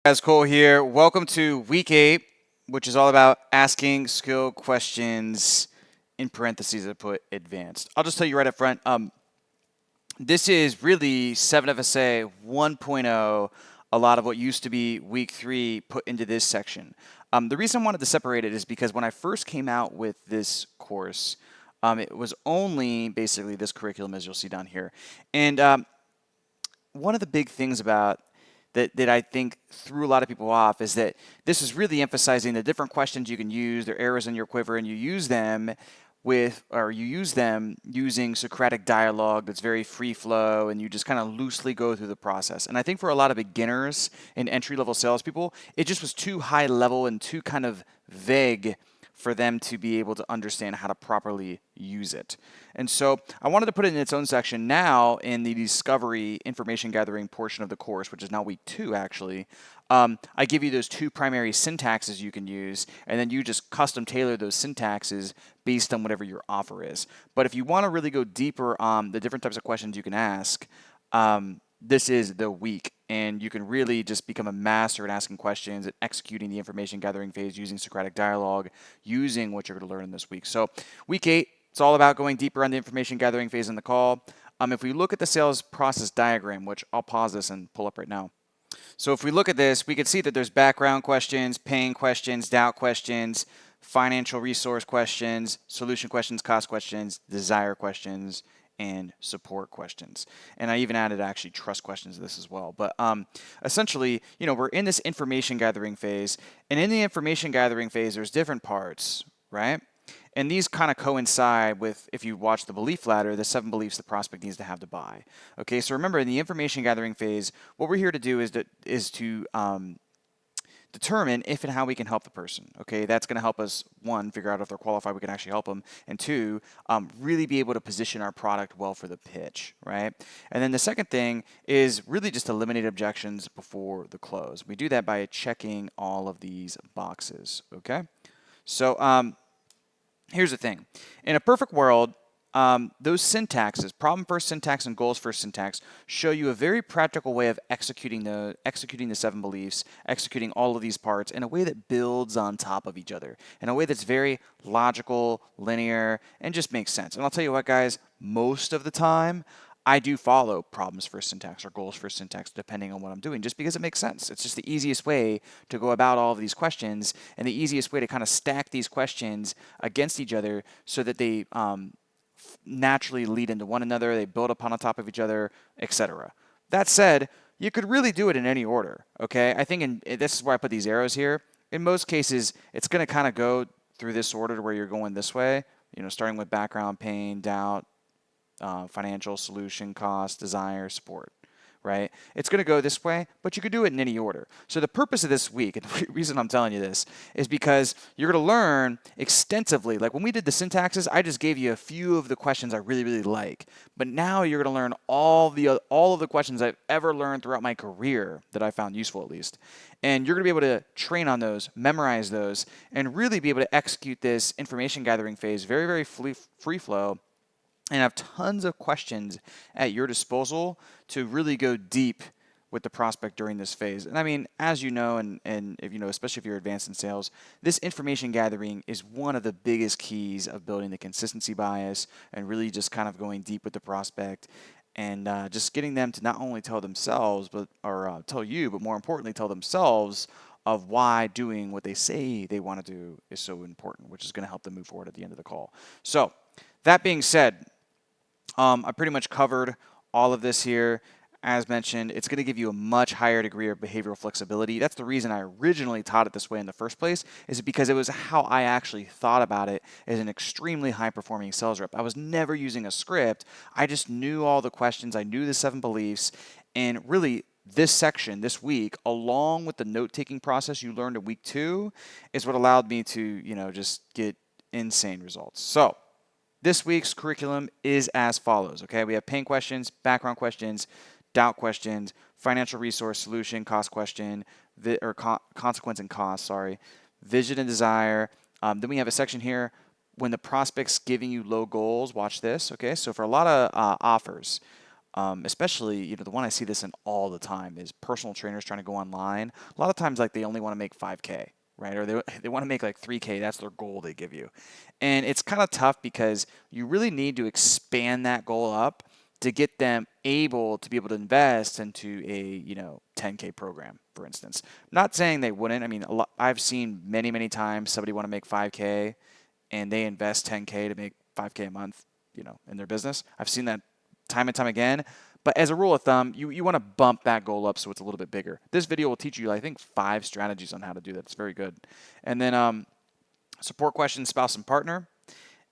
Guys, Cole here. Welcome to week 8, which is all about asking skill questions. In parentheses, I put advanced. I'll just tell you right up front. This is really 7FSA 1.0. A lot of what used to be week 3 put into this section. The reason I wanted to separate it is because when I first came out with this course, it was only basically this curriculum, as you'll see down here. And one of the big things about that I think threw a lot of people off is that this is really emphasizing the different questions you can use, their arrows in your quiver, and you use them using Socratic dialogue that's very free flow, and you just kind of loosely go through the process. And I think for a lot of beginners and entry-level salespeople, it just was too high level and too kind of vague for them to be able to understand how to properly use it. And so I wanted to put it in its own section now in the discovery information gathering portion of the course, which is now week 2 actually. I give you those 2 primary syntaxes you can use, and then you just custom tailor those syntaxes based on whatever your offer is. But if you want to really go deeper on the different types of questions you can ask, this is the week, and you can really just become a master at asking questions and executing the information gathering phase using Socratic dialogue, using what you're going to learn in this week. So week 8, it's all about going deeper on the information gathering phase in the call. If we look at the sales process diagram, which I'll pause this and pull up right now. So if we look at this, we can see that there's background questions, pain questions, doubt questions, financial resource questions, solution questions, cost questions, desire questions, and support questions. And I even added actually trust questions to this as well. But essentially, we're in this information gathering phase. And in the information gathering phase, there's different parts, right? And these kind of coincide with, if you watch the belief ladder, the 7 beliefs the prospect needs to have to buy. Okay, so remember in the information gathering phase, what we're here to do is to determine if and how we can help the person. Okay, that's going to help us, 1, figure out if they're qualified, we can actually help them, and 2, really be able to position our product well for the pitch, right? And then the second thing is really just eliminate objections before the close. We do that by checking all of these boxes, okay? So here's the thing. In a perfect world, those syntaxes, problem first syntax and goals first syntax, show you a very practical way of executing the 7 beliefs, executing all of these parts in a way that builds on top of each other, in a way that's very logical, linear, and just makes sense. And I'll tell you what, guys, most of the time, I do follow problems first syntax or goals first syntax depending on what I'm doing, just because it makes sense. It's just the easiest way to go about all of these questions, and the easiest way to kind of stack these questions against each other so that they naturally lead into one another, they build upon on top of each other, etc. That said, you could really do it in any order, okay? I think this is where I put these arrows here. In most cases, it's going to kind of go through this order to where you're going this way, starting with background, pain, doubt, financial, solution, cost, desire, support, right? It's going to go this way, but you could do it in any order. So the purpose of this week, and the reason I'm telling you this, is because you're going to learn extensively. Like when we did the syntaxes, I just gave you a few of the questions I really, really like. But now you're going to learn all of the questions I've ever learned throughout my career that I found useful, at least. And you're going to be able to train on those, memorize those, and really be able to execute this information gathering phase very, very free flow, and have tons of questions at your disposal to really go deep with the prospect during this phase. And I mean, as you know, and if especially if you're advanced in sales, this information gathering is one of the biggest keys of building the consistency bias and really just kind of going deep with the prospect and just getting them to not only tell themselves, or tell you, but more importantly, tell themselves of why doing what they say they want to do is so important, which is going to help them move forward at the end of the call. So that being said, I pretty much covered all of this here. As mentioned, it's going to give you a much higher degree of behavioral flexibility. That's the reason I originally taught it this way in the first place, is because it was how I actually thought about it as an extremely high-performing sales rep. I was never using a script. I just knew all the questions. I knew the 7 beliefs. And really, this section, this week, along with the note-taking process you learned in week 2, is what allowed me to, just get insane results. So this week's curriculum is as follows, okay? We have pain questions, background questions, doubt questions, financial resource, solution, cost question, consequence and cost, sorry, vision and desire. Then we have a section here when the prospect's giving you low goals. Watch this, okay? So for a lot of offers, Especially, the one I see this in all the time is personal trainers trying to go online. A lot of times, like they only want to make 5K, right? Or they want to make like 3K. That's their goal they give you. And it's kind of tough because you really need to expand that goal up to get them to be able to invest into a 10K program, for instance. Not saying they wouldn't. I mean, I've seen many times somebody want to make 5K and they invest 10K to make 5K a month, in their business. I've seen that time and time again. But as a rule of thumb, you want to bump that goal up so it's a little bit bigger. This video will teach you, I think, 5 strategies on how to do that. It's very good. And then support questions, spouse and partner,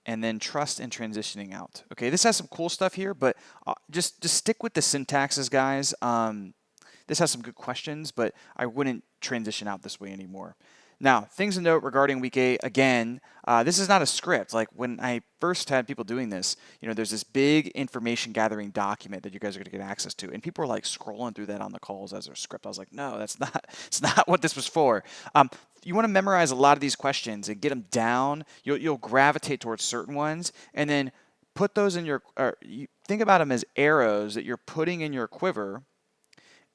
and then trust and transitioning out. Okay, this has some cool stuff here, but just stick with the syntaxes, guys. This has some good questions, but I wouldn't transition out this way anymore. Now, things to note regarding week 8, again, this is not a script. Like when I first had people doing this, there's this big information gathering document that you guys are going to get access to. And people are like scrolling through that on the calls as their script. I was like, no, it's not what this was for. You want to memorize a lot of these questions and get them down. You'll gravitate towards certain ones and then put those in think about them as arrows that you're putting in your quiver.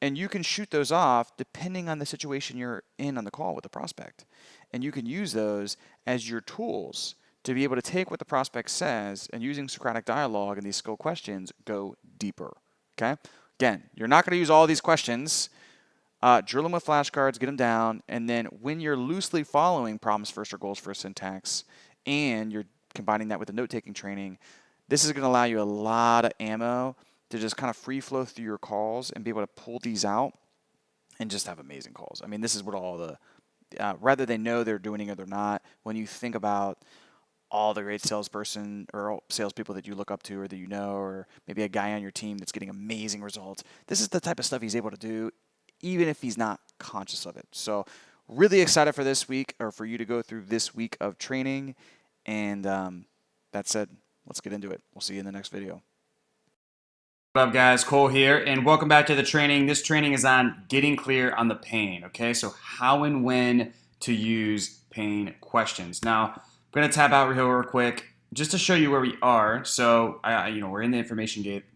And you can shoot those off depending on the situation you're in on the call with the prospect. And you can use those as your tools to be able to take what the prospect says and using Socratic dialogue and these skill questions, go deeper. Okay? Again, you're not going to use all these questions. Drill them with flashcards, get them down, and then when you're loosely following problems first or goals first syntax, and you're combining that with the note-taking training, this is going to allow you a lot of ammo to just kind of free flow through your calls and be able to pull these out and just have amazing calls. I mean, this is what all the, whether they know they're doing it or they're not, when you think about all the great salesperson or salespeople that you look up to or that or maybe a guy on your team that's getting amazing results, this is the type of stuff he's able to do even if he's not conscious of it. So really excited for this week, or for you to go through this week of training. And that said, let's get into it. We'll see you in the next video. What up, guys? Cole here, and welcome back to the training. This training is on getting clear on the pain, okay? So how and when to use pain questions. Now, I'm going to tap out here real quick just to show you where we are. So, we're in the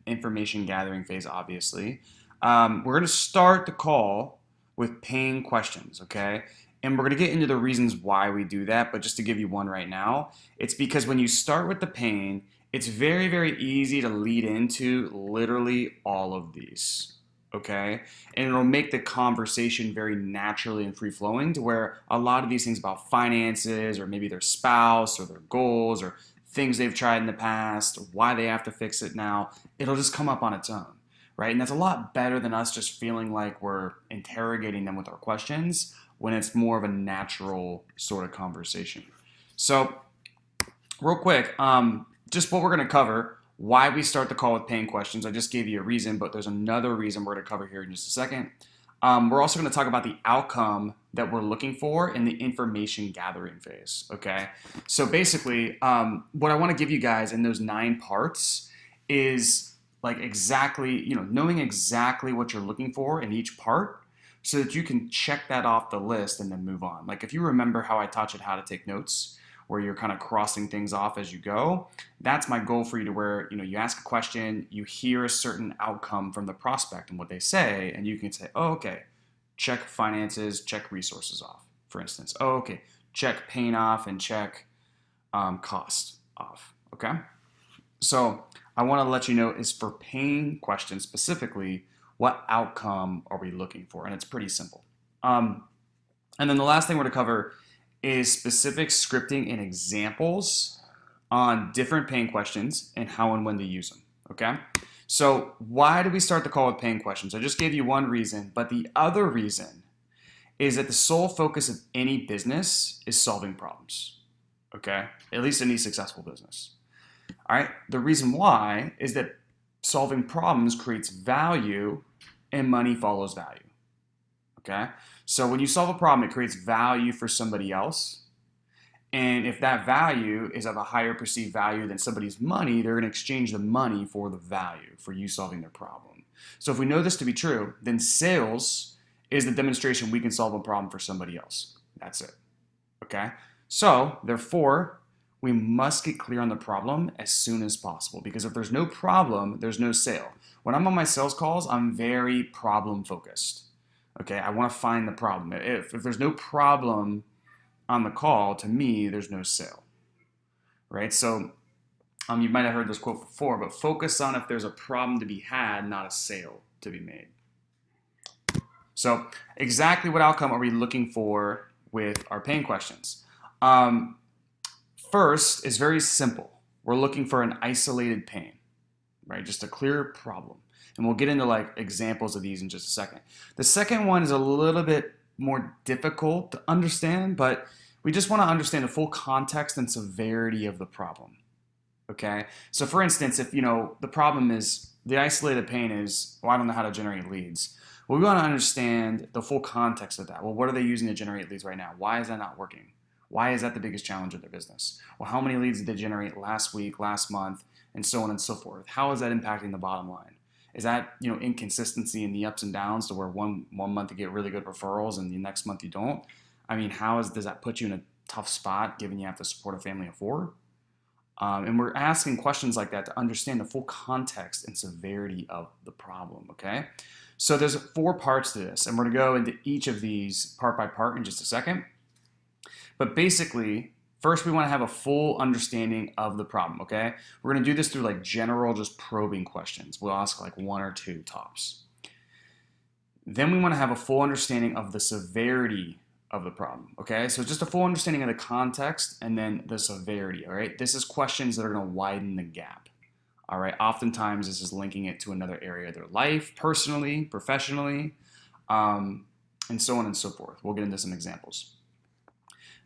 information gathering phase, obviously. We're going to start the call with pain questions, okay? And we're going to get into the reasons why we do that, but just to give you one right now, it's because when you start with the pain, it's very, very easy to lead into literally all of these, okay? And it'll make the conversation very naturally and free-flowing to where a lot of these things about finances or maybe their spouse or their goals or things they've tried in the past, why they have to fix it now, it'll just come up on its own, right? And that's a lot better than us just feeling like we're interrogating them with our questions when it's more of a natural sort of conversation. So real quick, just what we're going to cover, why we start the call with pain questions. I just gave you a reason, but there's another reason we're going to cover here in just a second. We're also going to talk about the outcome that we're looking for in the information gathering phase, okay? So basically, what I want to give you guys in those 9 parts is like exactly, knowing exactly what you're looking for in each part so that you can check that off the list and then move on. Like if you remember how I taught you how to take notes, where you're kind of crossing things off as you go. That's my goal for you, to where, you ask a question, you hear a certain outcome from the prospect and what they say, and you can say, oh, okay, check finances, check resources off, for instance. Oh, okay, check pain off and check cost off, okay? So I want to let you know is for pain questions specifically, what outcome are we looking for? And it's pretty simple. And then the last thing we're going to cover is specific scripting and examples on different pain questions and how and when to use them, okay? So why do we start the call with pain questions? I just gave you one reason, but the other reason is that the sole focus of any business is solving problems, okay? At least any successful business, all right? The reason why is that solving problems creates value and money follows value, okay? So when you solve a problem, it creates value for somebody else. And if that value is of a higher perceived value than somebody's money, they're going to exchange the money for the value for you solving their problem. So if we know this to be true, then sales is the demonstration we can solve a problem for somebody else. That's it. Okay? So therefore, We must get clear on the problem as soon as possible, because if there's no problem, there's no sale. When I'm on my sales calls, I'm very problem focused. Okay, I want to find the problem. If there's no problem on the call, to me, there's no sale, right? So you might have heard this quote before, but focus on if there's a problem to be had, not a sale to be made. So exactly what outcome are we looking for with our pain questions? First is very simple. We're looking for an isolated pain, right? Just a clear problem. And we'll get into like examples of these in just a second. The second one is a little bit more difficult to understand, but we just want to understand the full context and severity of the problem. Okay? So for instance, if the problem is the isolated pain is, well, I don't know how to generate leads. Well, we want to understand the full context of that. Well, what are they using to generate leads right now? Why is that not working? Why is that the biggest challenge of their business? Well, how many leads did they generate last week, last month, and so on and so forth? How is that impacting the bottom line? Is that inconsistency in the ups and downs to where one month you get really good referrals and the next month you don't? I mean, does that put you in a tough spot given you have to support a family of four? And we're asking questions like that to understand the full context and severity of the problem, okay? So there's 4 parts to this, and we're gonna go into each of these part by part in just a second. But basically, first we wanna have a full understanding of the problem, okay? We're gonna do this through like general, just probing questions. We'll ask like 1 or 2 tops. Then we wanna have a full understanding of the severity of the problem, okay? So just a full understanding of the context and then the severity, all right? This is questions that are gonna widen the gap, all right? Oftentimes this is linking it to another area of their life, personally, professionally, and so on and so forth. We'll get into some examples.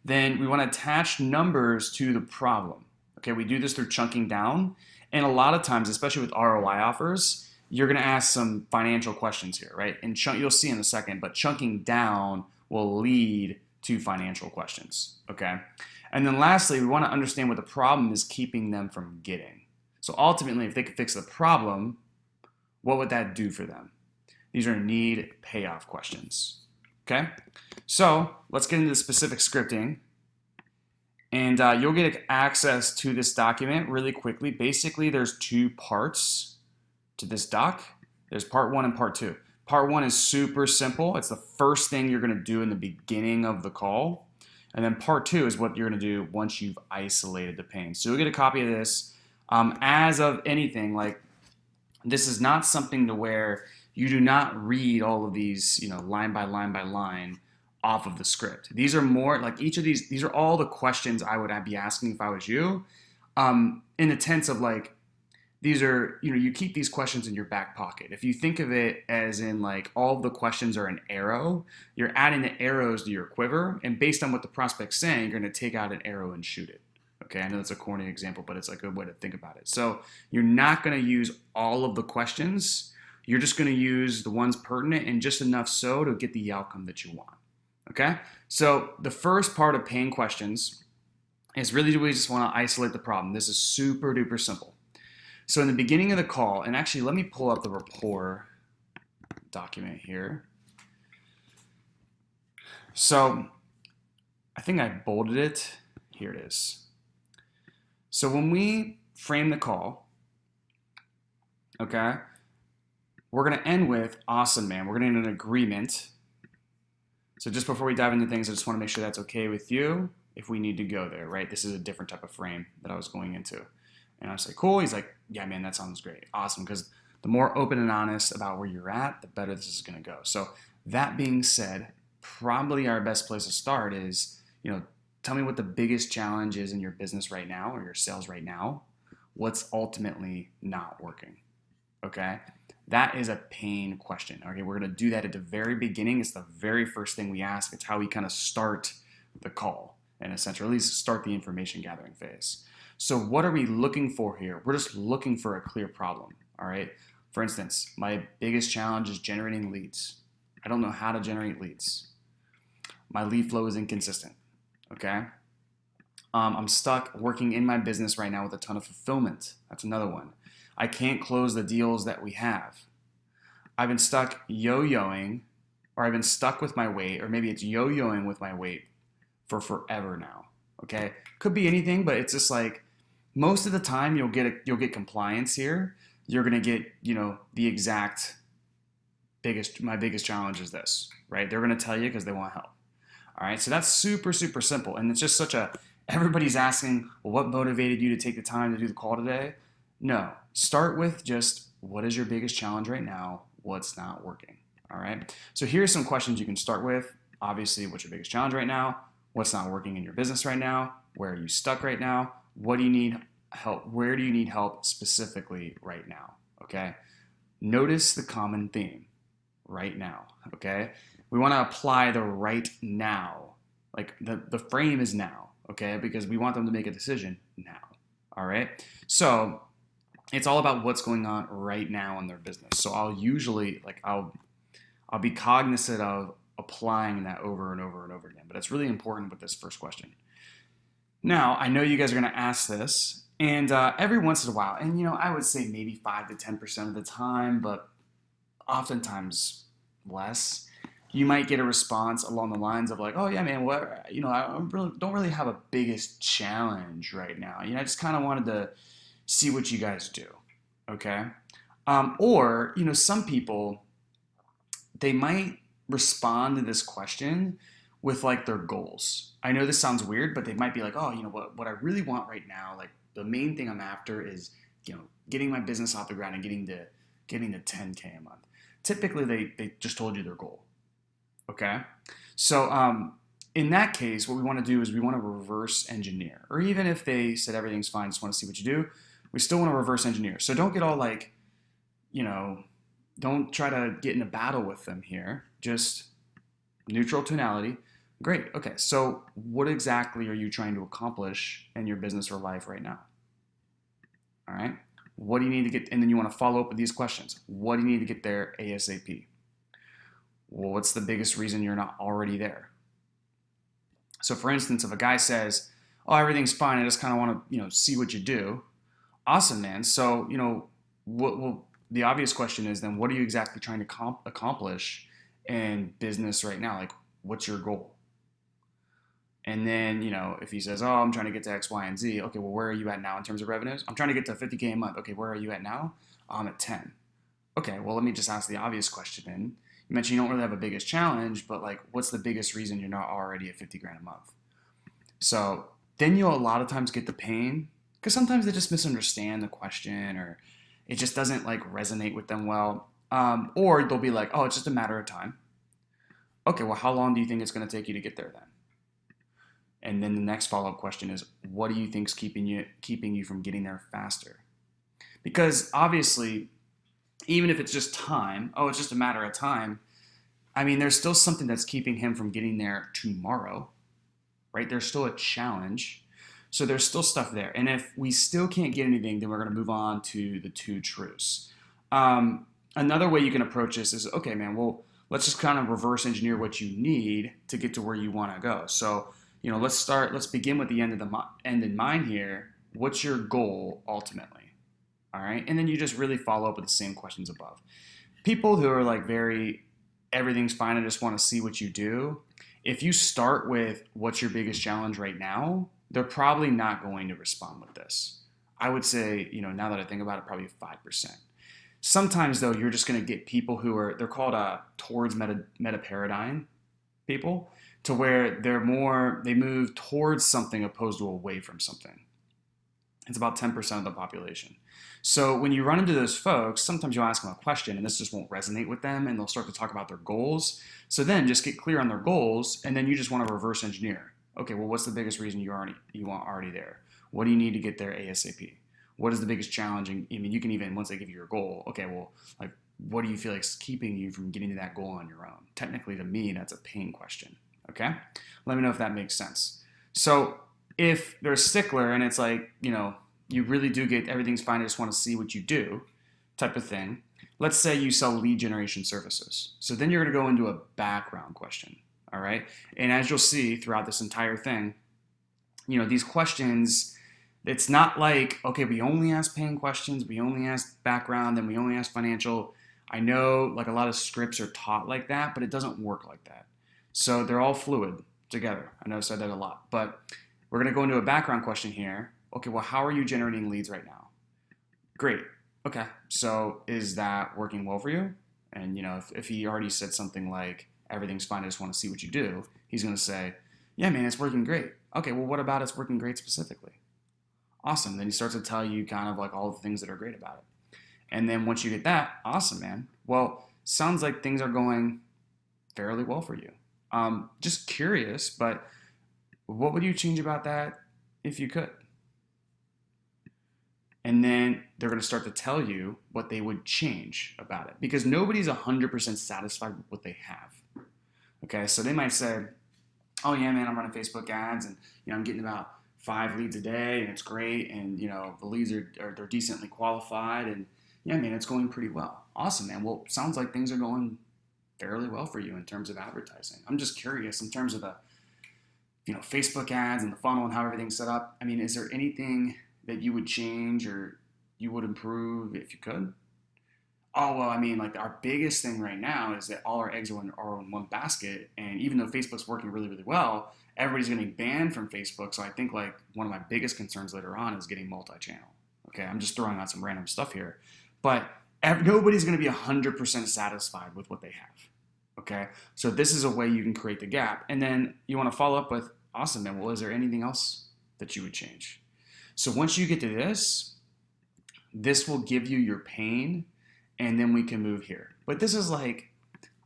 Then we wanna attach numbers to the problem, okay? We do this through chunking down, and a lot of times, especially with ROI offers, you're gonna ask some financial questions here, right? And you'll see in a second, but chunking down will lead to financial questions, okay? And then lastly, we want to understand what the problem is keeping them from getting. So ultimately, if they could fix the problem, what would that do for them? These are need payoff questions, okay? So let's get into the specific scripting, and you'll get access to this document really quickly. Basically, there's 2 parts to this doc. There's part 1 and part 2. Part 1 is super simple. It's the first thing you're going to do in the beginning of the call. And then part 2 is what you're going to do once you've isolated the pain. So you'll get a copy of this. As of anything, like this is not something to where you do not read all of these, line by line by line off of the script. These are more like each of these are all the questions I would be asking if I was you, in the sense of like, these are, you keep these questions in your back pocket. If you think of it as in like all of the questions are an arrow, you're adding the arrows to your quiver, and based on what the prospect's saying, you're going to take out an arrow and shoot it. Okay, I know that's a corny example, but it's a good way to think about it. So you're not going to use all of the questions. You're just going to use the ones pertinent and just enough so to get the outcome that you want. Okay, so the first part of pain questions is really we just want to isolate the problem. This is super duper simple. So in the beginning of the call, and actually let me pull up the rapport document here. So I think I bolded it. Here it is. So when we frame the call, okay, we're going to end with, awesome, man. We're going to end an agreement. So just before we dive into things, I just want to make sure that's okay with you if we need to go there, right? This is a different type of frame that I was going into. And I was like, cool. He's like, yeah, man, that sounds great. Awesome. Because the more open and honest about where you're at, the better this is going to go. So that being said, probably our best place to start is, tell me what the biggest challenge is in your business right now or your sales right now. What's ultimately not working? Okay. That is a pain question. Okay. We're going to do that at the very beginning. It's the very first thing we ask. It's how we kind of start the call in a sense, or at least start the information gathering phase. So what are we looking for here? We're just looking for a clear problem, all right? For instance, my biggest challenge is generating leads. I don't know how to generate leads. My lead flow is inconsistent, okay? I'm stuck working in my business right now with a ton of fulfillment. That's another one. I can't close the deals that we have. I've been stuck yo-yoing, or I've been stuck with my weight, or maybe it's yo-yoing with my weight for forever now. Okay, could be anything, but it's just like most of the time you'll get compliance here. You're gonna get the exact biggest challenge is this, right? They're gonna tell you because they want help. All right, so that's super simple, and it's just such a everybody's asking, well, what motivated you to take the time to do the call today? No, start with just what is your biggest challenge right now? What's not working? All right, so here's some questions you can start with. Obviously, what's your biggest challenge right now? What's not working in your business right now? Where are you stuck right now? What do you need help? Where do you need help specifically right now? Okay, notice the common theme right now. Okay, we want to apply the right now. Like the frame is now, okay? Because we want them to make a decision now. All right. So it's all about what's going on right now in their business. So I'll usually I'll be cognizant of applying that over and over and over again. But it's really important with this first question. Now I know you guys are going to ask this, and every once in a while, and I would say maybe 5 to 10% of the time, but oftentimes less, you might get a response along the lines of like, "Oh yeah, man, what I really don't really have a biggest challenge right now. I just kind of wanted to see what you guys do." Okay, or some people they might respond to this question with like their goals. I know this sounds weird, but they might be like, "Oh, what I really want right now, like the main thing I'm after is getting my business off the ground and getting to 10K a month." Typically, they just told you their goal. Okay, so in that case, what we want to do is we want to reverse engineer, or even if they said everything's fine, just want to see what you do, we still want to reverse engineer. So don't get all like, don't try to get in a battle with them here. Just neutral tonality. Great. Okay, so what exactly are you trying to accomplish in your business or life right now? All right. What do you need to get? And then you want to follow up with these questions. What do you need to get there ASAP? Well, what's the biggest reason you're not already there? So for instance, if a guy says, "Oh, everything's fine. I just kind of want to, see what you do." Awesome, man. So, well, the obvious question is then what are you exactly trying to accomplish in business right now? Like, what's your goal? And then, if he says, "Oh, I'm trying to get to X, Y, and Z." Okay, well, where are you at now in terms of revenues? I'm trying to get to 50K a month. Okay, where are you at now? I'm at 10. Okay, well, let me just ask the obvious question then. You mentioned you don't really have a biggest challenge, but like, what's the biggest reason you're not already at 50 grand a month? So then you'll a lot of times get the pain because sometimes they just misunderstand the question or it just doesn't like resonate with them well. Or they'll be like, "Oh, it's just a matter of time." Okay, well, how long do you think it's going to take you to get there then? And then the next follow-up question is, what do you think is keeping you from getting there faster? Because obviously, even if it's just time, oh, it's just a matter of time. I mean, there's still something that's keeping him from getting there tomorrow, right? There's still a challenge. So there's still stuff there. And if we still can't get anything, then we're going to move on to the two truths. Another way you can approach this is, okay, man, well, let's just kind of reverse engineer what you need to get to where you want to go. So, let's begin with the end in mind here. What's your goal ultimately? All right. And then you just really follow up with the same questions above. People who are like everything's fine, I just want to see what you do. If you start with what's your biggest challenge right now, they're probably not going to respond with this. I would say, now that I think about it, probably 5%. Sometimes though, you're just going to get people they're called towards meta paradigm people, to where they move towards something opposed to away from something. It's about 10% of the population. So when you run into those folks, sometimes you'll ask them a question and this just won't resonate with them and they'll start to talk about their goals. So then just get clear on their goals and then you just want to reverse engineer. Okay, well, what's the biggest reason you want already there? What do you need to get there ASAP? What is the biggest challenge? I mean, you can even, once they give you your goal, okay, well, like, what do you feel like is keeping you from getting to that goal on your own? Technically, to me, that's a pain question, okay? Let me know if that makes sense. So if they're a stickler and it's like, you really do get everything's fine, I just want to see what you do type of thing. Let's say you sell lead generation services. So then you're going to go into a background question, all right? And as you'll see throughout this entire thing, these questions, it's not like, okay, we only ask paying questions, we only ask background, then we only ask financial. I know like a lot of scripts are taught like that, but it doesn't work like that. So they're all fluid together. I know I've said that a lot, but We're going to go into a background question here. Okay, well, how are you generating leads right now? Great. Okay, so is that working well for you? And if he already said something like everything's fine, I just want to see what you do, he's going to say, yeah, man, it's working great. Okay, well, what about it's working great specifically? Awesome. Then he starts to tell you kind of like all the things that are great about it. And then once you get that, awesome, man. Well, sounds like things are going fairly well for you. Just curious, but what would you change about that if you could? And then they're going to start to tell you what they would change about it, because nobody's 100% satisfied with what they have. Okay, so they might say, oh yeah, man, I'm running Facebook ads and I'm getting about 5 leads a day and it's great, and the leads they're decently qualified, and yeah, man, it's going pretty well. Awesome, man. Well, sounds like things are going fairly well for you in terms of advertising. I'm just curious in terms of the Facebook ads and the funnel and how everything's set up. I mean, is there anything that you would change or you would improve if you could? Oh, well, I mean, like our biggest thing right now is that all our eggs are in one basket. And even though Facebook's working really, really well, everybody's getting banned from Facebook. So I think like one of my biggest concerns later on is getting multi-channel. Okay, I'm just throwing out some random stuff here. But nobody's going to be 100% satisfied with what they have. Okay, so this is a way you can create the gap. And then you want to follow up with, awesome, man, well, is there anything else that you would change? So once you get to this will give you your pain, and then we can move here. But this is like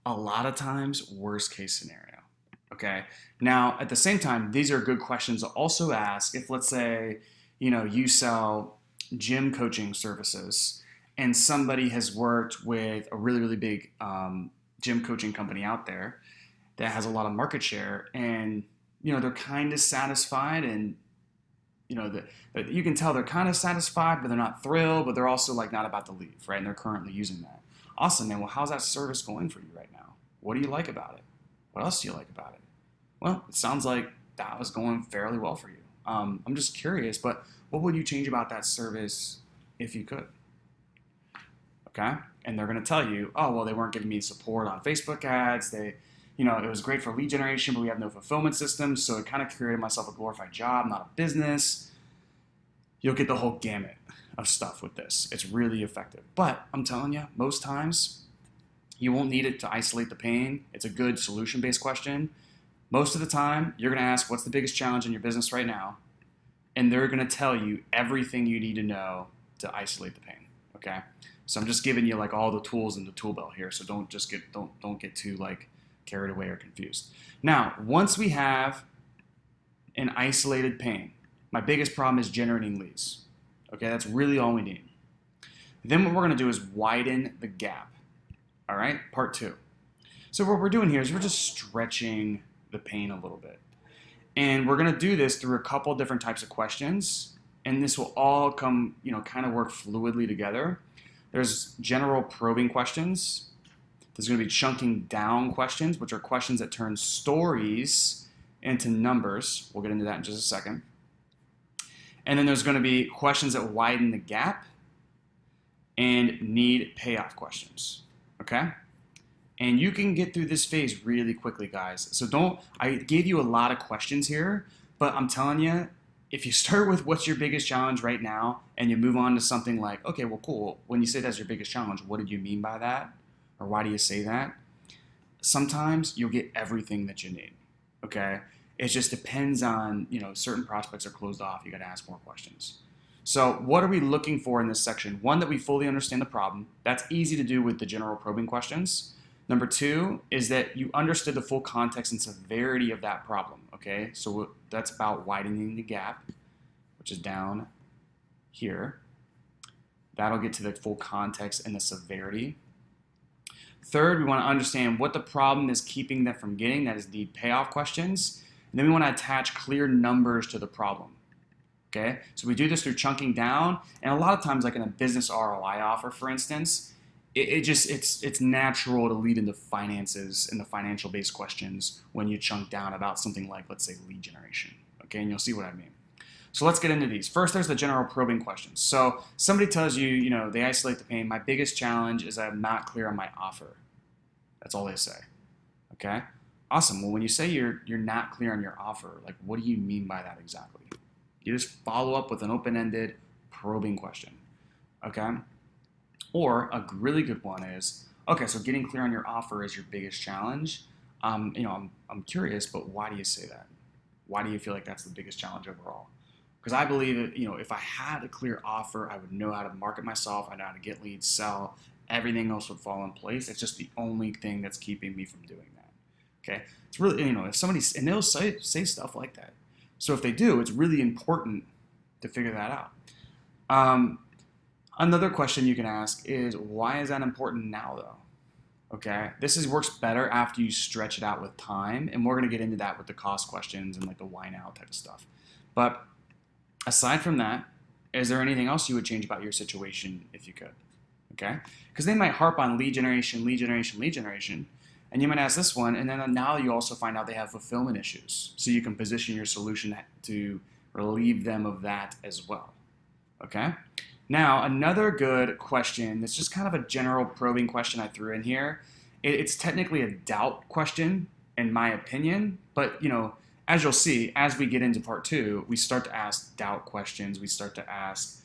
a lot of times worst case scenario. Okay. Now, at the same time, these are good questions to also ask if, let's say, you sell gym coaching services and somebody has worked with a really, really big gym coaching company out there that has a lot of market share, and they're kind of satisfied, and you can tell they're kind of satisfied, but they're not thrilled, but they're also like not about to leave, right? And they're currently using that. Awesome, man. Well, how's that service going for you right now? What do you like about it? What else do you like about it? Well, it sounds like that was going fairly well for you. I'm just curious, but what would you change about that service if you could? Okay. And they're going to tell you, oh, well, they weren't giving me support on Facebook ads. It was great for lead generation, but we have no fulfillment system. So it kind of created myself a glorified job, not a business. You'll get the whole gamut of stuff with this. It's really effective. But I'm telling you, most times you won't need it to isolate the pain. It's a good solution-based question. Most of the time, you're going to ask, what's the biggest challenge in your business right now? And they're going to tell you everything you need to know to isolate the pain. Okay? So I'm just giving you like all the tools in the tool belt here. So don't get too like carried away or confused. Now, once we have an isolated pain, my biggest problem is generating leads. Okay, that's really all we need. Then what we're going to do is widen the gap. All right, part 2. So what we're doing here is we're just stretching the pain a little bit. And we're going to do this through a couple different types of questions. And this will all come, kind of work fluidly together. There's general probing questions. There's going to be chunking down questions, which are questions that turn stories into numbers. We'll get into that in just a second. And then there's going to be questions that widen the gap and need payoff questions. Okay? And you can get through this phase really quickly, guys. So I gave you a lot of questions here, but I'm telling you, if you start with what's your biggest challenge right now and you move on to something like, okay, well, cool. When you say that's your biggest challenge, what did you mean by that? Or why do you say that? Sometimes you'll get everything that you need. Okay? It just depends on, certain prospects are closed off. You got to ask more questions. So what are we looking for in this section? One, that we fully understand the problem. That's easy to do with the general probing questions. Number 2 is that you understood the full context and severity of that problem. Okay, so that's about widening the gap, which is down here. That'll get to the full context and the severity. Third, we want to understand what the problem is keeping them from getting. That is the payoff questions. And then we want to attach clear numbers to the problem. Okay, so we do this through chunking down, and a lot of times, like in a business ROI offer, for instance, it's natural to lead into finances and the financial based questions when you chunk down about something like, let's say, lead generation. Okay, and you'll see what I mean. So let's get into these. First, there's the general probing questions. So somebody tells you, they isolate the pain. My biggest challenge is I'm not clear on my offer. That's all they say. Okay. Awesome. Well, when you say you're not clear on your offer, like what do you mean by that exactly? You just follow up with an open-ended, probing question. Okay? Or a really good one is, okay, so getting clear on your offer is your biggest challenge. I'm curious, but why do you say that? Why do you feel like that's the biggest challenge overall? Because I believe that, if I had a clear offer, I would know how to market myself, I know how to get leads, sell, everything else would fall in place. It's just the only thing that's keeping me from doing that. Okay, it's really, if somebody, and they'll say stuff like that. So if they do, it's really important to figure that out. Um, Another question you can ask is, why is that important now, though? Okay, works better after you stretch it out with time, and we're going to get into that with the cost questions and like the why now type of stuff. But aside from that, is there anything else you would change about your situation if you could? Okay, because they might harp on lead generation, lead generation, lead generation, and you might ask this one, and then now you also find out they have fulfillment issues, so you can position your solution to relieve them of that as well. Okay. Now, another good question that's just kind of a general probing question I threw in here. It's technically a doubt question, in my opinion, but as you'll see, as we get into part two, we start to ask doubt questions. We start to ask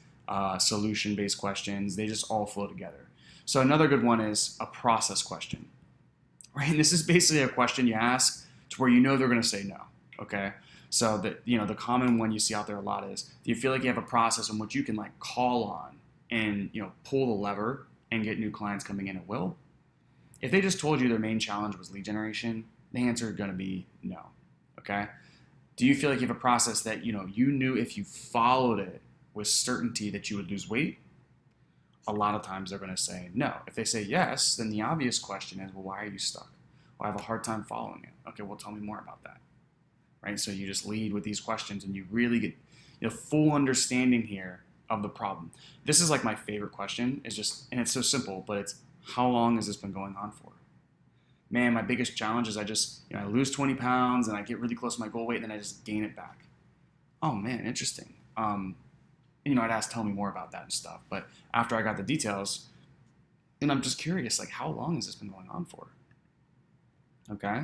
solution-based questions. They just all flow together. So another good one is a process question, right? And this is basically a question you ask to where they're going to say no. Okay. So the common one you see out there a lot is, do you feel like you have a process in which you can like call on and pull the lever and get new clients coming in at will? If they just told you their main challenge was lead generation, the answer is going to be no. Okay. Do you feel like you have a process that you knew if you followed it with certainty that you would lose weight? A lot of times they're going to say no. If they say yes, then the obvious question is, well, why are you stuck? Well, I have a hard time following it. Okay, well, tell me more about that. Right? So you just lead with these questions and you really get full understanding here of the problem. This is like my favorite question, and it's so simple, but it's, how long has this been going on for? Man, my biggest challenge is I lose 20 pounds and I get really close to my goal weight and then I just gain it back. Oh man, interesting. I'd ask, tell me more about that and stuff. But after I got the details, and I'm just curious, like, how long has this been going on for? Okay.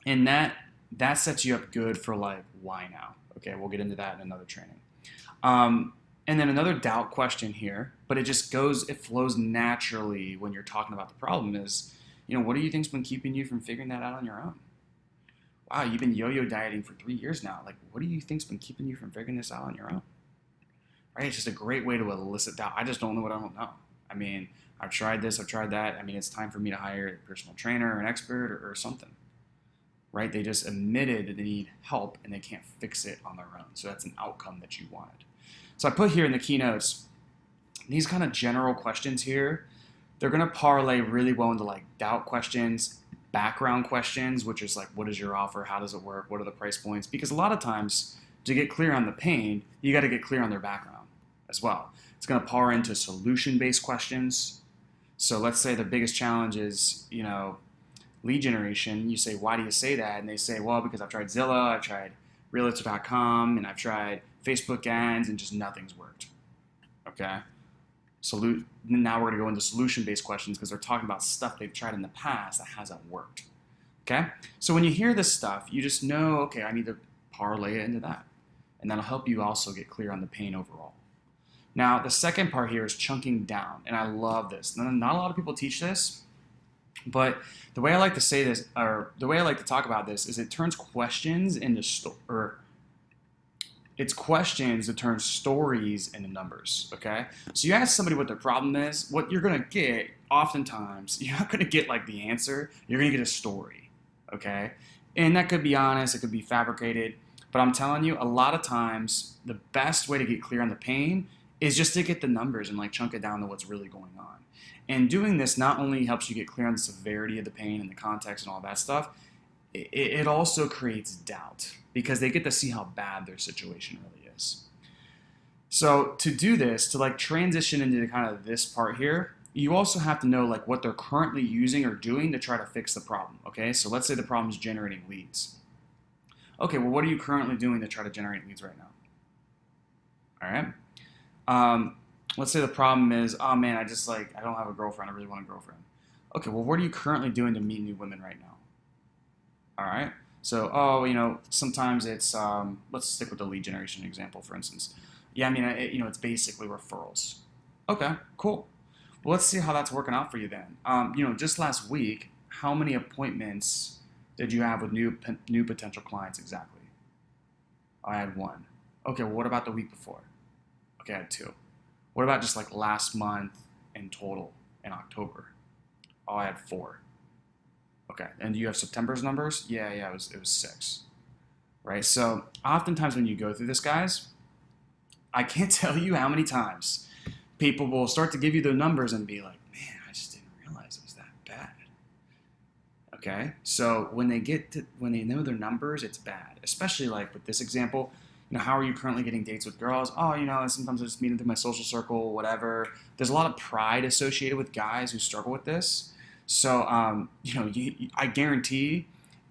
And that sets you up good for like, why now? Okay, we'll get into that in another training. And then another doubt question here, but it flows naturally when you're talking about the problem is, what do you think's been keeping you from figuring that out on your own? Wow, you've been yo-yo dieting for 3 years now. Like, what do you think's been keeping you from figuring this out on your own? Right? It's just a great way to elicit doubt. I just don't know what I don't know. I mean, I've tried this, I've tried that. I mean, it's time for me to hire a personal trainer or an expert or something. Right? They just admitted that they need help and they can't fix it on their own. So that's an outcome that you wanted. So I put here in the keynotes, these kind of general questions here, they're going to parlay really well into like doubt questions, background questions, which is like, what is your offer? How does it work? What are the price points? Because a lot of times to get clear on the pain, you got to get clear on their background as well. It's going to par into solution-based questions. So let's say the biggest challenge is, lead generation. You say, why do you say that? And they say, well, because I've tried Zillow, I've tried realtor.com, and I've tried Facebook ads, and just nothing's worked. Okay. Now we're going to go into solution-based questions because they're talking about stuff they've tried in the past that hasn't worked. Okay? So when you hear this stuff, you just know, okay, I need to parlay it into that. And that'll help you also get clear on the pain overall. Now, the second part here is chunking down, and I love this. Not a lot of people teach this, but the way I like to say this, or the way I like to talk about this, is it turns questions into it's questions that turn stories into numbers, okay? So you ask somebody what their problem is, what you're gonna get, oftentimes, you're not gonna get like the answer, you're gonna get a story, okay? And that could be honest, it could be fabricated, but I'm telling you, a lot of times, the best way to get clear on the pain is just to get the numbers and like chunk it down to what's really going on. And doing this not only helps you get clear on the severity of the pain and the context and all that stuff, it also creates doubt because they get to see how bad their situation really is. So to do this, to like transition into kind of this part here, you also have to know like what they're currently using or doing to try to fix the problem. Okay, so let's say the problem is generating leads. Okay, well, what are you currently doing to try to generate leads right now? All right. Let's say the problem is, oh man, I don't have a girlfriend. I really want a girlfriend. Okay, well, what are you currently doing to meet new women right now? All right. So, oh, sometimes it's let's stick with the lead generation example, for instance. Yeah, I mean, it's basically referrals. Okay, cool. Well, let's see how that's working out for you then. Just last week, how many appointments did you have with new potential clients exactly? I had one. Okay, well, what about the week before? Okay, I had two. What about just like last month in total in October? Oh, I had four. Okay, and do you have September's numbers? Yeah, it was six, right? So oftentimes when you go through this, guys, I can't tell you how many times people will start to give you the numbers and be like, "Man, I just didn't realize it was that bad." Okay, so when they know their numbers, it's bad. Especially like with this example, how are you currently getting dates with girls? Oh, sometimes I just meet them through my social circle, whatever. There's a lot of pride associated with guys who struggle with this. So, I guarantee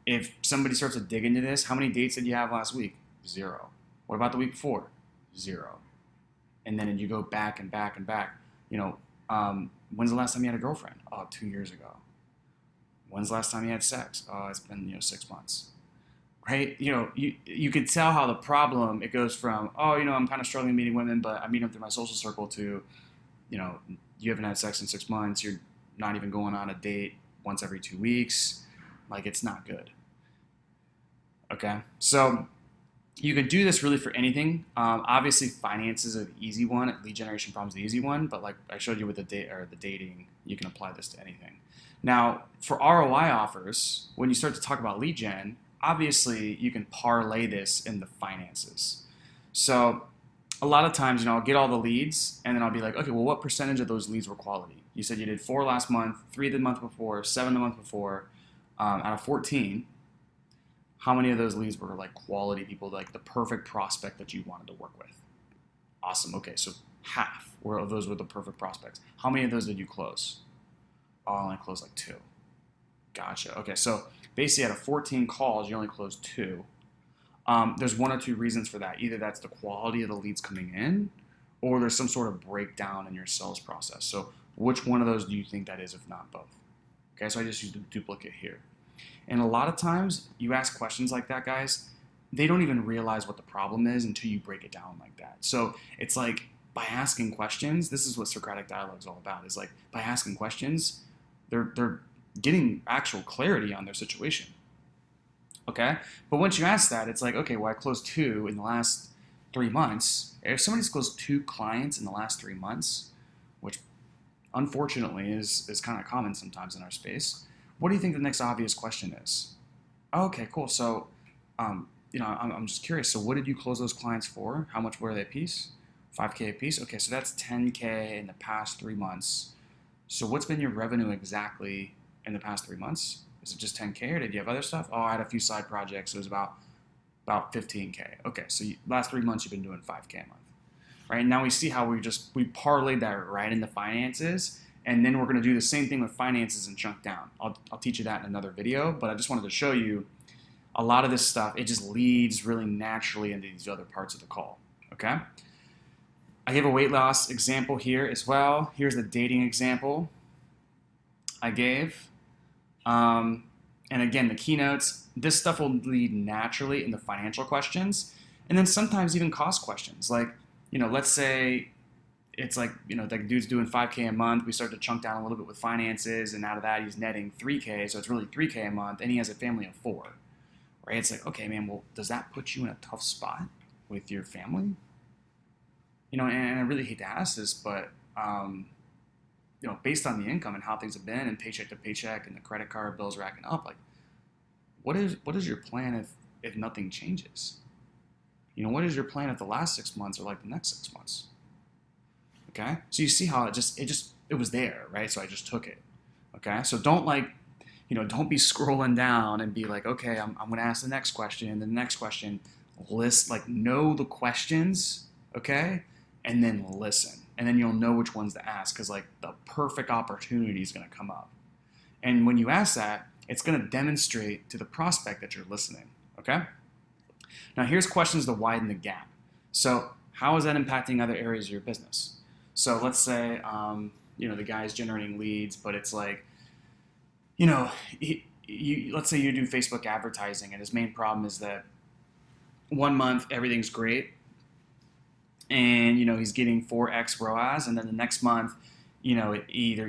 if somebody starts to dig into this, how many dates did you have last week? Zero. What about the week before? Zero. And then you go back and back and back. When's the last time you had a girlfriend? Oh, 2 years ago. When's the last time you had sex? Oh, it's been 6 months. Right? You could tell how the problem it goes from, oh, I'm kind of struggling meeting women, but I meet them through my social circle to, you haven't had sex in 6 months. You're not even going on a date once every 2 weeks. Like, it's not good. Okay, so you could do this really for anything. Obviously, finances are the easy one. Lead generation problem is the easy one, but like I showed you with the dating, you can apply this to anything. Now, for ROI offers, when you start to talk about lead gen, obviously you can parlay this in the finances. So a lot of times, I'll get all the leads and then I'll be like, okay, well, what percentage of those leads were quality? You said you did 4 last month, 3 the month before, 7 the month before. Out of 14, how many of those leads were like quality people, like the perfect prospect that you wanted to work with? Awesome. Okay, so half of those were the perfect prospects. How many of those did you close? Oh, I only closed like 2. Gotcha. Okay, so basically out of 14 calls, you only closed 2. There's 1 or 2 reasons for that. Either that's the quality of the leads coming in, or there's some sort of breakdown in your sales process. So which one of those do you think that is, if not both? Okay, so I just used a duplicate here. And a lot of times you ask questions like that, guys, they don't even realize what the problem is until you break it down like that. So it's like by asking questions, this is what Socratic dialogue is all about, is like by asking questions, they're getting actual clarity on their situation. Okay? But once you ask that, it's like, okay, well, I closed 2 in the last 3 months. If somebody's closed 2 clients in the last 3 months, which unfortunately is kind of common sometimes in our space, what do you think the next obvious question is? Oh, okay, cool. So, I'm just curious. So, what did you close those clients for? How much were they a piece? 5K a piece. Okay, so that's 10K in the past 3 months. So, what's been your revenue exactly in the past 3 months? Is it just 10K or did you have other stuff? Oh, I had a few side projects. It was about 15K. Okay, so last 3 months you've been doing 5K a month, right? And now we see how we parlayed that right into finances. And then we're going to do the same thing with finances and chunk down. I'll teach you that in another video, but I just wanted to show you a lot of this stuff. It just leads really naturally into these other parts of the call, okay? I gave a weight loss example here as well. Here's the dating example I gave. And again, the keynotes, this stuff will lead naturally into financial questions, and then sometimes even cost questions. Like, let's say it's like, the dude's doing 5K a month. We start to chunk down a little bit with finances, and out of that, he's netting 3K. So it's really 3K a month, and he has a family of 4, right? It's like, okay, man, well, does that put you in a tough spot with your family? And I really hate to ask this, but, based on the income and how things have been and paycheck to paycheck and the credit card bills racking up, like, what is your plan if nothing changes? What is your plan if the last 6 months are like the next 6 months? Okay, so you see how it was there, right? So I just took it. Okay, so don't don't be scrolling down and be like, okay, I'm going to ask the next question and the next question. Know the questions, okay, and then listen, and then you'll know which ones to ask, because like the perfect opportunity is going to come up, and when you ask that, it's going to demonstrate to the prospect that you're listening. Okay. Now here's questions to widen the gap. So how is that impacting other areas of your business? So let's say, the guy's generating leads, but it's like, let's say you do Facebook advertising, and his main problem is that 1 month everything's great, and he's getting 4x ROAS, and then the next month, he either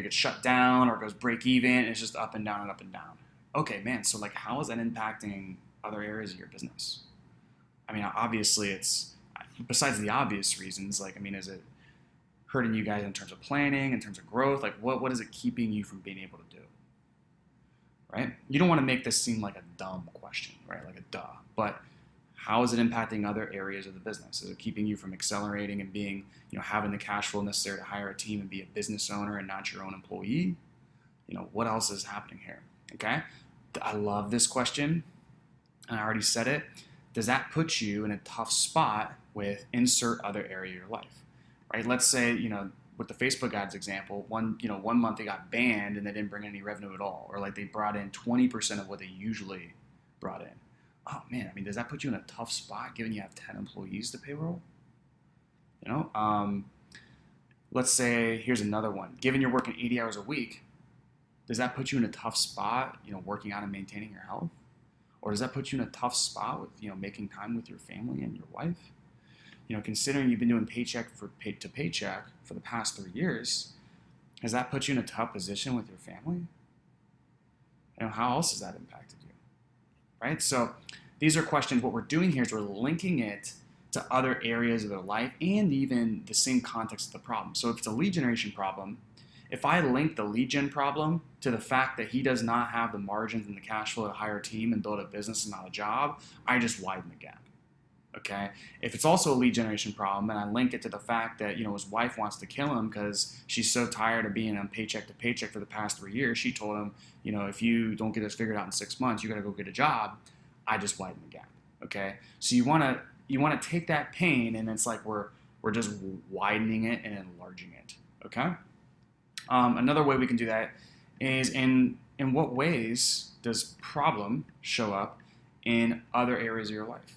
gets shut down or goes break even, and it's just up and down and up and down. Okay, man. So like, how is that impacting other areas of your business? I mean, obviously, it's besides the obvious reasons. Like, I mean, is it hurting you guys in terms of planning, in terms of growth? Like, what is it keeping you from being able to do? Right? You don't want to make this seem like a dumb question, right? Like a duh. But how is it impacting other areas of the business? Is it keeping you from accelerating and being, having the cash flow necessary to hire a team and be a business owner and not your own employee? What else is happening here? Okay. I love this question, and I already said it. Does that put you in a tough spot with insert other area of your life, right? Let's say, with the Facebook ads example, one month they got banned and they didn't bring any revenue at all, or like they brought in 20% of what they usually brought in. Oh man, I mean, does that put you in a tough spot given you have 10 employees to payroll? Let's say, here's another one. Given you're working 80 hours a week, does that put you in a tough spot, working out and maintaining your health? Or does that put you in a tough spot with, making time with your family and your wife? Considering you've been doing paycheck to paycheck for the past 3 years, has that put you in a tough position with your family? How else has that impacted you? Right? So these are questions. What we're doing here is we're linking it to other areas of their life and even the same context of the problem. So if it's a lead generation problem, if I link the lead gen problem to the fact that he does not have the margins and the cash flow to hire a team and build a business and not a job, I just widen the gap. Okay. If it's also a lead generation problem and I link it to the fact that, his wife wants to kill him because she's so tired of being on paycheck to paycheck for the past 3 years, she told him, if you don't get this figured out in 6 months, you got to go get a job. I just widen the gap. Okay. So you want to take that pain, and it's like we're just widening it and enlarging it. Okay. Another way we can do that is in what ways does problem show up in other areas of your life?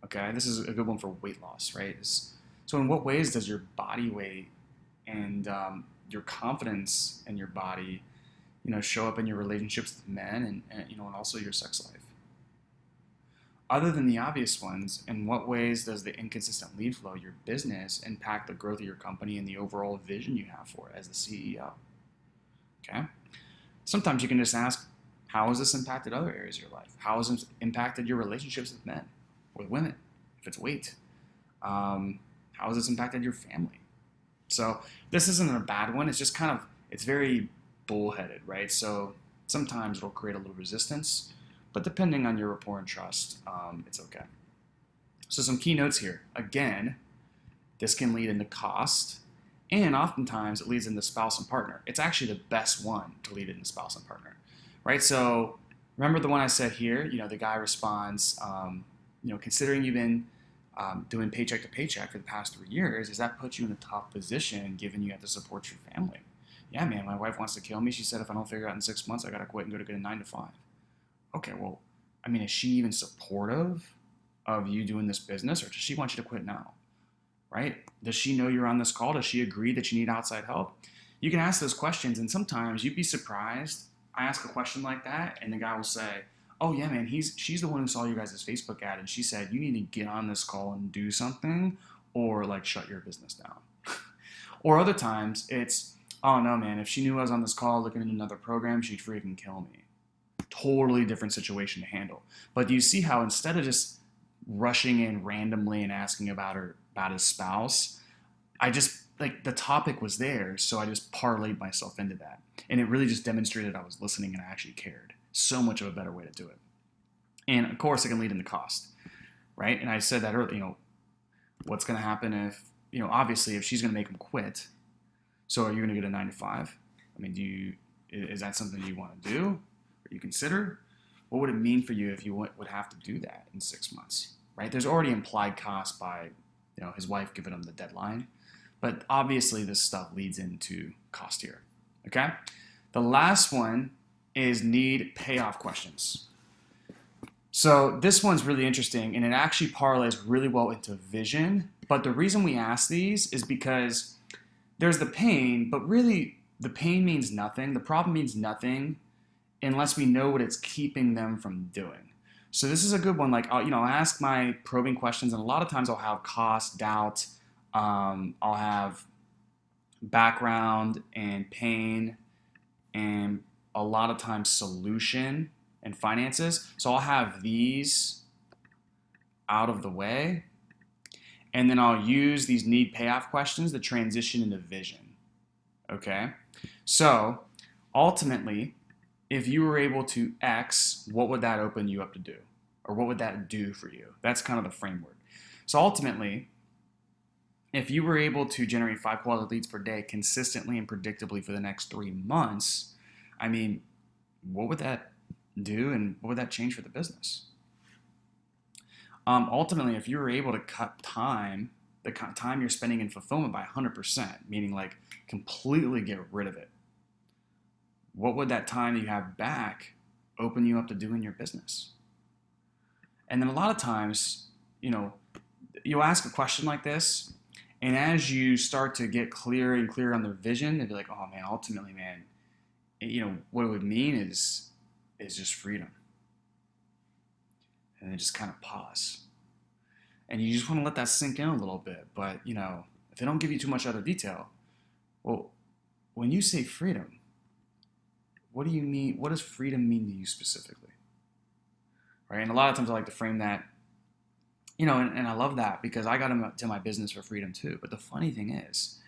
Okay, this is a good one for weight loss, right? So in what ways does your body weight and your confidence in your body, show up in your relationships with men and also your sex life? Other than the obvious ones, in what ways does the inconsistent lead flow, your business, impact the growth of your company and the overall vision you have for it as the CEO? Okay. Sometimes you can just ask, how has this impacted other areas of your life? How has it impacted your relationships with men, with women, if it's weight? How has this impacted your family? So this isn't a bad one. It's just it's very bullheaded, right? So sometimes it'll create a little resistance, but depending on your rapport and trust, it's okay. So some key notes here. Again, this can lead into cost, and oftentimes it leads into spouse and partner. It's actually the best one to lead into spouse and partner, right? So remember the one I said here, the guy responds, considering you've been doing paycheck to paycheck for the past 3 years, does that put you in a tough position given you have to support your family? Yeah, man, my wife wants to kill me. She said if I don't figure it out in 6 months, I got to quit and go to get a 9 to 5. Okay, well, I mean, is she even supportive of you doing this business, or does she want you to quit now? Right? Does she know you're on this call? Does she agree that you need outside help? You can ask those questions, and sometimes you'd be surprised. I ask a question like that, and the guy will say, oh yeah, man, she's the one who saw you guys' Facebook ad, and she said you need to get on this call and do something, or like shut your business down. Or other times it's, oh no, man, if she knew I was on this call looking at another program, she'd freaking kill me. Totally different situation to handle. But do you see how instead of just rushing in randomly and asking about his spouse, I just, like, the topic was there, so I just parlayed myself into that. And it really just demonstrated I was listening and I actually cared. So much of a better way to do it. And of course, it can lead into cost, right? And I said that earlier, what's going to happen if, obviously if she's going to make him quit, so are you going to get a 9 to 5? I mean, is that something you want to do? Or you consider? What would it mean for you if you would have to do that in 6 months, right? There's already implied cost by, his wife giving him the deadline. But obviously this stuff leads into cost here, okay? The last one is need payoff questions. So this one's really interesting, and it actually parlays really well into vision. But the reason we ask these is because there's the pain, but really the pain means nothing. The problem means nothing unless we know what it's keeping them from doing. So this is a good one. Like, I'll ask my probing questions, and a lot of times I'll have cost, doubt, I'll have background and pain, and a lot of times solution and finances. So I'll have these out of the way, and then I'll use these need payoff questions to transition into vision. Okay? So ultimately, if you were able to X, what would that open you up to do? Or what would that do for you? That's kind of the framework. So ultimately, if you were able to generate 5 quality leads per day consistently and predictably for the next 3 months, I mean, what would that do and what would that change for the business? Ultimately, if you were able to cut time, the time you're spending in fulfillment by 100%, meaning like completely get rid of it, what would that time that you have back open you up to do in your business? And then a lot of times, you'll ask a question like this, and as you start to get clearer and clearer on their vision, they'll be like, oh man, ultimately, man, what it would mean is just freedom. And then just kind of pause. And you just want to let that sink in a little bit. But, if they don't give you too much other detail, well, when you say freedom, what do you mean? What does freedom mean to you specifically? Right? And a lot of times I like to frame that, and I love that because I got into my business for freedom too. But the funny thing is,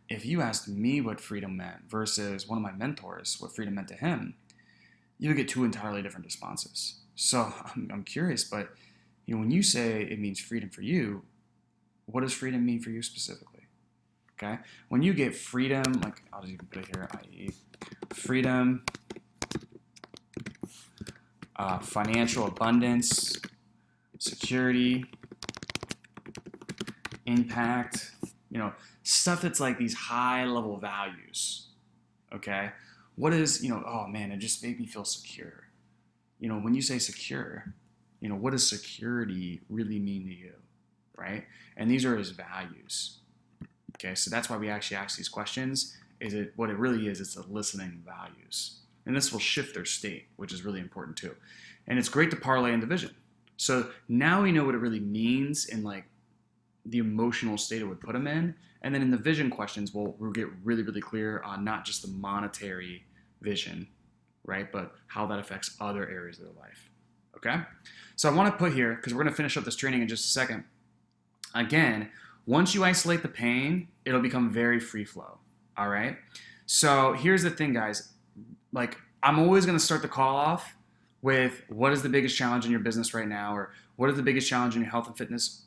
if you asked me what freedom meant versus one of my mentors what freedom meant to him, you would get two entirely different responses. So I'm curious, but when you say it means freedom for you, what does freedom mean for you specifically? Okay, when you get freedom, like I'll just even put it here, i.e., freedom, financial abundance, security, impact, stuff that's like these high level values. Okay, what is, oh man, it just made me feel secure. When you say secure, what does security really mean to you, right? And these are his values. Okay, so that's why we actually ask these questions. What it really is? It's the listening values, and this will shift their state, which is really important too. And it's great to parlay into vision. So now we know what it really means in like the emotional state it would put them in, and then in the vision questions, we'll get really, really clear on not just the monetary vision, right, but how that affects other areas of their life. Okay, so I want to put here, because we're going to finish up this training in just a second. Again, once you isolate the pain, it'll become very free flow. All right. So here's the thing, guys. Like, I'm always going to start the call off with what is the biggest challenge in your business right now, or what is the biggest challenge in your health and fitness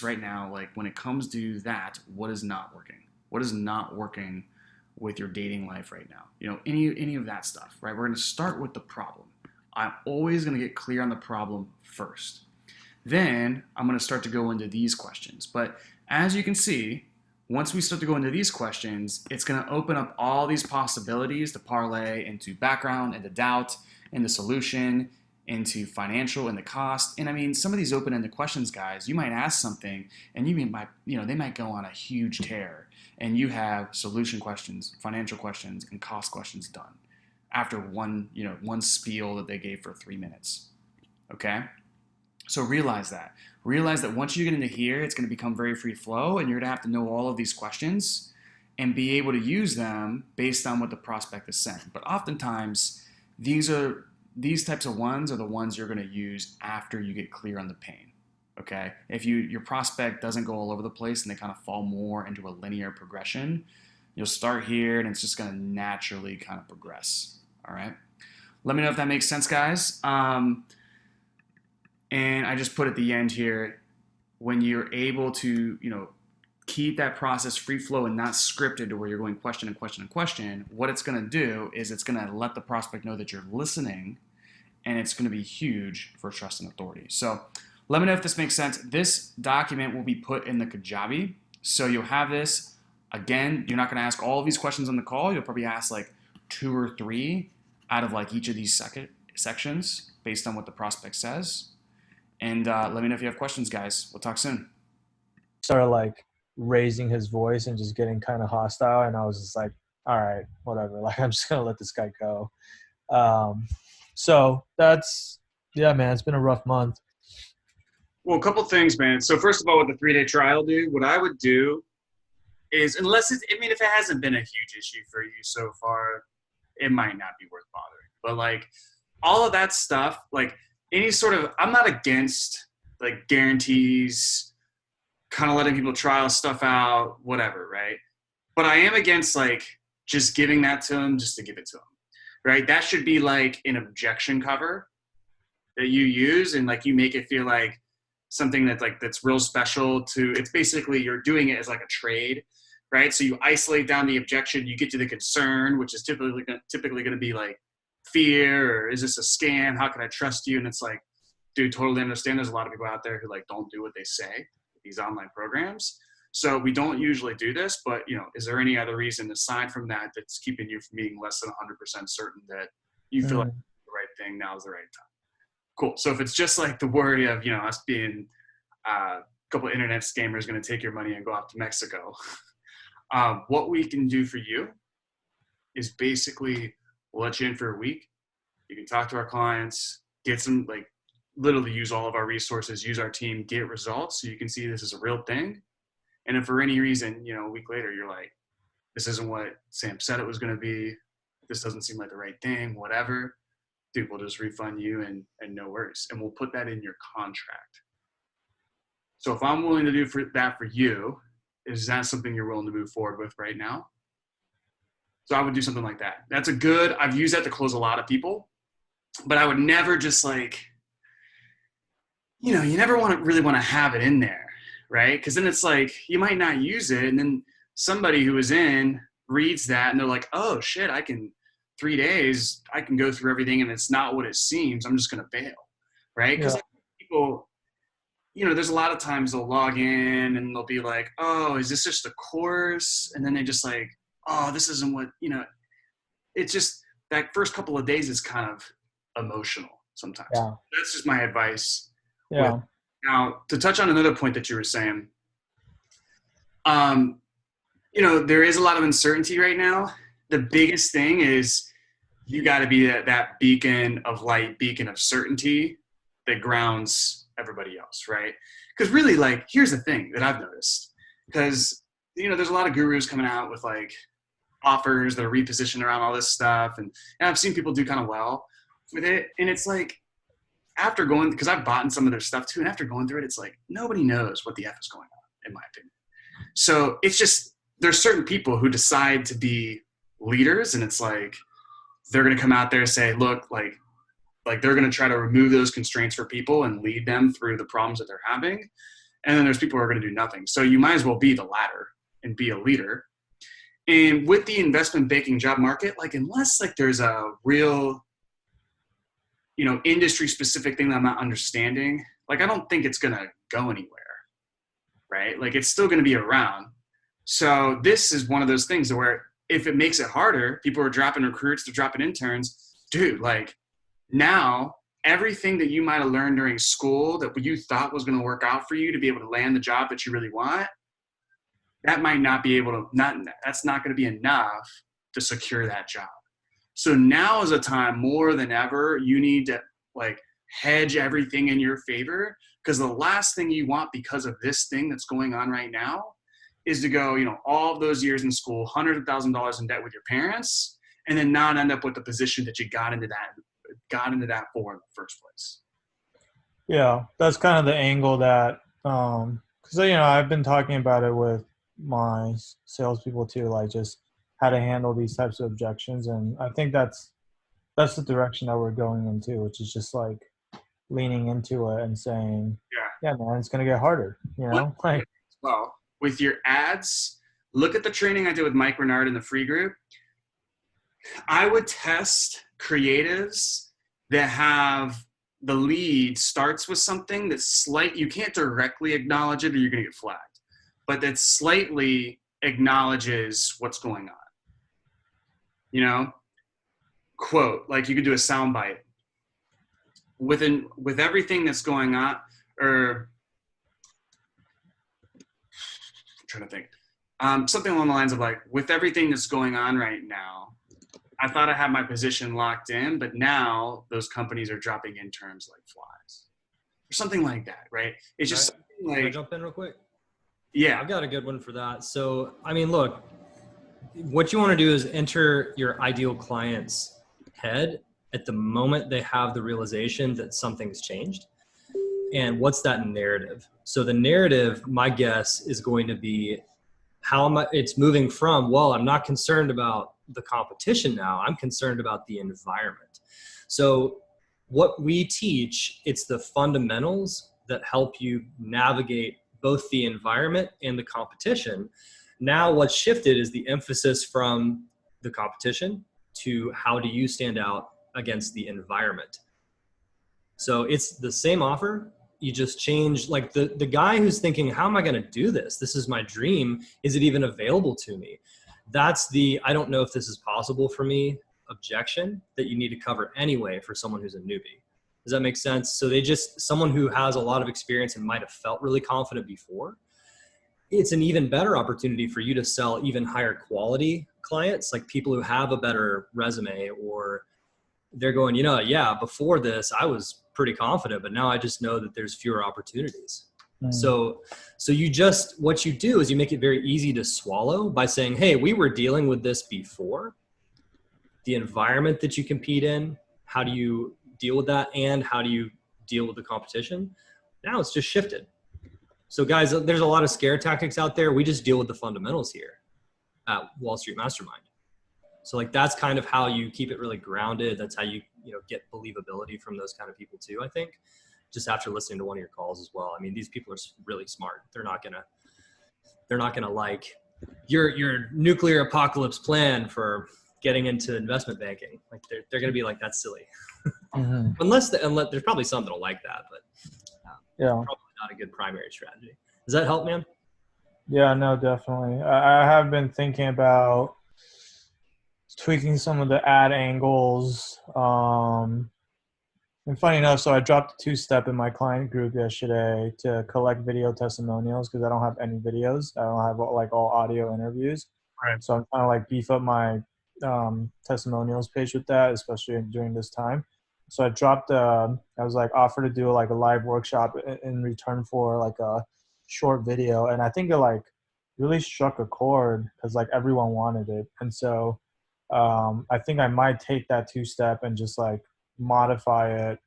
right now. Like, when it comes to that, what is not working? What is not working with your dating life right now? Any of that stuff, right? We're going to start with the problem. I'm always going to get clear on the problem first. Then I'm going to start to go into these questions. But as you can see, once we start to go into these questions, it's going to open up all these possibilities to parlay into background, into doubt, into solution, into financial, and the cost. And I mean, some of these open-ended questions, guys, you might ask something and they might go on a huge tear, and you have solution questions, financial questions, and cost questions done after one spiel that they gave for 3 minutes. Okay? So realize that. Realize that once you get into here, it's going to become very free flow, and you're going to have to know all of these questions and be able to use them based on what the prospect is saying. But oftentimes, these types of ones are the ones you're going to use after you get clear on the pain. Okay? If your prospect doesn't go all over the place and they kind of fall more into a linear progression, you'll start here and it's just going to naturally kind of progress. All right? Let me know if that makes sense, guys. And I just put at the end here, when you're able to, keep that process free flow and not scripted to where you're going question and question and question, what it's going to do is it's going to let the prospect know that you're listening, and it's going to be huge for trust and authority. So let me know if this makes sense. This document will be put in the Kajabi. So you'll have this. Again, you're not going to ask all of these questions on the call. You'll probably ask like 2 or 3 out of like each of these sections based on what the prospect says. And let me know if you have questions, guys. We'll talk soon. Started like raising his voice and just getting kind of hostile, and I was just like, all right, whatever. Like, I'm just gonna let this guy go. So that's, yeah, man, it's been a rough month. Well, a couple things, man. So first of all, with the 3-day trial, dude, what I would do is, unless it's, I mean, if it hasn't been a huge issue for you so far, it might not be worth bothering. But like all of that stuff, like any sort of, I'm not against like guarantees, kind of letting people trial stuff out, whatever, right? But I am against like just giving that to them just to give it to them, right? That should be like an objection cover that you use, and like you make it feel like something that's like that's real special to, it's basically you're doing it as like a trade, right? So you isolate down the objection, you get to the concern, which is typically going to be like fear, or is this a scam, how can I trust you? And it's like, dude, totally understand there's a lot of people out there who like don't do what they say with these online programs. So we don't usually do this, but you know, is there any other reason aside from that that's keeping you from being less than 100% certain that you feel like Mm, the right thing, now is the right time? Cool. So if it's just like the worry of, you know, us being a couple of internet scammers going to take your money and go off to Mexico, what we can do for you is basically we'll let you in for a week. You can talk to our clients, get some, like, literally use all of our resources, use our team, get results so you can see this is a real thing. And if for any reason, you know, a week later, you're like, this isn't what Sam said it was going to be, this doesn't seem like the right thing, whatever, dude, we'll just refund you and no worries. And we'll put that in your contract. So if I'm willing to do that for you, is that something you're willing to move forward with right now? So I would do something like that. That's a good, I've used that to close a lot of people, but I would never just like, you know, you never really want to have it in there, right? Because then it's like, you might not use it. And then somebody who is in reads that and they're like, oh shit, 3 days, I can go through everything and it's not what it seems. I'm just going to bail, right? Because yeah, like, people, you know, there's a lot of times they'll log in and they'll be like, oh, is this just a course? And then they just like, oh, this isn't what, you know, it's just that first couple of days is kind of emotional sometimes. yeah, That's just my advice with. yeah, Now, to touch on another point that you were saying, um, you know, there is a lot of uncertainty right now. The biggest thing is you got to be that beacon of light, beacon of certainty that grounds everybody else, right? Because really, like, here's the thing that I've noticed. Because, you know, there's a lot of gurus coming out with like offers that are repositioned around all this stuff. And I've seen people do kind of well with it. And it's like, after going, because I've bought in some of their stuff too, and after going through it, it's like nobody knows what the F is going on, in my opinion. So it's just, there's certain people who decide to be leaders, and it's like they're going to come out there and say, look, like they're going to try to remove those constraints for people and lead them through the problems that they're having. And then there's people who are going to do nothing. So you might as well be the latter and be a leader. And with the investment banking job market, like unless like there's a real, you know, industry specific thing that I'm not understanding, like I don't think it's going to go anywhere, right? Like it's still going to be around. So this is one of those things where if it makes it harder, people are dropping recruits, they're dropping interns, dude, like now everything that you might have learned during school that you thought was going to work out for you to be able to land the job that you really want, that might not be able to, that's not going to be enough to secure that job. So now is a time more than ever, you need to like hedge everything in your favor, because the last thing you want because of this thing that's going on right now is to go, you know, all of those years in school, hundreds of $1,000s in debt with your parents, and then not end up with the position that you got into that for in the first place. yeah. That's kind of the angle that, because you know, I've been talking about it with my salespeople too, like just how to handle these types of objections, and I think that's the direction that we're going into, which is just like leaning into it and saying, Yeah. yeah, man, it's gonna get harder, you know, like, Well, with your ads, look at the training I did with Mike Renard in the free group. I would test creatives that have the lead starts with something that's slight. You can't directly acknowledge it or you're going to get flagged, but that slightly acknowledges what's going on. You know, quote, like you could do a sound bite with everything that's going on, or I'm trying to think, something along the lines of like, with everything that's going on right now, I thought I had my position locked in, but now those companies are dropping interns like flies or something like that, right? It's Can I, just something can I like, jump in real quick? yeah, I've got a good one for that. So, I mean, look, what you want to do is enter your ideal client's head at the moment they have the realization that something's changed. And what's that narrative? So the narrative, my guess, is going to be how am I, it's moving from, well, I'm not concerned about the competition now. I'm concerned about the environment. So what we teach, it's the fundamentals that help you navigate both the environment and the competition. Now what's shifted is the emphasis from the competition to how do you stand out against the environment. So it's the same offer. You just change, like the guy who's thinking, how am I going to do this? This is my dream. Is it even available to me? That's the, I don't know if this is possible for me objection that you need to cover anyway for someone who's a newbie. Does that make sense? So they just, someone who has a lot of experience and might have felt really confident before, it's an even better opportunity for you to sell even higher quality clients, like people who have a better resume, or they're going, yeah, before this, I was pretty confident, but now I just know that there's fewer opportunities. So you just, what you do is you make it very easy to swallow by saying, hey, we were dealing with this before. The environment that you compete in, how do you deal with that? And how do you deal with the competition? Now it's just shifted. So guys, there's a lot of scare tactics out there. We just deal with the fundamentals here at Wall Street Mastermind. So like, that's kind of how you keep it really grounded. That's how you get believability from those kind of people too, I think, just after listening to one of your calls as well. I mean, these people are really smart. They're not gonna like your nuclear apocalypse plan for getting into investment banking. Like they're gonna be like, that's silly. unless there's probably some that'll like that, but Yeah. probably not a good primary strategy. Does that help, man? Yeah, no, definitely. I have been thinking about tweaking some of the ad angles. And funny enough, so I dropped a two-step in my client group yesterday to collect video testimonials because I don't have any videos. I don't have like all audio interviews. Right. So I'm trying to like beef up my testimonials page with that, especially during this time. So I dropped. I was like offered to do like a live workshop in return for like a short video, and I think it like really struck a chord because like everyone wanted it, and so I think I might take that two-step and just like modify it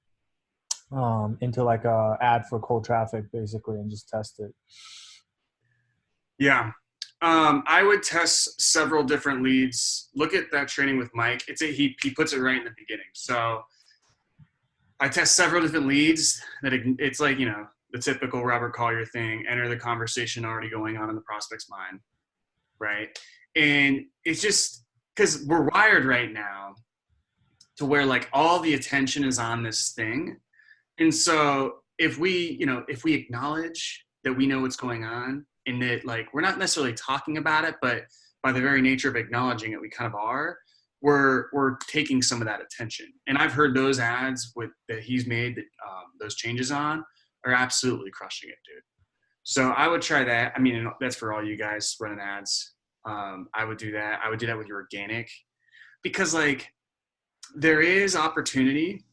into like a ad for cold traffic basically and just test it. Yeah. I would test several different leads. Look at that training with Mike. He puts it right in the beginning. So I test several different leads that it's like, the typical Robert Collier thing, enter the conversation already going on in the prospect's mind. Right. And it's just because we're wired right now to where like all the attention is on this thing. And so if we acknowledge that we know what's going on and that like, we're not necessarily talking about it, but by the very nature of acknowledging it, we kind of are, we're taking some of that attention. And I've heard those ads that he's made that those changes on are absolutely crushing it, dude. So I would try that. I mean, that's for all you guys running ads. I would do that. I would do that with your organic because like there is opportunity.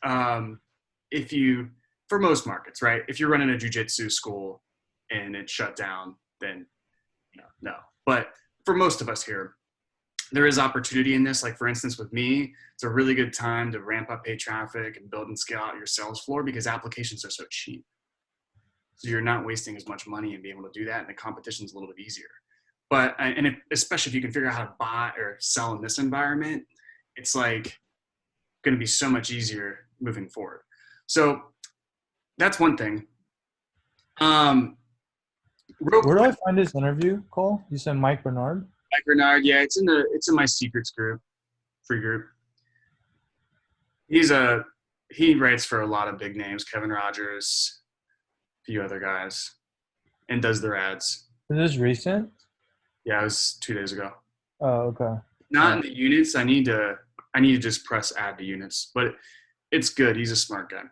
For most markets, right? If you're running a jujitsu school and it's shut down, then no. But for most of us here, there is opportunity in this. Like for instance, with me, it's a really good time to ramp up paid traffic and build and scale out your sales floor because applications are so cheap. So you're not wasting as much money and being able to do that, and the competition is a little bit easier. But especially if you can figure out how to buy or sell in this environment, it's like going to be so much easier moving forward. So that's one thing. Where do I find this interview, Cole? You said Mike Bernard? Mike Bernard, yeah, it's in my secrets group, free group. He writes for a lot of big names, Kevin Rogers, a few other guys, and does their ads. Is this recent? Yeah, it was 2 days ago. Oh, okay. Not in the units. I need to just press add to units, but it's good. He's a smart guy.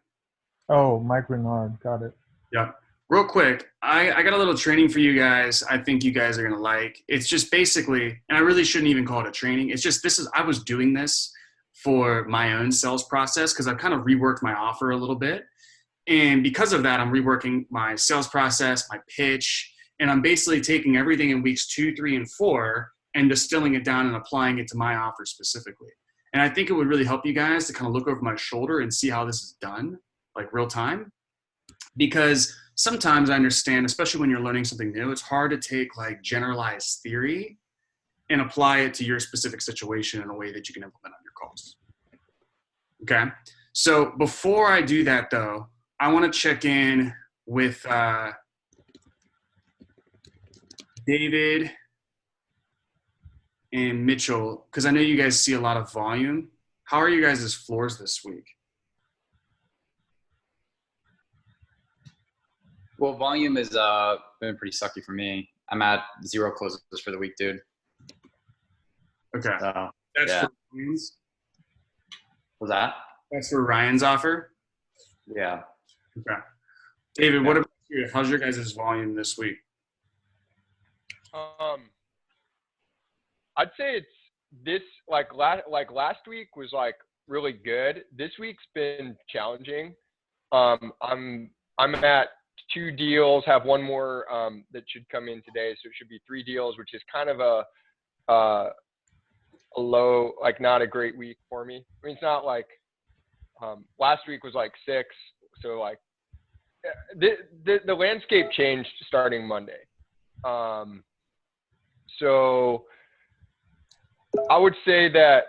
Oh, Mike Bernard. Got it. Yeah. Real quick, I got a little training for you guys. I think you guys are going to like. It's just basically, and I really shouldn't even call it a training. It's just, I was doing this for my own sales process because I've kind of reworked my offer a little bit. And because of that, I'm reworking my sales process, my pitch, and I'm basically taking everything in weeks 2, 3, and 4 and distilling it down and applying it to my offer specifically. And I think it would really help you guys to kind of look over my shoulder and see how this is done, like real time. Because sometimes I understand, especially when you're learning something new, it's hard to take like generalized theory and apply it to your specific situation in a way that you can implement on your calls. Okay. So before I do that though, I want to check in with David and Mitchell, because I know you guys see a lot of volume. How are you guys' floors this week? Well, volume has been pretty sucky for me. I'm at 0 closes for the week, dude. Okay. So, That's yeah. for Ryan's. Was that? That's for Ryan's offer. Yeah. Okay. David, what about you? How's your guys' volume this week? I'd say it's this last week was like really good. This week's been challenging. I'm at 2 deals, have one more that should come in today, so it should be 3 deals, which is kind of a low, like not a great week for me. I mean, it's not like last week was like 6, so like the landscape changed starting Monday. So I would say that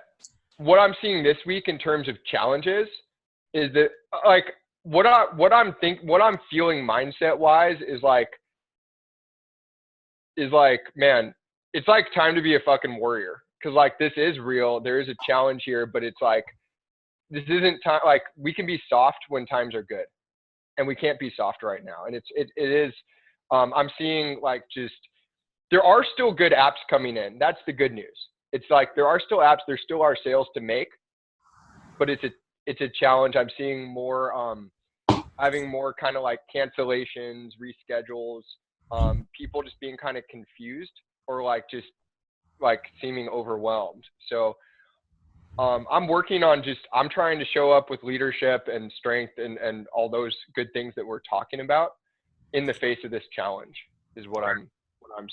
what I'm seeing this week in terms of challenges is that like what I'm feeling mindset wise is like, man, it's like time to be a fucking warrior. Cause like, this is real. There is a challenge here, but it's like, this isn't time. Like we can be soft when times are good and we can't be soft right now. And it is, I'm seeing like just, there are still good apps coming in. That's the good news. It's like, there are still apps, there still are sales to make, but it's a challenge. I'm seeing more, having more kind of like cancellations, reschedules, people just being kind of confused or like just like seeming overwhelmed. So I'm working on I'm trying to show up with leadership and strength and all those good things that we're talking about in the face of this challenge is what I'm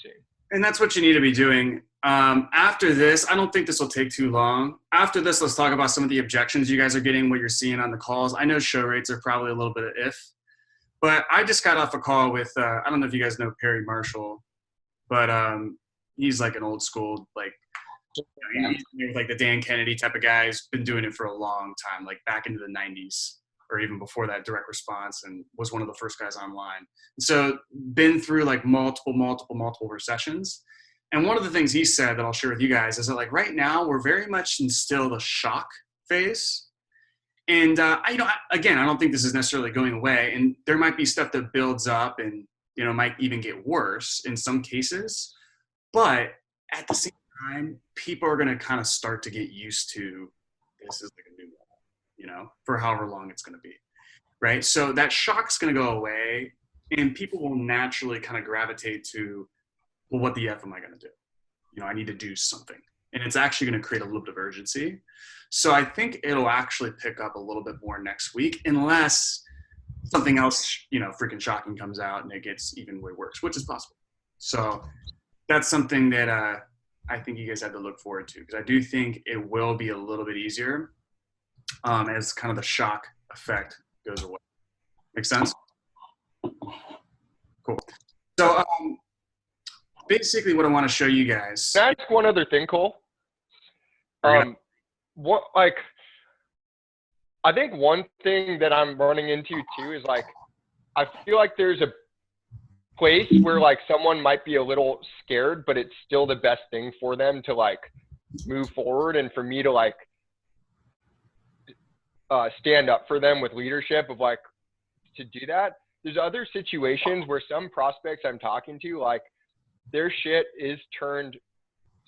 seeing. And that's what you need to be doing. After this, I don't think this will take too long. After this, let's talk about some of the objections you guys are getting, what you're seeing on the calls. I know show rates are probably a little bit of if, but I just got off a call with, I don't know if you guys know Perry Marshall, but he's like an old school, like, he's like the Dan Kennedy type of guy. He's been doing it for a long time, like back into the 90s or even before that, direct response, and was one of the first guys online. So been through like multiple recessions. And one of the things he said that I'll share with you guys is that like right now we're very much in still the shock phase. And again, I don't think this is necessarily going away. And there might be stuff that builds up and, might even get worse in some cases. But at the same time, people are going to kind of start to get used to this is like a new normal, for however long it's going to be, right? So that shock's going to go away, and people will naturally kind of gravitate to, well, what the F am I going to do? I need to do something. And it's actually going to create a little bit of urgency. So I think it'll actually pick up a little bit more next week, unless something else, freaking shocking comes out and it gets even way worse, which is possible. So that's something that I think you guys have to look forward to, because I do think it will be a little bit easier as kind of the shock effect goes away. Make sense? Cool. So basically what I want to show you guys. Can I ask one other thing, Cole? I think one thing that I'm running into too is like, I feel like there's a place where like someone might be a little scared, but it's still the best thing for them to like move forward. And for me to like stand up for them with leadership of like, to do that. There's other situations where some prospects I'm talking to, like their shit is turned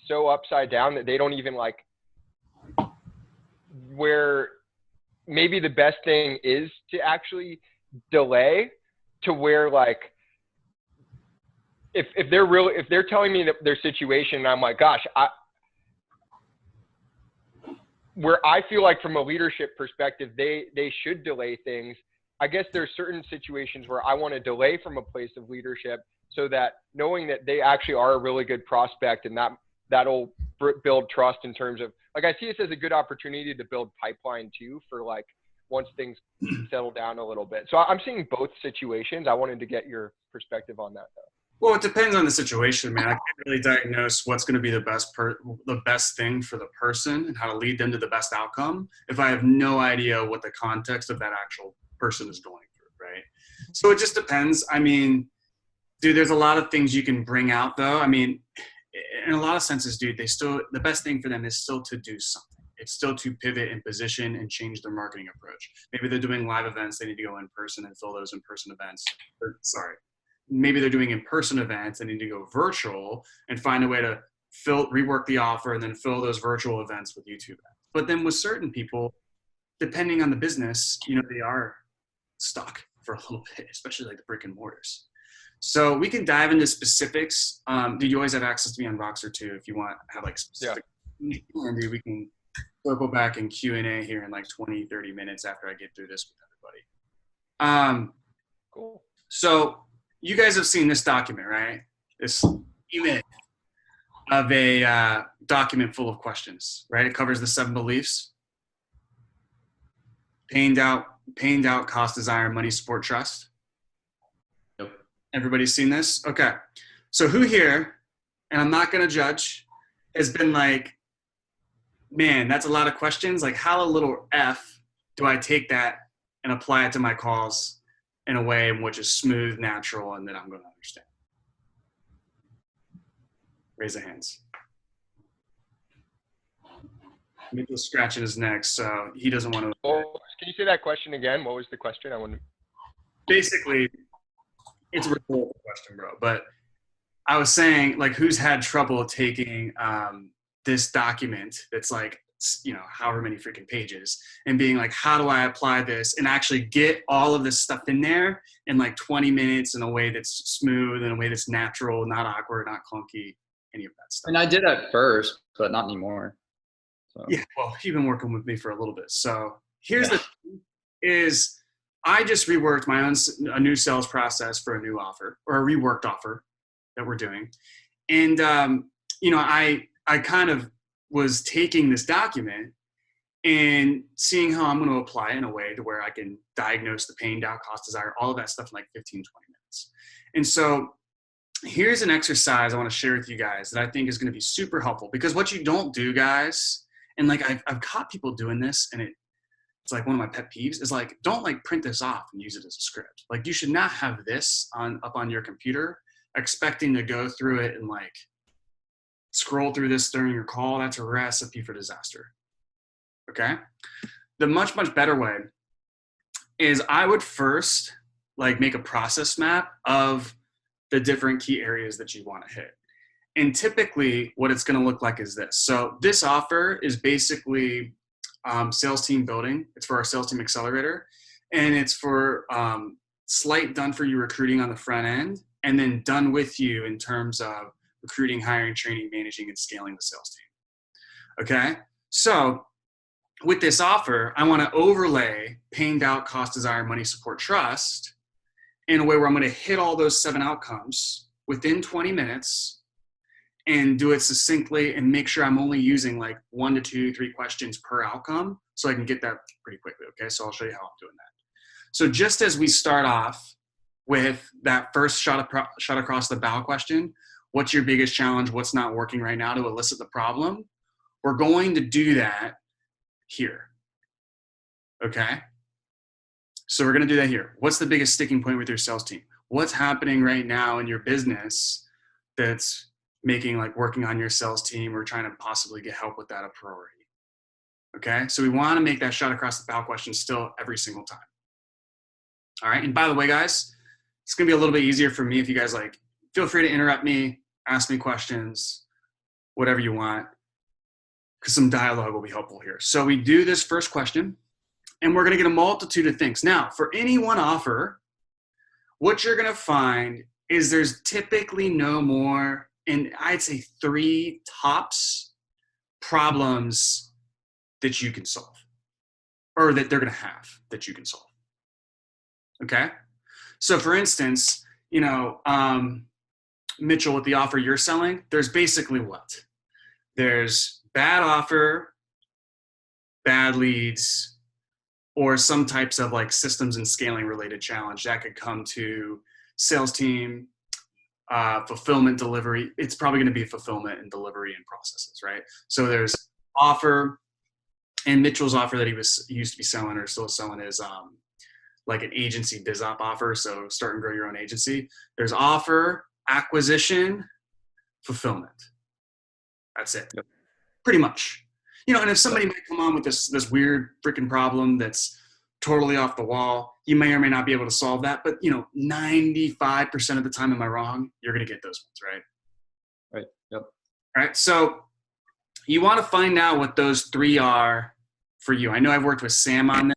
so upside down that they don't even like, where maybe the best thing is to actually delay to where like, if they're telling me that their situation, and I'm like, gosh, where I feel like from a leadership perspective, they should delay things. I guess there's certain situations where I want to delay from a place of leadership so that knowing that they actually are a really good prospect, and that'll build trust in terms of, like, I see this as a good opportunity to build pipeline too, for like once things settle down a little bit. So I'm seeing both situations. I wanted to get your perspective on that though. Well, it depends on the situation, man. I can't really diagnose what's going to be the best thing for the person and how to lead them to the best outcome if I have no idea what the context of that actual person is going through, right? So it just depends. I mean, dude, there's a lot of things you can bring out though. I mean, in a lot of senses, dude, the best thing for them is still to do something. It's still to pivot and position and change their marketing approach. Maybe they're doing live events. They need to go in person and fill those in-person events. Maybe they're doing in-person events. They need to go virtual and find a way to rework the offer and then fill those virtual events with YouTube ads. But then with certain people, depending on the business, they are stuck for a little bit, especially like the brick and mortars. So we can dive into specifics. Dude, you always have access to me on Voxer too if you want to have like specific. Yeah. And dude, we can circle back in Q&A here in like 20, 30 minutes after I get through this with everybody. Cool. So you guys have seen this document, right? This image of a document full of questions, right? It covers the 7 beliefs: pain, doubt, cost, desire, money, support, trust. Yep. Everybody's seen this? Okay. So who here, and I'm not going to judge, has been like, man, that's a lot of questions. Like, how a little F do I take that and apply it to my calls in a way in which is smooth, natural, and that I'm going to understand? Raise the hands. Mitchell's scratching his neck, so he doesn't want to. Oh, can you say that question again? What was the question? I want Basically, it's a rhetorical question, bro. But I was saying, like, who's had trouble taking this document that's like, however many freaking pages, and being like, how do I apply this and actually get all of this stuff in there in like 20 minutes in a way that's smooth, in a way that's natural, not awkward, not clunky, any of that stuff. And I did at first, but not anymore. So. Yeah, well, you've been working with me for a little bit. So here's the thing is, I just reworked a new sales process for a new offer, or a reworked offer that we're doing. And, I kind of was taking this document and seeing how I'm going to apply it in a way to where I can diagnose the pain, doubt, cost, desire, all of that stuff in like 15, 20 minutes. And so here's an exercise I want to share with you guys that I think is going to be super helpful, because what you don't do, guys, and like I've caught people doing this, and it's like one of my pet peeves is like, don't like print this off and use it as a script. Like, you should not have this up on your computer expecting to go through it and like scroll through this during your call. That's a recipe for disaster. Okay. The much, much better way is I would first like make a process map of the different key areas that you want to hit. And typically what it's going to look like is this. So this offer is basically sales team building. It's for our sales team accelerator, and it's for slight done for you recruiting on the front end, and then done with you in terms of recruiting, hiring, training, managing, and scaling the sales team. Okay. So with this offer, I want to overlay pain, doubt, cost, desire, money, support, trust in a way where I'm going to hit all those 7 outcomes within 20 minutes and do it succinctly, and make sure I'm only using like 1 to 2, 3 questions per outcome so I can get that pretty quickly. Okay. So I'll show you how I'm doing that. So just as we start off with that first shot across the bow question, what's your biggest challenge? What's not working right now to elicit the problem? We're going to do that here. Okay. So we're going to do that here. What's the biggest sticking point with your sales team? What's happening right now in your business that's making like working on your sales team or trying to possibly get help with that a priority? Okay. So we want to make that shot across the bow question still every single time. All right. And by the way, guys, it's going to be a little bit easier for me if you guys like, feel free to interrupt me, ask me questions, whatever you want, because some dialogue will be helpful here. So we do this first question, and we're going to get a multitude of things. Now, for any one offer, what you're going to find is there's typically no more, and I'd say 3 tops problems that you can solve, or that they're going to have that you can solve. Okay. So for instance, Mitchell, with the offer you're selling, there's basically what? There's bad offer, bad leads, or some types of like systems and scaling related challenge that could come to sales team, fulfillment, delivery. It's probably going to be fulfillment and delivery and processes, right? So there's offer, and Mitchell's offer that he used to be selling or still selling is like an agency biz op offer. So start and grow your own agency. There's offer, acquisition, fulfillment. That's it. Yep. Pretty much. And if somebody might come on with this weird freaking problem that's totally off the wall, you may or may not be able to solve that. But 95% of the time, am I wrong? You're going to get those ones, right? Right. Yep. All right. So you want to find out what those 3 are for you. I know I've worked with Sam on this.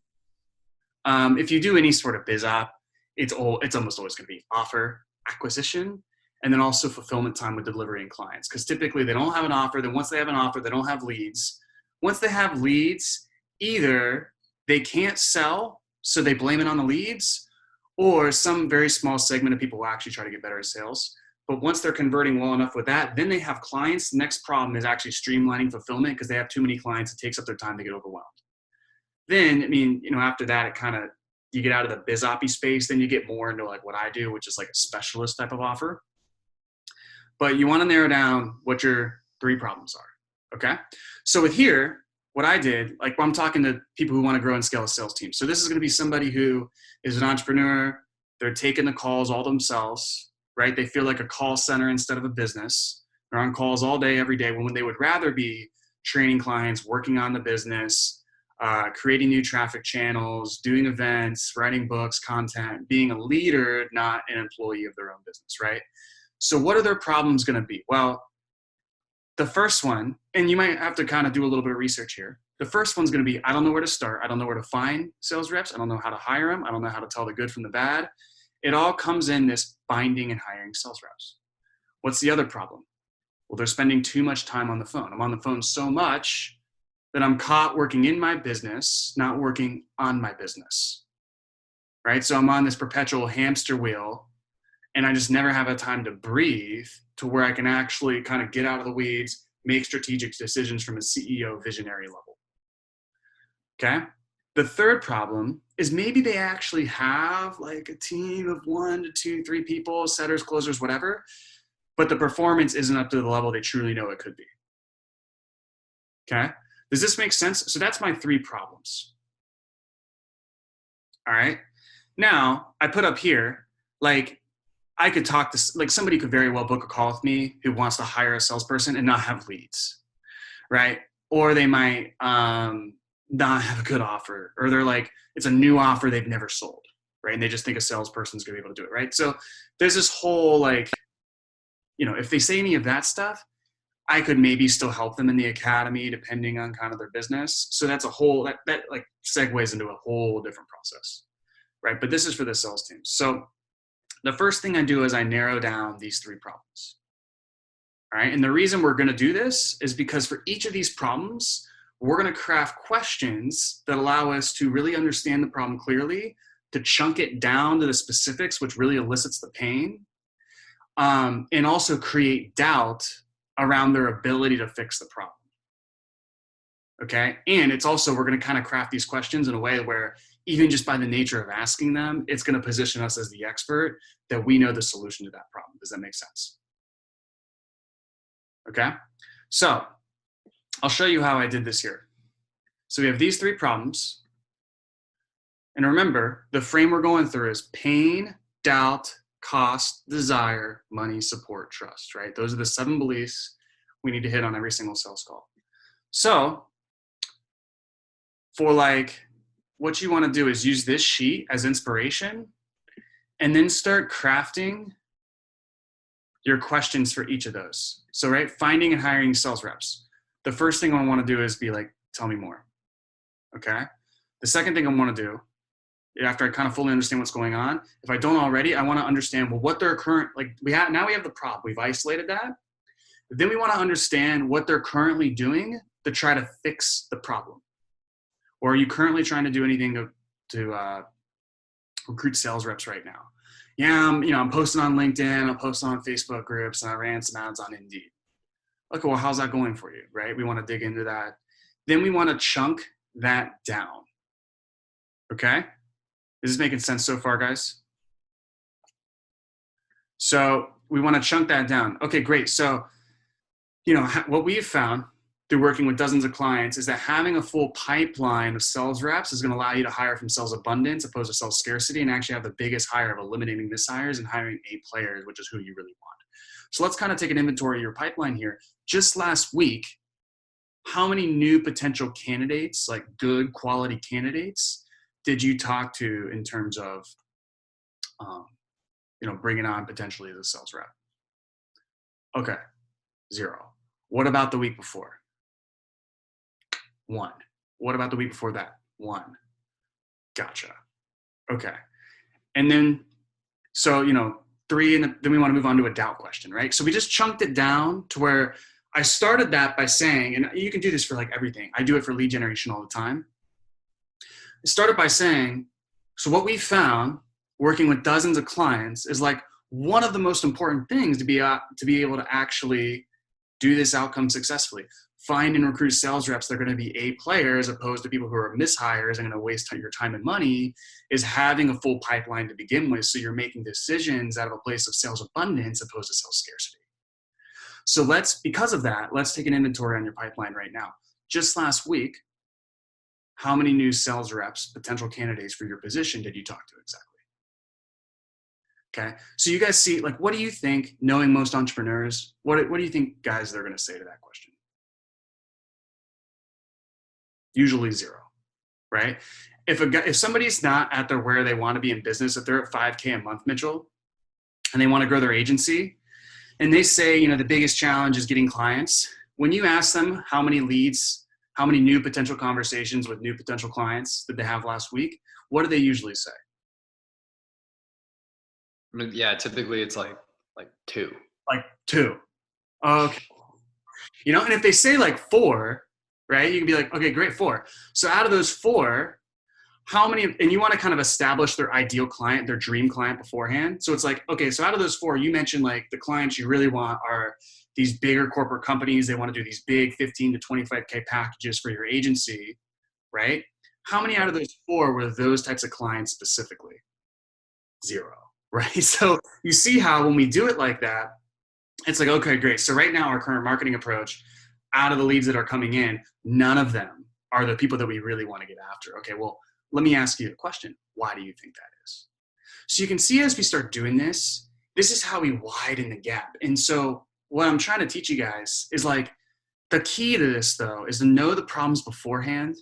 If you do any sort of biz op, it's almost always going to be offer, acquisition, and then also fulfillment time with delivery and clients. Because typically they don't have an offer. Then once they have an offer, they don't have leads. Once they have leads, either they can't sell, so they blame it on the leads, or some very small segment of people will actually try to get better at sales. But once they're converting well enough with that, then they have clients. The next problem is actually streamlining fulfillment because they have too many clients. It takes up their time to get overwhelmed. Then, after that, it kind of, you get out of the biz op space, then you get more into like what I do, which is like a specialist type of offer. But you want to narrow down what your 3 problems are. Okay. So with here, what I did, like I'm talking to people who want to grow and scale a sales team. So this is going to be somebody who is an entrepreneur. They're taking the calls all themselves, right? They feel like a call center instead of a business. They're on calls all day, every day, when they would rather be training clients, working on the business, creating new traffic channels, doing events, writing books, content, being a leader, not an employee of their own business, right? So what are their problems going to be? Well, the first one, and you might have to kind of do a little bit of research here. The first one's going to be, I don't know where to start. I don't know where to find sales reps. I don't know how to hire them. I don't know how to tell the good from the bad. It all comes in this finding and hiring sales reps. What's the other problem? Well, they're spending too much time on the phone. I'm on the phone so much that I'm caught working in my business, not working on my business, right? So I'm on this perpetual hamster wheel, and I just never have a time to breathe to where I can actually kind of get out of the weeds, make strategic decisions from a CEO visionary level. Okay. The third problem is maybe they actually have like a team of 1 to 2, 3 people, setters, closers, whatever, but the performance isn't up to the level they truly know it could be. Okay. Does this make sense? So that's my 3 problems. All right. Now I put up here, like, I could talk to, like, somebody could very well book a call with me who wants to hire a salesperson and not have leads, right? Or they might not have a good offer, or they're like, it's a new offer they've never sold, right? And they just think a salesperson's gonna be able to do it, right? So there's this whole, like, if they say any of that stuff, I could maybe still help them in the academy depending on kind of their business. So that's a whole, that like segues into a whole different process, right? But this is for the sales team. So the first thing I do is I narrow down these 3 problems. All right. And the reason we're going to do this is because for each of these problems, we're going to craft questions that allow us to really understand the problem clearly, to chunk it down to the specifics, which really elicits the pain, and also create doubt around their ability to fix the problem. Okay. And it's also, we're going to kind of craft these questions in a way where even just by the nature of asking them, it's going to position us as the expert that we know the solution to that problem. Does that make sense? Okay. So I'll show you how I did this here. So we have these 3 problems. And remember, the frame we're going through is pain, doubt, cost, desire, money, support, trust, right? Those are the 7 beliefs we need to hit on every single sales call. So for like, what you want to do is use this sheet as inspiration and then start crafting your questions for each of those. So, right, finding and hiring sales reps. The first thing I want to do is be like, tell me more. Okay. The second thing I want to do after I kind of fully understand what's going on. If I don't already, I want to understand, well, what their current, like now we have the problem. We've isolated that. Then we want to understand what they're currently doing to try to fix the problem. Or are you currently trying to do anything to recruit sales reps right now? Yeah, I'm posting on LinkedIn, I'm posting on Facebook groups, and I ran some ads on Indeed. Okay, well, how's that going for you, right? We want to dig into that. Then we want to chunk that down. Okay? Is this making sense so far, guys? So we want to chunk that down. Okay, great. So, what we've found through working with dozens of clients is that having a full pipeline of sales reps is going to allow you to hire from sales abundance opposed to sales scarcity, and actually have the biggest hire of eliminating mishires and hiring A players, which is who you really want. So let's kind of take an inventory of your pipeline here. Just last week, how many new potential candidates, like good quality candidates, did you talk to in terms of, bringing on potentially as a sales rep? Okay, 0. What about the week before? 1. What about the week before that? 1. Gotcha. Okay. And then, 3, and then we want to move on to a doubt question, right? So we just chunked it down to where I started that by saying, and you can do this for like everything. I do it for lead generation all the time. I started by saying, so what we found working with dozens of clients is like one of the most important things to be able to actually do this outcome successfully. Find and recruit sales reps that are going to be A players opposed to people who are mishires and going to waste your time and money is having a full pipeline to begin with. So you're making decisions out of a place of sales abundance opposed to sales scarcity. So because of that, let's take an inventory on your pipeline right now. Just last week, how many new sales reps, potential candidates for your position did you talk to exactly? Okay, so you guys see, like, what do you think, knowing most entrepreneurs, what do you think, guys, they're going to say to that question? Usually 0, right? If somebody's not at where they want to be in business, if they're at 5K a month, Mitchell, and they want to grow their agency, and they say, the biggest challenge is getting clients, when you ask them how many leads, how many new potential conversations with new potential clients did they have last week, what do they usually say? Yeah, typically it's like 2. Like 2. Okay. And if they say like 4, right, you can be like, okay, great, 4. So out of those 4, how many, and you want to kind of establish their ideal client, their dream client beforehand. So it's like, okay, so out of those 4, you mentioned like the clients you really want are these bigger corporate companies. They want to do these big 15 to 25K packages for your agency, right? How many out of those 4 were those types of clients specifically? 0, right? So you see how when we do it like that, it's like, okay, great. So right now our current marketing approach, out of the leads that are coming in, none of them are the people that we really want to get after. Okay, well, let me ask you a question. Why do you think that is? So you can see as we start doing this is how we widen the gap. And so what I'm trying to teach you guys is like, the key to this though, is to know the problems beforehand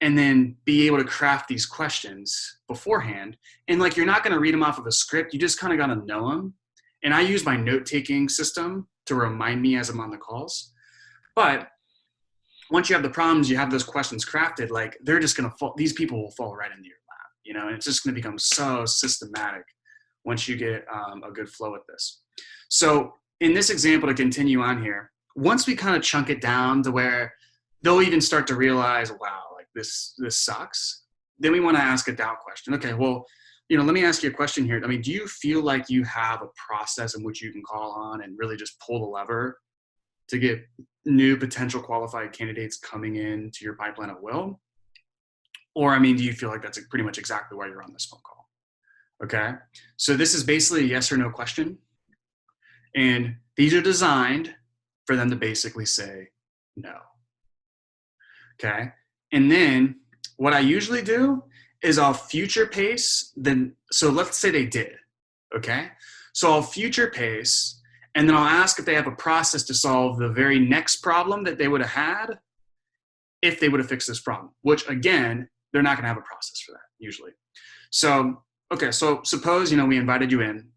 and then be able to craft these questions beforehand. And like, you're not going to read them off of a script. You just kind of got to know them. And I use my note-taking system to remind me as I'm on the calls. But once you have the problems, you have those questions crafted, like they're just going to fall, these people will fall right into your lap, and it's just going to become so systematic once you get a good flow with this. So in this example, to continue on here, once we kind of chunk it down to where they'll even start to realize, wow, like this sucks, then we want to ask a doubt question. Okay, well, let me ask you a question here. I mean, do you feel like you have a process in which you can call on and really just pull the lever to get new potential qualified candidates coming into your pipeline at will? Or, I mean, do you feel like that's pretty much exactly why you're on this phone call? Okay. So this is basically a yes or no question. And these are designed for them to basically say no. Okay. And then what I usually do is I'll future pace then. So let's say they did. Okay. So I'll future pace, and then I'll ask if they have a process to solve the very next problem that they would have had if they would have fixed this problem, which again, they're not going to have a process for that usually. So, okay, so suppose, we invited you in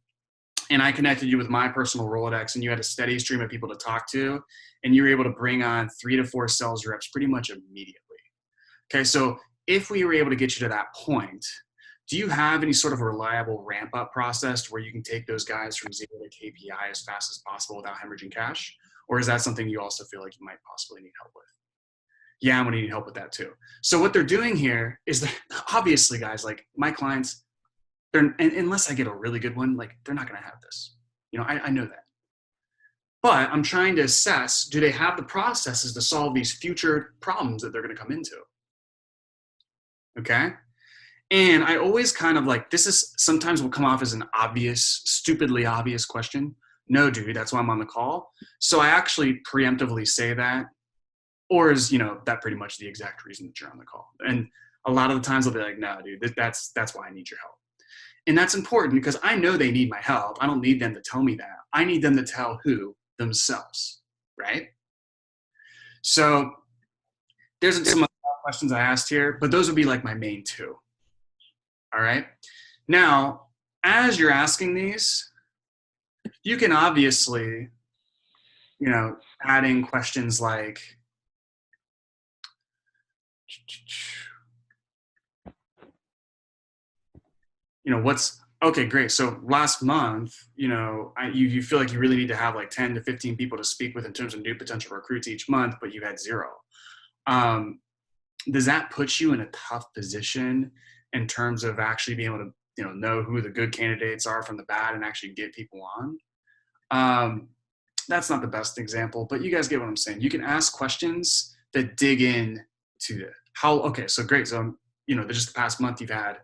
and I connected you with my personal Rolodex and you had a steady stream of people to talk to and you were able to bring on 3 to 4 sales reps pretty much immediately. Okay, so if we were able to get you to that point, do you have any sort of reliable ramp up process where you can take those guys from 0 to KPI as fast as possible without hemorrhaging cash? Or is that something you also feel like you might possibly need help with? Yeah, I'm gonna need help with that too. So what they're doing here is that obviously, guys, like my clients, unless I get a really good one, like they're not gonna have this. You know, I know that. But I'm trying to assess, do they have the processes to solve these future problems that they're gonna come into? Okay? And I always kind of like, this is sometimes will come off as an obvious, stupidly obvious question. No, dude, that's why I'm on the call. So I actually preemptively say that, or is, you know, that pretty much the exact reason that you're on the call. And a lot of the times they'll be like, no, dude, that's why I need your help. And that's important because I know they need my help. I don't need them to tell me that. I need them to tell who? Themselves, right? So there's some other questions I asked here, but those would be like my main two. All right. Now, as you're asking these, you can obviously, you know, add in questions like, you know, what's, okay, great. So last month, you know, you feel like you really need to have like 10 to 15 people to speak with in terms of new potential recruits each month, but you had 0. Does that put you in a tough position in terms of actually being able to, you know who the good candidates are from the bad and actually get people on? That's not the best example, but you guys get what I'm saying. You can ask questions that dig in to it. Okay, so great. So, you know, just the past month, you've had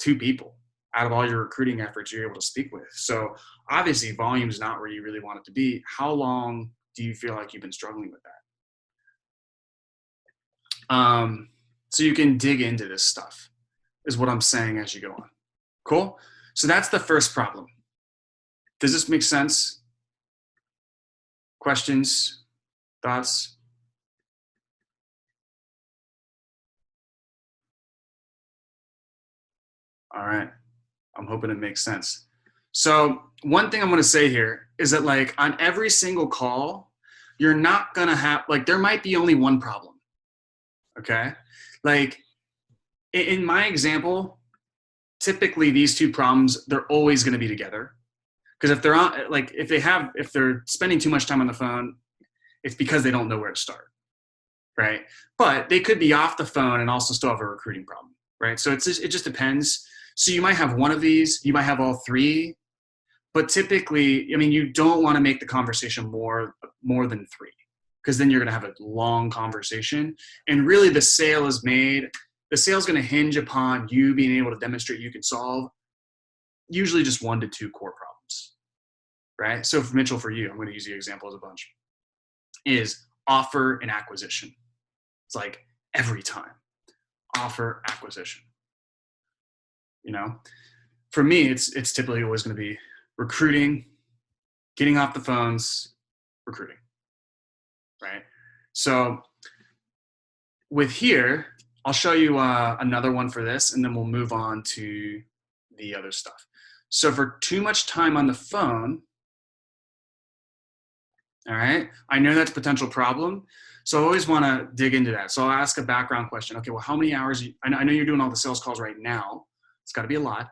2 people out of all your recruiting efforts you're able to speak with. So obviously volume is not where you really want it to be. How long do you feel like you've been struggling with that? So you can dig into this stuff is what I'm saying as you go on. Cool? So that's the first problem. Does this make sense? Questions? Thoughts? All right. I'm hoping it makes sense. So one thing I'm going to say here is that like on every single call, you're not going to have, like there might be only one problem. Okay? Like in my example, typically these 2 problems, they're always going to be together. Because if they're on, like if they're spending too much time on the phone, it's because they don't know where to start, right? But they could be off the phone and also still have a recruiting problem, right? So it just depends. So you might have one of these, you might have all 3, but typically, I mean, you don't want to make the conversation more than 3, because then you're going to have a long conversation. And really the sale is going to hinge upon you being able to demonstrate you can solve usually just 1 to 2 core problems, right? So for Mitchell, for you, I'm going to use the example as a bunch, is offer and acquisition. It's like every time, offer, acquisition. You know, for me, it's typically always going to be recruiting, getting off the phones, recruiting, right? So with here, I'll show you another one for this, and then we'll move on to the other stuff. So for too much time on the phone, all right, I know that's a potential problem. So I always want to dig into that. So I'll ask a background question. Okay, well, how many hours, I know you're doing all the sales calls right now. It's got to be a lot.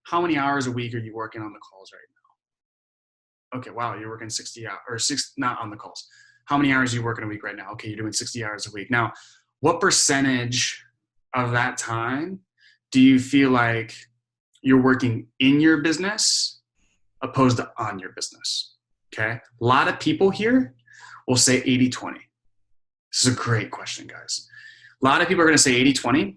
How many hours a week are you working on the calls right now? Okay, wow, you're working 60 hours, or 6, not on the calls. How many hours are you working a week right now? Okay, you're doing 60 hours a week. Now, what percentage of that time do you feel like you're working in your business opposed to on your business? Okay, a lot of people here will say 80-20. This is a great question, guys. A lot of people are going to say 80-20.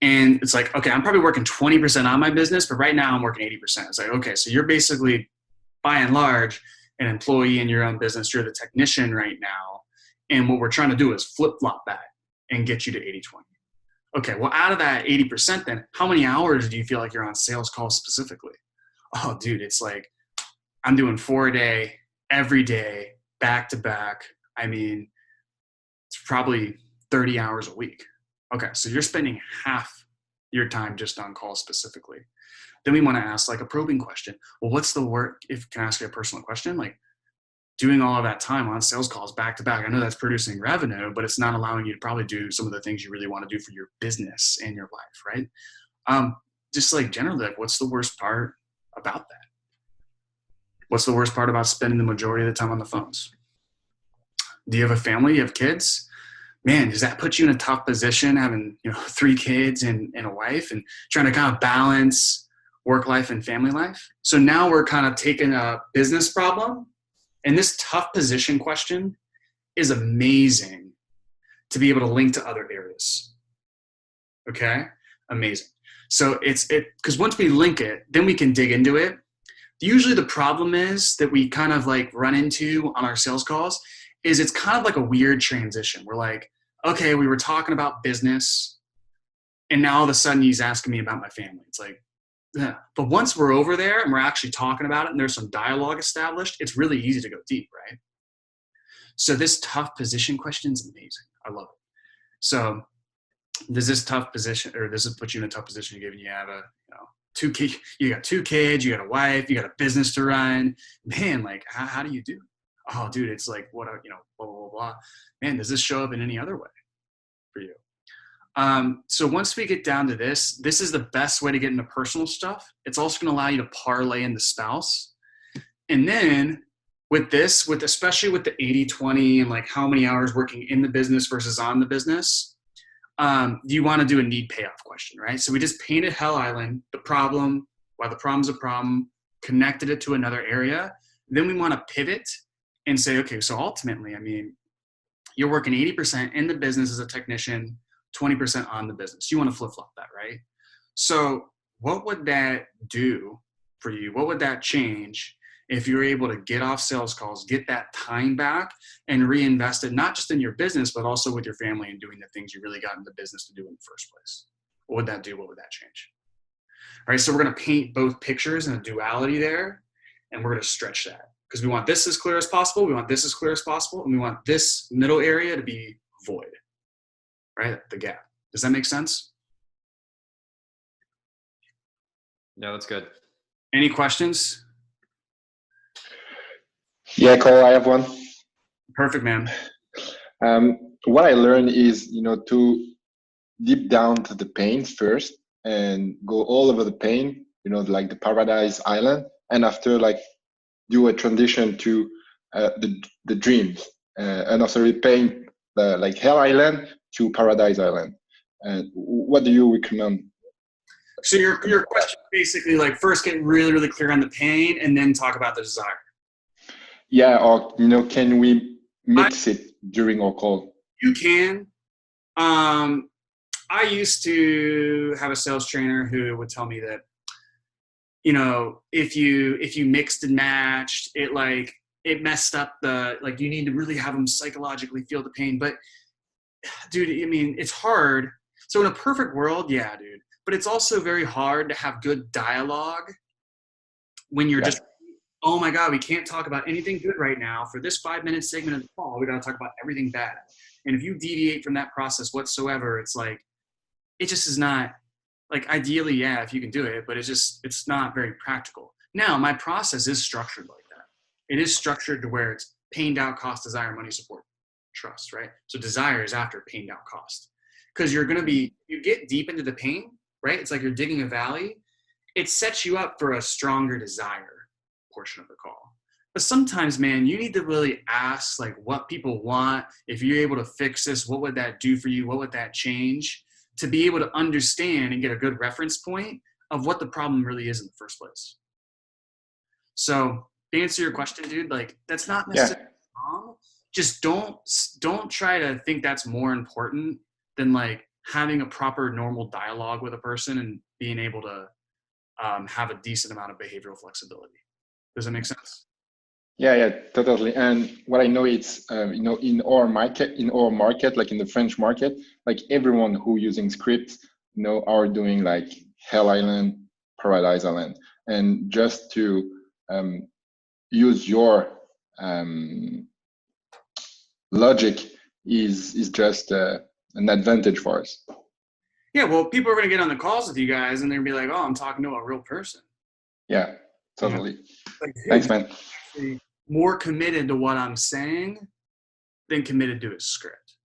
And it's like, okay, I'm probably working 20% on my business, but right now I'm working 80%. It's like, okay, so you're basically, by and large, an employee in your own business. You're the technician right now. And what we're trying to do is flip-flop that and get you to 80-20. Okay, well, out of that 80%, then how many hours do you feel like you're on sales calls specifically? Oh, dude, it's like I'm doing 4 a day, every day, back to back. I mean, it's probably 30 hours a week. Okay, so you're spending half your time just on calls specifically. Then we want to ask like a probing question. Well, what's the work? Can I ask you a personal question? Like, doing all of that time on sales calls back to back. I know that's producing revenue, but it's not allowing you to probably do some of the things you really want to do for your business and your life, right? Just like generally, like, what's the worst part about that? What's the worst part about spending the majority of the time on the phones? Do you have a family? You have kids? Man, does that put you in a tough position having, 3 kids and a wife and trying to kind of balance work life and family life? So now we're kind of taking a business problem, and this tough position question is amazing to be able to link to other areas. Okay? Amazing. So because once we link it, then we can dig into it. Usually the problem is that we kind of like run into on our sales calls is it's kind of like a weird transition. We're like, okay, we were talking about business, and now all of a sudden he's asking me about my family. It's like, yeah. But once we're over there and we're actually talking about it and there's some dialogue established, it's really easy to go deep, right? So this tough position question is amazing. I love it. So does this tough position, or does it put you in a tough position given you have a, you got 2 kids, you got a wife, you got a business to run, man, like how do you do it? Oh, dude, it's like, blah, blah, blah, blah. Man, does this show up in any other way for you? So once we get down to this is the best way to get into personal stuff. It's also going to allow you to parlay in the spouse. And then especially with the 80-20 and like how many hours working in the business versus on the business, you want to do a need payoff question, right? So we just painted Hell Island, the problem, why the problem's a problem, connected it to another area. Then we want to pivot and say, okay, so ultimately, I mean, you're working 80% in the business as a technician, 20% on the business. You want to flip-flop that, right? So what would that do for you? What would that change if you're able to get off sales calls, get that time back, and reinvest it, not just in your business, but also with your family and doing the things you really got into business to do in the first place? What would that do? What would that change? All right, so we're going to paint both pictures in a duality there, and we're going to stretch that. Because we want this as clear as possible, we want this as clear as possible, and we want this middle area to be void, right? The gap. Does that make sense? Yeah, that's good. Any questions? Yeah, Cole, I have one. Perfect, man. What I learned is, to deep down to the pain first and go all over the pain, like the Paradise Island, and after like do a transition to the dreams, and also pain like Hell Island to Paradise Island. And what do you recommend? So your question basically like first get really, really clear on the pain and then talk about the desire. Yeah, or can we mix it during our call? You can. I used to have a sales trainer who would tell me that, if you mixed and matched, it messed up you need to really have them psychologically feel the pain. But dude, I mean, it's hard. So in a perfect world, yeah, dude. But it's also very hard to have good dialogue when you're just, oh my God, we can't talk about anything good right now. For this 5-minute segment of the call, we got to talk about everything bad. And if you deviate from that process whatsoever, it's like, it just is not, like, ideally, yeah, if you can do it, but it's not very practical. Now, my process is structured like that. It is structured to where it's pain, doubt, cost, desire, money, support, trust, right? So desire is after pain, doubt, cost. Because you get deep into the pain, right? It's like you're digging a valley. It sets you up for a stronger desire portion of the call. But sometimes, man, you need to really ask like what people want. If you're able to fix this, what would that do for you? What would that change? To be able to understand and get a good reference point of what the problem really is in the first place. So to answer your question, dude, like that's not necessarily wrong. Just don't try to think that's more important than like having a proper normal dialogue with a person and being able to have a decent amount of behavioral flexibility. Does that make sense? Yeah, totally. And what I know is, in our market, like in the French market, like everyone who using scripts, are doing like Hell Island, Paradise Island, and just to use your logic is just an advantage for us. Yeah, well, people are going to get on the calls with you guys and they're going to be like, oh, I'm talking to a real person. Yeah, totally. Like, Thanks, man. Actually more committed to what I'm saying than committed to his script,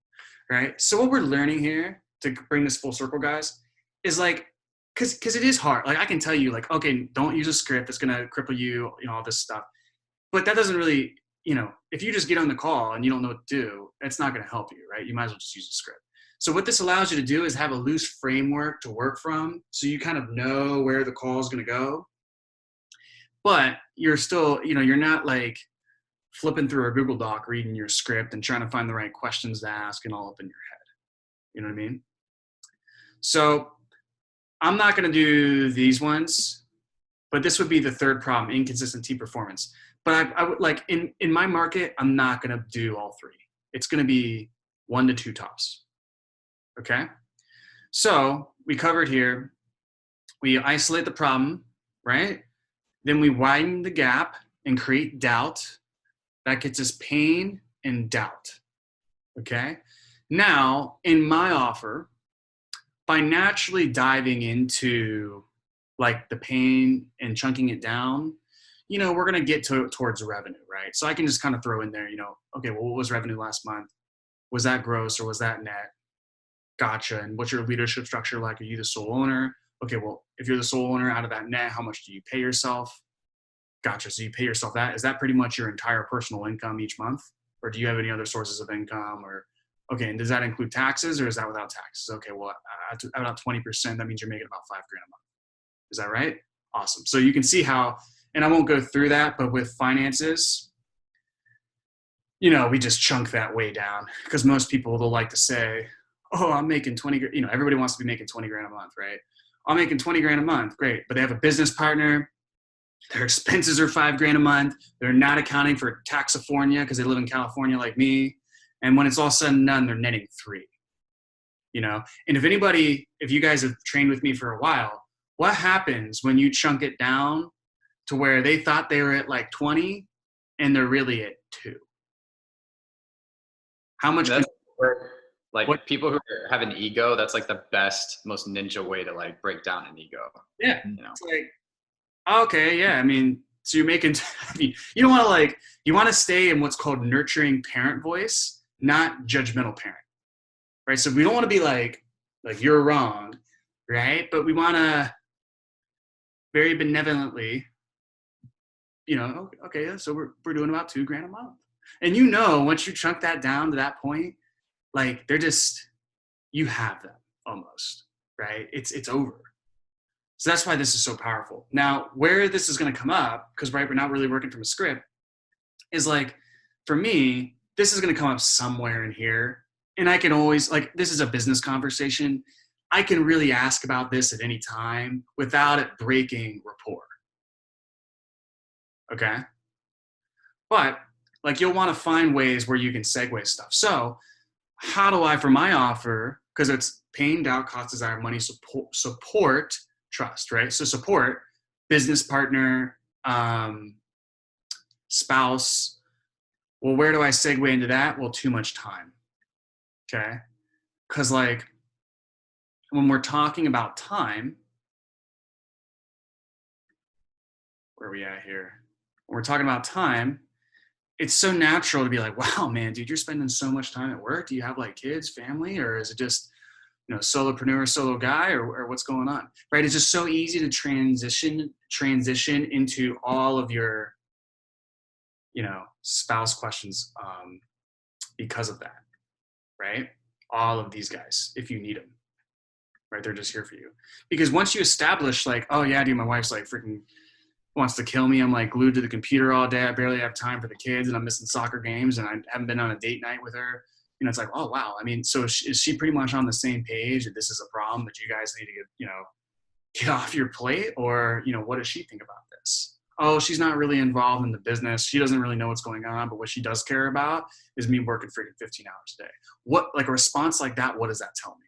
right? So what we're learning here, to bring this full circle, guys, is like, because it is hard. Like I can tell you, like, okay, don't use a script that's gonna cripple you, all this stuff. But that doesn't really, if you just get on the call and you don't know what to do, it's not gonna help you, right? You might as well just use a script. So what this allows you to do is have a loose framework to work from, so you kind of know where the call is gonna go. But you're still, you're not like flipping through a Google Doc, reading your script and trying to find the right questions to ask and all up in your head. You know what I mean? So I'm not going to do these ones, but this would be the third problem, inconsistent team performance. But I would like in my market, I'm not going to do all three. It's going to be 1 to 2 tops. Okay. So we covered here, we isolate the problem, right? Then we widen the gap and create doubt. That gets us pain and doubt. Okay. Now in my offer, by naturally diving into like the pain and chunking it down, we're going to get towards revenue, right? So I can just kind of throw in there, okay, well, what was revenue last month? Was that gross or was that net? Gotcha. And what's your leadership structure like? Are you the sole owner? Okay, well, if you're the sole owner, out of that net, how much do you pay yourself? Gotcha. So you pay yourself that. Is that pretty much your entire personal income each month? Or do you have any other sources of income? Or okay, and does that include taxes or is that without taxes? Okay, well, about 20%, that means you're making about $5,000 a month. Is that right? Awesome. So you can see how, and I won't go through that, but with finances, we just chunk that way down because most people, they'll like to say, oh, I'm making 20, everybody wants to be making 20 grand a month, right? I'm making 20 grand a month. Great. But they have a business partner. Their expenses are $5,000 a month. They're not accounting for Taxifornia because they live in California like me. And when it's all said and done, they're netting 3, and if you guys have trained with me for a while, what happens when you chunk it down to where they thought they were at like 20 and they're really at 2? How much? That's people who have an ego, that's like the best, most ninja way to like break down an ego. Yeah. It's like, okay. Yeah. I mean, so you're making, you don't want to you want to stay in what's called nurturing parent voice, not judgmental parent, right? So we don't want to be like you're wrong, right? But we want to very benevolently, okay, so we're doing about $2,000 a month. And once you chunk that down to that point, like they're just, you have them almost, right? It's over. So that's why this is so powerful. Now, where this is going to come up, because right, we're not really working from a script, is like, for me, this is going to come up somewhere in here. And I can always, this is a business conversation. I can really ask about this at any time without it breaking rapport. Okay? But, you'll want to find ways where you can segue stuff. So, how do I, for my offer, because it's pain, doubt, cost, desire, money, support, trust, right? So, support, business partner, spouse. Well, where do I segue into that? Well, too much time. Okay. Because when we're talking about time, where are we at here? When we're talking about time, it's so natural to be like, wow, man, dude, you're spending so much time at work. Do you have kids, family, or is it just, solopreneur, solo guy, or what's going on? Right. It's just so easy to transition into all of your, spouse questions because of that, right? All of these guys, if you need them, right? They're just here for you. Because once you establish oh yeah, dude, my wife's freaking wants to kill me. I'm glued to the computer all day. I barely have time for the kids and I'm missing soccer games and I haven't been on a date night with her. It's like, oh, wow. I mean, so is she pretty much on the same page that this is a problem that you guys need to get off your plate? Or, what does she think about this? Oh, she's not really involved in the business. She doesn't really know what's going on, but what she does care about is me working freaking 15 hours a day. What, a response like that, what does that tell me?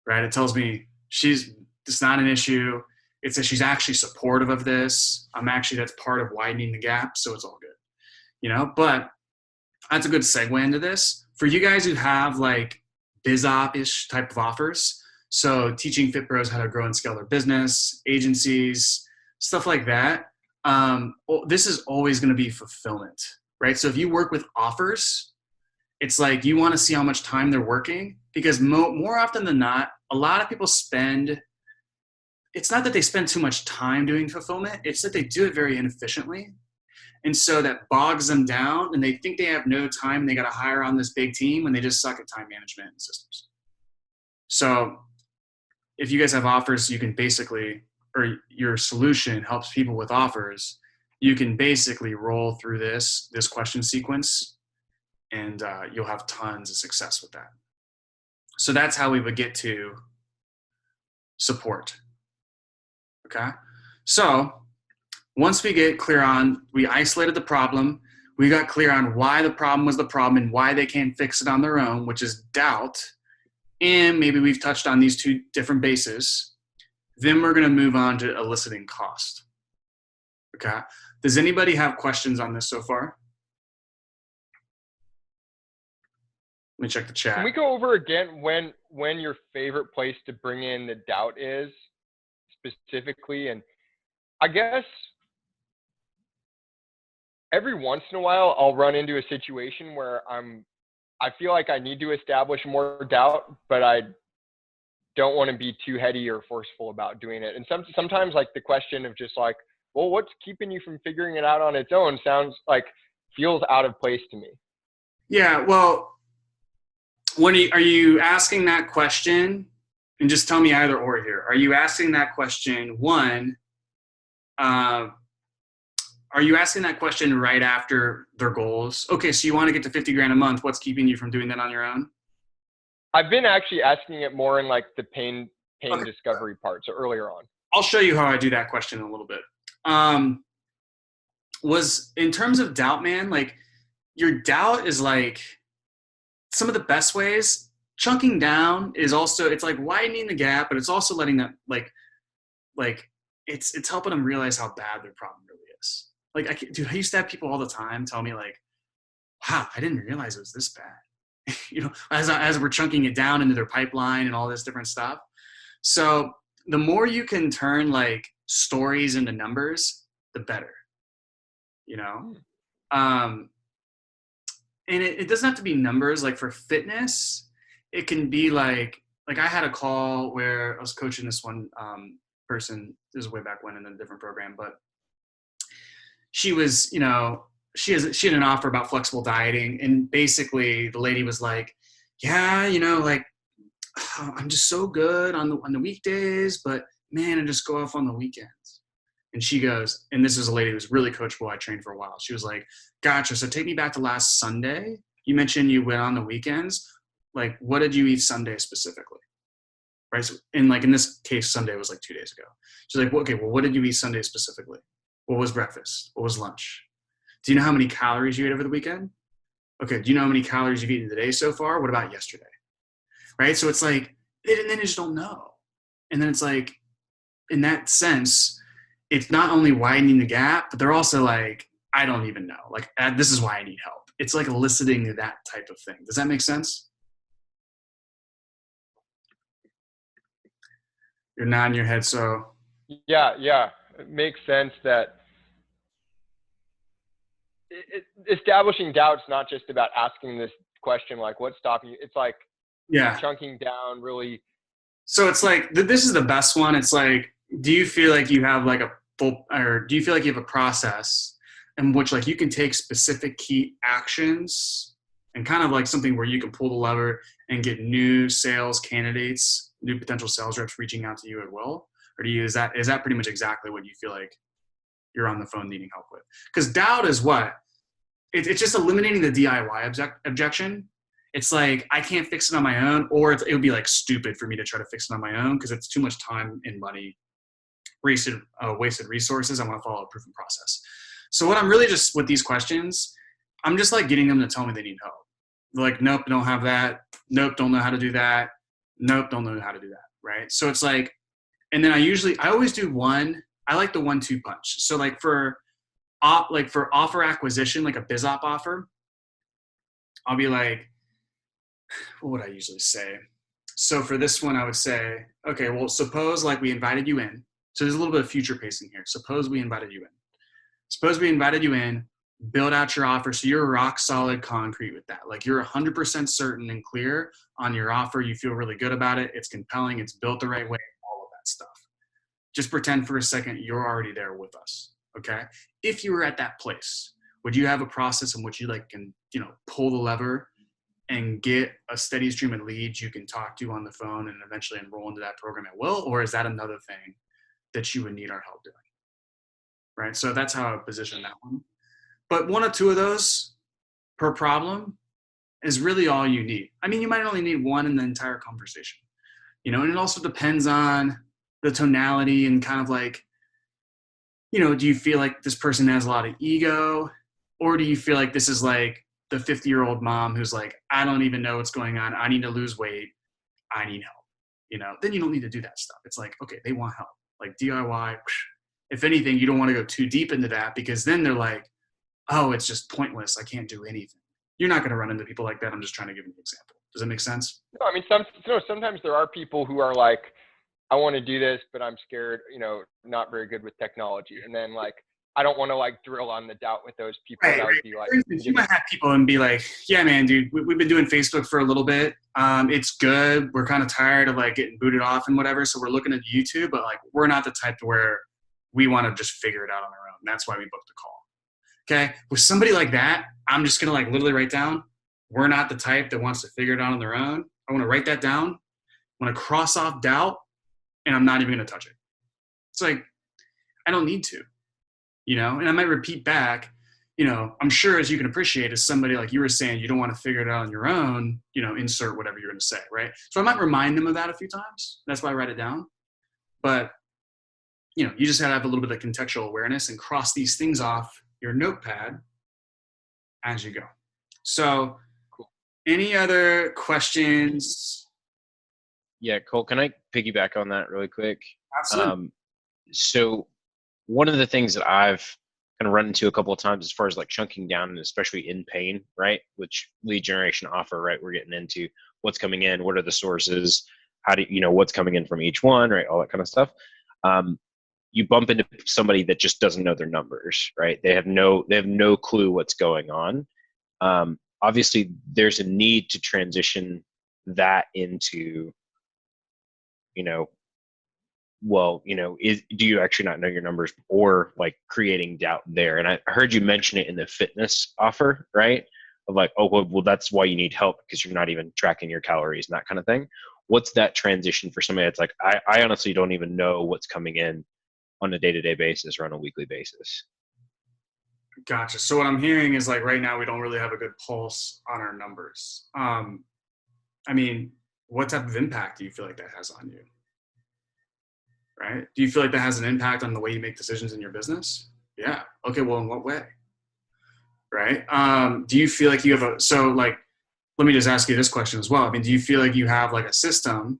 Right? It tells me it's not an issue. It's that she's actually supportive of this. That's part of widening the gap. So it's all good, but that's a good segue into this for you guys who have biz op-ish type of offers. So teaching fit bros how to grow and scale their business, agencies, stuff like that. this is always going to be fulfillment, right? So if you work with offers, it's like you want to see how much time they're working, because more often than not, a lot of people it's not that they spend too much time doing fulfillment, it's that they do it very inefficiently. And so that bogs them down, and they think they have no time and they got to hire on this big team when they just suck at time management and systems. So if you guys have offers, you can basically, or your solution helps people with offers, you can basically roll through this question sequence, and you'll have tons of success with that. So that's how we would get to support. Okay. So once we get clear on, we isolated the problem, we got clear on why the problem was the problem and why they can't fix it on their own, which is doubt. And maybe we've touched on these two different bases. Then we're going to move on to eliciting cost. Okay. Does anybody have questions on this so far? Let me check the chat. Can we go over again when your favorite place to bring in the doubt is specifically? And I guess every once in a while I'll run into a situation where I feel like I need to establish more doubt, but I don't want to be too heady or forceful about doing it. And sometimes like the question of just like, well, what's keeping you from figuring it out on its own feels out of place to me. Yeah, well, are you asking that question, and just tell me either or here. Are you asking that question, are you asking that question right after their goals? Okay, so you want to get to 50 grand a month. What's keeping you from doing that on your own? I've been actually asking it more in like the pain discovery part, so earlier on. I'll show you how I do that question in a little bit. Was in terms of doubt, man, like your doubt is like some of the best ways. Chunking down is also, it's like widening the gap, but it's also letting them like it's helping them realize how bad their problem really is. Like, I used to have people all the time tell me like, wow, I didn't realize it was this bad. You know, as we're chunking it down into their pipeline and all this different stuff. So the more you can turn like stories into numbers, the better, you know? And it doesn't have to be numbers. Like for fitness, it can be like I had a call where I was coaching this one person. This is way back when in a different program, but she was, you know, she had an offer about flexible dieting, and basically the lady was like, yeah, you know, like I'm just so good on the weekdays, but man, I just go off on the weekends. And she goes, and this is a lady who's really coachable. I trained for a while. She was like, gotcha. So take me back to last Sunday. You mentioned you went on the weekends. Like, what did you eat Sunday specifically? Right. So in this case, Sunday was like 2 days ago. She's like, well, okay, well, what did you eat Sunday specifically? What was breakfast? What was lunch? Do you know how many calories you ate over the weekend? Okay. Do you know how many calories you've eaten today so far? What about yesterday? Right. So it's like, and then you just don't know. And then it's like, in that sense, it's not only widening the gap, but they're also like, I don't even know. Like, this is why I need help. It's like eliciting that type of thing. Does that make sense? You're nodding your head, so. Yeah. It makes sense that establishing doubt's not just about asking this question, like, what's stopping you? It's like, chunking down really. So it's like, this is the best one. It's like, do you feel like you have like do you feel like you have a process in which like you can take specific key actions and kind of like something where you can pull the lever and get new sales candidates, new potential sales reps reaching out to you at will? Or is that pretty much exactly what you feel like you're on the phone needing help with? Because doubt is what? It's just eliminating the DIY objection. It's like, I can't fix it on my own, or it would be like stupid for me to try to fix it on my own because it's too much time and money, wasted resources. I want to follow a proven process. So what I'm really just with these questions, I'm just like getting them to tell me they need help. They're like, nope, don't have that. Nope, don't know how to do that. Nope, don't know how to do that. Right. So it's like, and then I always do one. I like the 1-2 punch. So like for offer acquisition, like a biz op offer, I'll be like, what would I usually say? So for this one, I would say, okay, well, suppose like we invited you in. So there's a little bit of future pacing here. Suppose we invited you in. Suppose we invited you in, build out your offer so you're rock solid concrete with that. Like you're 100% certain and clear on your offer. You feel really good about it. It's compelling. It's built the right way, all of that stuff. Just pretend for a second you're already there with us, okay? If you were at that place, would you have a process in which you like can, you know, pull the lever and get a steady stream of leads you can talk to on the phone and eventually enroll into that program at will? Or is that another thing that you would need our help doing? Right? So that's how I would position that one. But one or two of those per problem is really all you need. I mean, you might only need one in the entire conversation, you know, and it also depends on the tonality and kind of like, you know, do you feel like this person has a lot of ego, or do you feel like this is like the 50-year-old mom who's like, I don't even know what's going on. I need to lose weight. I need help. You know, then you don't need to do that stuff. It's like, okay, they want help. Like DIY. If anything, you don't want to go too deep into that because then they're like, oh, it's just pointless. I can't do anything. You're not going to run into people like that. I'm just trying to give you an example. Does that make sense? No, I mean, sometimes there are people who are like, I want to do this, but I'm scared, you know, not very good with technology. And then like, I don't want to like drill on the doubt with those people. Right, That right. would be like, For instance, you might have people and be like, yeah, man, dude, we've been doing Facebook for a little bit. It's good. We're kind of tired of like getting booted off and whatever. So we're looking at YouTube, but like, we're not the type to where we want to just figure it out on our own. That's why we booked the call. Okay. With somebody like that, I'm just going to like literally write down, we're not the type that wants to figure it out on their own. I want to write that down. I want to cross off doubt, and I'm not even going to touch it. It's like, I don't need to, you know, and I might repeat back, you know, I'm sure as you can appreciate as somebody like you were saying, you don't want to figure it out on your own, you know, insert whatever you're going to say. Right. So I might remind them of that a few times. That's why I write it down. But, you know, you just got to have a little bit of contextual awareness and cross these things off your notepad as you go. So cool. Any other questions? Yeah, Cole, can I piggyback on that really quick? Absolutely. So one of the things that I've kind of run into a couple of times as far as like chunking down, and especially in pain, right? Which lead generation offer, right? We're getting into what's coming in, what are the sources, how do you know what's coming in from each one, right? All that kind of stuff. You bump into somebody that just doesn't know their numbers, right? They have no clue what's going on. Obviously, there's a need to transition that into, you know, well, you know, do you actually not know your numbers, or like creating doubt there? And I heard you mention it in the fitness offer, right? Of like, oh, well, that's why you need help because you're not even tracking your calories and that kind of thing. What's that transition for somebody that's like, I honestly don't even know what's coming in on a day-to-day basis or on a weekly basis? Gotcha. So what I'm hearing is like right now we don't really have a good pulse on our numbers. I mean, what type of impact do you feel like that has on you? Right? Do you feel like that has an impact on the way you make decisions in your business? Yeah. Okay. Well, in what way? Right? Do you feel like you have let me just ask you this question as well. I mean, do you feel like you have like a system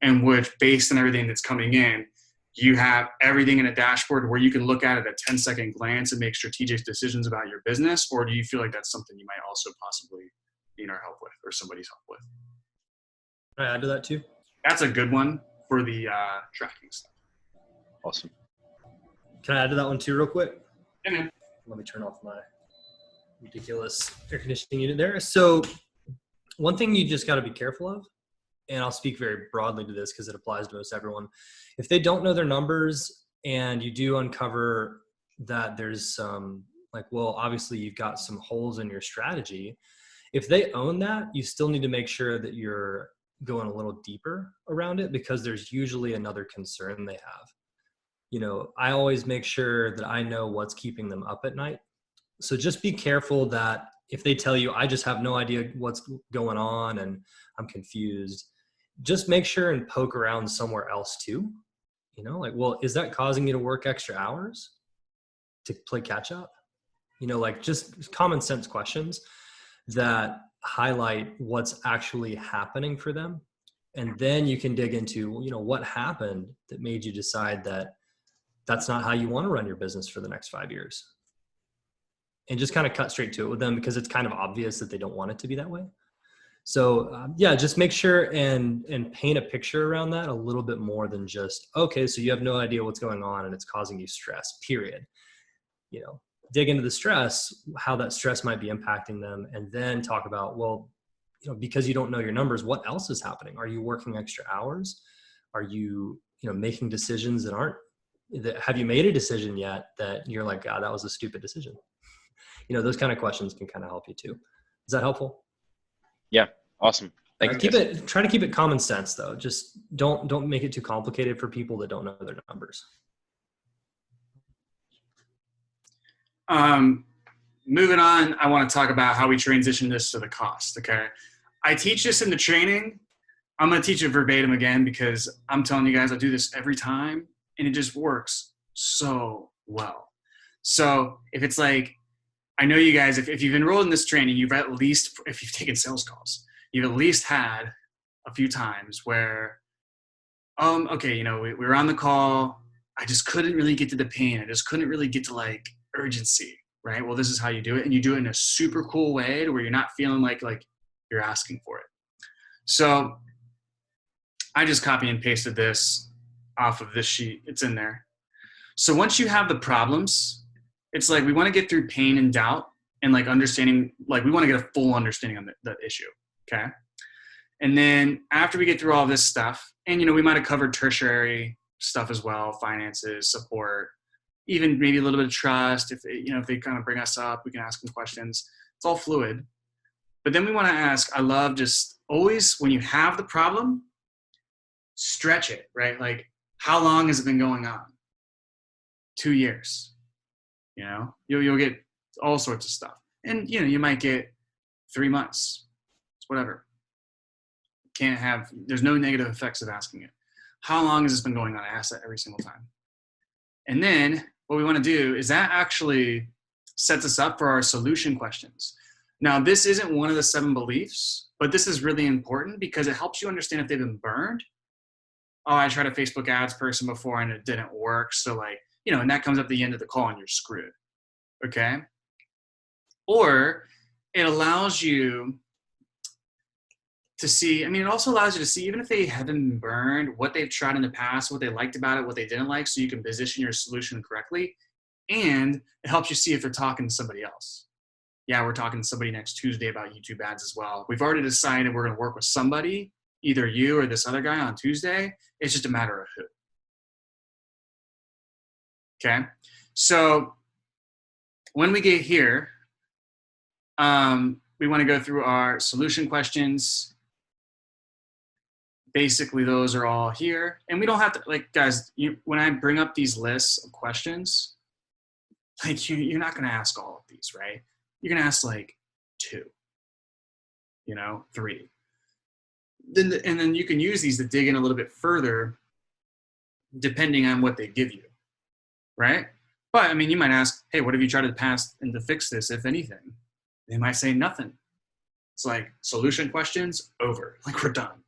in which, based on everything that's coming in, you have everything in a dashboard where you can look at it at a 10-second glance and make strategic decisions about your business? Or do you feel like that's something you might also possibly need our help with or somebody's help with? Can I add to that too? That's a good one for the tracking stuff. Awesome. Can I add to that one too real quick? Yeah, man. Let me turn off my ridiculous air conditioning unit there. So one thing you just got to be careful of, and I'll speak very broadly to this because it applies to most everyone. If they don't know their numbers and you do uncover that there's some like, well, obviously you've got some holes in your strategy. If they own that, you still need to make sure that you're going a little deeper around it, because there's usually another concern they have. You know, I always make sure that I know what's keeping them up at night. So just be careful that if they tell you, I just have no idea what's going on and I'm confused, just make sure and poke around somewhere else too. You know, like, well, is that causing you to work extra hours to play catch up? You know, like just common sense questions that highlight what's actually happening for them. And then you can dig into, you know, what happened that made you decide that that's not how you want to run your business for the next 5 years. And just kind of cut straight to it with them, because it's kind of obvious that they don't want it to be that way. So yeah, just make sure and paint a picture around that a little bit more than just, okay, so you have no idea what's going on and it's causing you stress, period. dig into the stress, how that stress might be impacting them, and then talk about, well, because you don't know your numbers, what else is happening? Are you working extra hours? Are you, making decisions have you made a decision yet that you're like, God, that was a stupid decision? Those kind of questions can kind of help you too. Is that helpful? Yeah. Awesome. Thank you. Try to keep it common sense though. Just don't make it too complicated for people that don't know their numbers. Moving on, I want to talk about how we transition this to the cost. Okay. I teach this in the training. I'm going to teach it verbatim again because I'm telling you guys, I do this every time and it just works so well. So if it's like, I know you guys, if you've enrolled in this training, you've at least, if you've taken sales calls, you've at least had a few times where, okay, we were on the call. I just couldn't really get to the pain. I just couldn't really get to like urgency, right? Well, this is how you do it. And you do it in a super cool way to where you're not feeling like you're asking for it. So I just copy and pasted this off of this sheet. It's in there. So once you have the problems, it's like we want to get through pain and doubt and like understanding, like we want to get a full understanding on the issue. Okay. And then after we get through all this stuff, and we might have covered tertiary stuff as well, finances, support, even maybe a little bit of trust. If they kind of bring us up, we can ask them questions. It's all fluid. But then we want to ask, I love just always when you have the problem, stretch it, right? Like, how long has it been going on? 2 years. You'll get all sorts of stuff. And, you might get 3 months. It's whatever. There's no negative effects of asking it. How long has this been going on? I ask that every single time. And then what we want to do is that actually sets us up for our solution questions. Now, this isn't one of the 7 beliefs, but this is really important because it helps you understand if they've been burned. Oh, I tried a Facebook ads person before and it didn't work. So and that comes up at the end of the call and you're screwed. Okay. Or it allows you to see, it also allows you to see, even if they haven't been burned, what they've tried in the past, what they liked about it, what they didn't like, so you can position your solution correctly. And it helps you see if they're talking to somebody else. Yeah, we're talking to somebody next Tuesday about YouTube ads as well. We've already decided we're going to work with somebody, either you or this other guy on Tuesday. It's just a matter of who. Okay. So when we get here, we want to go through our solution questions. Basically, those are all here. And we don't have to, guys, when I bring up these lists of questions, you're not going to ask all of these, right? You're going to ask 2, 3. And then you can use these to dig in a little bit further, depending on what they give you, right? But you might ask, hey, what have you tried in the past and to fix this, if anything? They might say nothing. It's like solution questions over, we're done,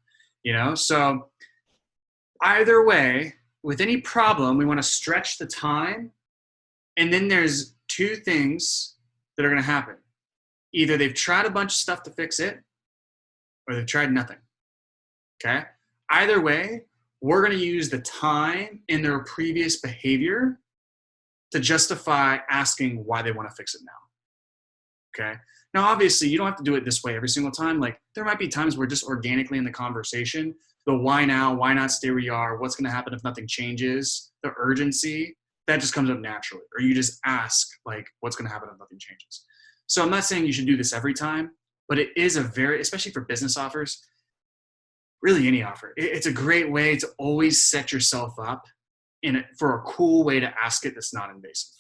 So either way, with any problem, we want to stretch the time. And then there's 2 things that are going to happen. Either they've tried a bunch of stuff to fix it, or they've tried nothing. Okay. Either way, we're going to use the time in their previous behavior to justify asking why they want to fix it now. Okay. Now, obviously, you don't have to do it this way every single time. There might be times where just organically in the conversation, the why now, why not stay where you are, what's going to happen if nothing changes, the urgency, that just comes up naturally. Or you just ask, what's going to happen if nothing changes. So I'm not saying you should do this every time, but it is especially for business offers, really any offer, it's a great way to always set yourself up for a cool way to ask it that's not invasive.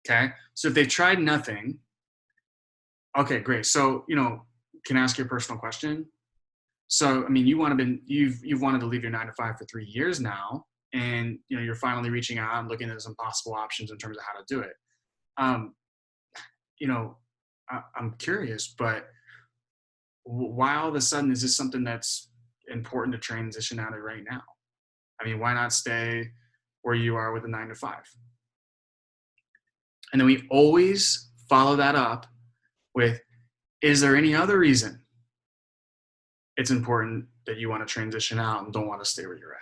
Okay. So if they've tried nothing, okay, great. So, can I ask you a personal question? So, you've wanted to leave your 9 to 5 for 3 years now, and, you're finally reaching out and looking at some possible options in terms of how to do it. I'm curious, but why all of a sudden is this something that's important to transition out of right now? Why not stay where you are with a 9 to 5? And then we always follow that up with, is there any other reason it's important that you want to transition out and don't want to stay where you're at?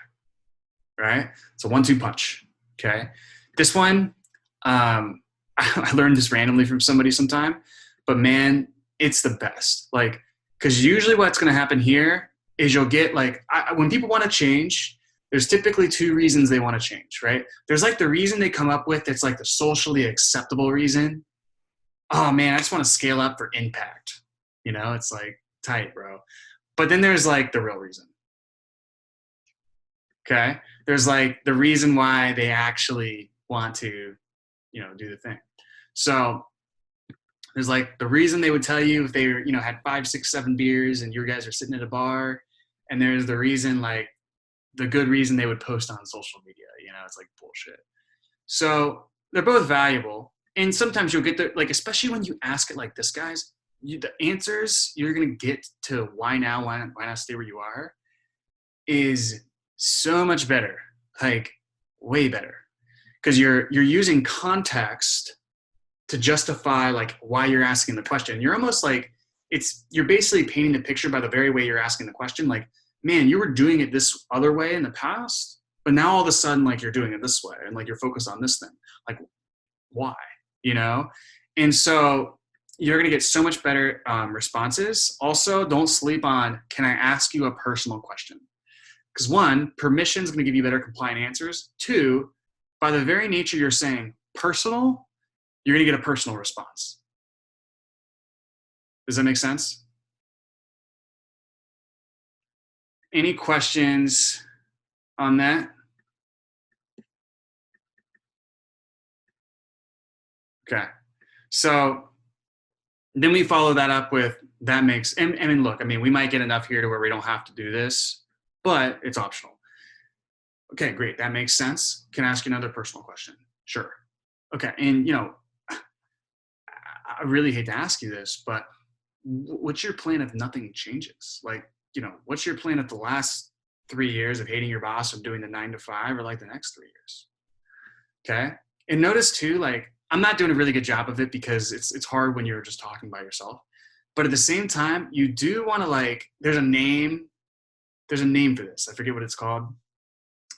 Right? It's a 1-2 punch. Okay. This one, I learned this randomly from somebody sometime, but man, it's the best. Like, because usually what's going to happen here is you'll get like, when people want to change, there's typically two reasons they want to change, right? There's like the reason they come up with, it's like the socially acceptable reason. Oh man, I just want to scale up for impact. You know, it's like tight, bro. But then there's like the real reason. Okay. There's like the reason why they actually want to, you know, do the thing. So there's like the reason they would tell you if they, you know, had 5, 6, 7 beers and you guys are sitting at a bar. And there's the reason, like the good reason they would post on social media, you know, it's like bullshit. So they're both valuable. And sometimes you'll get the, like, especially when you ask it like this, guys, the answers you're going to get to why now, why not stay where you are is so much better, like way better. Because you're using context to justify like why you're asking the question. You're almost like, you're basically painting the picture by the very way you're asking the question. Like, man, you were doing it this other way in the past, but now all of a sudden, like you're doing it this way and like you're focused on this thing. Like, why? You know? And so you're going to get so much better responses. Also, don't sleep on, can I ask you a personal question? Because one, permission is going to give you better compliant answers. Two, by the very nature you're saying personal, you're going to get a personal response. Does that make sense? Any questions on that? Okay. So then we follow that up with, that makes, and I mean, look, I mean, we might get enough here to where we don't have to do this, but it's optional. Okay, great. That makes sense. Can I ask you another personal question? Sure. Okay. And, you know, I really hate to ask you this, but what's your plan if nothing changes? Like, you know, what's your plan if the last 3 years of hating your boss or doing the 9 to 5 or like the next 3 years? Okay. And notice too, like, I'm not doing a really good job of it because it's hard when you're just talking by yourself. But at the same time, you do want to, like, there's a name for this. I forget what it's called.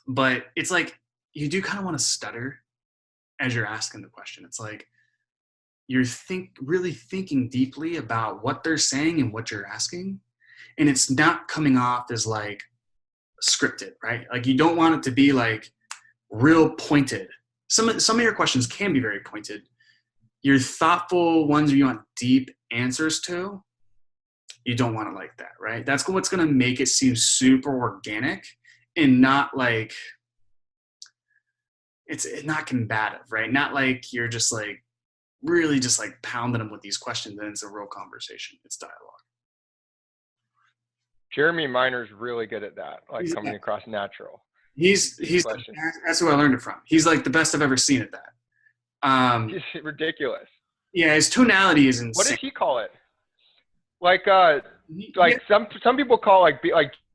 But it's like, you do kind of want to stutter as you're asking the question. It's like, you're really thinking deeply about what they're saying and what you're asking. And it's not coming off as like scripted, right? Like, you don't want it to be like real pointed. Some of your questions can be very pointed. Your thoughtful ones you want deep answers to, you don't want it like that, right? That's what's going to make it seem super organic and not like, it's not combative, right? Not like you're just like really just like pounding them with these questions and it's a real conversation. It's dialogue. Jeremy Miner's really good at that, like coming across natural. He's that's who I learned it from. He's like the best I've ever seen at that. He's ridiculous. Yeah, his tonality is insane. What does he call it? Like some people call like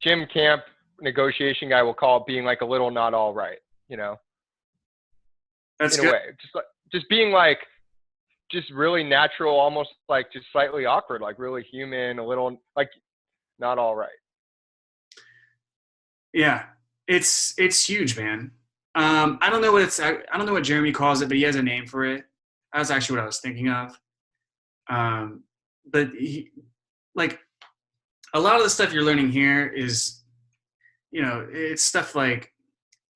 Jim Camp, negotiation guy, will call it being like a little not all right, you know. That's in good. a way, just being like, just really natural, almost like just slightly awkward, like really human, a little like not all right. Yeah, it's huge, man. I don't know what Jeremy calls it, but he has a name for it. That's actually what I was thinking of. But he, like, a lot of the stuff you're learning here is, you know, it's stuff like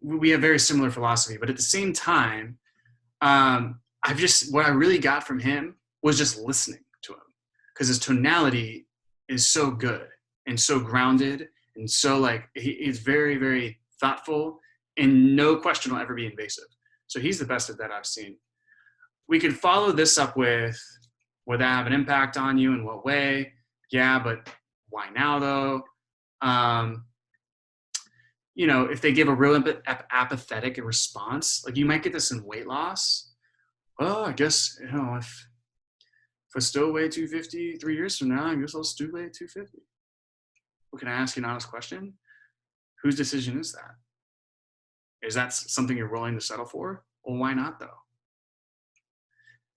we have very similar philosophy, but at the same time, what I really got from him was just listening to him, because his tonality is so good and so grounded and so like he's very, very thoughtful, and no question will ever be invasive. So he's the best at that I've seen. We could follow this up with, would that have an impact on you? In what way? Yeah, but why now though? You know, if they give a real apathetic response, like you might get this in weight loss. Well, I guess, you know, if I still weigh 250 3 years from now, I guess I'll still weigh 250. Well, can I ask you an honest question? Whose decision is that? Is that something you're willing to settle for? Well, why not though?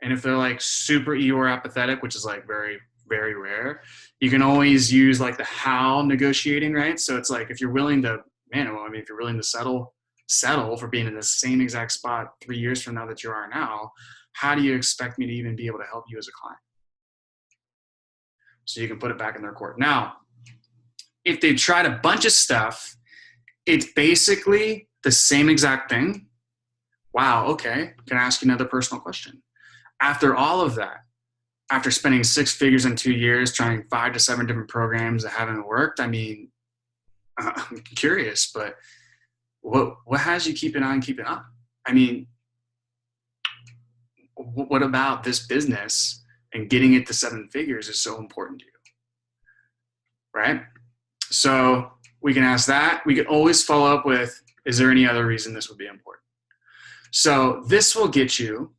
And if they're like super Eeyore apathetic, which is like very, very rare, you can always use like the how negotiating, right? So it's like, if you're willing to, if you're willing to settle settle for being in the same exact spot 3 years from now that you are now, how do you expect me to even be able to help you as a client? So you can put it back in their court. Now, if they've tried a bunch of stuff, it's basically the same exact thing. Wow, okay, can I ask you another personal question? After all of that, after spending 6 figures in 2 years, trying 5 to 7 different programs that haven't worked, I mean, I'm curious, but what has you keeping on keeping on? I mean, what about this business and getting it to 7 figures is so important to you, right? So we can ask that. We can always follow up with, is there any other reason this would be important? So this will get you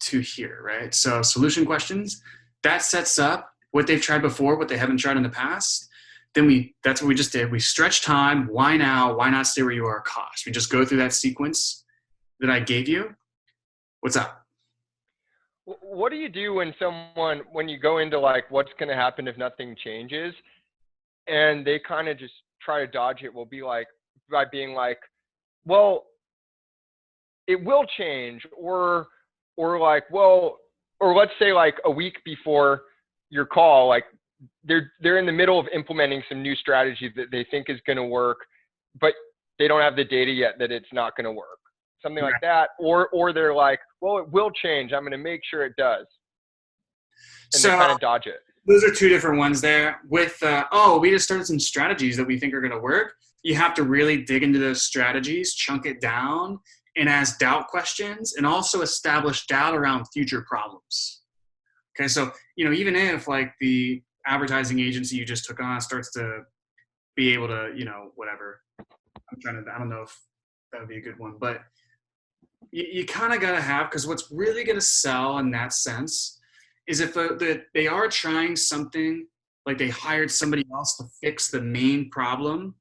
to here, right? So solution questions, that sets up what they've tried before, what they haven't tried in the past. Then that's what we just did. We stretch time. Why now? Why not stay where you are? Cost. We just go through that sequence that I gave you. What's up? What do you do when you go into like, what's going to happen if nothing changes, and they kind of just try to dodge it? Will be like, by being like, well, it will change, or like, well, or let's say like a week before your call, like they're in the middle of implementing some new strategy that they think is going to work, but they don't have the data yet that it's not going to work. Something like that. Or they're like, well, it will change. I'm going to make sure it does. And So they kind of dodge it. those are two different ones there. With, we just started some strategies that we think are going to work. You have to really dig into those strategies, chunk it down, and ask doubt questions, and also establish doubt around future problems. Okay, so, even if like the advertising agency you just took on starts to be able to, whatever, I don't know if that would be a good one, but you kind of got to have, because what's really going to sell in that sense is if they are trying something, like they hired somebody else to fix the main problem,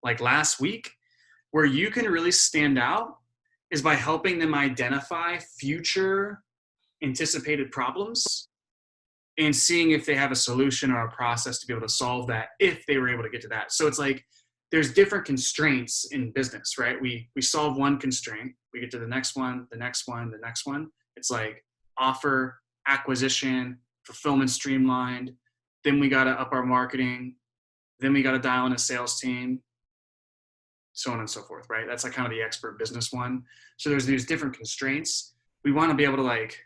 like last week, where you can really stand out is by helping them identify future anticipated problems and seeing if they have a solution or a process to be able to solve that if they were able to get to that. So it's like there's different constraints in business, right? We solve one constraint, we get to the next one, the next one, the next one. It's like offer, acquisition, fulfillment streamlined. Then we got to up our marketing. Then we got to dial in a sales team, so on and so forth, right? That's like kind of the expert business one. So there's these different constraints. We want to be able to like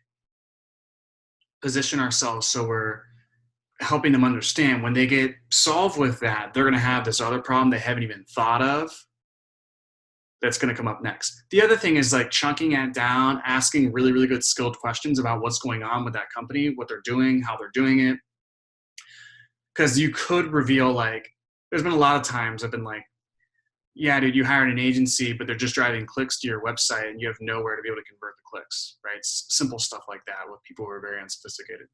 position ourselves so we're helping them understand when they get solved with that, they're going to have this other problem they haven't even thought of that's going to come up next. The other thing is like chunking it down, asking really, really good skilled questions about what's going on with that company, what they're doing, how they're doing it. Because you could reveal, like, there's been a lot of times I've been like, yeah, dude, you hired an agency, but they're just driving clicks to your website and you have nowhere to be able to convert the clicks, right? Simple stuff like that with people who are very unsophisticated.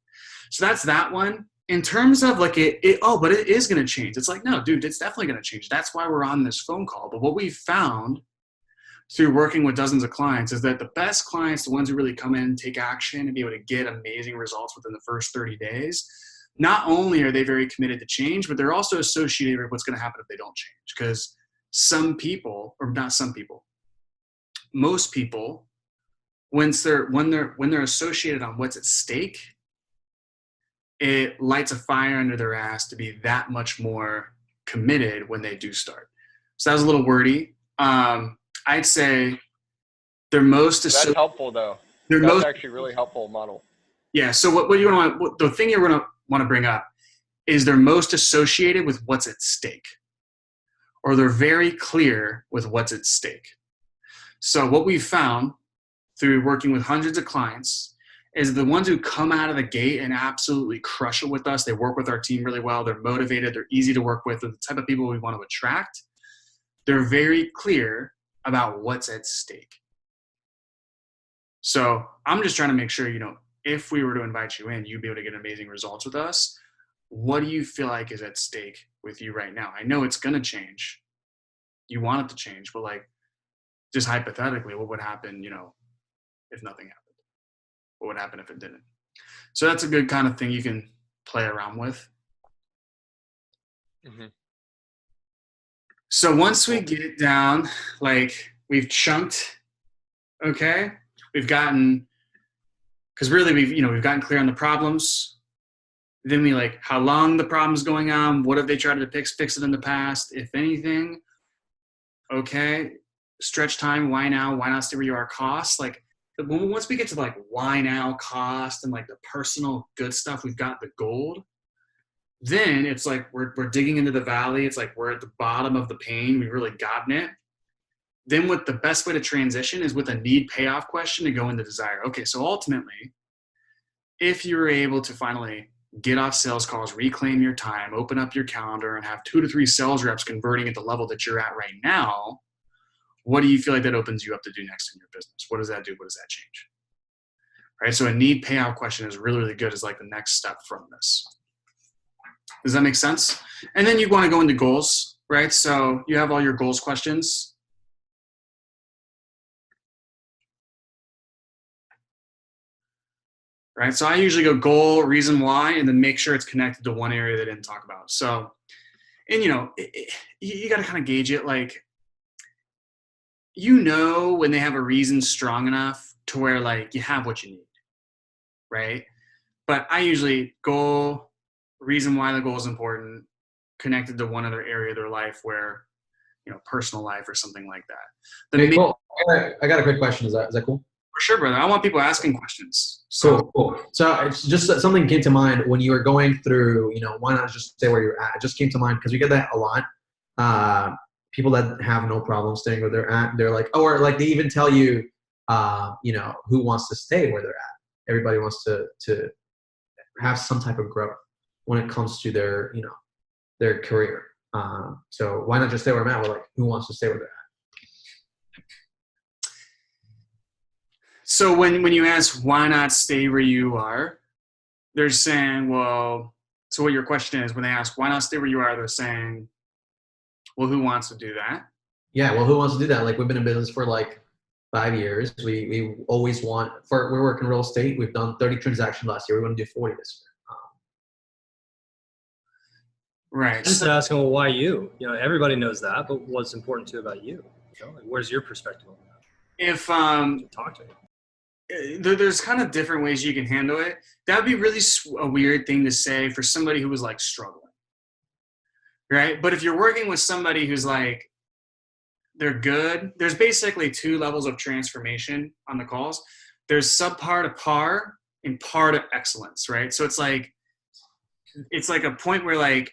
So that's that one. In terms of like but it is going to change. It's like, no, dude, it's definitely going to change. That's why we're on this phone call. But what we've found through working with dozens of clients is that the best clients, the ones who really come in, take action, and be able to get amazing results within the first 30 days, not only are they very committed to change, but they're also associated with what's going to happen if they don't change. Because most people, when they're associated on what's at stake, it lights a fire under their ass to be that much more committed when they do start. So that was a little wordy. I'd say they're most. That's helpful though. That's actually really helpful model. Yeah. So what you want? The thing you're going to want to bring up is they're most associated with what's at stake, or they're very clear with what's at stake. So what we've found through working with hundreds of clients is the ones who come out of the gate and absolutely crush it with us. They work with our team really well. They're motivated. They're easy to work with. They're the type of people we want to attract. They're very clear about what's at stake. So I'm just trying to make sure, if we were to invite you in, you'd be able to get amazing results with us. What do you feel like is at stake with you right now? I know it's going to change. You want it to change, but like, just hypothetically, what would happen, if nothing happened? What would happen if it didn't? So that's a good kind of thing you can play around with. Mm-hmm. So once we get it down, like we've chunked, okay, we've gotten, because really we've gotten clear on the problems. Then we like how long the problem's going on, what have they tried to fix it in the past, if anything. Okay, stretch time, why now, why not stay where you are, cost. Like once we get to like why now, cost, and like the personal good stuff, we've got the gold. Then it's like we're digging into the valley. It's like we're at the bottom of the pain. We've really gotten it. Then what the best way to transition is with a need payoff question to go into desire. Okay, so ultimately, if you're able to finally get off sales calls, reclaim your time, open up your calendar, and have 2 to 3 sales reps converting at the level that you're at right now, what do you feel like that opens you up to do next in your business? What does that do? What does that change? Right? So a need payout question is really, really good as like the next step from this. Does that make sense? And then you want to go into goals, right? So you have all your goals questions. Right? So I usually go goal, reason why, and then make sure it's connected to one area they didn't talk about. So, and you got to kind of gauge it. Like, when they have a reason strong enough to where like you have what you need, right? But I usually goal, reason why the goal is important, connected to one other area of their life where, personal life or something like that. Okay, cool. I got a quick question. Is that cool? For sure, brother. I want people asking questions. So, Cool. So it's just something came to mind when you were going through, why not just stay where you're at? It just came to mind because we get that a lot. People that have no problem staying where they're at, they're like, or like they even tell you, who wants to stay where they're at. Everybody wants to have some type of growth when it comes to their career. So why not just stay where I'm at? We're like, who wants to stay where they're at? So when you ask why not stay where you are, they're saying, well, so what your question is when they ask why not stay where you are, they're saying, well, who wants to do that? Yeah, well, who wants to do that? Like we've been in business for like 5 years. We always we're working real estate. We've done 30 transactions last year. We want to do 40 this year. Right. Just asking, well, why you? Everybody knows that, but what's important too about you? Like, where's your perspective on that? If Talk to me. There's kind of different ways you can handle it. That'd be really a weird thing to say for somebody who was like struggling, right? But if you're working with somebody who's like, they're good, there's basically 2 levels of transformation on the calls. There's subpar to par and par to excellence, right? So it's like a point where like,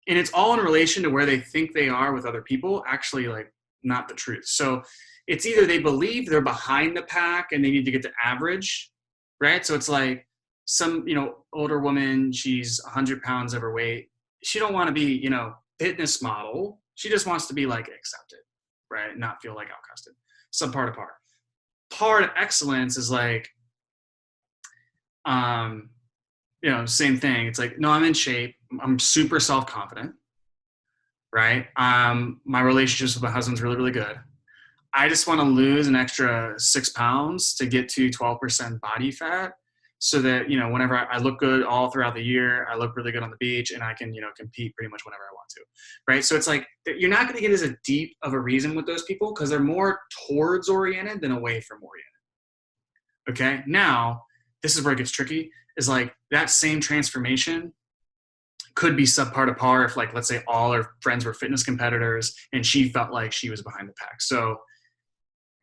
and it's all in relation to where they think they are with other people, actually like not the truth. So it's either they believe they're behind the pack and they need to get to average, right? So it's like some, older woman, she's 100 pounds overweight. She don't want to be, fitness model. She just wants to be like accepted, right? Not feel like outcasted. Subpar to par. Par to excellence is like, same thing. It's like, no, I'm in shape. I'm super self-confident, right? My relationships with my husband's really, really good. I just want to lose an extra 6 pounds to get to 12% body fat so that, whenever I look good all throughout the year, I look really good on the beach and I can, compete pretty much whenever I want to, right? So it's like, you're not going to get as a deep of a reason with those people because they're more towards oriented than away from oriented. Okay. Now, this is where it gets tricky, is like that same transformation could be subpar to par if, like, let's say all her friends were fitness competitors and she felt like she was behind the pack. So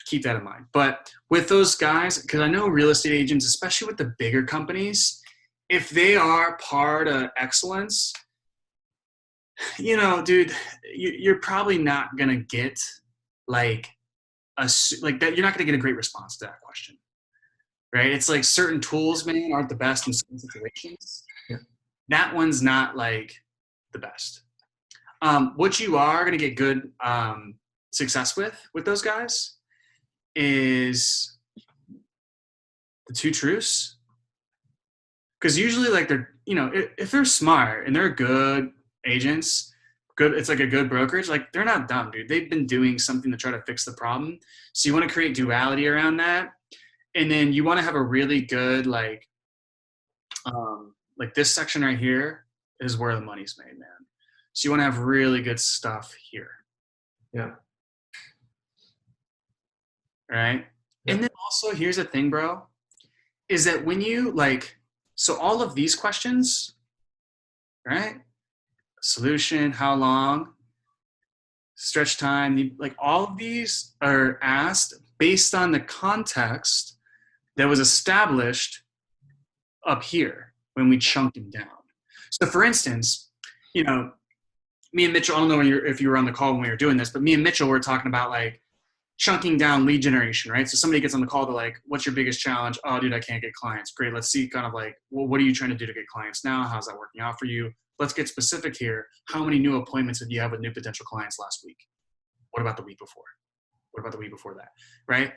keep that in mind. But with those guys, because I know real estate agents, especially with the bigger companies, if they are par to excellence, dude, you're probably not going to get like that. You're not going to get a great response to that question. Right? It's like certain tools, man, aren't the best in certain situations. Yeah. That one's not like the best. What you are going to get good success with those guys is the 2 truths. Because usually, like, they're, if they're smart and they're good agents, it's like a good brokerage, like, they're not dumb, dude. They've been doing something to try to fix the problem. So you want to create duality around that. And then you want to have a really good, like this section right here is where the money's made, man. So you want to have really good stuff here. Yeah. Right. Yeah. And then also here's the thing, bro, is that when you like, so all of these questions, right? Solution, how long, stretch time, like all of these are asked based on the context that was established up here when we chunked them down. So for instance, you know, me and Mitchell, I don't know if you were on the call when we were doing this, but me and Mitchell were talking about like chunking down lead generation, right? So somebody gets on the call, they're like, what's your biggest challenge? Oh, dude, I can't get clients. Great. Let's see kind of like, well, what are you trying to do to get clients now? How's that working out for you? Let's get specific here. How many new appointments did you have with new potential clients last week? What about the week before? What about the week before that, right?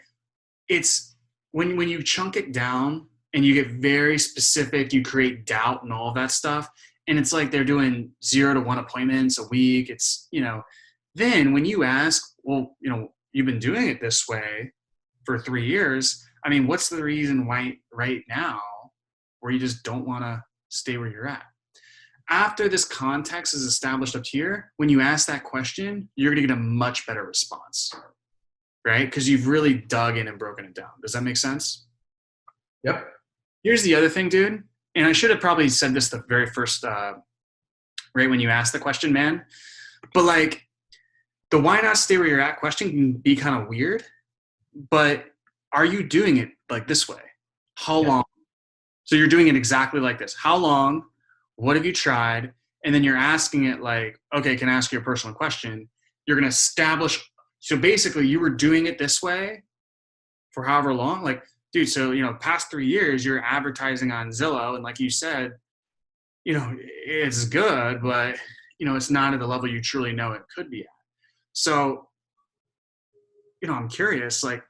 It's when you chunk it down and you get very specific, you create doubt and all that stuff. And it's like they're doing 0 to 1 appointments a week. It's, you know, then when you ask, well, you know, you've been doing it this way for 3 years. I mean, what's the reason why right now where you just don't want to stay where you're at? After this context is established up here, when you ask that question, you're going to get a much better response, right? Because you've really dug in and broken it down. Does that make sense? Yep. Here's the other thing, dude. And I should have probably said this the very first, right when you asked the question, man. But like the why not stay where you're at question can be kind of weird. But are you doing it like this way? How long? So you're doing it exactly like this. How long? What have you tried? And then you're asking it like, okay, can I ask you a personal question? You're going to establish. So basically you were doing it this way for however long. Like, dude, so, you know, past 3 years, you're advertising on Zillow. And like you said, you know, it's good, but, you know, it's not at the level you truly know it could be at. So, you know, I'm curious, like,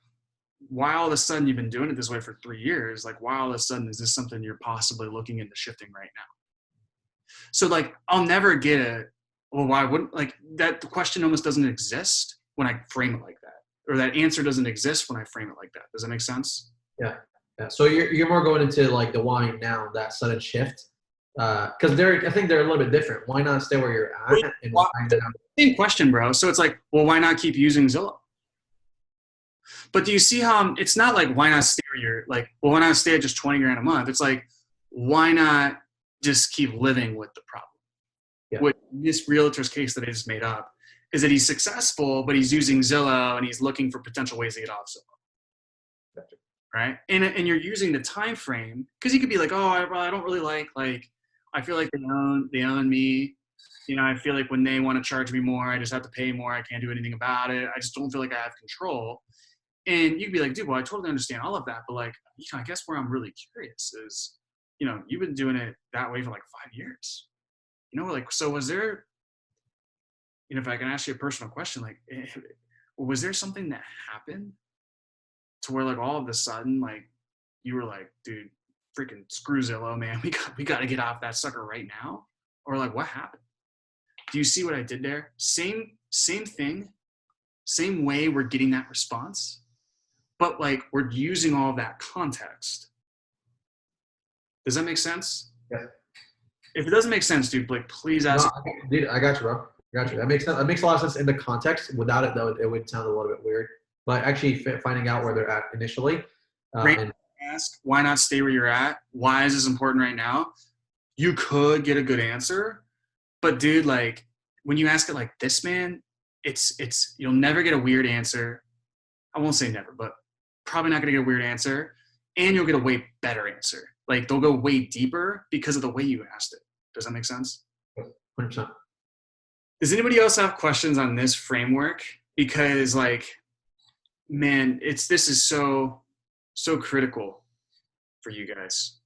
why all of a sudden you've been doing it this way for 3 years? Like, why all of a sudden is this something you're possibly looking into shifting right now? So, like, I'll never get a, well, why wouldn't, like, that the question almost doesn't exist when I frame it like that, or that answer doesn't exist when I frame it like that. Does that make sense? Yeah. Yeah. So you're more going into like the why now, that sudden shift. Because I think they're a little bit different. Why not stay where you're at? And Well, why not? same question, bro. So it's like, well, why not keep using Zillow? But do you see how it's not like, why not stay where you're like, well, why not stay at just 20 grand a month? It's like, why not just keep living with the problem? Yeah. What this realtor's case that I just made up is that he's successful, but he's using Zillow and he's looking for potential ways to get off Zillow. Gotcha. Right. And you're using the time frame because he could be like, oh, I don't really like, I feel like they own me. You know, I feel like when they want to charge me more, I just have to pay more. I can't do anything about it. I just don't feel like I have control. And you'd be like, dude, well, I totally understand all of that. But like, you know, I guess where I'm really curious is, you know, you've been doing it that way for like 5 years. You know, like, so was there, you know, if I can ask you a personal question, like, was there something that happened to where like all of a sudden, like, you were like, dude, freaking screw Zillow, man. We got to get off that sucker right now? Or like, what happened? Do you see what I did there? Same thing, same way we're getting that response, but like we're using all of that context. Does that make sense? Yeah. If it doesn't make sense, dude, like please ask. No, dude, I got you, bro. I got you. That makes sense. That makes a lot of sense in the context. Without it, though, it would sound a little bit weird. But actually, finding out where they're at initially. And Ask why not stay where you're at? Why is this important right now? You could get a good answer, but dude, like when you ask it like this, man, it's you'll never get a weird answer. I won't say never, but probably not gonna get a weird answer, and you'll get a way better answer. Like they'll go way deeper because of the way you asked it. Does that make sense? 100%. Does anybody else have questions on this framework? Because like, man, this is so critical for you guys.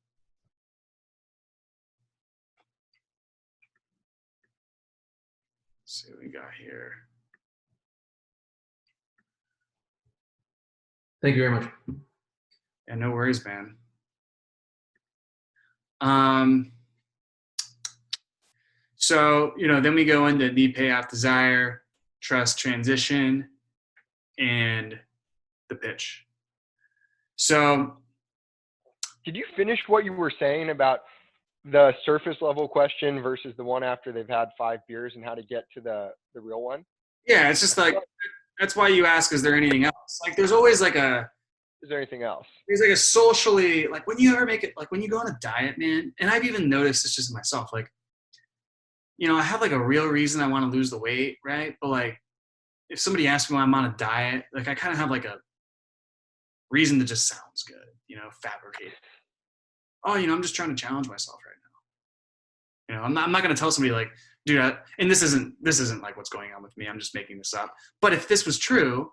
Let's see what we got here. Thank you very much. Yeah, no worries, man. So, you know, then we go into need, payoff, desire, trust, transition, and the pitch. So, Did you finish what you were saying about the surface level question versus the one after they've had 5 beers and how to get to the real one? Yeah, it's just like, that's why you ask, is there anything else? Like, there's always like Is there anything else? there's like a socially, like when you ever make it, like when you go on a diet, man, and I've even noticed this just in myself, like, I have like a real reason I want to lose the weight, right? But like, if somebody asks me why I'm on a diet, like I kind of have like a reason that just sounds good, fabricated. Oh, I'm just trying to challenge myself right now. I'm not going to tell somebody like, dude, and this isn't like what's going on with me. I'm just making this up. But if this was true,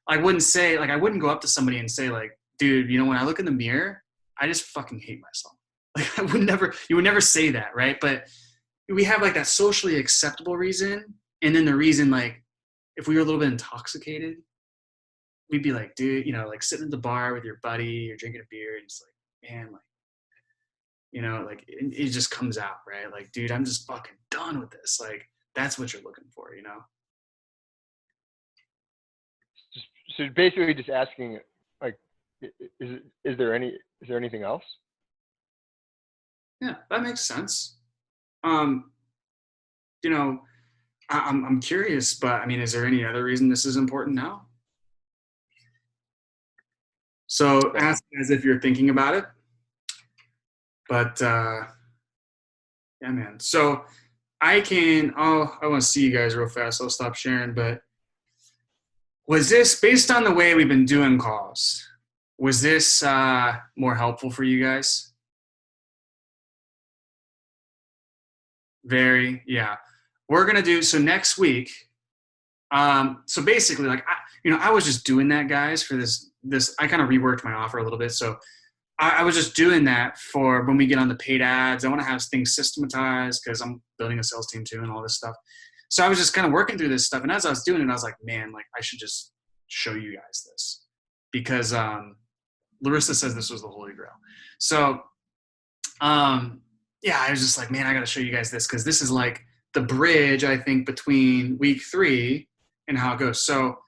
I wouldn't go up to somebody and say like, dude, when I look in the mirror, I just fucking hate myself. Like you would never say that, right? But we have like that socially acceptable reason. And then the reason, like, if we were a little bit intoxicated, we'd be like, dude, like sitting at the bar with your buddy, you're drinking a beer, and it's like, man, like, like it just comes out, right? Like, dude, I'm just fucking done with this. Like, that's what you're looking for, So basically just asking, like, is there anything else? Yeah, that makes sense. I'm curious, but I mean, is there any other reason this is important now? So ask as if you're thinking about it. But yeah, man. So I want to see you guys real fast. I'll stop sharing. But was this, based on the way we've been doing calls, was this more helpful for you guys? Very, yeah. We're gonna do so next week. So basically, like I was just doing that, guys, for this. I kind of reworked my offer a little bit. So I was just doing that for when we get on the paid ads. I want to have things systematized because I'm building a sales team too and all this stuff. So I was just kind of working through this stuff. And as I was doing it, I was like, man, like I should just show you guys this because Larissa says this was the Holy Grail. So yeah, I was just like, man, I got to show you guys this because this is like the bridge, I think, between week 3 and how it goes. So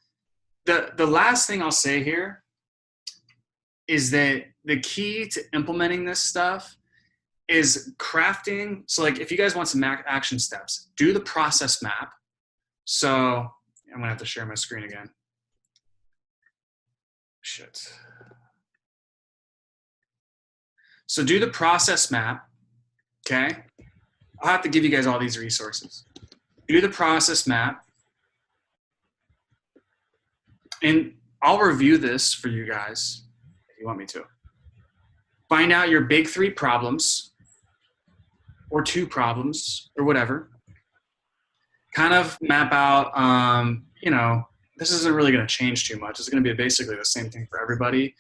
the last thing I'll say here is that the key to implementing this stuff is crafting. So like if you guys want some action steps, do the process map. So I'm gonna have to share my screen again. Shit. So do the process map, okay? I'll have to give you guys all these resources. Do the process map. And I'll review this for you guys if you want me to. Find out your big 3 problems or 2 problems or whatever. Kind of map out, this isn't really going to change too much. It's going to be basically the same thing for everybody.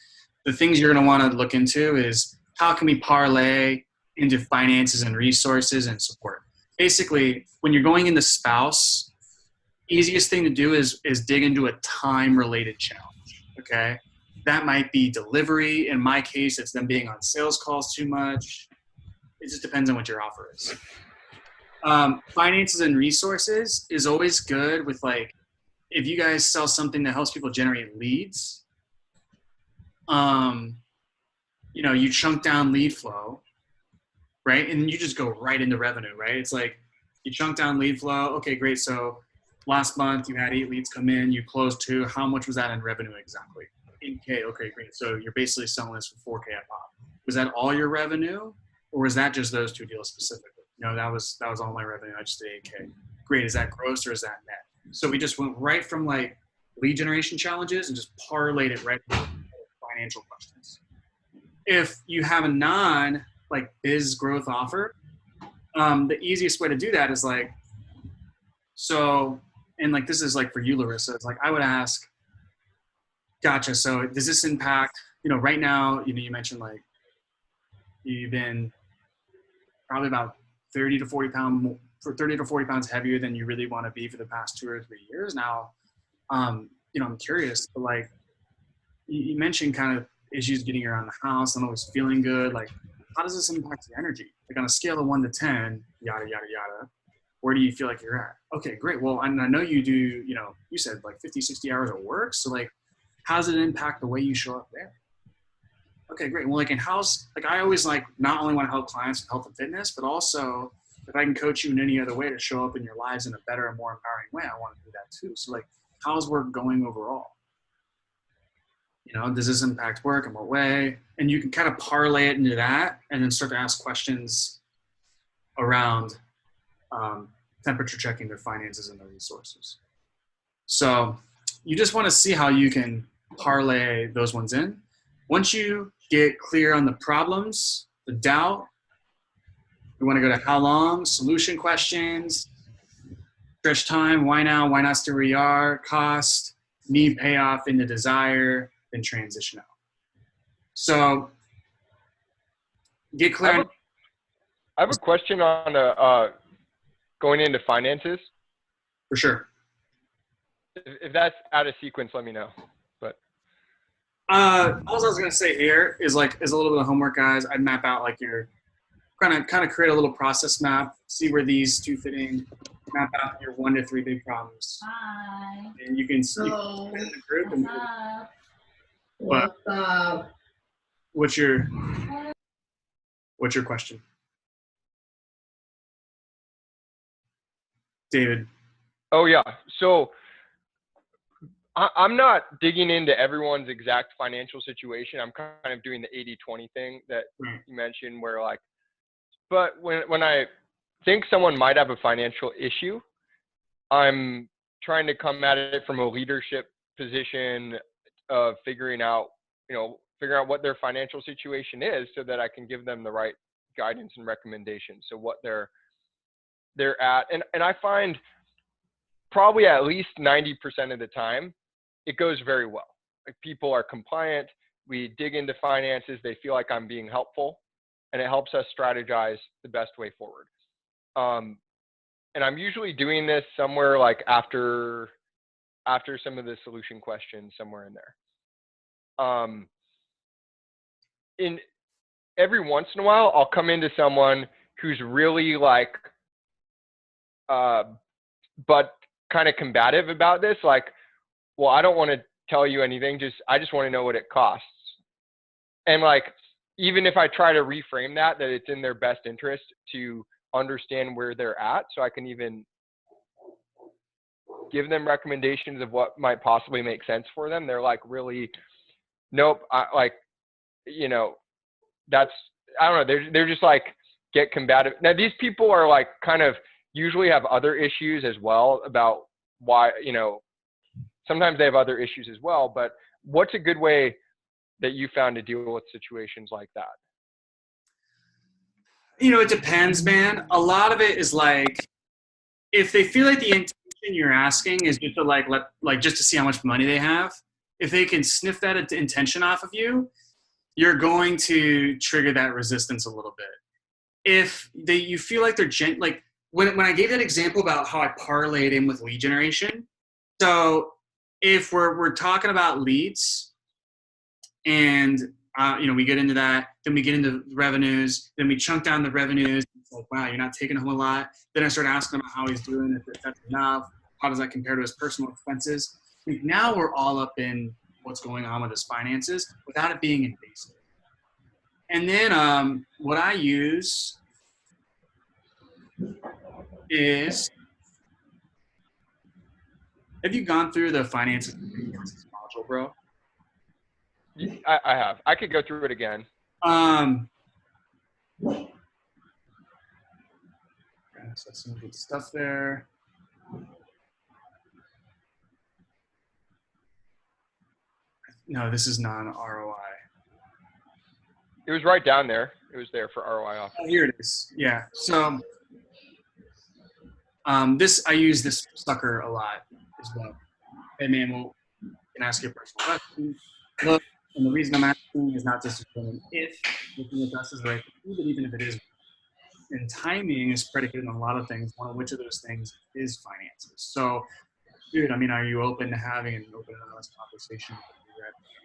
The things you're going to want to look into is how can we parlay into finances and resources and support. Basically, when you're going into spouse, easiest thing to do is dig into a time-related challenge, okay? That might be delivery. In my case, it's them being on sales calls too much. It just depends on what your offer is. Finances and resources is always good with like, if you guys sell something that helps people generate leads, you chunk down lead flow, right? And you just go right into revenue, right? It's like you chunk down lead flow. Okay, great. So last month you had 8 leads come in, you closed 2. How much was that in revenue exactly? 8K. Okay, great. So you're basically selling this for 4K a pop. Was that all your revenue, or was that just those 2 deals specifically? No, that was all my revenue. I just did 8K. Great. Is that gross or is that net? So we just went right from like lead generation challenges and just parlayed it right to financial questions. If you have a non like biz growth offer, the easiest way to do that is like, so, and like this is like for you, Larissa, it's like I would ask, gotcha. So does this impact, right now, you mentioned like you've been probably about 30 to 40 pounds heavier than you really want to be for the past 2 or 3 years now. I'm curious, but like you mentioned kind of issues getting around the house and always feeling good. Like, how does this impact your energy? Like on a scale of 1 to 10, yada, yada, yada, where do you feel like you're at? Okay, great. Well, I know you do, you said like 50, 60 hours of work. So like, how does it impact the way you show up there? Okay, great. Well, like in house, like I always like not only want to help clients with health and fitness, but also if I can coach you in any other way to show up in your lives in a better and more empowering way, I want to do that too. So like, how's work going overall? You know, does this impact work? In what way? And you can kind of parlay it into that and then start to ask questions around temperature checking their finances and their resources. So you just want to see how you can parlay those ones in. Once you get clear on the problems, the doubt, we want to go to how long, solution questions, stretch time, why now, why not stay where you are, cost, need payoff into desire, then transition out. So get clear. I have a question on going into finances. For sure. If that's out of sequence, let me know. But all I was gonna say here is a little bit of homework, guys. I'd map out like your kind of create a little process map, see where these two fit in, map out your 1 to 3 big problems. Hi. And you can put in the group and What's up? what's your question? David. oh yeah, so I'm not digging into everyone's exact financial situation. I'm kind of doing the 80-20 thing that you mentioned, where like, but when I think someone might have a financial issue, I'm trying to come at it from a leadership position of figuring out what their financial situation is, so that I can give them the right guidance and recommendations. So what they're at, and I find probably at least 90% of the time, it goes very well. Like, people are compliant. We dig into finances. They feel like I'm being helpful, and it helps us strategize the best way forward. And I'm usually doing this somewhere like after some of the solution questions, somewhere in there. In every once in a while, I'll come into someone who's really like, but kind of combative about this. Like, well, I don't want to tell you anything. I just want to know what it costs. And like, even if I try to reframe that it's in their best interest to understand where they're at, so I can even give them recommendations of what might possibly make sense for them, they're like, really, nope. I don't know. They're just like, get combative. Now, these people are like kind of usually have other issues as well about why, sometimes they have other issues as well, but what's a good way that you found to deal with situations like that? It depends, man. A lot of it is like, if they feel like the intention you're asking is just to just to see how much money they have, if they can sniff that intention off of you, you're going to trigger that resistance a little bit. If you feel like they're like when I gave that example about how I parlayed in with lead generation. So if we're talking about leads, and we get into that, then we get into revenues, then we chunk down the revenues. It's like, wow, you're not taking home a lot. Then I start asking him how he's doing, if that's enough, how does that compare to his personal expenses? Now we're all up in what's going on with his finances without it being invasive. And then what I use is, have you gone through the finances module, bro? I have. I could go through it again. So some good stuff there. No, this is non-ROI. It was right down there. It was there for ROI off. Oh, here it is. Yeah. So I use this sucker a lot as well. Hey man, you can ask your personal question. Look, and the reason I'm asking is not just to determine if looking at us is right, but even if it is. And timing is predicated on a lot of things, one of which of those things is finances. So, dude, are you open to having an open and honest conversation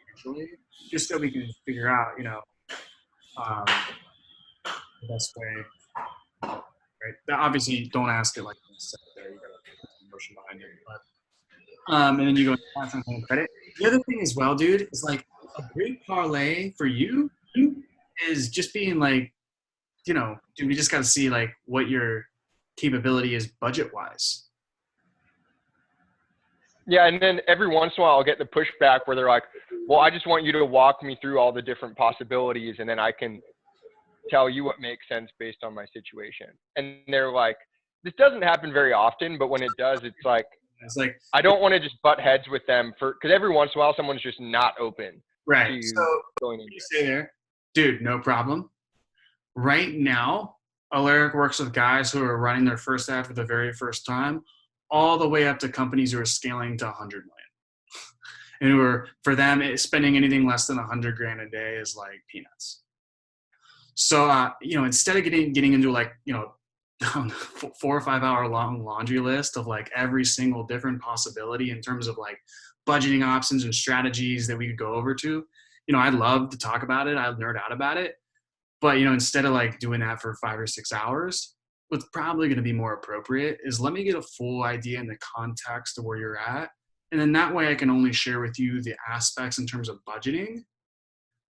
financially, just so we can figure out, the best way, right? Obviously, don't ask it like there. You got to put some emotion behind it, but and then you go pass on home credit. The other thing as well, dude, is like a great parlay for you is just being like, dude, we just got to see like what your capability is budget wise. Yeah, and then every once in a while I'll get the pushback where they're like, well, I just want you to walk me through all the different possibilities and then I can tell you what makes sense based on my situation. And they're like, this doesn't happen very often, but when it does, it's like I don't want to just butt heads with them because every once in a while someone's just not open Right. to So going into you it. say there, dude, no problem. Right now, Alaric works with guys who are running their first ad for the very first time, all the way up to companies who are scaling to 100 million. And who are, for them, spending anything less than 100 grand a day is like peanuts. So, instead of getting into like, 4 or 5 hour long laundry list of like every single different possibility in terms of like budgeting options and strategies that we could go over to, I'd love to talk about it. I'd nerd out about it. But, instead of like doing that for 5 or 6 hours, what's probably going to be more appropriate is let me get a full idea in the context of where you're at. And then that way I can only share with you the aspects in terms of budgeting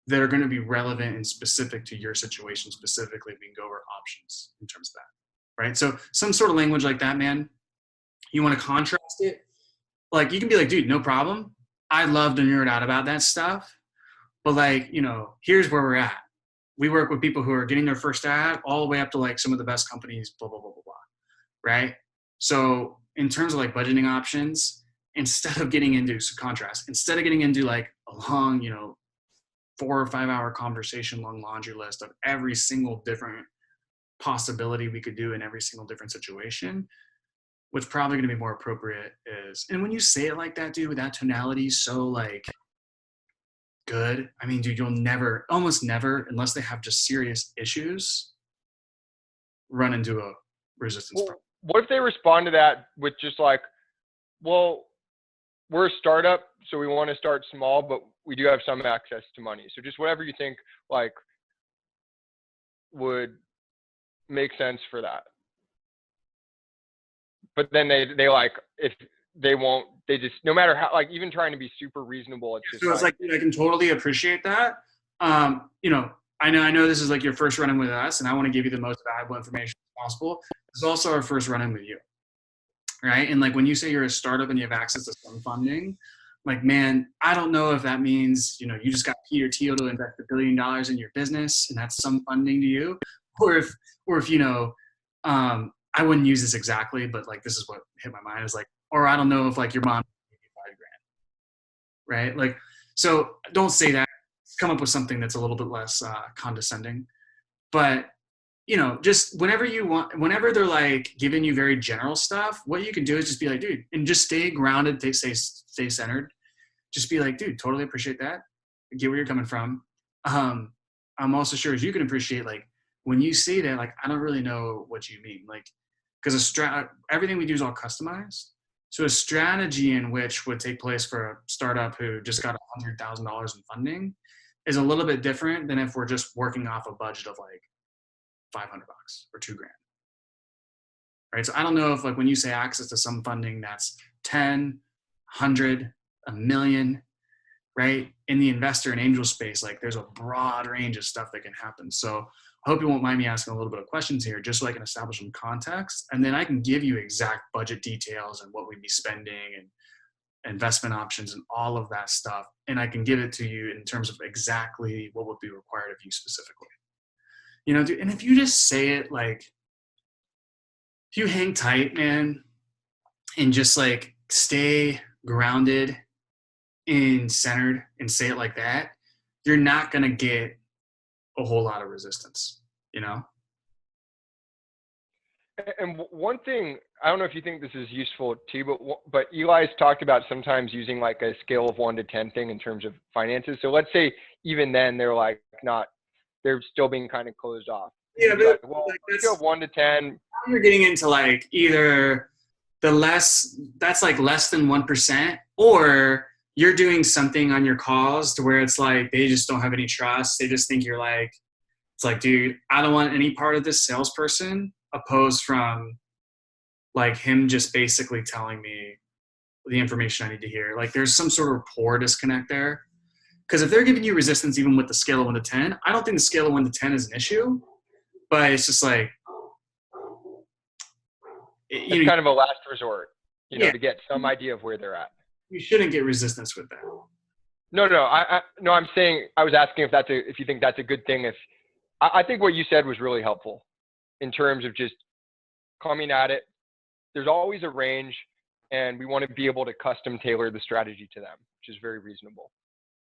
that are going to be relevant and specific to your situation specifically. We can go over options in terms of that. Right. So some sort of language like that, man, you want to contrast it. Like you can be like, dude, no problem. I'd love to nerd out about that stuff. But like, here's where we're at. We work with people who are getting their first ad all the way up to like some of the best companies, blah, blah, blah, blah, blah. Right. So in terms of like budgeting options, instead of getting into like a long, 4 or 5 hour conversation, long laundry list of every single different possibility we could do in every single different situation, what's probably going to be more appropriate is, and when you say it like that, dude, with that tonality, so like good, I mean, dude, you'll almost never, unless they have just serious issues, run into a resistance problem. What if they respond to that with just like, well, we're a startup, so we want to start small, but we do have some access to money. So just whatever you think like would make sense for that. But then they like, if they won't, they just, no matter how, like even trying to be super reasonable, it's just so it's like, dude, I can totally appreciate that. I know this is like your first run-in with us, and I want to give you the most valuable information possible. It's also our first run-in with you, right? And like when you say you're a startup and you have access to some funding, like, man, I don't know if that means, you just got Peter Thiel to invest $1 billion in your business and that's some funding to you, or if I wouldn't use this exactly, but like this is what hit my mind is like, or I don't know if like your mom gave you $5 grand, right? Like, so don't say that. Come up with something that's a little bit less condescending, but just whenever they're like giving you very general stuff, what you can do is just be like, dude, and just stay grounded, stay centered. Just be like, dude, totally appreciate that. I get where you're coming from. I'm also sure as you can appreciate, like when you say that, like, I don't really know what you mean. Like, because everything we do is all customized. So a strategy in which would take place for a startup who just got $100,000 in funding is a little bit different than if we're just working off a budget of like $500 or $2 grand. Right. So I don't know if like when you say access to some funding that's 10, 100, $1 million, right? In the investor and angel space, like there's a broad range of stuff that can happen. So I hope you won't mind me asking a little bit of questions here, just so I can establish some context, and then I can give you exact budget details and what we'd be spending and investment options and all of that stuff. And I can give it to you in terms of exactly what would be required of you specifically. Dude, and if you just say it like, if you hang tight, man, and just like stay grounded and centered and say it like that, you're not going to get a whole lot of resistance, And one thing, I don't know if you think this is useful to you, but Eli's talked about sometimes using like a scale of 1 to 10 thing in terms of finances. So let's say even then they're like they're still being kind of closed off. Yeah, but like, well, like scale of 1 to 10. You're getting into like either that's like less than 1%, or you're doing something on your calls to where it's like they just don't have any trust. They just think you're like, it's like, dude, I don't want any part of this salesperson opposed from like him just basically telling me the information I need to hear. Like there's some sort of rapport disconnect there. Because if they're giving you resistance even with the scale of 1 to 10, I don't think the scale of 1 to 10 is an issue, but it's just like, It's kind of a last resort, Yeah. to get some idea of where they're at. You shouldn't get resistance with that. No, I'm saying, I was asking if you think that's a good thing. I think what you said was really helpful in terms of just coming at it. There's always a range, and we want to be able to custom tailor the strategy to them, which is very reasonable.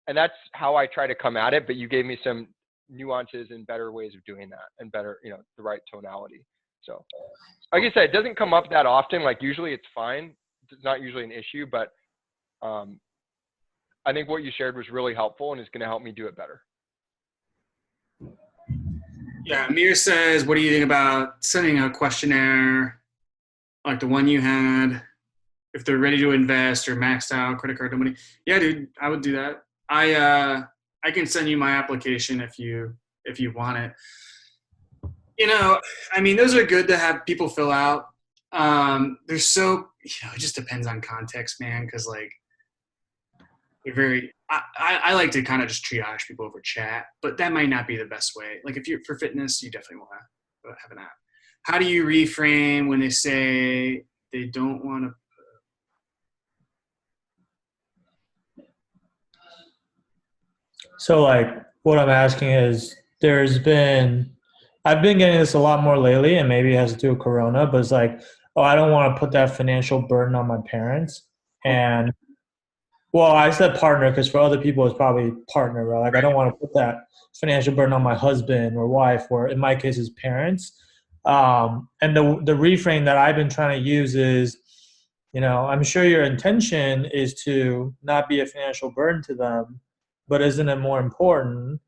And that's how I try to come at it. But you gave me some nuances and better ways of doing that, and better, the right tonality. So, like I said, it doesn't come up that often. Like usually it's fine. It's not usually an issue, but I think what you shared was really helpful and is going to help me do it better. Yeah, Amir says, what do you think about sending a questionnaire like the one you had, if they're ready to invest or maxed out credit card money? Yeah, dude, I would do that. I can send you my application if you want it. I mean, those are good to have people fill out. There's so, it just depends on context, man, because like they're very, I like to kind of just triage people over chat, but that might not be the best way. Like if you're for fitness, you definitely want to have an app. How do you reframe when they say they don't want to? So like what I'm asking is I've been getting this a lot more lately, and maybe it has to do with Corona, but it's like, oh, I don't want to put that financial burden on my parents. And well, I said partner because for other people it's probably partner, right? Like I don't want to put that financial burden on my husband or wife, or in my case, his parents. And the reframe that I've been trying to use is, I'm sure your intention is to not be a financial burden to them, but isn't it more important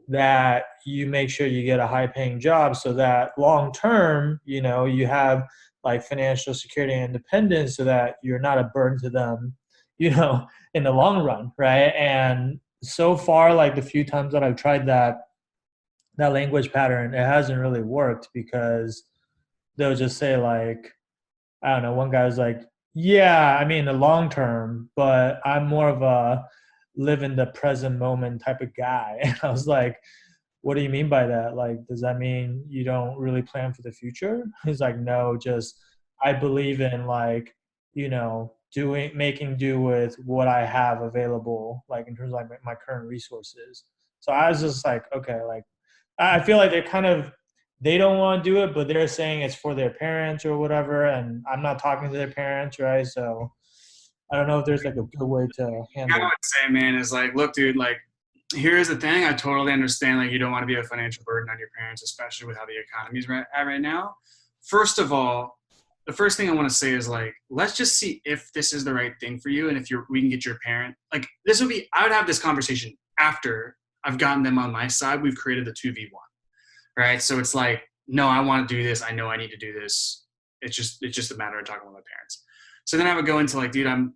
that you make sure you get a high paying job so that long term, you have like financial security and independence so that you're not a burden to them, in the long run, right? And so far, like the few times that I've tried that language pattern, it hasn't really worked because they'll just say like, I don't know, one guy was like, yeah, I mean the long term, but I'm more of a live in the present moment type of guy. And I was like, what do you mean by that? Like, does that mean you don't really plan for the future? He's like, no, just I believe in like, making do with what I have available, like in terms of like my current resources. So I was just like, okay, like I feel like they don't want to do it, but they're saying it's for their parents or whatever, and I'm not talking to their parents, right? So I don't know if there's like a good way to handle I it. would say, man, is like, look, dude, like, here's the thing. I totally understand, like, you don't want to be a financial burden on your parents, especially with how the economy is at right now. First of all, the first thing I want to say is like, let's just see if this is the right thing for you, and if we can get your parent. Like, I would have this conversation after I've gotten them on my side. We've created the 2v1, right? So it's like, no, I want to do this. I know I need to do this. It's just a matter of talking with my parents. So then I would go into like, dude, I'm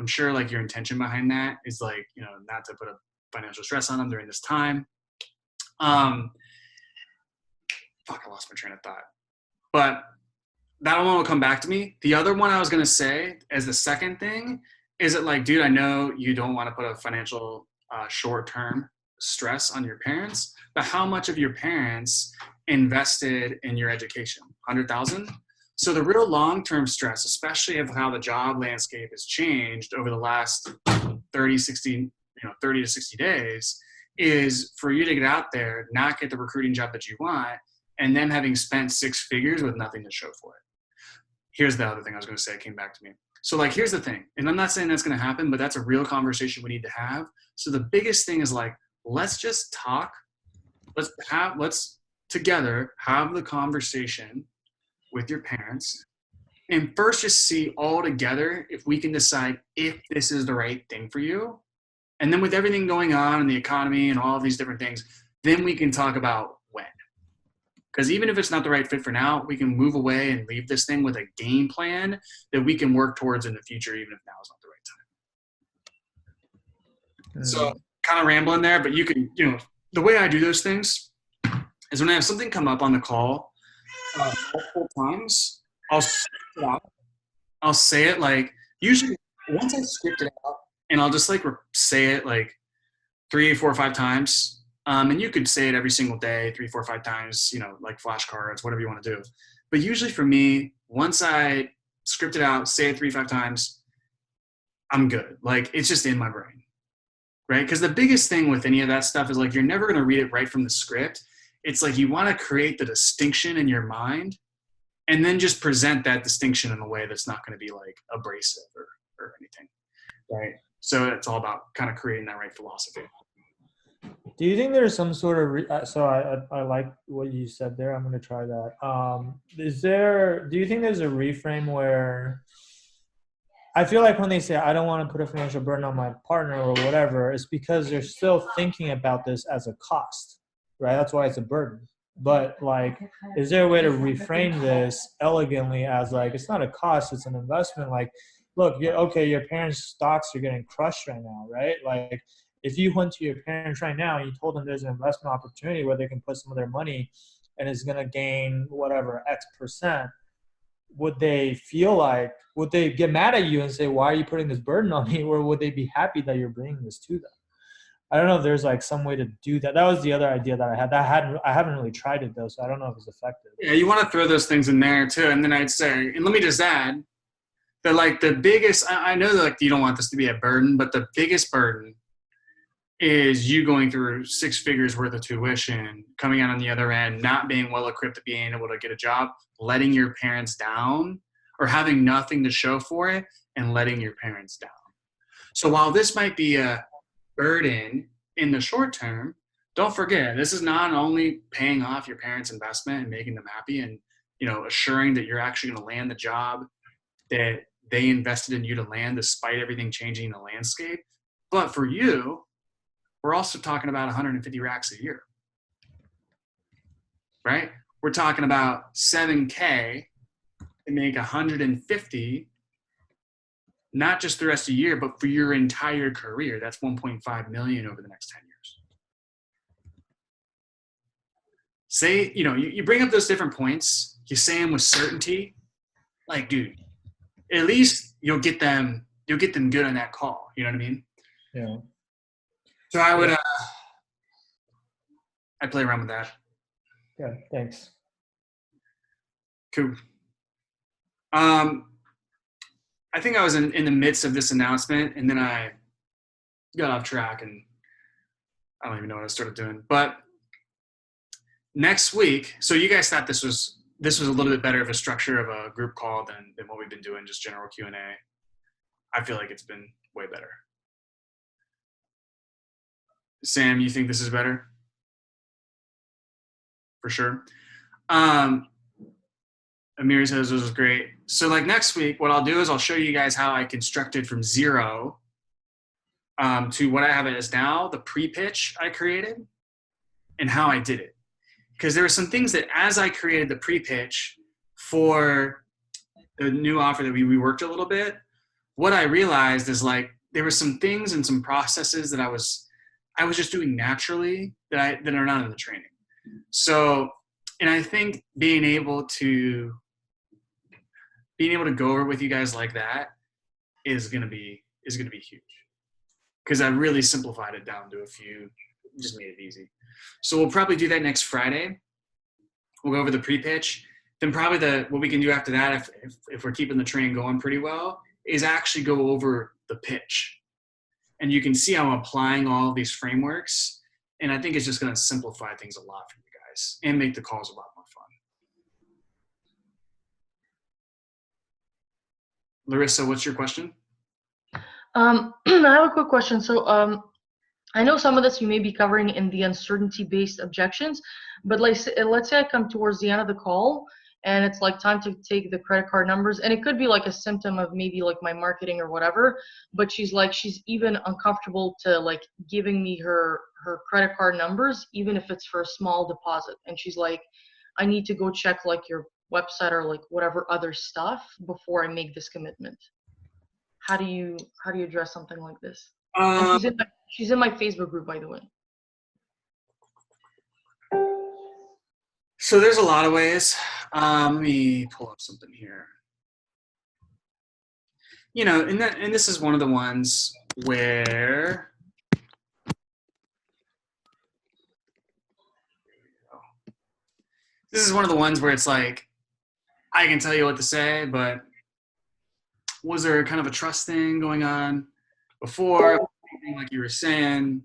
sure like your intention behind that is like, not to put a financial stress on them during this time. I lost my train of thought. But that one will come back to me. The other one I was going to say as the second thing is that like, dude, I know you don't want to put a financial short-term stress on your parents, but how much of your parents invested in your education? 100,000? So the real long-term stress, especially of how the job landscape has changed over the last 30 to 60 days, is for you to get out there, not get the recruiting job that you want, and then having spent 6 figures with nothing to show for it. Here's the other thing I was going to say, it came back to me. So like, here's the thing, and I'm not saying that's going to happen, but that's a real conversation we need to have. So the biggest thing is like, let's just talk. Let's together have the conversation with your parents, and first just see all together if we can decide if this is the right thing for you. And then with everything going on in the economy and all of these different things, then we can talk about when. Because even if it's not the right fit for now, we can move away and leave this thing with a game plan that we can work towards in the future, even if now is not the right time. So kind of rambling there, but you can, the way I do those things is when I have something come up on the call multiple times, I'll say it like, usually once I script it out, and I'll just like say it like 3, 4, 5 times. And you could say it every single day, 3, 4, 5 times, like flashcards, whatever you want to do. But usually for me, once I script it out, say it 3-5 times, I'm good. Like it's just in my brain, right? Because the biggest thing with any of that stuff is like you're never going to read it right from the script. It's like you want to create the distinction in your mind and then just present that distinction in a way that's not going to be like abrasive or anything, right? So it's all about kind of creating that right philosophy. Do you think there's some sort of so I like what you said there. I'm going to try that. Do you think there's a reframe where I feel like when they say I don't want to put a financial burden on my partner or whatever, it's because they're still thinking about this as a cost, right? That's why it's a burden. But like, is there a way to reframe this elegantly as like it's not a cost, it's an investment? Like, look, your parents' stocks are getting crushed right now, right? Like, if you went to your parents right now and you told them there's an investment opportunity where they can put some of their money and it's going to gain whatever X%, would they get mad at you and say, why are you putting this burden on me? Or would they be happy that you're bringing this to them? I don't know if there's like some way to do that. That was the other idea that I had. I haven't really tried it though, so I don't know if it's effective. Yeah, you want to throw those things in there too. And then I'd say, and let me just add that like the biggest, I know that like you don't want this to be a burden, but the biggest burden is you going through 6 figures worth of tuition, coming out on the other end, not being well equipped to being able to get a job, letting your parents down, or having nothing to show for it and letting your parents down. So while this might be a burden in the short term, don't forget, this is not only paying off your parents' investment and making them happy and, you know, assuring that you're actually going to land the job that they invested in you to land despite everything changing in the landscape. But for you, we're also talking about 150 racks a year, right? We're talking about 7K to make 150, not just the rest of the year, but for your entire career. That's 1.5 million over the next 10 years. Say, you know, you bring up those different points, you say them with certainty, like, dude, at least you'll get them good on that call. You know what I mean? Yeah. So I would, I'd play around with that. Yeah. Thanks. Cool. I think I was in the midst of this announcement and then I got off track and I don't even know what I started doing. But next week, so you guys thought this was a little bit better of a structure of a group call than what we've been doing, just general Q&A. I feel like it's been way better. Sam, you think this is better? For sure. Amir says this was great. So like next week, what I'll do is I'll show you guys how I constructed from 0 to what I have it as now, the pre-pitch I created, and how I did it. Because there were some things that as I created the pre-pitch for the new offer that we worked a little bit, what I realized is like there were some things and some processes that I was just doing naturally that are not in the training. So, and I think being able to go over with you guys like that is gonna be huge. Because I really simplified it down to a few, just made it easy. So we'll probably do that next Friday. We'll go over the pre-pitch. Then probably what we can do after that, if we're keeping the training going pretty well, is actually go over the pitch. And you can see how I'm applying all of these frameworks. And I think it's just going to simplify things a lot for you guys and make the calls a lot more fun. Larissa, what's your question? I have a quick question. So I know some of this you may be covering in the uncertainty-based objections, but like, let's say I come towards the end of the call and it's like time to take the credit card numbers, and it could be like a symptom of maybe like my marketing or whatever, but she's even uncomfortable to like giving me her credit card numbers, even if it's for a small deposit. And she's like, I need to go check like your website or like whatever other stuff before I make this commitment. How do you address something like this? And she's in my Facebook group, by the way. So there's a lot of ways. Let me pull up something here. You know, and this is one of the ones where it's like I can tell you what to say, but was there kind of a trust thing going on before, like you were saying?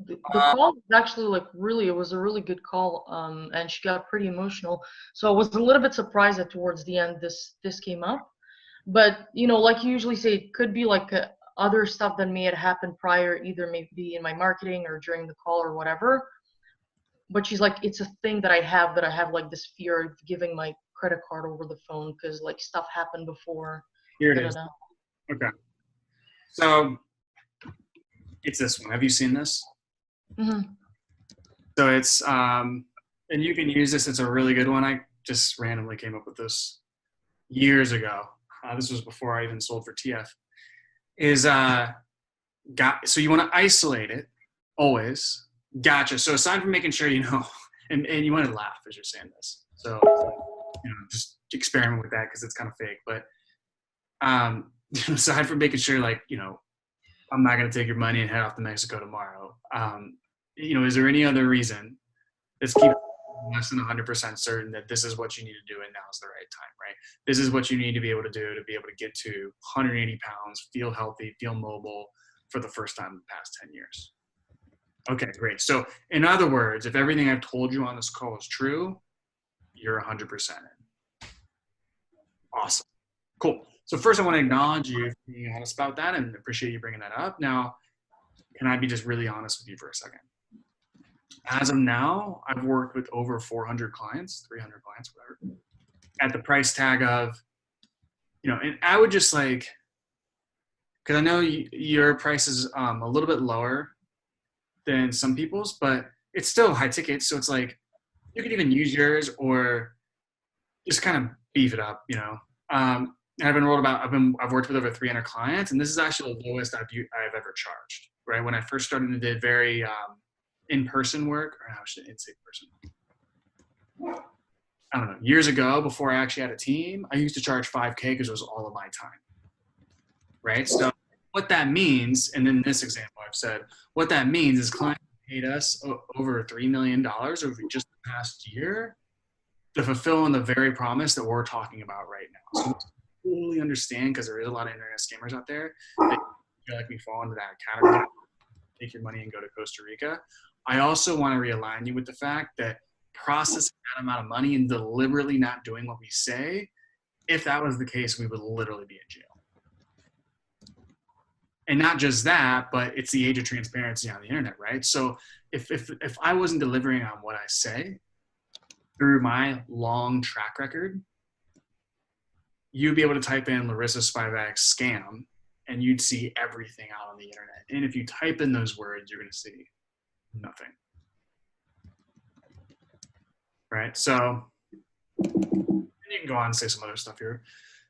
The call was actually like really, it was a really good call, and she got pretty emotional. So I was a little bit surprised that towards the end this came up. But like you usually say, it could be like other stuff that may have happened prior, either maybe in my marketing or during the call or whatever. But she's like, it's a thing that I have like this fear of giving my credit card over the phone because like stuff happened before. Here it Da, da, is. da. Okay. So it's this one. Have you seen this? Mhm. So it's, and you can use this. It's a really good one. I just randomly came up with this years ago. This was before I even sold for TF. So you want to isolate it always. Gotcha. So aside from making sure you know, and you want to laugh as you're saying this. So just experiment with that because it's kind of fake. But aside from making sure, like, I'm not going to take your money and head off to Mexico tomorrow. Is there any other reason that's keeping less than 100% certain that this is what you need to do and now is the right time, right? This is what you need to be able to do to be able to get to 180 pounds, feel healthy, feel mobile for the first time in the past 10 years. Okay, great. So in other words, if everything I've told you on this call is true, you're 100% in. Awesome. Cool. So first I want to acknowledge you for being honest about that and appreciate you bringing that up. Now, can I be just really honest with you for a second? As of now, I've worked with over 400 clients, 300 clients, whatever, at the price tag of, and I would just like, because I know your price is a little bit lower than some people's, but it's still high ticket. So it's like, you could even use yours or just kind of beef it up, I've worked with over 300 clients, and this is actually the lowest I've ever charged, right? When I first started and did very in-person work, or I shouldn't say person. I don't know, years ago, before I actually had a team, I used to charge $5K because it was all of my time, right? So what that means, and in this example I've said, what that means is clients paid us over $3 million over just the past year to fulfill on the very promise that we're talking about right now. So totally understand, because there is a lot of internet scammers out there that feel like we fall into that category, take your money and go to Costa Rica. I also want to realign you with the fact that processing that amount of money and deliberately not doing what we say, if that was the case, we would literally be in jail. And not just that, but it's the age of transparency on the internet, right? So if I wasn't delivering on what I say through my long track record, you'd be able to type in Larissa Spivak scam and you'd see everything out on the internet. And if you type in those words, you're going to see nothing. Right? So you can go on and say some other stuff here.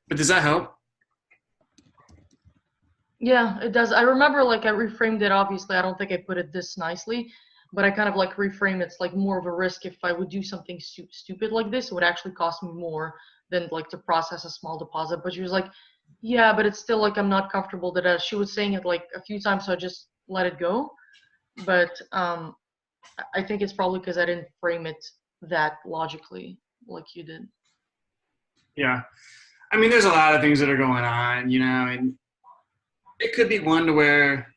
But does that help? Yeah, it does. I remember like I reframed it. Obviously, I don't think I put it this nicely, but I kind of like reframe it's like more of a risk. If I would do something stupid like this, it would actually cost me more than like to process a small deposit. But she was like, yeah, but it's still like I'm not comfortable that she was saying it like a few times, so I just let it go. But I think it's probably because I didn't frame it that logically like you did. Yeah. I mean, there's a lot of things that are going on, and it could be one to where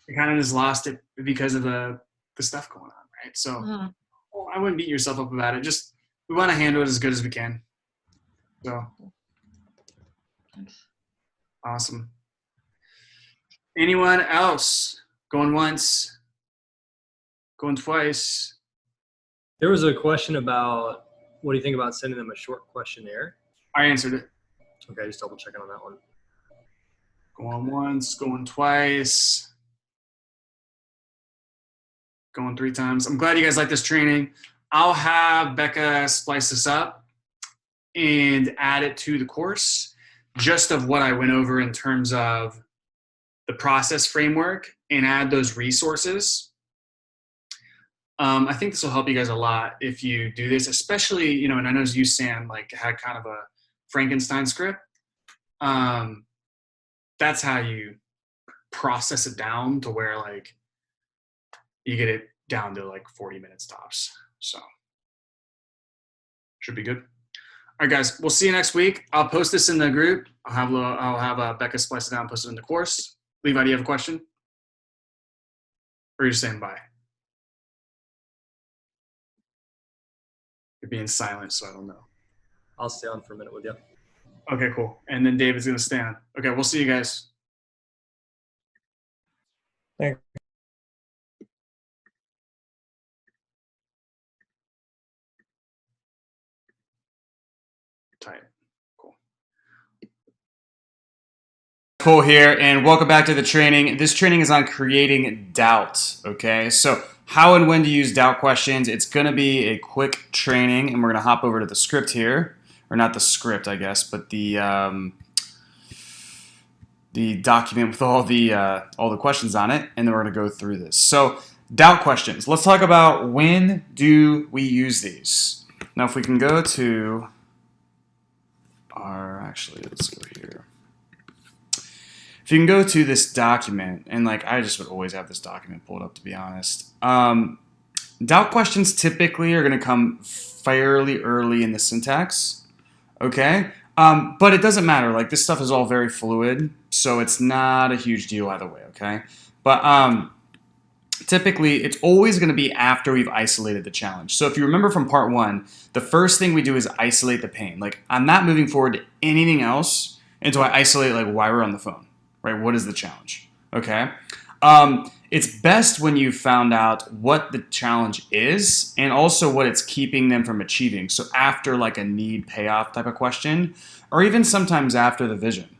you kind of just lost it because of the stuff going on, right? So I wouldn't beat yourself up about it. Just, we want to handle it as good as we can. So, Thanks. Awesome. Anyone else? Going once, going twice. There was a question about, what do you think about sending them a short questionnaire? I answered it. Okay, just double checking on that one. Going once, going twice, going 3 times. I'm glad you guys like this training. I'll have Becca splice this up and add it to the course, just of what I went over in terms of the process framework, and add those resources. I think this will help you guys a lot if you do this, especially, and I know you, Sam, like had kind of a Frankenstein script. That's how you process it down to where like you get it down to like 40 minutes tops. So should be good. right, guys, we'll see you next week. I'll post this in the group. I'll have Becca splice it down, post it in the course. Levi, do you have a question? Or you're saying bye? You're being silent, so I don't know. I'll stay on for a minute with you. Okay, cool. And then David's gonna stay on. Okay, we'll see you guys. Thank Tight. Cool. Cool here, and welcome back to the training. This training is on creating doubt, okay? So how and when to use doubt questions. It's gonna be a quick training, and we're gonna hop over to the script here. Or not the script, I guess, but the document with all the questions on it, and then we're gonna go through this. So doubt questions. Let's talk about when do we use these. Now, if we can go to let's go here. If you can go to this document, and like I just would always have this document pulled up, to be honest. Doubt questions typically are going to come fairly early in the syntax, okay? But it doesn't matter. Like this stuff is all very fluid, so it's not a huge deal either way, okay? But typically, it's always going to be after we've isolated the challenge. So if you remember from part 1, the first thing we do is isolate the pain. Like I'm not moving forward to anything else until I isolate like why we're on the phone, right? What is the challenge, okay? It's best when you found out what the challenge is and also what it's keeping them from achieving. So after like a need payoff type of question, or even sometimes after the vision,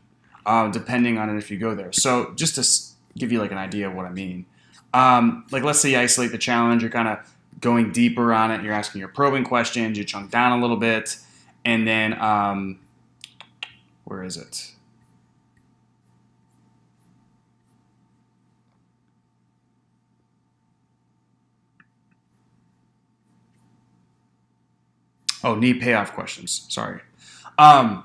depending on it if you go there. So just to give you like an idea of what I mean. Like let's say you isolate the challenge, you're kind of going deeper on it, you're asking your probing questions, you chunk down a little bit, and then, where is it? Oh, need payoff questions, sorry. And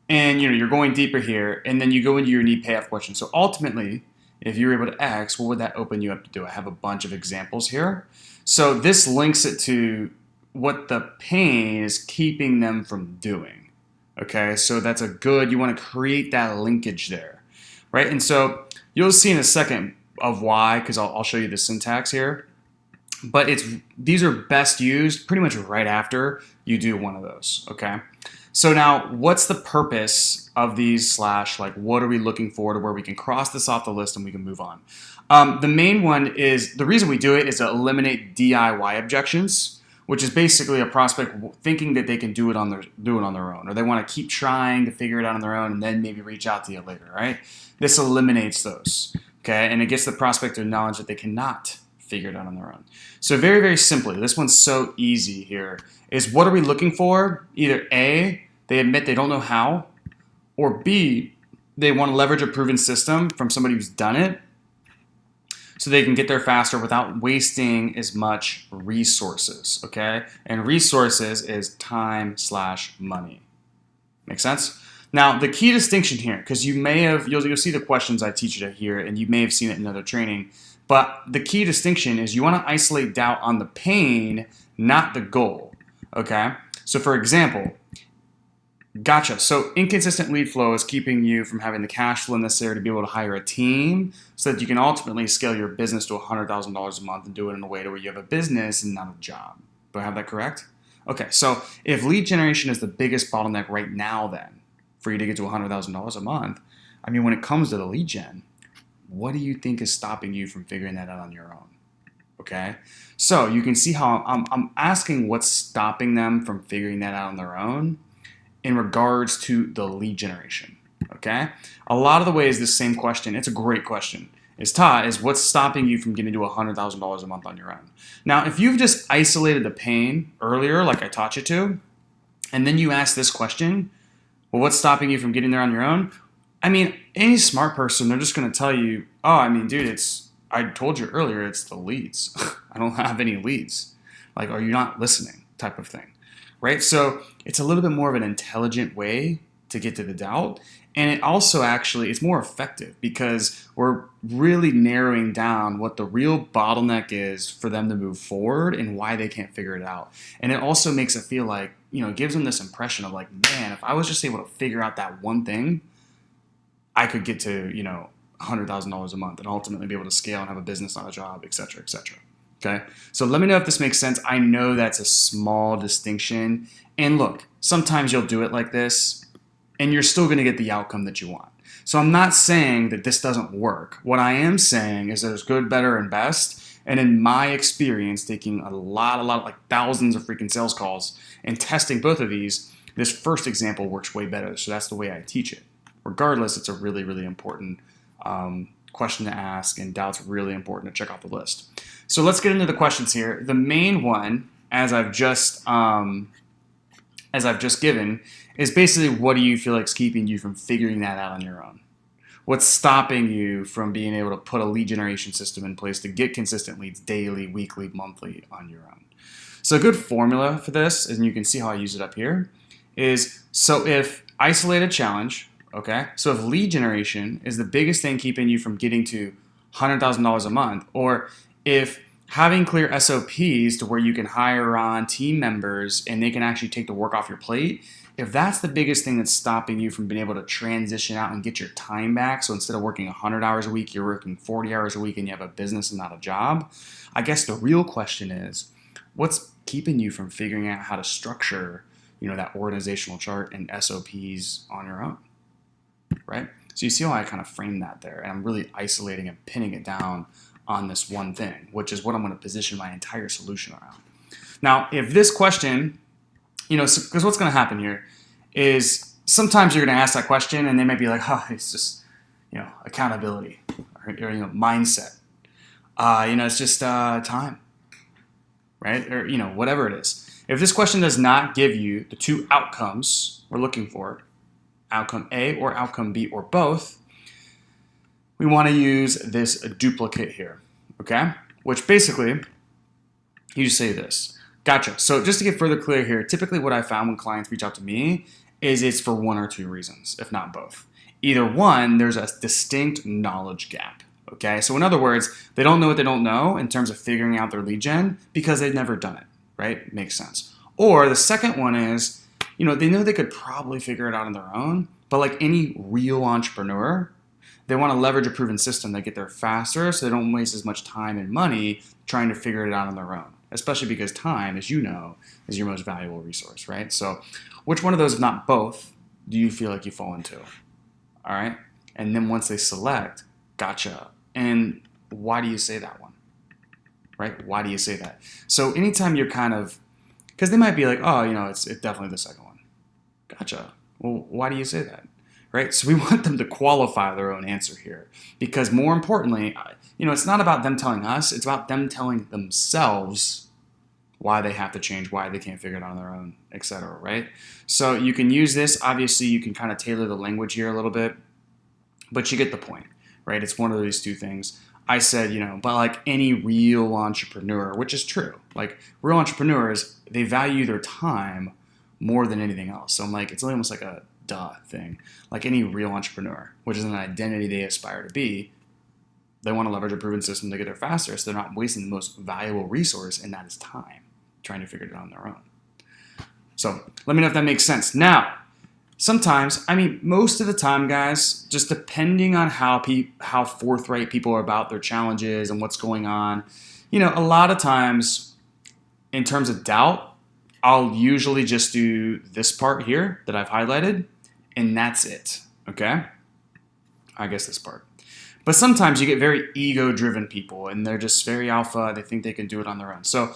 you're going deeper here, and then you go into your need payoff question. So ultimately, if you're able to X, what would that open you up to do? I have a bunch of examples here. So this links it to what the pain is keeping them from doing. Okay, so that's a good, you want to create that linkage there, right? And so you'll see in a second of why, because I'll show you the syntax here. But these are best used pretty much right after you do one of those, okay? So now, what's the purpose of these / like what are we looking for to where we can cross this off the list and we can move on? The main one is, the reason we do it is to eliminate DIY objections, which is basically a prospect thinking that they can do it on their own, or they want to keep trying to figure it out on their own and then maybe reach out to you later, right? This eliminates those, okay? And it gets the prospect to acknowledge that they cannot figure it out on their own. So very, very simply, this one's so easy here, is what are we looking for? Either A, they admit they don't know how, or B, they want to leverage a proven system from somebody who's done it so they can get there faster without wasting as much resources, okay? And resources is time / money. Make sense? Now, the key distinction here, because you'll see the questions I teach you here, and you may have seen it in another training, but the key distinction is you want to isolate doubt on the pain, not the goal, okay? So for example, gotcha. So inconsistent lead flow is keeping you from having the cash flow necessary to be able to hire a team so that you can ultimately scale your business to $100,000 a month and do it in a way to where you have a business and not a job. Do I have that correct? Okay, so if lead generation is the biggest bottleneck right now then for you to get to $100,000 a month, I mean, when it comes to the lead gen, what do you think is stopping you from figuring that out on your own? Okay, so you can see how I'm asking what's stopping them from figuring that out on their own in regards to the lead generation, okay? A lot of the ways this same question, it's a great question, is taught is what's stopping you from getting to $100,000 a month on your own. Now, if you've just isolated the pain earlier, like I taught you to, and then you ask this question, well, what's stopping you from getting there on your own? I mean, any smart person, they're just going to tell you, oh, I mean, dude, I told you earlier, it's the leads. I don't have any leads. Like, are you not listening type of thing, right? So it's a little bit more of an intelligent way to get to the doubt. And it also actually, it's more effective because we're really narrowing down what the real bottleneck is for them to move forward and why they can't figure it out. And it also makes it feel like, gives them this impression of like, man, if I was just able to figure out that one thing, I could get to, $100,000 a month and ultimately be able to scale and have a business, not a job, et cetera, et cetera. Okay. So let me know if this makes sense. I know that's a small distinction. And look, sometimes you'll do it like this and you're still going to get the outcome that you want. So I'm not saying that this doesn't work. What I am saying is there's good, better, and best. And in my experience, taking a lot, like thousands of freaking sales calls and testing both of these, this first example works way better. So that's the way I teach it. Regardless, it's a really, really important question to ask, and doubt's really important to check off the list. So let's get into the questions here. The main one, as I've just given, is basically, what do you feel like is keeping you from figuring that out on your own? What's stopping you from being able to put a lead generation system in place to get consistent leads daily, weekly, monthly on your own? So a good formula for this, and you can see how I use it up here, is so if isolated challenge, okay, so if lead generation is the biggest thing keeping you from getting to $100,000 a month, or if having clear SOPs to where you can hire on team members and they can actually take the work off your plate, if that's the biggest thing that's stopping you from being able to transition out and get your time back, so instead of working 100 hours a week, you're working 40 hours a week and you have a business and not a job, I guess the real question is, what's keeping you from figuring out how to structure, that organizational chart and SOPs on your own, right? So you see how I kind of framed that there, and I'm really isolating and pinning it down on this one thing, which is what I'm going to position my entire solution around. Now, if this question, because what's going to happen here is sometimes you're going to ask that question and they might be like, oh, it's just, accountability or mindset. It's just time, right? Or, whatever it is. If this question does not give you the two outcomes we're looking for, outcome A or outcome B or both, we want to use this duplicate here, okay? Which basically, you just say this. Gotcha. So just to get further clear here, typically what I found when clients reach out to me is it's for one or two reasons, if not both. Either one, there's a distinct knowledge gap, okay? So in other words, they don't know what they don't know in terms of figuring out their lead gen because they've never done it, right? Makes sense. Or the second one is, they know they could probably figure it out on their own, but like any real entrepreneur, they want to leverage a proven system that get there faster so they don't waste as much time and money trying to figure it out on their own, especially because time, as you know, is your most valuable resource, right? So which one of those, if not both, do you feel like you fall into? All right? And then once they select, gotcha. And why do you say that one, right? Why do you say that? So anytime you're because they might be like, oh, it's definitely the second one. Gotcha. Well, why do you say that? Right? So we want them to qualify their own answer here, because more importantly, it's not about them telling us, it's about them telling themselves why they have to change, why they can't figure it out on their own, etc. Right? So you can use this. Obviously, you can kind of tailor the language here a little bit, but you get the point, right? It's one of these two things. I said, but like any real entrepreneur, which is true, like real entrepreneurs, they value their time more than anything else. So I'm like, it's almost like a duh thing. Like any real entrepreneur, which is an identity they aspire to be, they want to leverage a proven system to get there faster so they're not wasting the most valuable resource, and that is time, trying to figure it out on their own. So let me know if that makes sense. Now, sometimes, most of the time, guys, just depending on how forthright people are about their challenges and what's going on, a lot of times in terms of doubt, I'll usually just do this part here that I've highlighted, and that's it, okay? I guess this part. But sometimes you get very ego-driven people, and they're just very alpha. They think they can do it on their own. So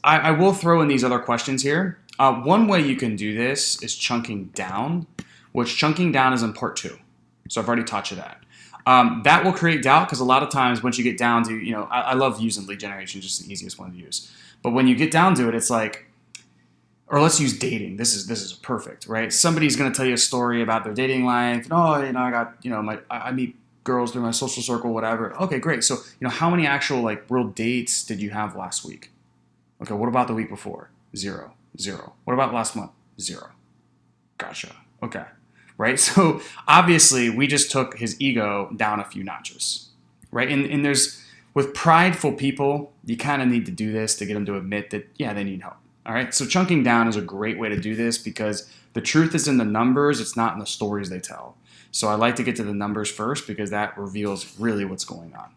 I will throw in these other questions here. One way you can do this is chunking down, which chunking down is in part 2. So I've already taught you that. That will create doubt because a lot of times once you get down to, I love using lead generation, just the easiest one to use. But when you get down to it, it's like, or let's use dating. This is perfect, right? Somebody's going to tell you a story about their dating life. And, I got, I meet girls through my social circle, whatever. Okay, great. So, how many actual real dates did you have last week? Okay, what about the week before? 0. What about last month? 0. Gotcha. Okay. Right? So obviously we just took his ego down a few notches, right? And there's, with prideful people, you kind of need to do this to get them to admit that, yeah, they need help, All right, so chunking down is a great way to do this because the truth is in the numbers, it's not in the stories they tell. So I like to get to the numbers first because that reveals really what's going on.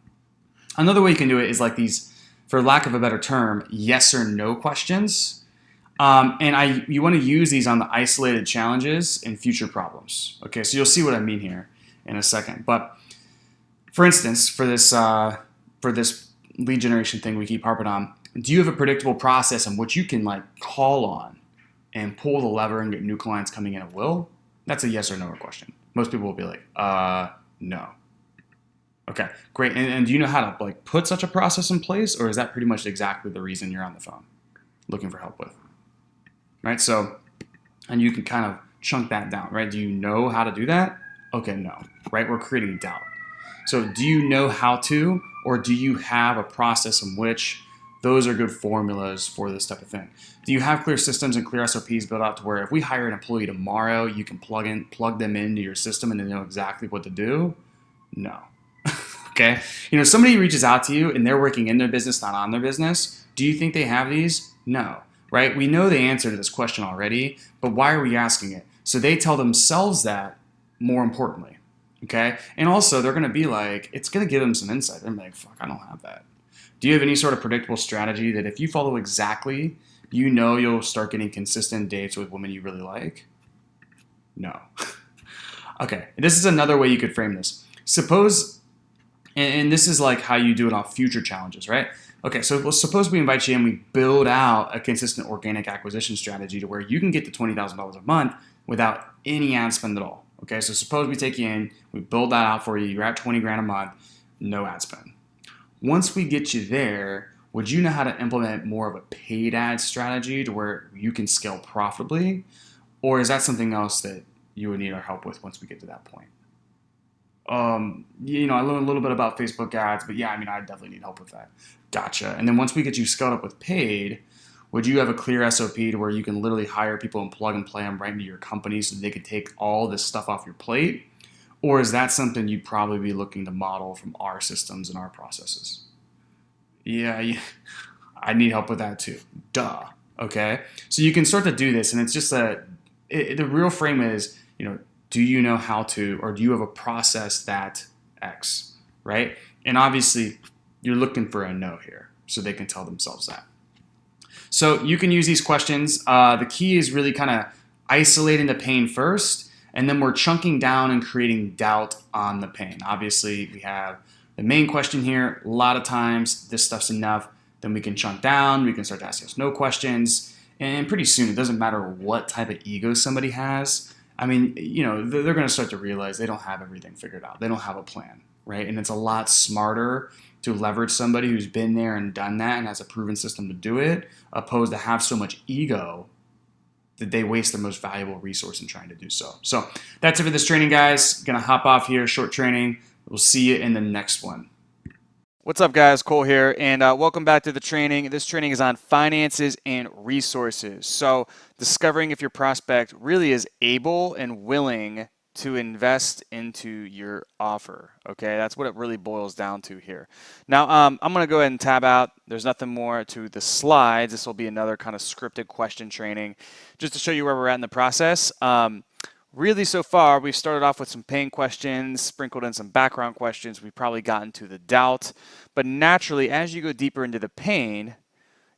Another way you can do it is like these, for lack of a better term, yes or no questions. You want to use these on the isolated challenges and future problems. Okay, so you'll see what I mean here in a second. But for instance, for this lead generation thing we keep harping on, do you have a predictable process in which you can like call on and pull the lever and get new clients coming in at will? That's a yes or no question. Most people will be like, no. Okay, great. And do you know how to like put such a process in place, or is that pretty much exactly the reason you're on the phone looking for help with? Right, so, and you can kind of chunk that down, right? Do you know how to do that? Okay, no, right? We're creating doubt. So do you know how to, or do you have a process in which those are good formulas for this type of thing? Do you have clear systems and clear SOPs built out to where if we hire an employee tomorrow, you can plug them into your system and they know exactly what to do? No. Okay. You know, somebody reaches out to you and they're working in their business, not on their business. Do you think they have these? No. Right? We know the answer to this question already, but why are we asking it? So they tell themselves that more importantly. Okay. And also they're going to be like, it's going to give them some insight. They're like, fuck, I don't have that. Do you have any sort of predictable strategy that if you follow exactly, you know you'll start getting consistent dates with women you really like? No. Okay. This is another way you could frame this. Suppose, and this is like how you do it on future challenges, right? Okay, so suppose we invite you in, we build out a consistent organic acquisition strategy to where you can get to $20,000 a month without any ad spend at all. Okay, so suppose we take you in, we build that out for you, you're at 20 grand a month, no ad spend. Once we get you there, would you know how to implement more of a paid ad strategy to where you can scale profitably? Or is that something else that you would need our help with once we get to that point? You know, I learned a little bit about Facebook ads, but yeah, I mean, I definitely need help with that. Gotcha. And then once we get you scaled up with paid, would you have a clear SOP to where you can literally hire people and plug and play them right into your company so they could take all this stuff off your plate? Or is that something you'd probably be looking to model from our systems and our processes? Yeah, I need help with that too. Duh. Okay. So you can start to do this, and it's just the real frame is, you know, do you know how to, or do you have a process that X, right? And obviously, you're looking for a no here, so they can tell themselves that. So you can use these questions. The key is really kind of isolating the pain first, and then we're chunking down and creating doubt on the pain. Obviously, we have the main question here. A lot of times, this stuff's enough. Then we can chunk down. We can start to ask yes, no questions. And pretty soon, it doesn't matter what type of ego somebody has. I mean, you know, they're going to start to realize they don't have everything figured out. They don't have a plan, right? And it's a lot smarter to leverage somebody who's been there and done that and has a proven system to do it, opposed to have so much ego that they waste their most valuable resource in trying to do so. So that's it for this training, guys. Gonna hop off here, short training. We'll see you in the next one. What's up, guys? Cole here, and welcome back to the training. This training is on finances and resources. So discovering if your prospect really is able and willing to invest into your offer. Okay, that's what it really boils down to here. Now, I'm going to go ahead and tab out. There's nothing more to the slides. This will be another kind of scripted question training just to show you where we're at in the process. Really, so far, we've started off with some pain questions, sprinkled in some background questions. We've probably gotten to the doubt. But naturally, as you go deeper into the pain,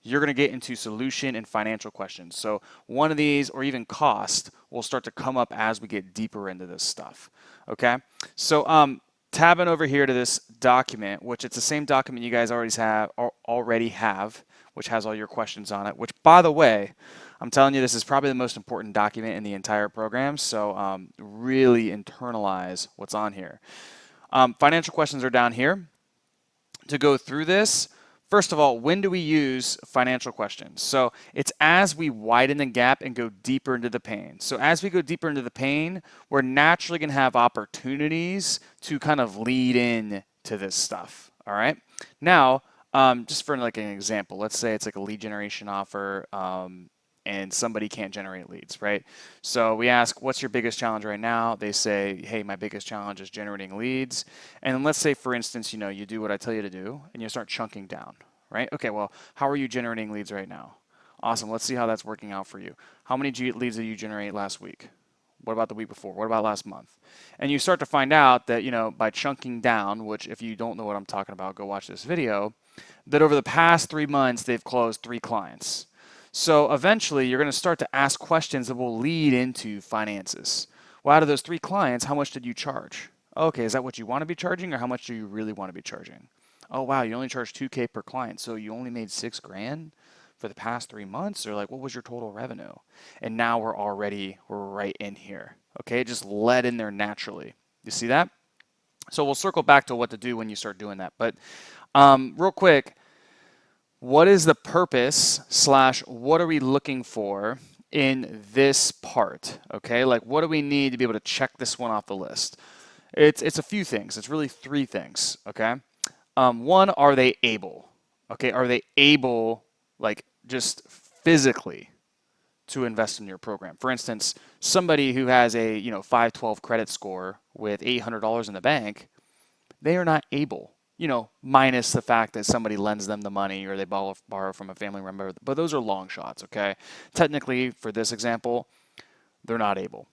you're going to get into solution and financial questions. So one of these, or even cost, will start to come up as we get deeper into this stuff. Okay? So tabbing over here to this document, which it's the same document you guys already have, which has all your questions on it, which, by the way, I'm telling you, this is probably the most important document in the entire program, so really internalize what's on here. Financial questions are down here. To go through this, first of all, when do we use financial questions? So it's as we widen the gap and go deeper into the pain. So as we go deeper into the pain, we're naturally going to have opportunities to kind of lead in to this stuff, all right? Now, just for like an example, let's say it's like a lead generation offer, and somebody can't generate leads, right? So we ask, what's your biggest challenge right now? They say, hey, my biggest challenge is generating leads. And then let's say, for instance, you know, you do what I tell you to do and you start chunking down, right? Okay, well, how are you generating leads right now? Awesome. Let's see how that's working out for you. How many leads did you generate last week? What about the week before? What about last month? And you start to find out that, by chunking down, which if you don't know what I'm talking about, go watch this video, that over the past 3 months, they've closed 3 clients. So eventually, you're going to start to ask questions that will lead into finances. Well, out of those 3 clients, how much did you charge? Okay, is that what you want to be charging, or how much do you really want to be charging? Oh, wow, you only charged $2K per client, so you only made $6 grand for the past 3 months? Or like, what was your total revenue? And now we're right in here. Okay, it just led in there naturally. You see that? So we'll circle back to what to do when you start doing that. But real quick, what is the purpose / what are we looking for in this part? Okay, like what do we need to be able to check this one off the list? It's a few things. It's really 3 things. Okay, one, are they able? Okay, are they able, like just physically, to invest in your program? For instance, somebody who has a 512 credit score with $800 in the bank, they are not able, minus the fact that somebody lends them the money or they borrow from a family member, but those are long shots. Okay, technically for this example, they're not able.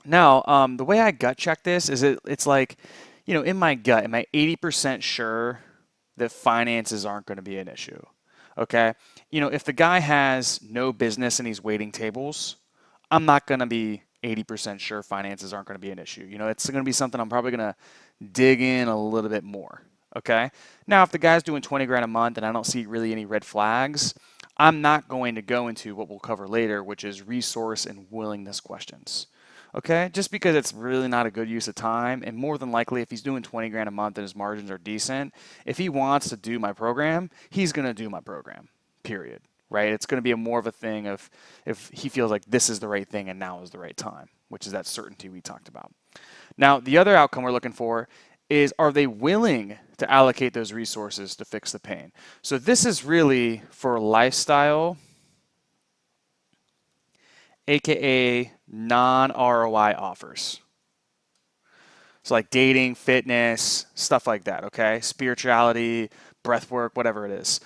Now, the way I gut check this is it's like, in my gut, am I 80% sure that finances aren't going to be an issue? Okay, if the guy has no business and he's waiting tables, I'm not going to be 80% sure finances aren't going to be an issue. It's going to be something I'm probably going to dig in a little bit more. Okay, now if the guy's doing 20 grand a month and I don't see really any red flags, I'm not going to go into what we'll cover later, which is resource and willingness questions. Okay, just because it's really not a good use of time, and more than likely if he's doing 20 grand a month and his margins are decent, if he wants to do my program, he's going to do my program, period. Right? It's going to be more of a thing of if he feels like this is the right thing and now is the right time, which is that certainty we talked about. Now, the other outcome we're looking for is, are they willing to allocate those resources to fix the pain? So this is really for lifestyle, aka non-ROI offers. So like dating, fitness, stuff like that, okay? Spirituality, breath work, whatever it is.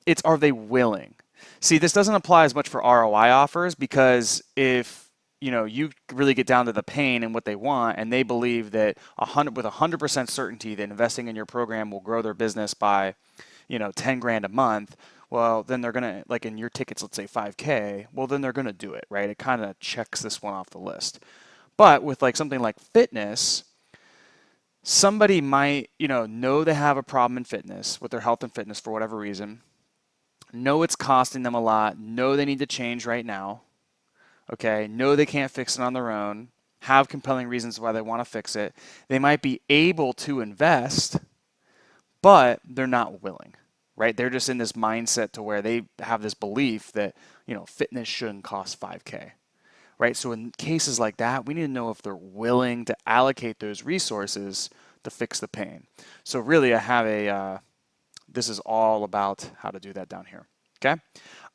It's, are they willing? See, this doesn't apply as much for ROI offers, because if you really get down to the pain and what they want, and they believe that with 100% certainty that investing in your program will grow their business by 10 grand a month, well, then they're gonna, like in your tickets, let's say 5K, well, then they're gonna do it, right? It kind of checks this one off the list. But with like something like fitness, somebody might know they have a problem in fitness with their health and fitness for whatever reason, know it's costing them a lot, know they need to change right now, okay, know they can't fix it on their own, have compelling reasons why they want to fix it. They might be able to invest, but they're not willing, right? They're just in this mindset to where they have this belief that fitness shouldn't cost 5K, right? So in cases like that, we need to know if they're willing to allocate those resources to fix the pain. So really, I have this is all about how to do that down here, okay?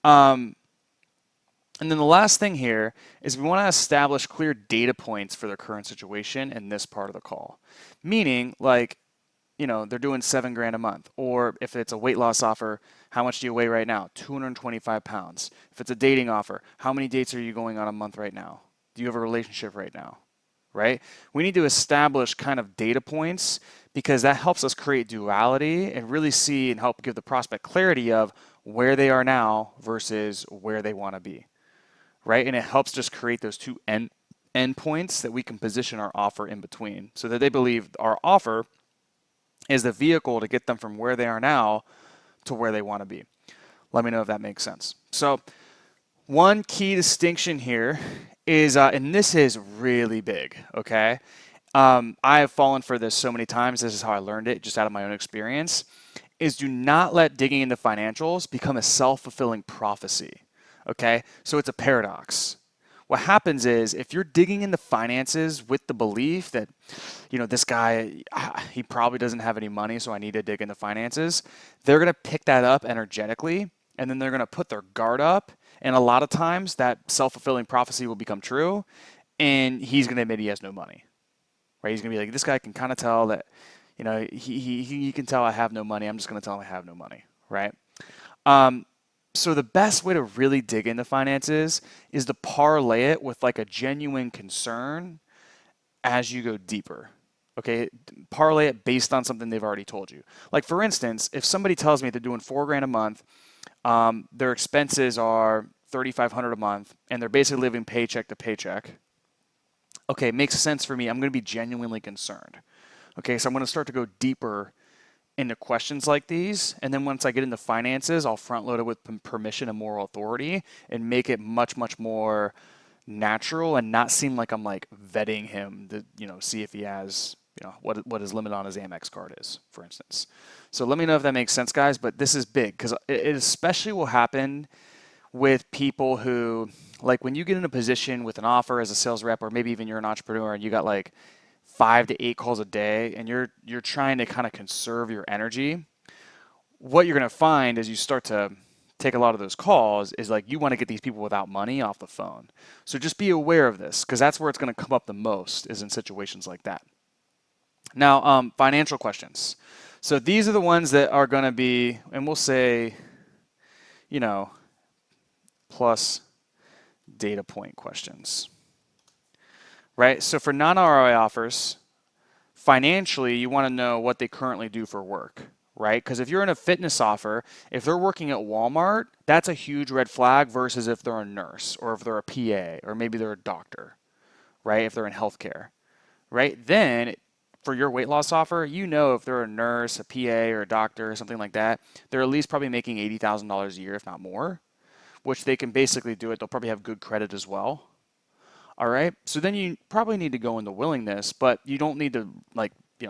And then the last thing here is we want to establish clear data points for their current situation in this part of the call. Meaning, like, they're doing 7 grand a month. Or if it's a weight loss offer, how much do you weigh right now? 225 pounds. If it's a dating offer, how many dates are you going on a month right now? Do you have a relationship right now? Right? We need to establish kind of data points, because that helps us create duality and really see and help give the prospect clarity of where they are now versus where they want to be. Right? And it helps just create those two endpoints that we can position our offer in between, so that they believe our offer is the vehicle to get them from where they are now to where they want to be. Let me know if that makes sense. So one key distinction here is, and this is really big, okay? I have fallen for this so many times. This is how I learned it, just out of my own experience, is do not let digging into financials become a self-fulfilling prophecy, okay? So it's a paradox. What happens is, if you're digging into finances with the belief that, this guy, he probably doesn't have any money, so I need to dig into finances, they're going to pick that up energetically, and then they're going to put their guard up, and a lot of times that self-fulfilling prophecy will become true, and he's going to admit he has no money, right? He's going to be like, this guy can kind of tell that, he can tell I have no money. I'm just going to tell him I have no money, right? So the best way to really dig into finances is to parlay it with like a genuine concern as you go deeper. Okay, parlay it based on something they've already told you. Like for instance, if somebody tells me they're doing $4,000 a month, their expenses are $3,500 a month, and they're basically living paycheck to paycheck. Okay, it makes sense for me. I'm going to be genuinely concerned. Okay, so I'm going to start to go deeper into questions like these, and then once I get into finances, I'll front load it with permission and moral authority and make it much, much more natural and not seem like I'm like vetting him to, see if he has, what his limit on his Amex card is, for instance. So let me know if that makes sense, guys, but this is big because it especially will happen with people who, like when you get in a position with an offer as a sales rep, or maybe even you're an entrepreneur and you got like 5 to 8 calls a day and you're trying to kind of conserve your energy, what you're going to find as you start to take a lot of those calls is like you want to get these people without money off the phone. So just be aware of this because that's where it's going to come up the most is in situations like that. Now, financial questions. So these are the ones that are going to be, and we'll say, plus data point questions, right? So for non-ROI offers, financially, you want to know what they currently do for work, right? Because if you're in a fitness offer, if they're working at Walmart, that's a huge red flag versus if they're a nurse or if they're a PA or maybe they're a doctor, right? If they're in healthcare, right? Then for your weight loss offer, if they're a nurse, a PA, or a doctor or something like that, they're at least probably making $80,000 a year, if not more, which they can basically do it. They'll probably have good credit as well. All right. So then you probably need to go into willingness, but you don't need to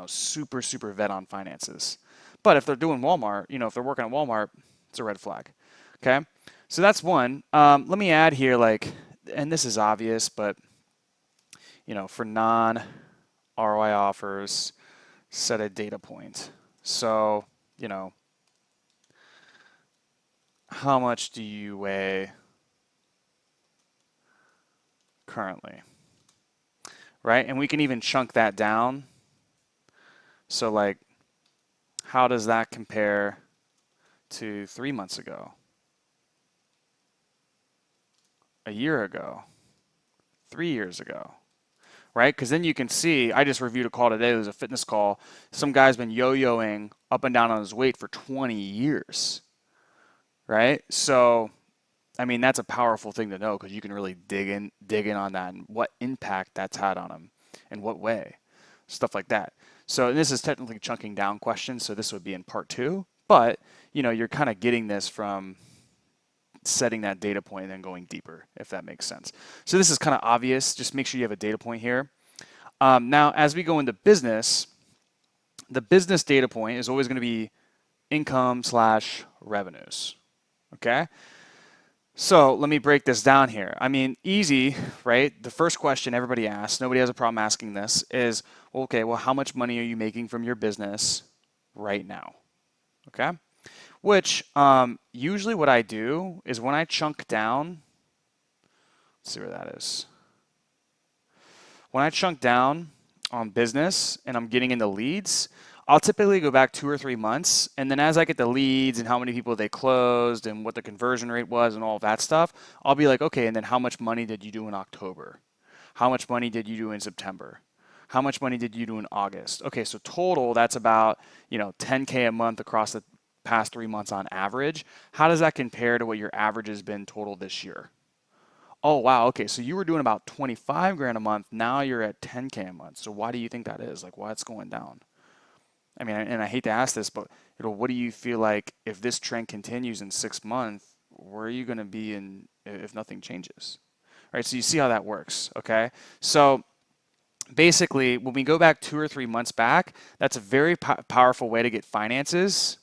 super, super vet on finances. But if they're doing Walmart, if they're working at Walmart, it's a red flag. Okay. So that's one. Let me add here, and this is obvious, but for non-ROI offers, set a data point. So, how much do you weigh currently, right? And we can even chunk that down. So how does that compare to 3 months ago, a year ago, 3 years ago, right? Because then you can see, I just reviewed a call today. It was a fitness call. Some guy's been yo-yoing up and down on his weight for 20 years, right? So that's a powerful thing to know because you can really dig in on that and what impact that's had on him and what way, stuff like that. So this is technically chunking down questions, so this would be in part 2, but you're kind of getting this from setting that data point and then going deeper, if that makes sense. So this is kind of obvious. Just make sure you have a data point here. Now, as we go into business, the business data point is always going to be income/revenues, okay? So let me break this down here. Easy, right? The first question everybody asks, nobody has a problem asking this, is, okay, well, how much money are you making from your business right now? Okay? Which usually what I do is when I chunk down, let's see where that is. When I chunk down on business and I'm getting into leads, I'll typically go back 2 or 3 months, and then as I get the leads and how many people they closed and what the conversion rate was and all of that stuff, I'll be like, okay, and then how much money did you do in October? How much money did you do in September? How much money did you do in August? Okay, so total, that's about, $10K a month across the past 3 months on average. How does that compare to what your average has been total this year? Oh, wow, okay, so you were doing about 25 grand a month, now you're at 10K a month. So why do you think that is? Why it's going down? And I hate to ask this, but what do you feel like if this trend continues in 6 months, where are you going to be if nothing changes? Right? So you see how that works, okay? So basically, when we go back 2 or 3 months back, that's a very powerful way to get finances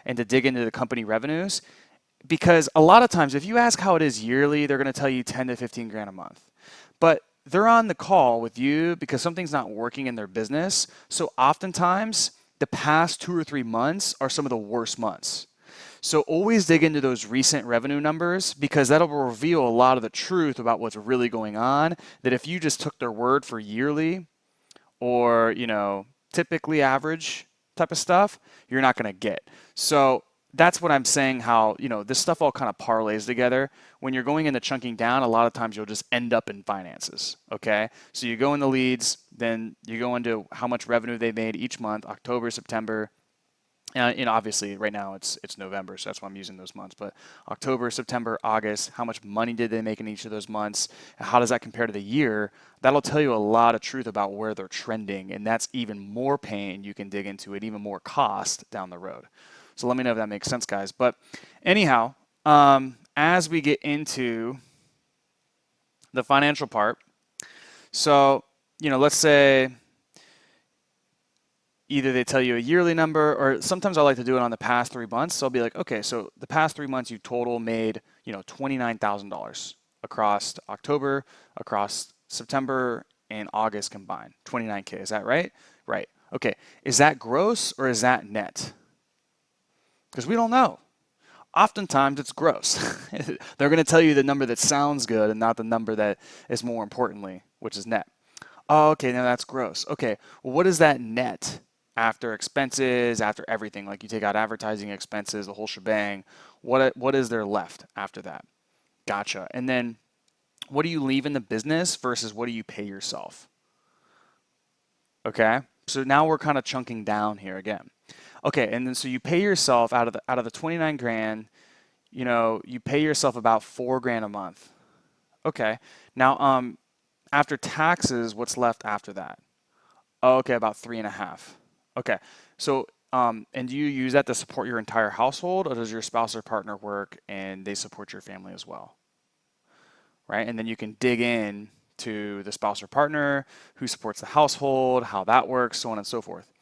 and to dig into the company revenues. Because a lot of times, if you ask how it is yearly, they're going to tell you 10 to 15 grand a month. But they're on the call with you because something's not working in their business. So oftentimes, the past 2 or 3 months are some of the worst months. So always dig into those recent revenue numbers because that'll reveal a lot of the truth about what's really going on, that if you just took their word for yearly or, typically average type of stuff, you're not going to get. So that's what I'm saying, how, this stuff all kind of parlays together. When you're going into chunking down, a lot of times you'll just end up in finances, okay? So you go in the leads, then you go into how much revenue they made each month, October, September, and obviously right now it's November, so that's why I'm using those months. But October, September, August, how much money did they make in each of those months? And how does that compare to the year? That'll tell you a lot of truth about where they're trending, and that's even more pain you can dig into it, even more cost down the road. So let me know if that makes sense, guys. But anyhow, as we get into the financial part, so let's say either they tell you a yearly number, or sometimes I like to do it on the past 3 months. So I'll be like, okay, so the past 3 months you total made, $29,000 across October, across September, and August combined. 29K, is that right? Right. Okay, is that gross or is that net? Because we don't know. Oftentimes it's gross. They're going to tell you the number that sounds good and not the number that is more importantly, which is net. Oh, okay, now that's gross. Okay, well, what is that net after expenses, after everything? Like you take out advertising expenses, the whole shebang. What is there left after that? Gotcha. And then what do you leave in the business versus what do you pay yourself? Okay, so now we're kind of chunking down here again. Okay, and then so you pay yourself out of the 29 grand, you pay yourself about 4 grand a month. Okay, now after taxes, what's left after that? Oh, okay, about 3.5. Okay, so and do you use that to support your entire household, or does your spouse or partner work and they support your family as well? Right, and then you can dig in to the spouse or partner, who supports the household, how that works, so on and so forth.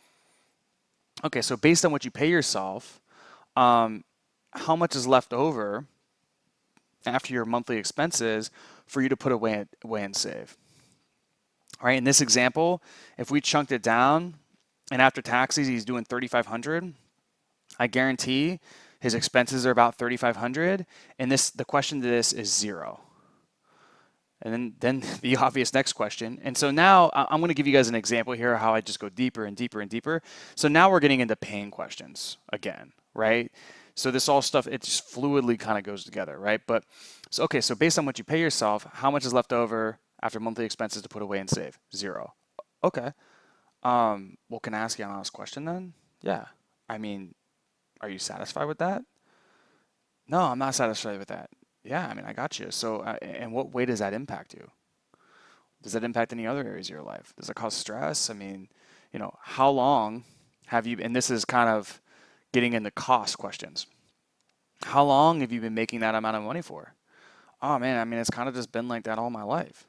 Okay, so based on what you pay yourself, how much is left over after your monthly expenses for you to put away and save? All right, in this example, if we chunked it down and after taxes he's doing 3,500, I guarantee his expenses are about 3,500, and the question to this is zero. And then the obvious next question. And so now I'm going to give you guys an example here of how I just go deeper and deeper and deeper. So now we're getting into pain questions again, right? So this all stuff, it just fluidly kind of goes together, right? But so okay, so based on what you pay yourself, how much is left over after monthly expenses to put away and save? Zero. Okay. Well, can I ask you an honest question then? Yeah. I mean, are you satisfied with that? No, I'm not satisfied with that. Yeah, I mean, I got you. So, in what way does that impact you? Does that impact any other areas of your life? Does it cause stress? I mean, how long have you, and this is kind of getting into cost questions. How long have you been making that amount of money for? Oh man, I mean, it's kind of just been like that all my life.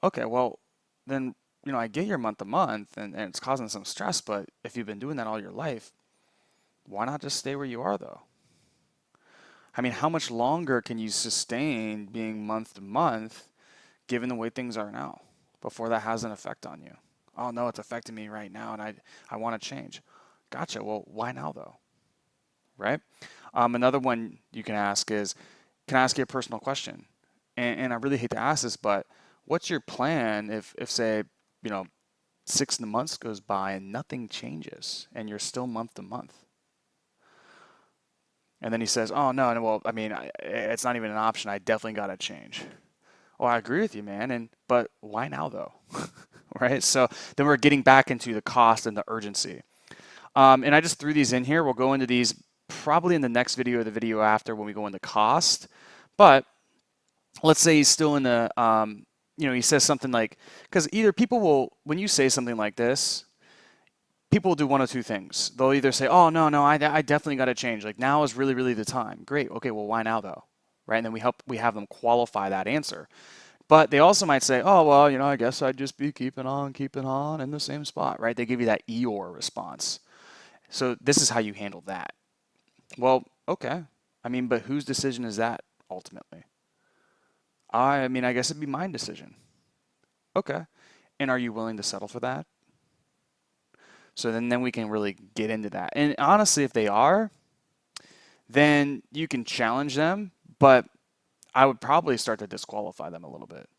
Okay, well, then, I get your month to month and it's causing some stress, but if you've been doing that all your life, why not just stay where you are though? I mean, how much longer can you sustain being month to month given the way things are now before that has an effect on you? Oh no, it's affecting me right now and I want to change. Gotcha. Well, why now though? Right? Another one you can ask is, can I ask you a personal question? And I really hate to ask this, but what's your plan if say, 6 months goes by and nothing changes and you're still month to month? And then he says, oh, no, well, I mean, it's not even an option. I definitely got to change. Well, I agree with you, man. But why now, though? Right? So then we're getting back into the cost and the urgency. And I just threw these in here. We'll go into these probably in the next video or the video after when we go into cost. But let's say he's still in the, he says something like, because either people will, when you say something like this, people will do one of two things. They'll either say, oh, no, I definitely got to change. Like now is really, really the time. Great. Okay, well, why now though? Right? And then we have them qualify that answer. But they also might say, oh, well, I guess I'd just be keeping on in the same spot, right? They give you that Eeyore response. So this is how you handle that. Well, okay. I mean, but whose decision is that ultimately? I mean, I guess it'd be my decision. Okay. And are you willing to settle for that? So then we can really get into that. And honestly, if they are, then you can challenge them, but I would probably start to disqualify them a little bit.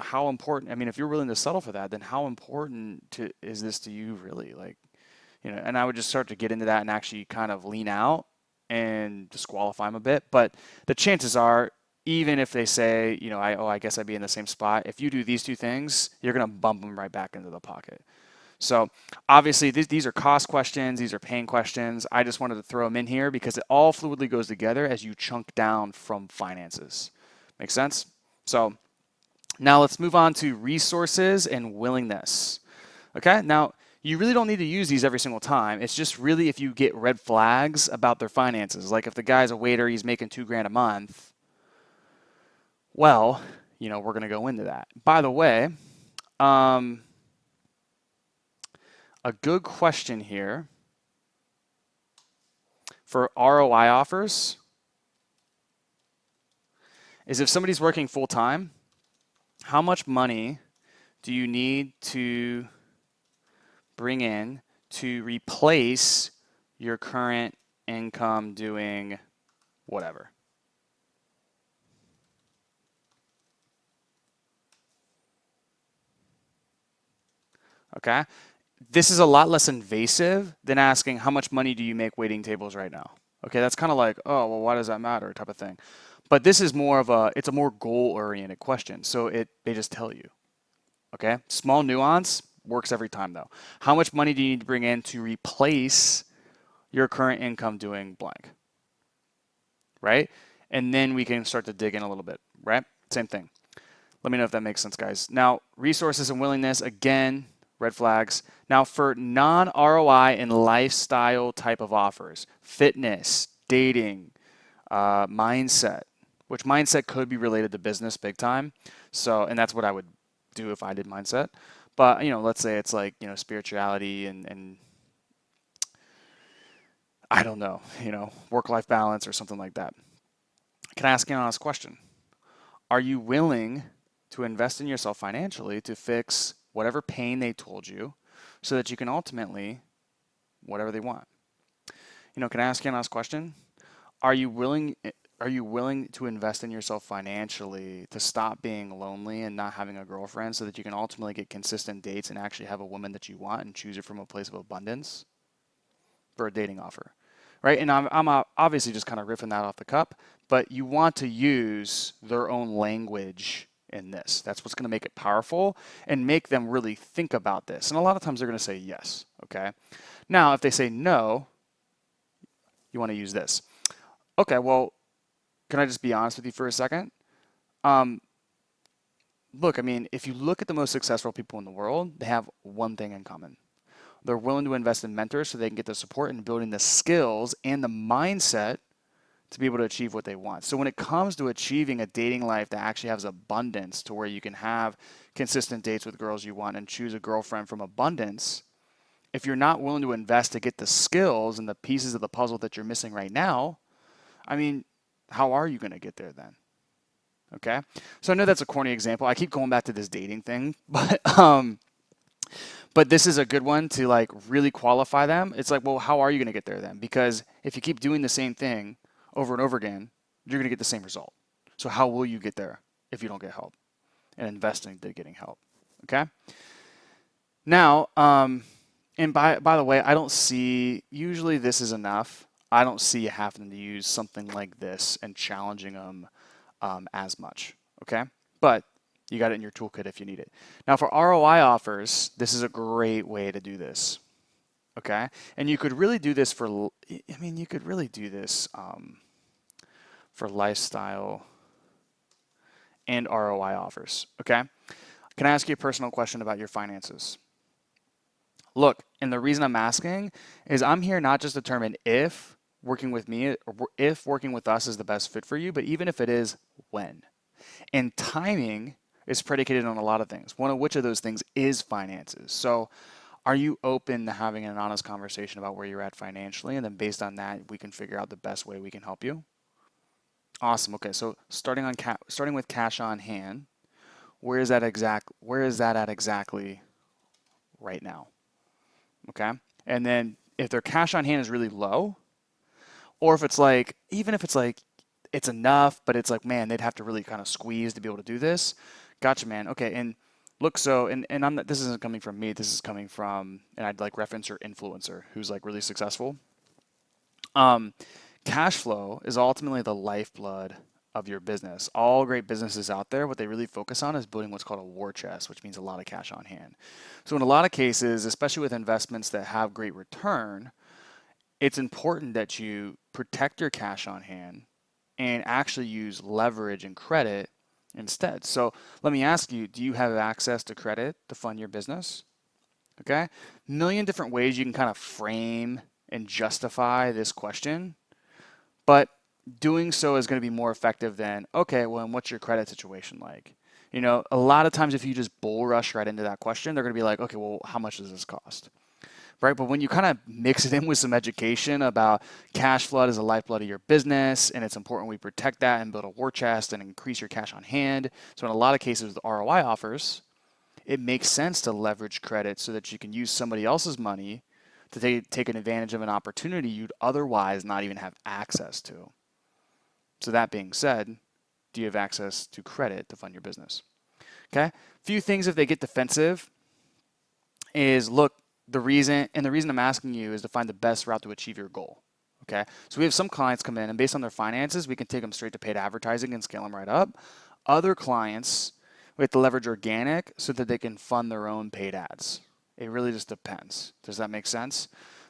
How important, I mean, if you're willing to settle for that, then how important is this to you really? Like, and I would just start to get into that and actually kind of lean out and disqualify them a bit. But the chances are, even if they say, I guess I'd be in the same spot, if you do these two things, you're going to bump them right back into the pocket. So obviously these are cost questions, these are pain questions. I just wanted to throw them in here because it all fluidly goes together as you chunk down from finances. Make sense? So now let's move on to resources and willingness. Okay, now you really don't need to use these every single time. It's just really if you get red flags about their finances. Like if the guy's a waiter, he's making $2,000 a month. Well, we're going to go into that. By the way, a good question here for ROI offers is if somebody's working full time, how much money do you need to bring in to replace your current income doing whatever? Okay. This is a lot less invasive than asking how much money do you make waiting tables right now? Okay, that's kind of like, oh, well, why does that matter type of thing. But this is more of it's a more goal-oriented question. So they just tell you. Okay, small nuance works every time though. How much money do you need to bring in to replace your current income doing blank? Right? And then we can start to dig in a little bit, right? Same thing. Let me know if that makes sense, guys. Now, resources and willingness, again, red flags. Now, for non-ROI and lifestyle type of offers, fitness, dating, mindset, which mindset could be related to business big time. So, and that's what I would do if I did mindset. But, let's say it's like, spirituality and I don't know, work-life balance or something like that. Can I ask you an honest question? Are you willing to invest in yourself financially to fix whatever pain they told you so that you can ultimately whatever they want? Can I ask you an honest question? Are you willing to invest in yourself financially to stop being lonely and not having a girlfriend so that you can ultimately get consistent dates and actually have a woman that you want and choose it from a place of abundance for a dating offer? Right? And I'm obviously just kind of riffing that off the cup, but you want to use their own language in this. That's what's going to make it powerful and make them really think about this. And a lot of times they're going to say yes. Okay. Now, if they say no, you want to use this. Okay, well, can I just be honest with you for a second? Look, I mean, if you look at the most successful people in the world, they have one thing in common. They're willing to invest in mentors so they can get the support and building the skills and the mindset to be able to achieve what they want. So when it comes to achieving a dating life that actually has abundance to where you can have consistent dates with girls you want and choose a girlfriend from abundance, if you're not willing to invest to get the skills and the pieces of the puzzle that you're missing right now, I mean, how are you going to get there then? Okay. So I know that's a corny example. I keep going back to this dating thing, but this is a good one to like really qualify them. It's like, well, how are you going to get there then? Because if you keep doing the same thing over and over again, you're going to get the same result. So how will you get there if you don't get help and invest into getting help? Okay. Now, and by the way, I don't see, usually this is enough. I don't see you having to use something like this and challenging them as much. Okay. But you got it in your toolkit if you need it. Now for ROI offers, this is a great way to do this. Okay. And you could really do this for, you could really do this for lifestyle and ROI offers. Okay. Can I ask you a personal question about your finances? Look, and the reason I'm asking is I'm here not just to determine if working with me or if working with us is the best fit for you, but even if it is, when. And timing is predicated on a lot of things. One of which of those things is finances. So are you open to having an honest conversation about where you're at financially? And then based on that, we can figure out the best way we can help you. Awesome. Okay. So starting with cash on hand, where is that at exactly right now? Okay. And then if their cash on hand is really low, or if it's like, even if it's like, it's enough, but it's like, man, they'd have to really kind of squeeze to be able to do this. Gotcha, man. Okay. And look, so, and I'm not, this isn't coming from me, this is coming from, and I'd like reference your influencer who's like really successful. Cash flow is ultimately the lifeblood of your business. All great businesses out there, what they really focus on is building what's called a war chest, which means a lot of cash on hand. So in a lot of cases, especially with investments that have great return, it's important that you protect your cash on hand and actually use leverage and credit instead. So let me ask you, do you have access to credit to fund your business? Okay. Million different ways you can kind of frame and justify this question, but doing so is going to be more effective than, okay, well, and what's your credit situation like? You know, a lot of times if you just bull rush right into that question, they're going to be like, okay, well, how much does this cost? Right? But when you kind of mix it in with some education about cash flow is the lifeblood of your business, and it's important we protect that and build a war chest and increase your cash on hand. So in a lot of cases, the ROI offers, it makes sense to leverage credit so that you can use somebody else's money to take an advantage of an opportunity you'd otherwise not even have access to. So that being said, do you have access to credit to fund your business? Okay. Few things if they get defensive is look, the reason I'm asking you is to find the best route to achieve your goal. Okay. So we have some clients come in and based on their finances, we can take them straight to paid advertising and scale them right up. Other clients, we have to leverage organic so that they can fund their own paid ads. It really just depends. Does that make sense?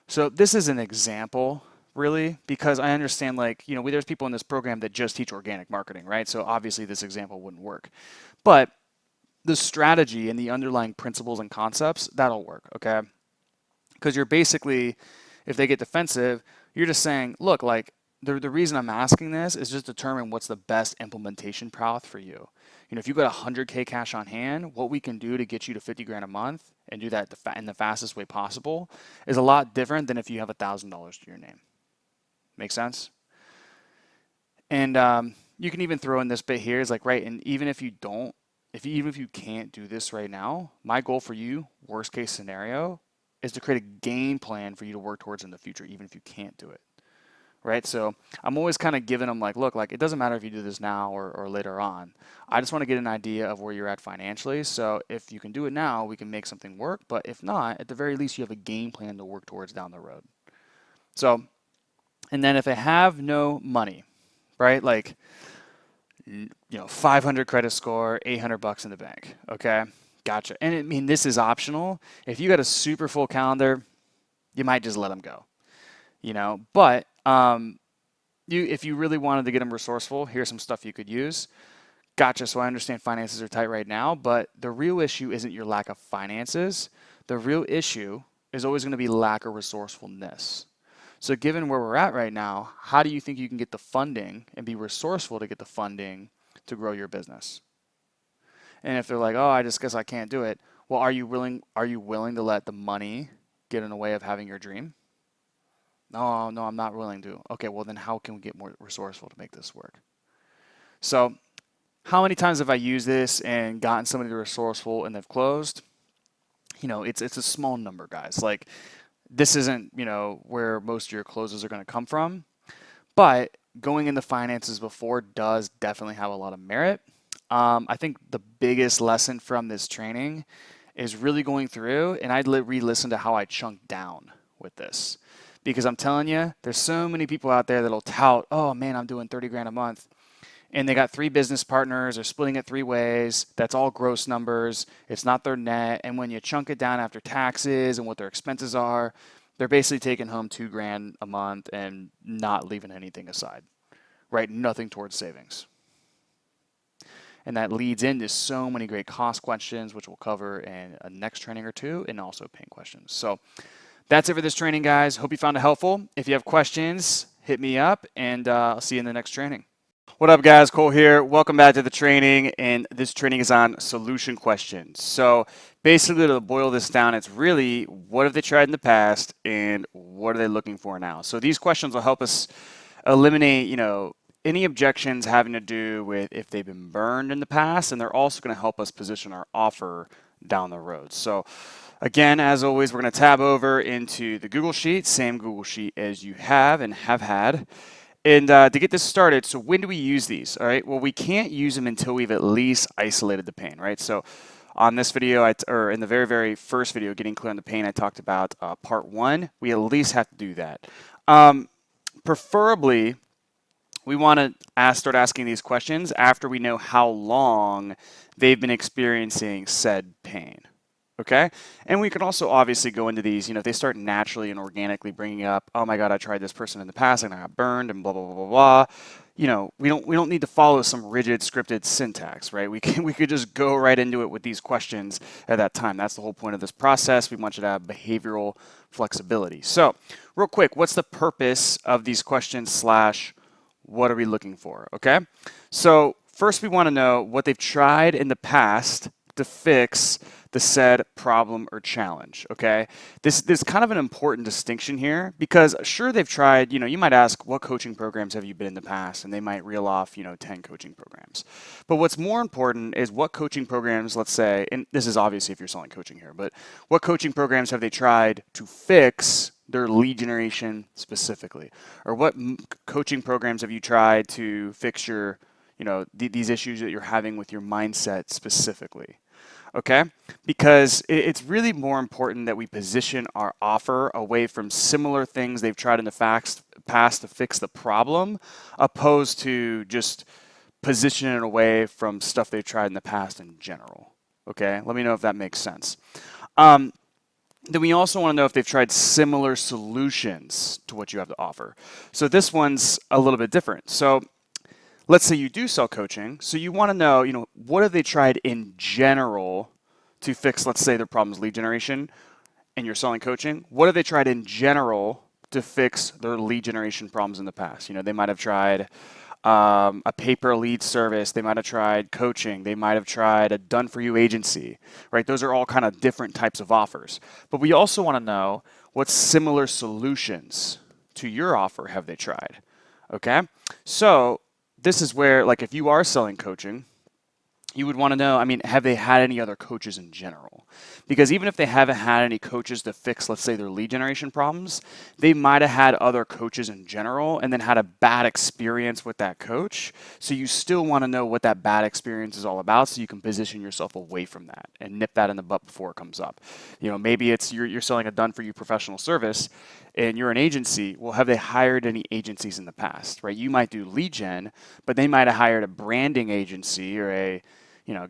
So this is an example really, because I understand like, you know, there's people in this program that just teach organic marketing, right? So obviously this example wouldn't work, but the strategy and the underlying principles and concepts, that'll work, okay? Because you're basically, if they get defensive, you're just saying, look, like the reason I'm asking this is just determine what's the best implementation path for you. You know, if you've got 100K cash on hand, what we can do to get you to 50 grand a month and do that in the fastest way possible is a lot different than if you have $1,000 to your name. Make sense? And you can even throw in this bit here is like, right, and even if you don't, even if you can't do this right now, my goal for you, worst case scenario, is to create a game plan for you to work towards in the future, even if you can't do it, right? So I'm always kind of giving them like, look, like it doesn't matter if you do this now or later on. I just want to get an idea of where you're at financially. So if you can do it now, we can make something work. But if not, at the very least, you have a game plan to work towards down the road. So, and then if I have no money, right? Like, you know, 500 credit score, $800 in the bank. Okay. Gotcha. And I mean, this is optional. If you got a super full calendar, you might just let them go, you know, but if you really wanted to get them resourceful, here's some stuff you could use. Gotcha. So I understand finances are tight right now, but the real issue isn't your lack of finances. The real issue is always going to be lack of resourcefulness. So given where we're at right now, how do you think you can get the funding and be resourceful to get the funding to grow your business? And if they're like, oh, I just guess I can't do it. Well, are you willing to let the money get in the way of having your dream? No, I'm not willing to. Okay, well then how can we get more resourceful to make this work? So how many times have I used this and gotten somebody resourceful and they've closed? You know, it's a small number, guys. Like this isn't, you know, where most of your closes are going to come from, but going into finances before does definitely have a lot of merit. I think the biggest lesson from this training is really going through, and I'd re-listen to how I chunked down with this. Because I'm telling you, there's so many people out there that'll tout, oh man, I'm doing 30 grand a month. And they got 3 business partners, they're splitting it 3 ways. That's all gross numbers. It's not their net. And when you chunk it down after taxes and what their expenses are, they're basically taking home 2 grand a month and not leaving anything aside, right? Nothing towards savings. And that leads into so many great cost questions, which we'll cover in a next training or two, and also pain questions. So that's it for this training, guys. Hope you found it helpful. If you have questions, hit me up, and I'll see you in the next training. What up, guys? Cole here. Welcome back to the training, and this training is on solution questions. So basically, to boil this down, it's really what have they tried in the past, and what are they looking for now? So these questions will help us eliminate, you know, any objections having to do with if they've been burned in the past, and they're also going to help us position our offer down the road. So again, as always, we're going to tab over into the Google Sheet, same Google Sheet as you have and have had. And to get this started, so when do we use these? All right, well, we can't use them until we've at least isolated the pain, right? So On this video, or in the very, very first video, Getting Clear on the Pain, I talked about part 1. We at least have to do that. Preferably, we want to start asking these questions after we know how long they've been experiencing said pain. Okay? And we can also obviously go into these, if they start naturally and organically bringing up, oh my God, I tried this person in the past and I got burned and blah, blah, blah, blah, blah. We don't need to follow some rigid scripted syntax, right? We could just go right into it with these questions at that time. That's the whole point of this process. We want you to have behavioral flexibility. So real quick, what's the purpose of these questions / what are we looking for? Okay. So first we want to know what they've tried in the past to fix the said problem or challenge. Okay. There's kind of an important distinction here because sure they've tried, you might ask what coaching programs have you been in the past, and they might reel off, 10 coaching programs. But what's more important is what coaching programs, let's say, and this is obviously if you're selling coaching here, but what coaching programs have they tried to fix their lead generation specifically? Or what coaching programs have you tried to fix your, these issues that you're having with your mindset specifically? Okay? Because it's really more important that we position our offer away from similar things they've tried in the past to fix the problem, opposed to just position it away from stuff they've tried in the past in general. Okay? Let me know if that makes sense. Then we also want to know if they've tried similar solutions to what you have to offer. So this one's a little bit different. So let's say you do sell coaching. So you want to know, what have they tried in general to fix, let's say, their problems lead generation, and you're selling coaching. What have they tried in general to fix their lead generation problems in the past? They might have tried a pay-per lead service. They might have tried coaching. They might have tried a done-for-you agency, right? Those are all kind of different types of offers. But we also want to know what similar solutions to your offer have they tried, okay? So this is where, like, if you are selling coaching, you would want to know, have they had any other coaches in general? Because even if they haven't had any coaches to fix, let's say, their lead generation problems, they might have had other coaches in general and then had a bad experience with that coach. So you still want to know what that bad experience is all about so you can position yourself away from that and nip that in the butt before it comes up. Maybe it's you're selling a done-for-you professional service and you're an agency. Well, have they hired any agencies in the past, right? You might do lead gen, but they might have hired a branding agency or a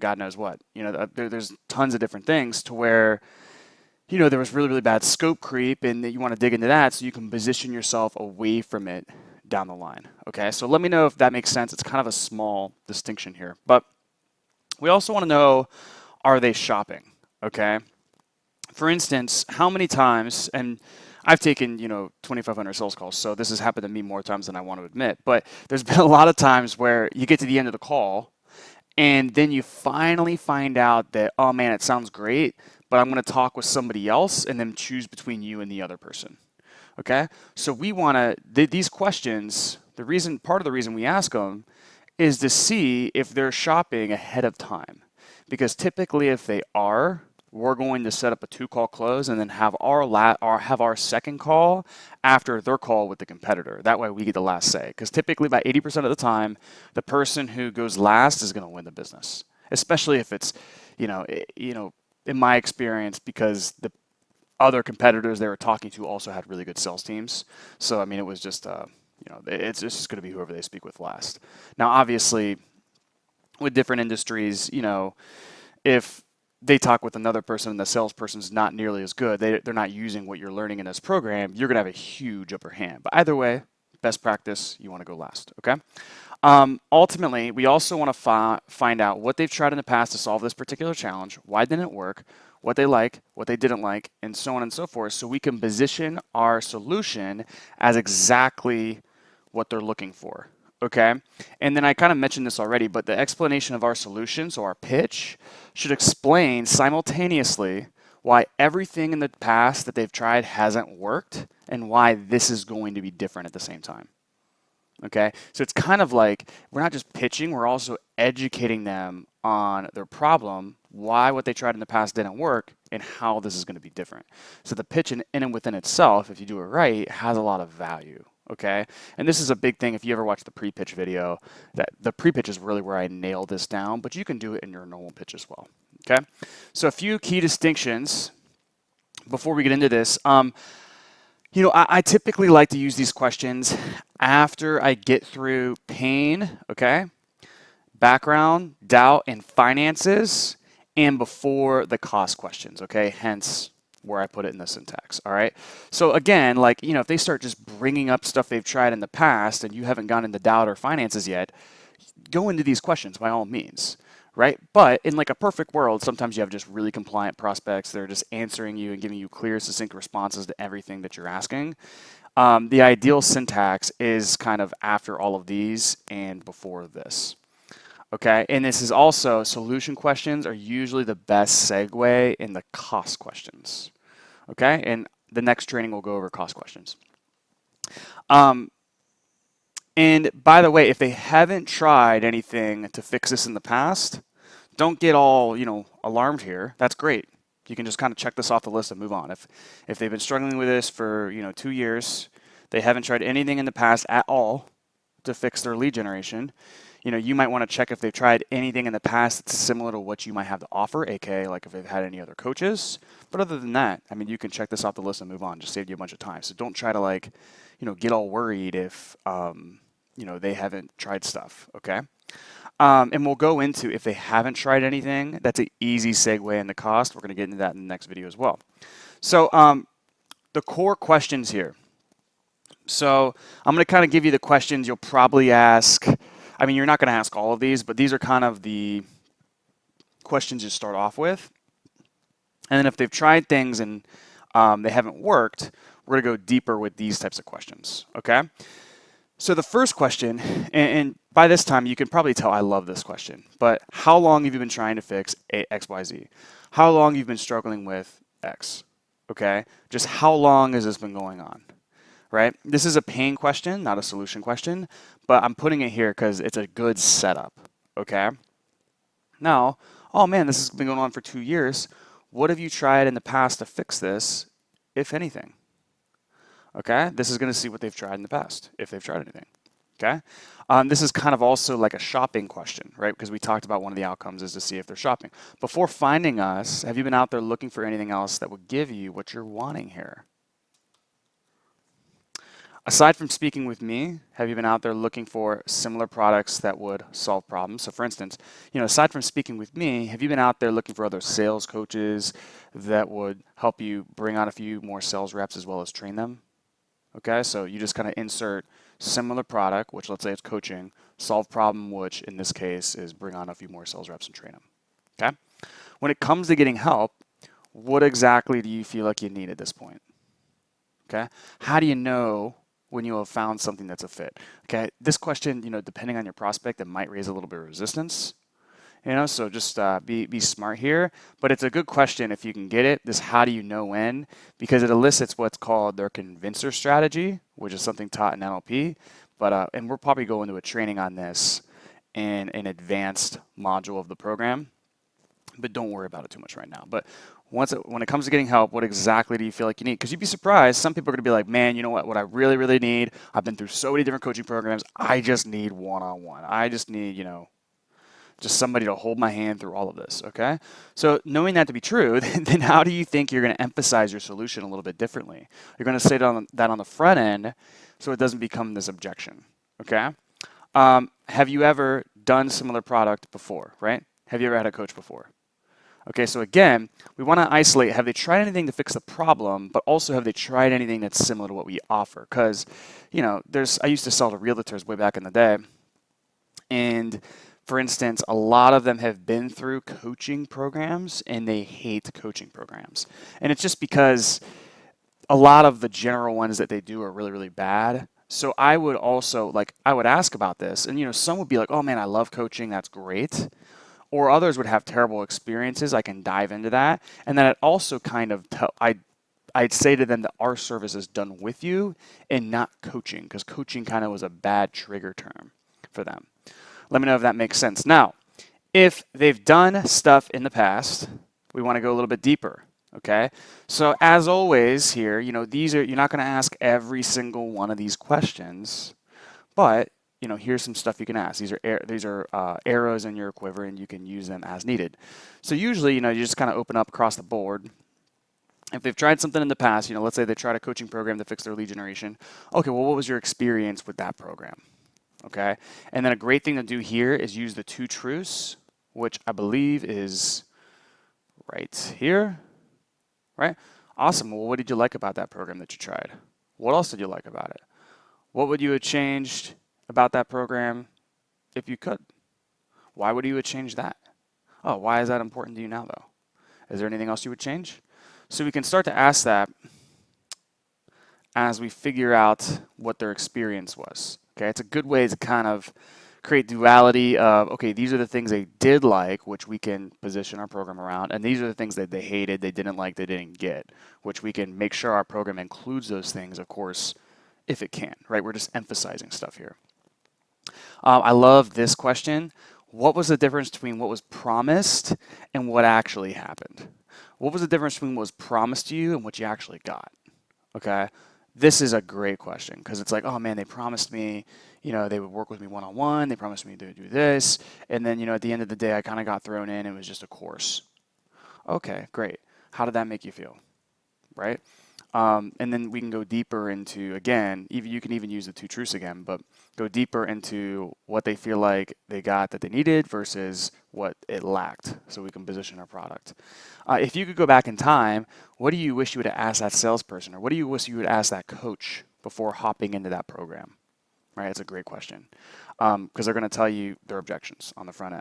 God knows what. There's tons of different things to where, there was really, really bad scope creep and that you want to dig into that so you can position yourself away from it down the line. Okay, so let me know if that makes sense. It's kind of a small distinction here. But we also want to know, are they shopping? Okay. For instance, how many times, and I've taken, 2,500 sales calls, so this has happened to me more times than I want to admit, but there's been a lot of times where you get to the end of the call and then you finally find out that, oh man, it sounds great, but I'm going to talk with somebody else and then choose between you and the other person. Okay? So we want to, these questions, part of the reason we ask them is to see if they're shopping ahead of time. Because typically if they are, we're going to set up a 2-call close and then have our second call after their call with the competitor. That way we get the last say. Because typically about 80% of the time, the person who goes last is going to win the business. Especially if it's, in my experience, because the other competitors they were talking to also had really good sales teams. So, it was just, it's just going to be whoever they speak with last. Now, obviously, with different industries, if they talk with another person and the salesperson's not nearly as good, they're not using what you're learning in this program, you're going to have a huge upper hand. But either way, best practice, you want to go last, okay? Ultimately, we also want to find out what they've tried in the past to solve this particular challenge, why didn't it work, what they like, what they didn't like, and so on and so forth, so we can position our solution as exactly what they're looking for. Okay, and then I kind of mentioned this already, but the explanation of our solution, so our pitch, should explain simultaneously why everything in the past that they've tried hasn't worked and why this is going to be different at the same time. Okay, so it's kind of like we're not just pitching, we're also educating them on their problem, why what they tried in the past didn't work, and how this is going to be different. So the pitch in and within itself, if you do it right, has a lot of value. Okay, and this is a big thing if you ever watch the pre-pitch video, that the pre-pitch is really where I nail this down, but you can do it in your normal pitch as well. Okay, so a few key distinctions before we get into this. You know, I typically like to use these questions after I get through pain, okay, background, doubt, and finances, and before the cost questions, okay, hence where I put it in the syntax, all right? So again, like, you know, if they start just bringing up stuff they've tried in the past and you haven't gone into doubt or finances yet, go into these questions by all means, right? But in like a perfect world, sometimes you have just really compliant prospects that are just answering you and giving you clear, succinct responses to everything that you're asking. The ideal syntax is kind of after all of these and before this. Okay, and this is also solution questions are usually the best segue in the cost questions. Okay, and the next training will go over cost questions. And by the way, if they haven't tried anything to fix this in the past, don't get all, you know, alarmed here. That's great. You can just kind of check this off the list and move on. If they've been struggling with this for, you know, 2 years, they haven't tried anything in the past at all to fix their lead generation, you know, you might want to check if they've tried anything in the past that's similar to what you might have to offer, aka like if they've had any other coaches. But other than that, I mean, you can check this off the list and move on. Just saved you a bunch of time. So don't try to like, you know, get all worried if, you know, they haven't tried stuff, okay? And we'll go into if they haven't tried anything. That's an easy segue into cost. We're going to get into that in the next video as well. So the core questions here. So I'm going to kind of give you the questions you'll probably ask. I mean, you're not going to ask all of these, but these are kind of the questions you start off with. And then if they've tried things and they haven't worked, we're going to go deeper with these types of questions, okay? So the first question, and by this time you can probably tell I love this question, but how long have you been trying to fix X, Y, Z? How long have you been struggling with X, okay? Just how long has this been going on? Right? This is a pain question, not a solution question, but I'm putting it here because it's a good setup, okay? Now, oh man, this has been going on for 2 years. What have you tried in the past to fix this, if anything? Okay, this is going to see what they've tried in the past, if they've tried anything, okay? This is kind of also like a shopping question, right? Because we talked about one of the outcomes is to see if they're shopping. Before finding us, have you been out there looking for anything else that would give you what you're wanting here? Aside from speaking with me, have you been out there looking for similar products that would solve problems? So for instance, you know, aside from speaking with me, have you been out there looking for other sales coaches that would help you bring on a few more sales reps as well as train them? Okay, so you just kind of insert similar product, which let's say it's coaching, solve problem, which in this case is bring on a few more sales reps and train them. Okay, when it comes to getting help, what exactly do you feel like you need at this point? Okay, how do you know when you have found something that's a fit? Okay, this question, you know, depending on your prospect, it might raise a little bit of resistance. You know, so just be smart here. But it's a good question if you can get it. This how do you know when? Because it elicits what's called their convincer strategy, which is something taught in NLP. But and we'll probably go into a training on this in an advanced module of the program. But don't worry about it too much right now. But when it comes to getting help, what exactly do you feel like you need? Because you'd be surprised. Some people are going to be like, man, you know what I really, really need, I've been through so many different coaching programs. I just need one-on-one. I just need, you know, just somebody to hold my hand through all of this, okay? So knowing that to be true, then how do you think you're going to emphasize your solution a little bit differently? You're going to say that on the front end so it doesn't become this objection, okay? Have you ever done similar product before, right? Have you ever had a coach before? Okay, so again, we want to isolate, have they tried anything to fix the problem, but also have they tried anything that's similar to what we offer? Because, you know, I used to sell to realtors way back in the day, and for instance, a lot of them have been through coaching programs and they hate coaching programs. And it's just because a lot of the general ones that they do are really, really bad. So I would also, I would ask about this, and, you know, some would be like, oh man, I love coaching, that's great. Or others would have terrible experiences. I can dive into that. And then I'd also kind of I'd say to them that our service is done with you and not coaching, because coaching kind of was a bad trigger term for them. Let me know if that makes sense. Now, if they've done stuff in the past, we want to go a little bit deeper, Okay, so as always here, you're not going to ask every single one of these questions, but here's some stuff you can ask. These are arrows in your quiver, and you can use them as needed. So usually, you just kind of open up across the board. If they've tried something in the past, let's say they tried a coaching program to fix their lead generation. Okay, well, what was your experience with that program? Okay, and then a great thing to do here is use the 2 truths, which I believe is right here. Right? Awesome. Well, what did you like about that program that you tried? What else did you like about it? What would you have changed about that program if you could? Why would you have changed that? Oh, why is that important to you now, though? Is there anything else you would change? So we can start to ask that as we figure out what their experience was. Okay, it's a good way to kind of create duality of, okay, these are the things they did like, which we can position our program around, and these are the things that they hated, they didn't like, they didn't get, which we can make sure our program includes those things, of course, if it can, right? We're just emphasizing stuff here. I love this question. What was the difference between what was promised and what actually happened? What was the difference between what was promised to you and what you actually got? Okay, this is a great question because it's like, oh man, they promised me, they would work with me one-on-one. They promised me to do this. And then, at the end of the day, I kind of got thrown in. It was just a course. Okay, great. How did that make you feel? Right? And then we can go deeper into, again, you can even use the 2 truths again, but go deeper into what they feel like they got that they needed versus what it lacked, so we can position our product. If you could go back in time, what do you wish you would have asked that salesperson, or what do you wish you would ask that coach before hopping into that program? Right, it's a great question because they're going to tell you their objections on the front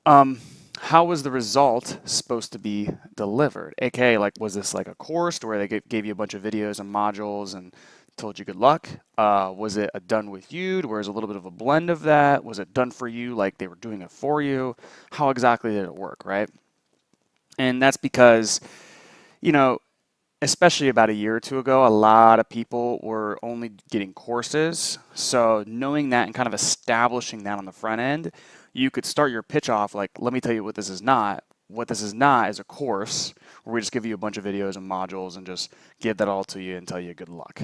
end. How was the result supposed to be delivered? AKA, like, was this like a course where they gave you a bunch of videos and modules and told you good luck? Was it a done with you, where it's a little bit of a blend of that? Was it done for you, like they were doing it for you? How exactly did it work, right? And that's because, especially about a year or 2 ago, a lot of people were only getting courses. So knowing that and kind of establishing that on the front end, you could start your pitch off like, let me tell you what this is not. What this is not is a course where we just give you a bunch of videos and modules and just give that all to you and tell you good luck.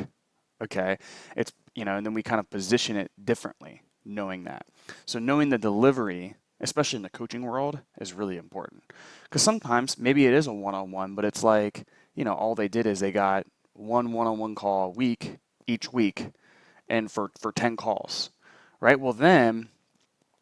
Okay? It's, and then we kind of position it differently, knowing that. So knowing the delivery, especially in the coaching world, is really important. Because sometimes maybe it is a one-on-one, but it's like, all they did is they got one-on-one call a week, each week, and for 10 calls, right? Well, then,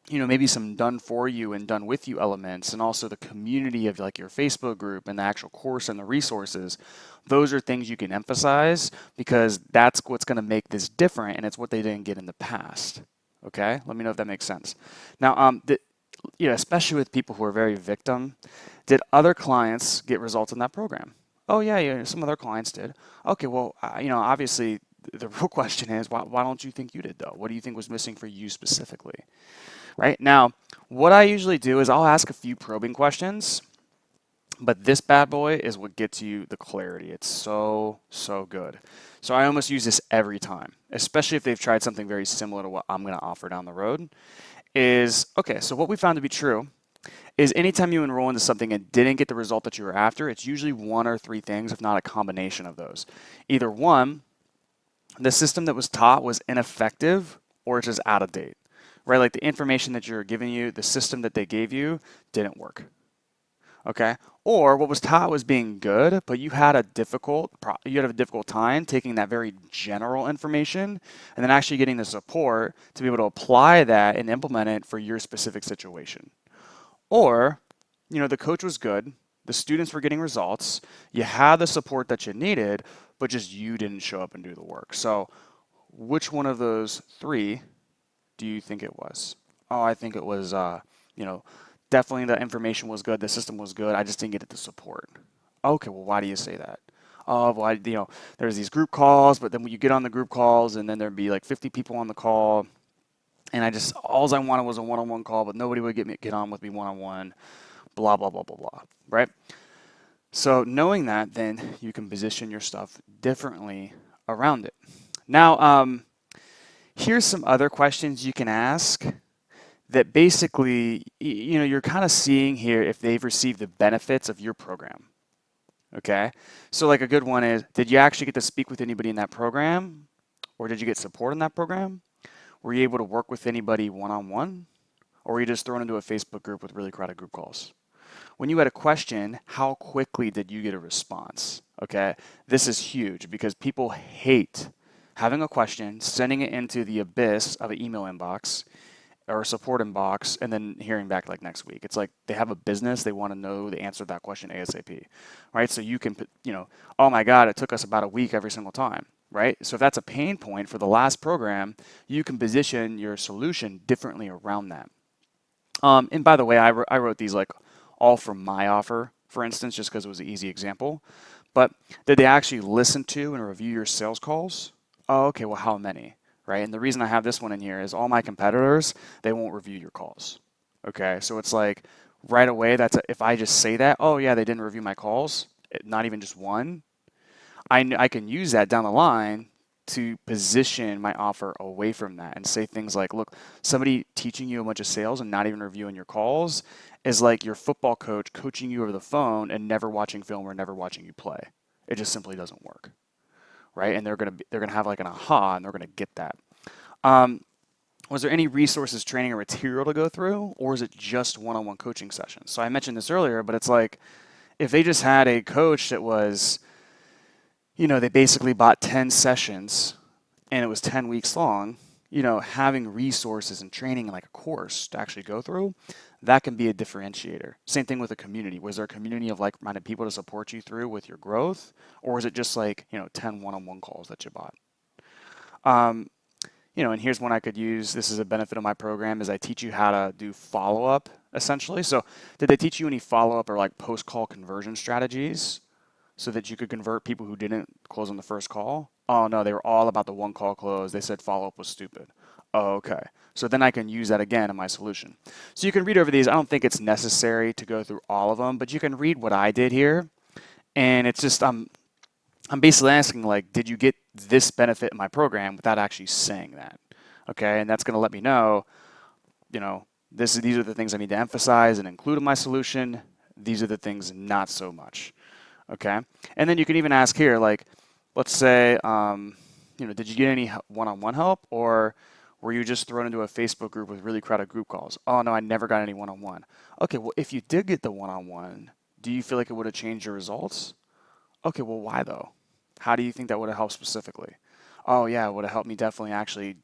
maybe some done for you and done with you elements, and also the community of like your Facebook group and the actual course and the resources, those are things you can emphasize because that's what's going to make this different, and it's what they didn't get in the past. Okay, let me know if that makes sense. Now, especially with people who are very victim, did other clients get results in that program? Oh yeah, some other clients did. Okay, well, obviously the real question is, why don't you think you did though? What do you think was missing for you specifically? Right now, what I usually do is I'll ask a few probing questions, but this bad boy is what gets you the clarity. It's so good. So I almost use this every time, especially if they've tried something very similar to what I'm going to offer down the road. Okay, so what we found to be true is anytime you enroll into something and didn't get the result that you were after, it's usually 1 or 3 things, if not a combination of those. Either 1, the system that was taught was ineffective, or it's just out of date, right? Like the information that you're giving you, the system that they gave you didn't work, okay? Or what was taught was being good, but you had a difficult time taking that very general information and then actually getting the support to be able to apply that and implement it for your specific situation. Or, the coach was good, the students were getting results, you had the support that you needed, but just you didn't show up and do the work. So which one of those 3 do you think it was? Oh, I think it was, definitely the information was good, the system was good, I just didn't get it the support. Okay, well, why do you say that? Oh, well, there's these group calls, but then when you get on the group calls and then there'd be like 50 people on the call, and all I wanted was a one-on-one call, but nobody would get on with me one-on-one, blah, blah, blah, blah, blah, right? So knowing that, then you can position your stuff differently around it. Now, here's some other questions you can ask that basically, you're kind of seeing here if they've received the benefits of your program, Okay, so like a good one is, did you actually get to speak with anybody in that program, or did you get support in that program? Were you able to work with anybody one-on-one, or were you just thrown into a Facebook group with really crowded group calls? When you had a question, how quickly did you get a response? Okay, this is huge because people hate having a question, sending it into the abyss of an email inbox or a support inbox, and then hearing back like next week. It's like they have a business, they want to know the answer to that question ASAP, right? So you can put, oh my God, it took us about a week every single time, right? So if that's a pain point for the last program, you can position your solution differently around that. And by the way, I wrote these like all from my offer, for instance, just because it was an easy example. But did they actually listen to and review your sales calls? Oh, okay, well, how many? Right? And the reason I have this one in here is all my competitors, they won't review your calls. Okay, so it's like right away, if I just say that, oh yeah, they didn't review my calls, not even just one, I can use that down the line to position my offer away from that and say things like, look, somebody teaching you a bunch of sales and not even reviewing your calls is like your football coach coaching you over the phone and never watching film or never watching you play. It just simply doesn't work, right? And they're gonna have like an aha, and they're gonna get that. Was there any resources, training, or material to go through, or is it just one-on-one coaching sessions? So I mentioned this earlier, but it's like if they just had a coach that was, they basically bought 10 sessions and it was 10 weeks long, having resources and training like a course to actually go through, that can be a differentiator. Same thing with a community. Was there a community of like-minded people to support you through with your growth? Or is it just like, 10 one-on-one calls that you bought? And here's one I could use. This is a benefit of my program is I teach you how to do follow-up essentially. So did they teach you any follow-up or like post-call conversion strategies so that you could convert people who didn't close on the first call? Oh no, they were all about the one call close. They said follow-up was stupid. Oh, okay. So then I can use that again in my solution. So you can read over these. I don't think it's necessary to go through all of them, but you can read what I did here. And it's just, I'm basically asking like, did you get this benefit in my program without actually saying that? Okay, and that's going to let me know, these are the things I need to emphasize and include in my solution. These are the things not so much. Okay, and then you can even ask here, like, let's say, did you get any one-on-one help, or were you just thrown into a Facebook group with really crowded group calls? Oh no, I never got any one-on-one. Okay, well, if you did get the one-on-one, do you feel like it would have changed your results? Okay, well, why though? How do you think that would have helped specifically? Oh yeah, it would have helped me definitely actually,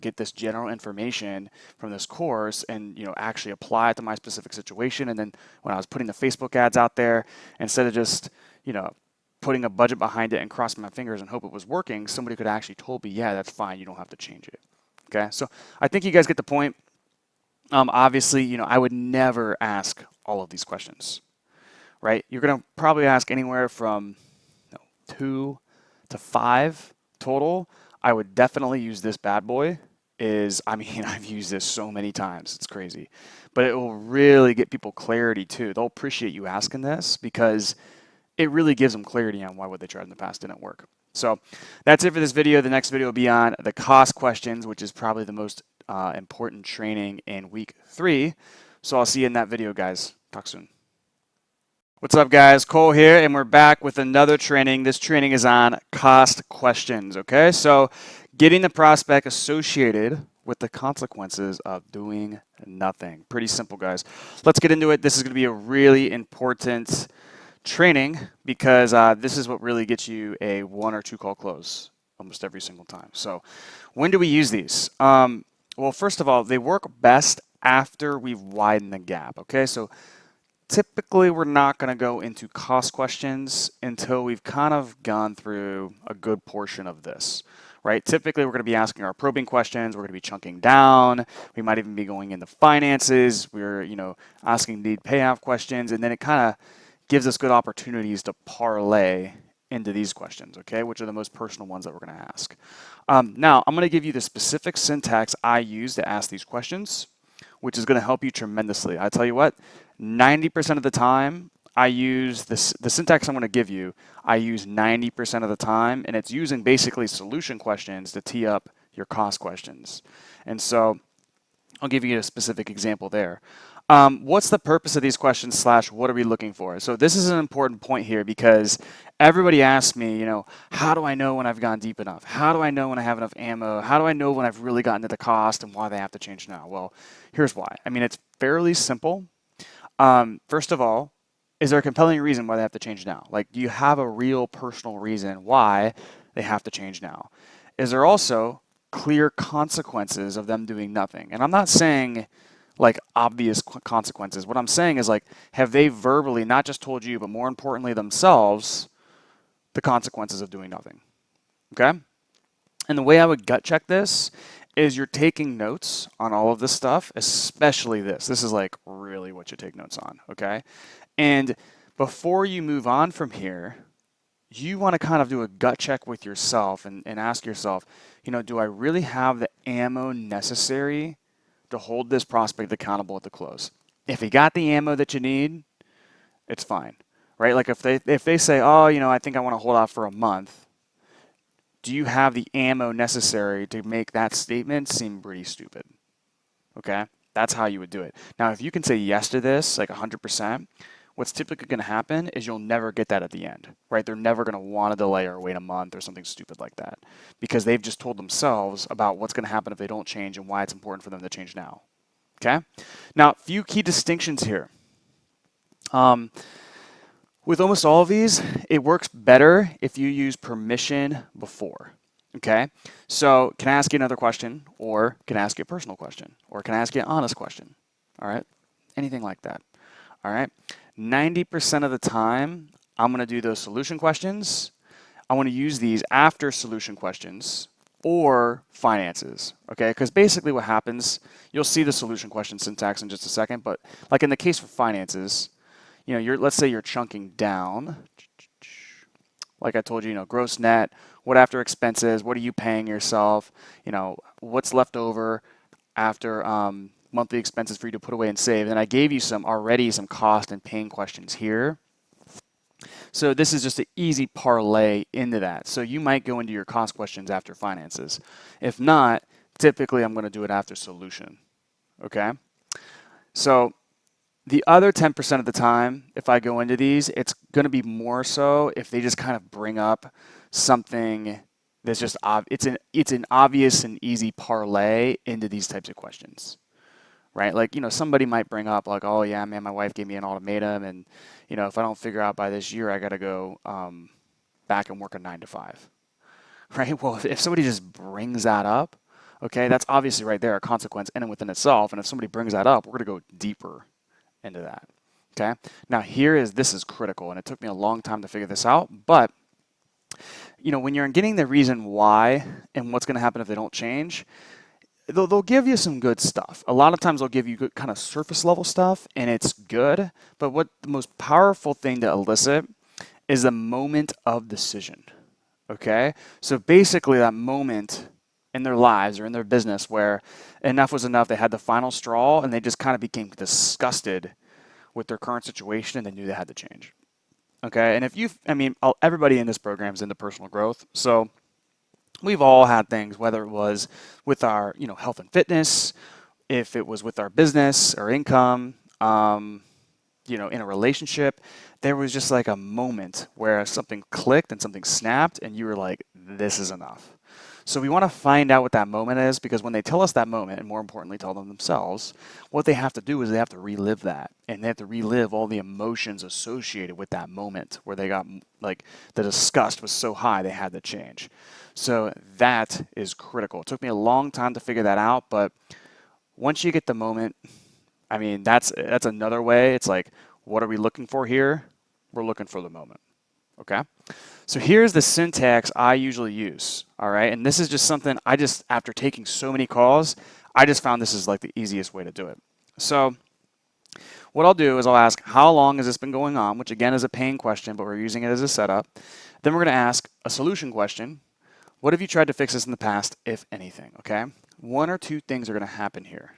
get this general information from this course and, actually apply it to my specific situation. And then when I was putting the Facebook ads out there, instead of just, putting a budget behind it and crossing my fingers and hope it was working, somebody could actually told me, yeah, that's fine. You don't have to change it. Okay, so I think you guys get the point. Obviously, I would never ask all of these questions, right? You're going to probably ask anywhere from 2 to 5 total. I would definitely use this bad boy. I've used this so many times. It's crazy. But it will really get people clarity too. They'll appreciate you asking this because it really gives them clarity on why what they tried in the past didn't work. So that's it for this video. The next video will be on the cost questions, which is probably the most important training in week 3. So I'll see you in that video, guys. Talk soon. What's up, guys? Cole here, and we're back with another training. This training is on cost questions, okay? So getting the prospect associated with the consequences of doing nothing. Pretty simple, guys. Let's get into it. This is going to be a really important training because this is what really gets you a 1 or 2 call close almost every single time. So when do we use these? Well, first of all, they work best after we've widened the gap, okay? So typically, we're not going to go into cost questions until we've kind of gone through a good portion of this, right? Typically, we're going to be asking our probing questions. We're going to be chunking down. We might even be going into finances. We're, asking need payoff questions. And then it kind of gives us good opportunities to parlay into these questions, okay, which are the most personal ones that we're going to ask. Now, I'm going to give you the specific syntax I use to ask these questions, which is going to help you tremendously. I tell you what, 90% of the time, I use the syntax I'm going to give you, I use 90% of the time, and it's using basically solution questions to tee up your cost questions. And so I'll give you a specific example there. What's the purpose of these questions slash what are we looking for? So this is an important point here because everybody asks me, you know, how do I know when I've gone deep enough? How do I know when I have enough ammo? How do I know when I've really gotten to the cost and why they have to change now? Well, here's why. I mean, it's fairly simple. First of all, is there a compelling reason why they have to change now? Like, do you have a real personal reason why they have to change now? Is there also clear consequences of them doing nothing? And I'm not saying like obvious consequences. What I'm saying is like, have they verbally not just told you, but more importantly themselves, the consequences of doing nothing? Okay? And the way I would gut check this is you're taking notes on all of this stuff, especially this. This is like really what you take notes on, okay? And before you move on from here, you want to kind of do a gut check with yourself and ask yourself, you know, do I really have the ammo necessary to hold this prospect accountable at the close? If you got the ammo that you need, it's fine, right? Like if they say, oh, you know, I think I want to hold off for a month, do you have the ammo necessary to make that statement seem pretty stupid? Okay, that's how you would do it. Now, if you can say yes to this, like 100%, what's typically going to happen is you'll never get that at the end, right? They're never going to want to delay or wait a month or something stupid like that because they've just told themselves about what's going to happen if they don't change and why it's important for them to change now. Okay, now a few key distinctions here. With almost all of these, it works better if you use permission before. Okay, so can I ask you another question, or can I ask you a personal question, or can I ask you an honest question? All right, anything like that. All right, 90% of the time, I'm going to do those solution questions. I want to use these after solution questions or finances, okay? Because basically what happens, you'll see the solution question syntax in just a second, but like in the case for finances, you know, let's say you're chunking down, like I told you, you know, gross net, what after expenses, what are you paying yourself, you know, what's left over after monthly expenses for you to put away and save. And I gave you some cost and pain questions here. So this is just an easy parlay into that. So you might go into your cost questions after finances. If not, typically I'm going to do it after solution. Okay? So the other 10% of the time, if I go into these, it's going to be more so if they just kind of bring up something that's just it's an obvious and easy parlay into these types of questions. Right? Like, you know, somebody might bring up like, oh yeah, man, my wife gave me an ultimatum and, you know, if I don't figure out by this year, I got to go back and work a 9 to 5. Right? Well, if somebody just brings that up, okay, that's obviously right there a consequence in and within itself. And if somebody brings that up, we're going to go deeper into that. Okay? Now this is critical, and it took me a long time to figure this out, but you know, when you're getting the reason why and what's going to happen if they don't change, they'll give you some good stuff. A lot of times they'll give you good kind of surface level stuff and it's good, but what the most powerful thing to elicit is the moment of decision. Okay? So basically that moment in their lives or in their business where enough was enough, they had the final straw and they just kind of became disgusted with their current situation and they knew they had to change. Okay? And everybody in this program is into personal growth. So we've all had things, whether it was with our, you know, health and fitness, if it was with our business or income, you know, in a relationship, there was just like a moment where something clicked and something snapped and you were like, this is enough. So we want to find out what that moment is, because when they tell us that moment, and more importantly tell them themselves, what they have to do is they have to relive that, and they have to relive all the emotions associated with that moment where they got, like, the disgust was so high they had to change. So that is critical. It took me a long time to figure that out, but once you get the moment, I mean, that's another way. It's like, what are we looking for here? We're looking for the moment. Okay? So here's the syntax I usually use, all right? And this is just something after taking so many calls, I just found this is like the easiest way to do it. So what I'll do is I'll ask, how long has this been going on? Which again is a pain question, but we're using it as a setup. Then we're going to ask a solution question. What have you tried to fix this in the past, if anything, okay? One or two things are going to happen here.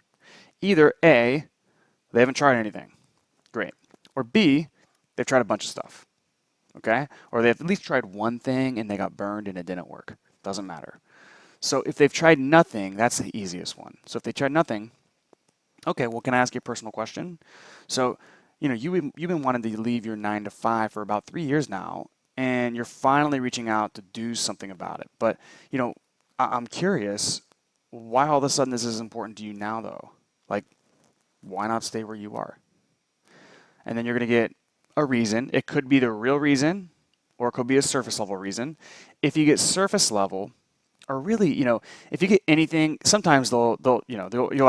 Either A, they haven't tried anything. Great. Or B, they've tried a bunch of stuff. Okay? Or they've at least tried one thing and they got burned and it didn't work. Doesn't matter. So if they've tried nothing, that's the easiest one. So if they tried nothing, Okay, well, can I ask you a personal question? So, you've been wanting to leave your 9 to 5 for about 3 years now, and you're finally reaching out to do something about it. But, you know, I'm curious, why all of a sudden this is important to you now, though? Like, why not stay where you are? And then you're going to get a reason. It could be the real reason, or it could be a surface level reason. If you get surface level, or really, if you get anything, sometimes you'll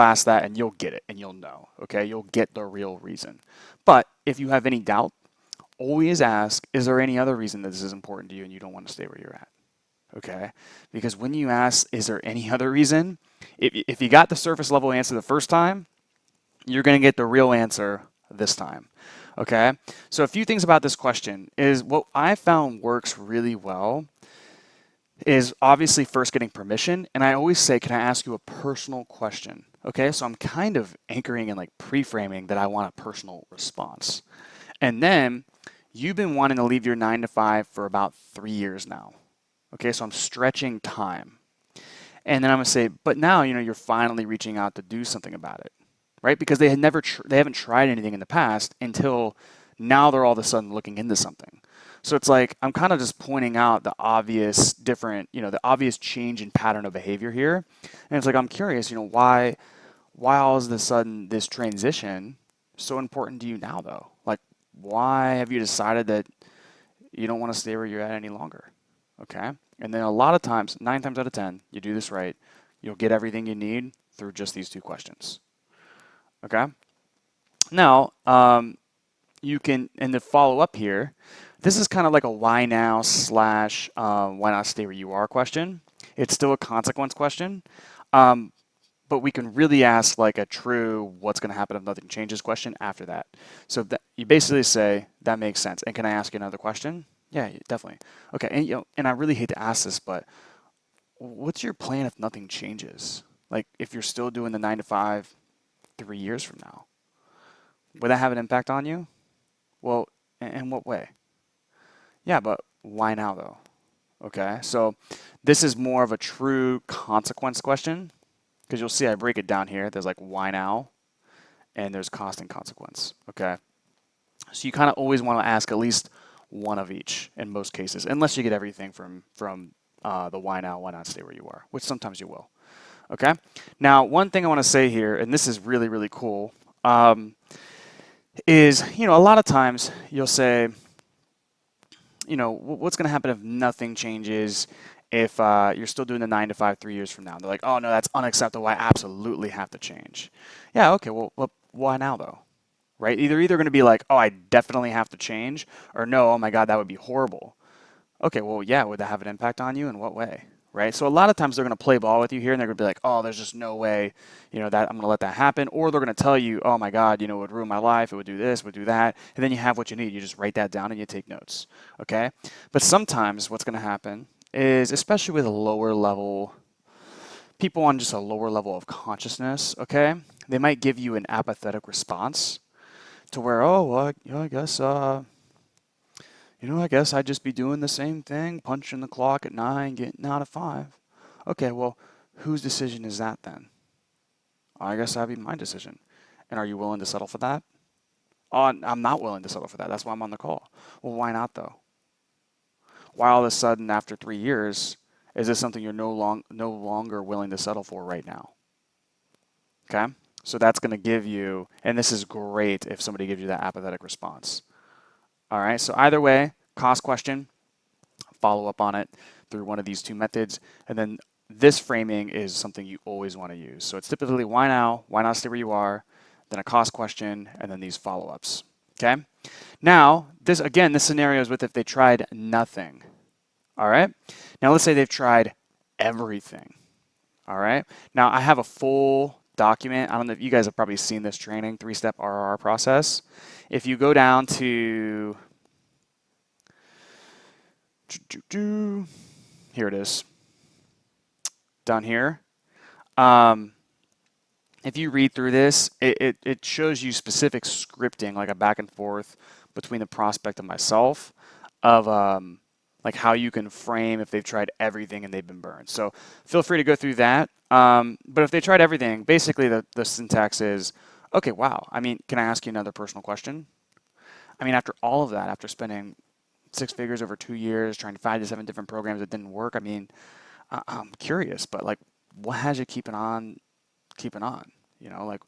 ask that and you'll get it and you'll know, okay? You'll get the real reason. But if you have any doubt, always ask, is there any other reason that this is important to you and you don't want to stay where you're at? Okay? Because when you ask, is there any other reason? If you got the surface level answer the first time, you're going to get the real answer this time. Okay? So a few things about this question is what I found works really well is obviously first getting permission. And I always say, can I ask you a personal question? Okay, so I'm kind of anchoring and like pre-framing that I want a personal response. And then you've been wanting to leave your 9 to 5 for about 3 years now. Okay, so I'm stretching time. And then I'm gonna say, but now, you're finally reaching out to do something about it, right? Because they haven't tried anything in the past until now they're all of a sudden looking into something. So it's like I'm kind of just pointing out the obvious the obvious change in pattern of behavior here. And it's like I'm curious, why all of a sudden this transition so important to you now though? Like why have you decided that you don't want to stay where you're at any longer? Okay? And then a lot of times, 9 times out of 10, you do this right, you'll get everything you need through just these 2 questions. Okay? Now, you can, and the follow up here, this is kind of like a why now / why not stay where you are question. It's still a consequence question, but we can really ask like a true what's going to happen if nothing changes question after that. So that you basically say that makes sense. And can I ask you another question? Yeah, definitely. Okay, and I really hate to ask this, but what's your plan if nothing changes? Like if you're still doing the 9 to 5 3 years from now, would that have an impact on you? Well, in what way? Yeah, but why now though? Okay, so this is more of a true consequence question because you'll see I break it down here. There's like why now and there's cost and consequence. Okay, so you kind of always want to ask at least one of each in most cases, unless you get everything from the why now, why not stay where you are, which sometimes you will. Okay, now one thing I want to say here, and this is really, really cool, is, a lot of times you'll say, what's going to happen if nothing changes if you're still doing the 9 to 5 3 years from now? They're like, oh, no, that's unacceptable. I absolutely have to change. Yeah, okay, well why now, though? Right? Either going to be like, oh, I definitely have to change, or no, oh my God, that would be horrible. Okay, well, yeah, would that have an impact on you? In what way? Right? So a lot of times they're going to play ball with you here and they're going to be like, oh, there's just no way, that I'm going to let that happen. Or they're going to tell you, oh my God, it would ruin my life. It would do this, would do that. And then you have what you need. You just write that down and you take notes. Okay? But sometimes what's going to happen is, especially with lower level people on just a lower level of consciousness, okay, they might give you an apathetic response to where, oh, well, I guess, I guess I'd just be doing the same thing, punching the clock at 9, getting out at 5. Okay, well, whose decision is that then? I guess that'd be my decision. And are you willing to settle for that? Oh, I'm not willing to settle for that. That's why I'm on the call. Well, why not though? Why all of a sudden after 3 years is this something you're no longer willing to settle for right now? Okay? So that's going to give you, and this is great if somebody gives you that apathetic response. All right, so either way, cost question, follow up on it through one of these 2 methods, and then this framing is something you always want to use. So it's typically why now, why not stay where you are, then a cost question, and then these follow-ups. Okay? Now, this scenario is with if they tried nothing. All right? Now let's say they've tried everything. All right? Now I have a full document. I don't know if you guys have probably seen this training, 3-step RRR process. If you go down to, here it is, down here. If you read through this, it shows you specific scripting, like a back and forth between the prospect and myself of like how you can frame if they've tried everything and they've been burned. So feel free to go through that. But if they tried everything, basically the syntax is, okay, wow. I mean, can I ask you another personal question? I mean, after all of that, after spending 6 figures over 2 years, trying 5 to 7 different programs that didn't work, I mean, I'm curious, but like, what has you keeping on? You know, like,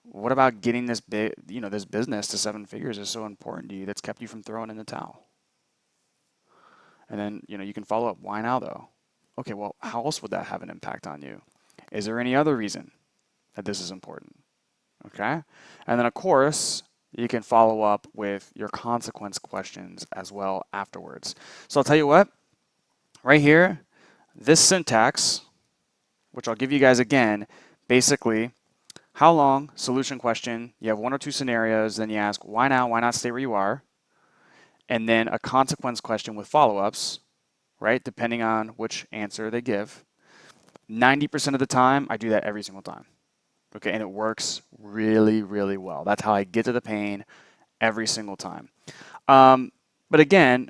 what about getting this big, this business to 7 figures is so important to you that's kept you from throwing in the towel? And then, you can follow up. Why now, though? Okay, well, how else would that have an impact on you? Is there any other reason that this is important? Okay? And then, of course, you can follow up with your consequence questions as well afterwards. So I'll tell you what, right here, this syntax, which I'll give you guys again, basically, how long, solution question, you have 1 or 2 scenarios, then you ask, why now, why not stay where you are? And then a consequence question with follow-ups, right, depending on which answer they give. 90% of the time, I do that every single time. Okay, and it works really, really well. That's how I get to the pain every single time. But again,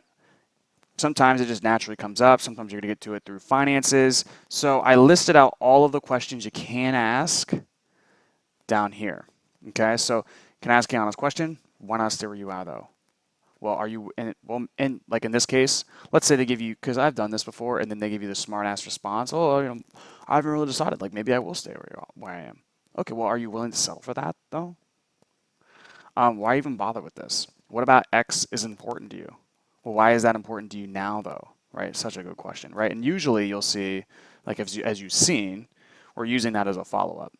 sometimes it just naturally comes up. Sometimes you're going to get to it through finances. So I listed out all of the questions you can ask down here. Okay, so can I ask you an honest question? Why not stay where you are, though? Well, are you in? Well, like in this case, let's say they give you, because I've done this before, and then they give you the smart ass response. Oh, I haven't really decided. Like maybe I will stay where I am. Okay, well, are you willing to settle for that though? Why even bother with this? What about X is important to you? Well, why is that important to you now though? Right? Such a good question, right? And usually you'll see, like as you've seen, we're using that as a follow-up.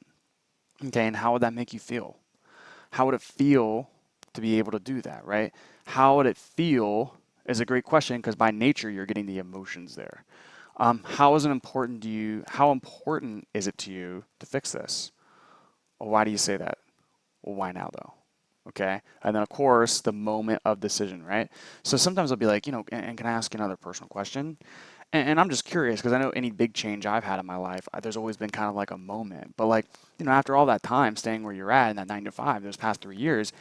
Okay, and how would that make you feel? How would it feel to be able to do that, right? How would it feel is a great question because by nature you're getting the emotions there. How is it important to you? How important is it to you to fix this? Well, why do you say that? Well, why now though? Okay, and then of course the moment of decision, right? So sometimes I'll be like, and can I ask another personal question? And I'm just curious because I know any big change I've had in my life, there's always been kind of like a moment. But like, after all that time staying where you're at in that 9 to 5, those past 3 years,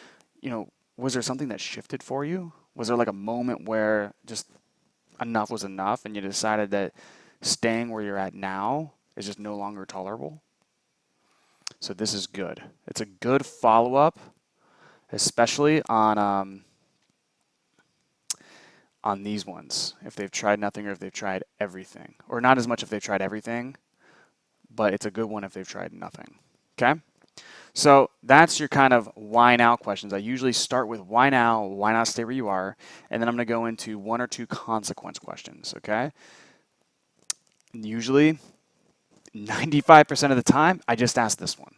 was there something that shifted for you? Was there like a moment where just enough was enough and you decided that staying where you're at now is just no longer tolerable? So this is good. It's a good follow-up, especially on these ones, if they've tried nothing or if they've tried everything. Or not as much if they've tried everything, but it's a good one if they've tried nothing. Okay? So that's your kind of why now questions. I usually start with why now, why not stay where you are, and then I'm going to go into 1 or 2 consequence questions, okay? Usually, 95% of the time, I just ask this one,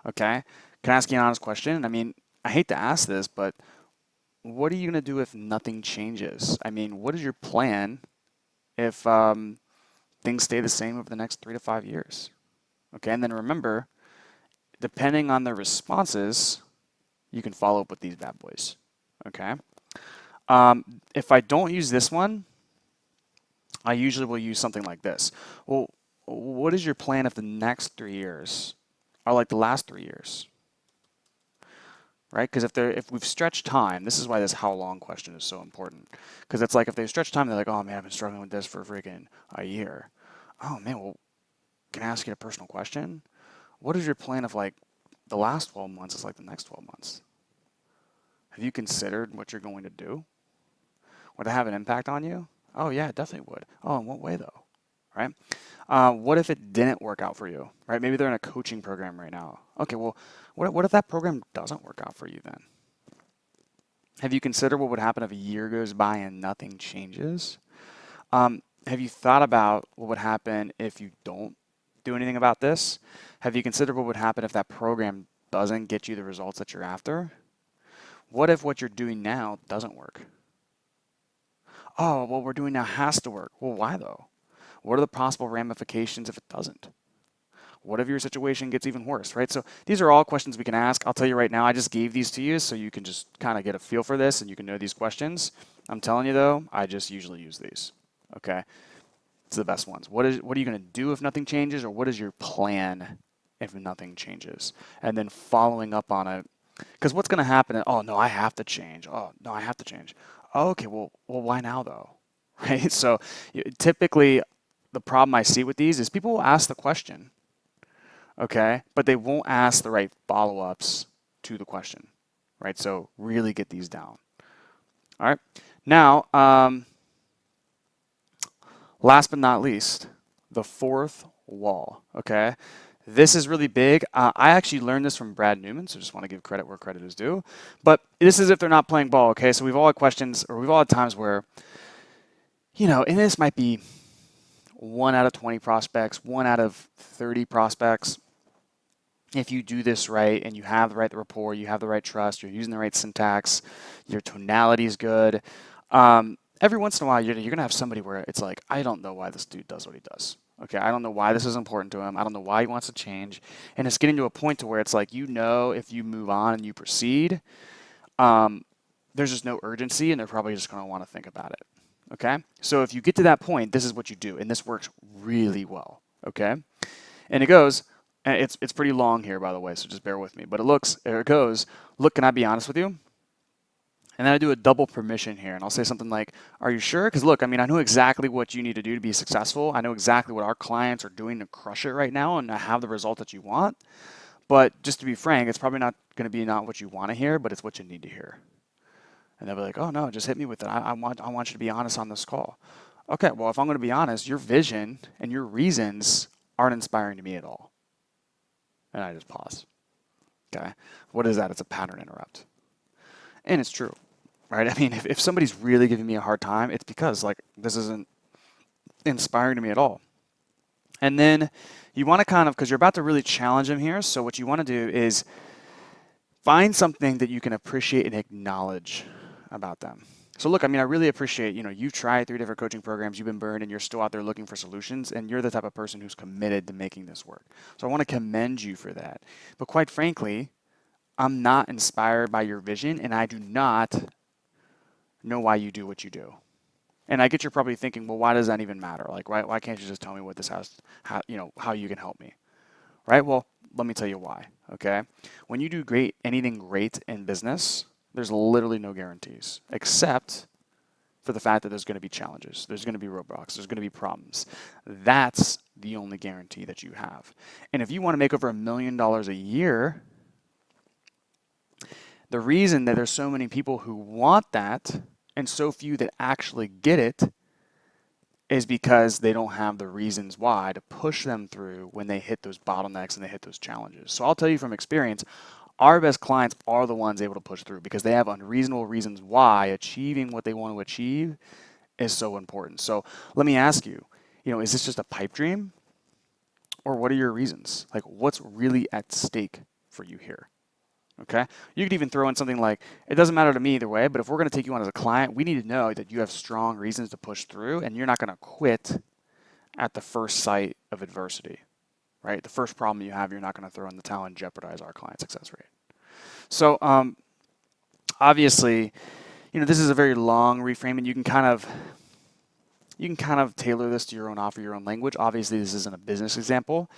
okay? Can I ask you an honest question? I mean, I hate to ask this, but what are you going to do if nothing changes? I mean, what is your plan if things stay the same over the next 3 to 5 years? Okay, and then remember, depending on the responses, you can follow up with these bad boys. Okay. If I don't use this one, I usually will use something like this. Well, what is your plan if the next 3 years are like the last 3 years? Right? Because if we've stretched time, this is why this how long question is so important. Because it's like if they've stretched time, they're like, oh man, I've been struggling with this for freaking a year. Oh man, well, can I ask you a personal question? What is your plan of like the last 12 months is like the next 12 months? Have you considered what you're going to do? Would it have an impact on you? Oh yeah, it definitely would. Oh, in what way though? Right? What if it didn't work out for you? Right? Maybe they're in a coaching program right now. Okay, well, what if that program doesn't work out for you then? Have you considered what would happen if a year goes by and nothing changes? Have you thought about what would happen if you don't do anything about this? Have you considered what would happen if that program doesn't get you the results that you're after? What if what you're doing now doesn't work? Oh, what we're doing now has to work. Well, why though? What are the possible ramifications if it doesn't? What if your situation gets even worse, right? So these are all questions we can ask. I'll tell you right now, I just gave these to you so you can just kind of get a feel for this and you can know these questions. I'm telling you though, I just usually use these, okay? It's the best ones. What are you going to do if nothing changes, or what is your plan if nothing changes? And then following up on it, because what's going to happen? Oh no, I have to change. Oh no, I have to change. Oh, okay, well, why now though? right? So typically the problem I see with these is people will ask the question, okay, but they won't ask the right follow-ups to the question, right? So really get these down. All right. Now, last but not least, the fourth wall, okay? This is really big. I actually learned this from Brad Newman, so just want to give credit where credit is due. But this is if they're not playing ball, okay? So we've all had questions, or we've all had times where, you know, and this might be 1 out of 20 prospects, 1 out of 30 prospects. If you do this right and you have the right rapport, you have the right trust, you're using the right syntax, your tonality is good, every once in a while you're going to have somebody where it's like, I don't know why this dude does what he does. Okay, I don't know why this is important to him. I don't know why he wants to change. And it's getting to a point to where it's like, you know, if you move on and you proceed, there's just no urgency and they're probably just going to want to think about it. Okay, so if you get to that point, this is what you do. And this works really well. Okay, and it goes, and it's pretty long here, by the way, so just bear with me. But it goes, look, can I be honest with you? And then I do a double permission here, and I'll say something like, are you sure? Because look, I mean, I know exactly what you need to do to be successful. I know exactly what our clients are doing to crush it right now and have the result that you want. But just to be frank, it's probably not going to be not what you want to hear, but it's what you need to hear. And they'll be like, oh, no, just hit me with it. I want you to be honest on this call. Okay, well, if I'm going to be honest, your vision and your reasons aren't inspiring to me at all. And I just pause. Okay, what is that? It's a pattern interrupt. And it's true, right? I mean, if somebody's really giving me a hard time, it's because, like, this isn't inspiring to me at all. And then you want to kind of, because you're about to really challenge them here, so what you want to do is find something that you can appreciate and acknowledge about them. So look, I mean, I really appreciate, you know, you've tried 3 different coaching programs, you've been burned, and you're still out there looking for solutions, and you're the type of person who's committed to making this work. So I want to commend you for that. But quite frankly, I'm not inspired by your vision, and I do not know why you do what you do. And I get you're probably thinking, well, why does that even matter? Like, why can't you just tell me what this has, how you can help me, right? Well, let me tell you why, okay? When you do anything great in business, there's literally no guarantees, except for the fact that there's going to be challenges. There's going to be roadblocks. There's going to be problems. That's the only guarantee that you have. And if you want to make over $1 million a year, the reason that there's so many people who want that and so few that actually get it is because they don't have the reasons why to push them through when they hit those bottlenecks and they hit those challenges. So I'll tell you from experience, our best clients are the ones able to push through because they have unreasonable reasons why achieving what they want to achieve is so important. So let me ask you, is this just a pipe dream? Or what are your reasons? Like, what's really at stake for you here? Okay? You could even throw in something like, it doesn't matter to me either way, but if we're going to take you on as a client, we need to know that you have strong reasons to push through and you're not going to quit at the first sight of adversity. Right? The first problem you have, you're not going to throw in the towel and jeopardize our client success rate. So obviously, this is a very long reframe, and you can kind of tailor this to your own offer, your own language. Obviously, this isn't a business example,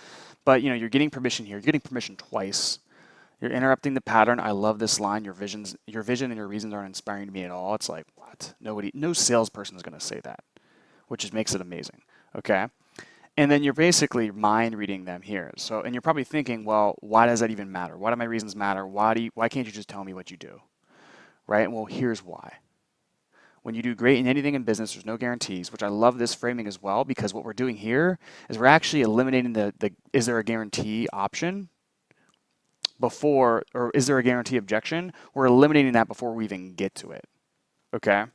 but you're getting permission here. You're getting permission twice. You're interrupting the pattern. I love this line. Your vision and your reasons aren't inspiring to me at all. It's like, what? No salesperson is going to say that, which just makes it amazing. Okay. And then you're basically mind reading them here. So, and you're probably thinking, well, why does that even matter? Why do my reasons matter? Why can't you just tell me what you do? Right? Well, here's why. When you do great in anything in business, there's no guarantees, which I love this framing as well, because what we're doing here is we're actually eliminating the is there a guarantee option before, or is there a guarantee objection? We're eliminating that before we even get to it. Okay?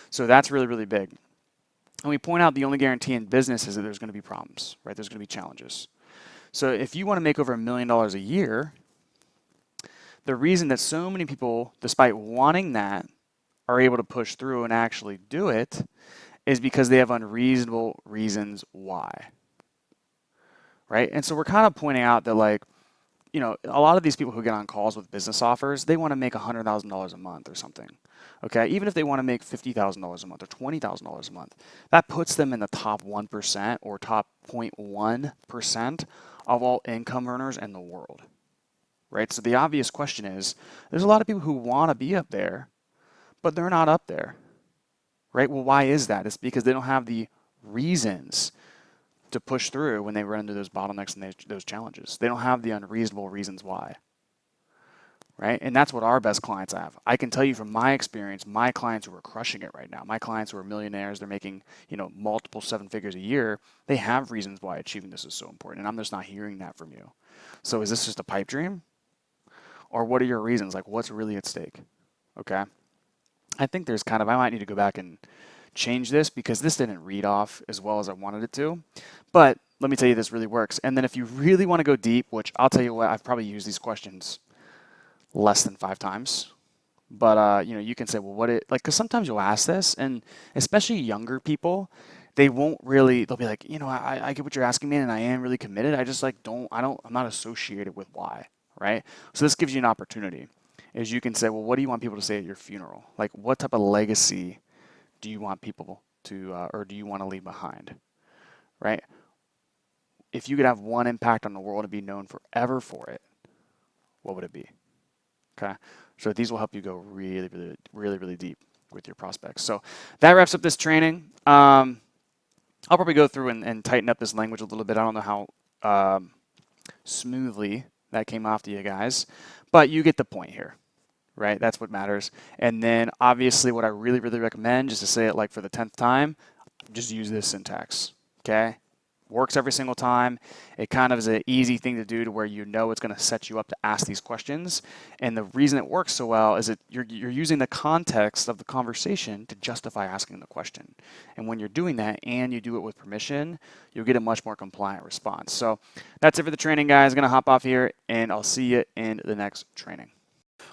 So that's really, really big. And we point out the only guarantee in business is that there's going to be problems, right? There's going to be challenges. So if you want to make over $1 million a year, the reason that so many people, despite wanting that, are able to push through and actually do it is because they have unreasonable reasons why, right? And so we're kind of pointing out that, like, a lot of these people who get on calls with business offers, they want to make $100,000 a month or something. Okay, even if they want to make $50,000 a month or $20,000 a month, that puts them in the top 1% or top 0.1% of all income earners in the world, right? So the obvious question is, there's a lot of people who want to be up there, but they're not up there. right? Well, why is that? It's because they don't have the reasons to push through when they run into those bottlenecks and those challenges. They don't have the unreasonable reasons why, right? And that's what our best clients have. I can tell you from my experience, my clients who are crushing it right now, my clients who are millionaires, they're making, multiple 7 figures a year, they have reasons why achieving this is so important. And I'm just not hearing that from you. So is this just a pipe dream? Or what are your reasons? Like, what's really at stake? Okay. I think I might need to go back and change this because this didn't read off as well as I wanted it to. But let me tell you, this really works. And then if you really want to go deep, which I'll tell you what, I've probably used these questions less than 5 times. But you can say, well, because sometimes you'll ask this, and especially younger people, they'll be like, I get what you're asking me, and I am really committed. I just I'm not associated with why, right? So this gives you an opportunity, is you can say, well, what do you want people to say at your funeral? Like, what type of legacy do you want people to, or do you want to leave behind, right? If you could have one impact on the world and be known forever for it, what would it be? Okay, so these will help you go really, really, really, really deep with your prospects. So that wraps up this training. I'll probably go through and tighten up this language a little bit. I don't know how smoothly that came off to you guys, but you get the point here, right? That's what matters. And then obviously what I really, really recommend, just to say it like for the 10th time, just use this syntax, okay? Works every single time. It kind of is an easy thing to do to where it's going to set you up to ask these questions. And the reason it works so well is that you're using the context of the conversation to justify asking the question. And when you're doing that and you do it with permission, you'll get a much more compliant response. So that's it for the training, guys. I'm going to hop off here and I'll see you in the next training.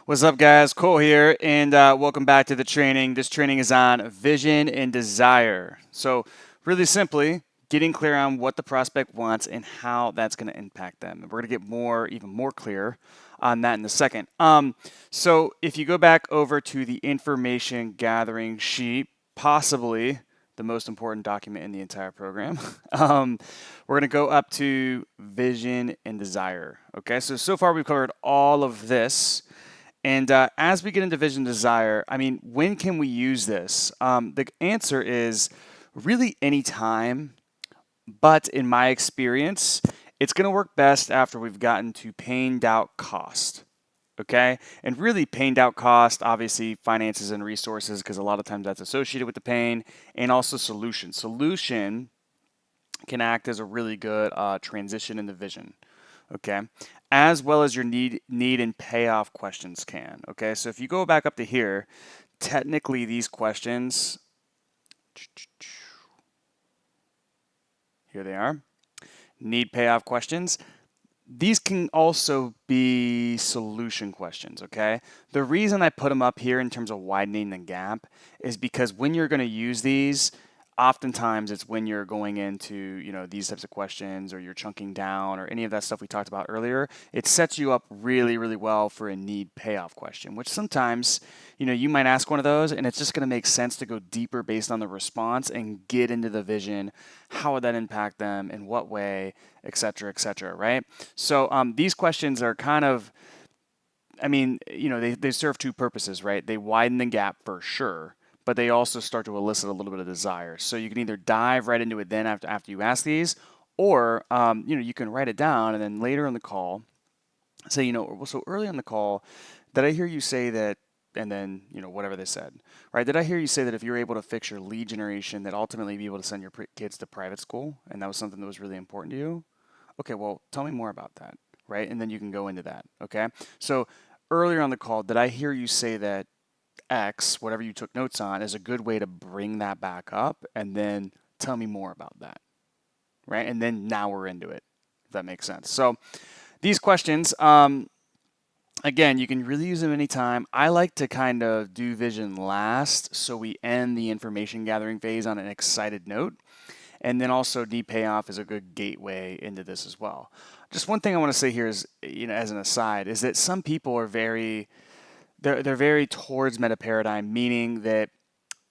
What's up, guys? Cole here, and welcome back to the training. This training is on vision and desire. So really simply, getting clear on what the prospect wants and how that's going to impact them. And we're going to get even more clear on that in a second. So if you go back over to the information gathering sheet, possibly the most important document in the entire program, we're going to go up to vision and desire. Okay, so far we've covered all of this. And as we get into vision desire, when can we use this? The answer is really any time, but in my experience, it's going to work best after we've gotten to pain, doubt, cost. Okay? And really pain, doubt, cost, obviously finances and resources, because a lot of times that's associated with the pain, and also solution. Solution can act as a really good transition in the vision. Okay, as well as your need and payoff questions can. Okay, so if you go back up to here, technically these questions, here they are, need payoff questions. These can also be solution questions, okay? The reason I put them up here in terms of widening the gap is because when you're going to use these, oftentimes it's when you're going into, these types of questions, or you're chunking down, or any of that stuff we talked about earlier. It sets you up really, really well for a need payoff question, which sometimes, you might ask one of those and it's just going to make sense to go deeper based on the response and get into the vision. How would that impact them? In what way? Et cetera, right? So these questions are kind of, they serve two purposes, right? They widen the gap for sure, but they also start to elicit a little bit of desire. So you can either dive right into it then after you ask these, or you can write it down and then later in the call say, so early on the call, did I hear you say that, and then whatever they said, right? Did I hear you say that if you're able to fix your lead generation, that ultimately be able to send your kids to private school, and that was something that was really important to you? Okay, well, tell me more about that, right? And then you can go into that, okay? So earlier on the call, did I hear you say that X, whatever you took notes on, is a good way to bring that back up, and then tell me more about that, right? And then now we're into it, if that makes sense. So these questions, again, you can really use them anytime. I like to kind of do vision last, so we end the information gathering phase on an excited note. And then also need payoff is a good gateway into this as well. Just one thing I want to say here is, as an aside, is that some people are they're very towards meta paradigm, meaning that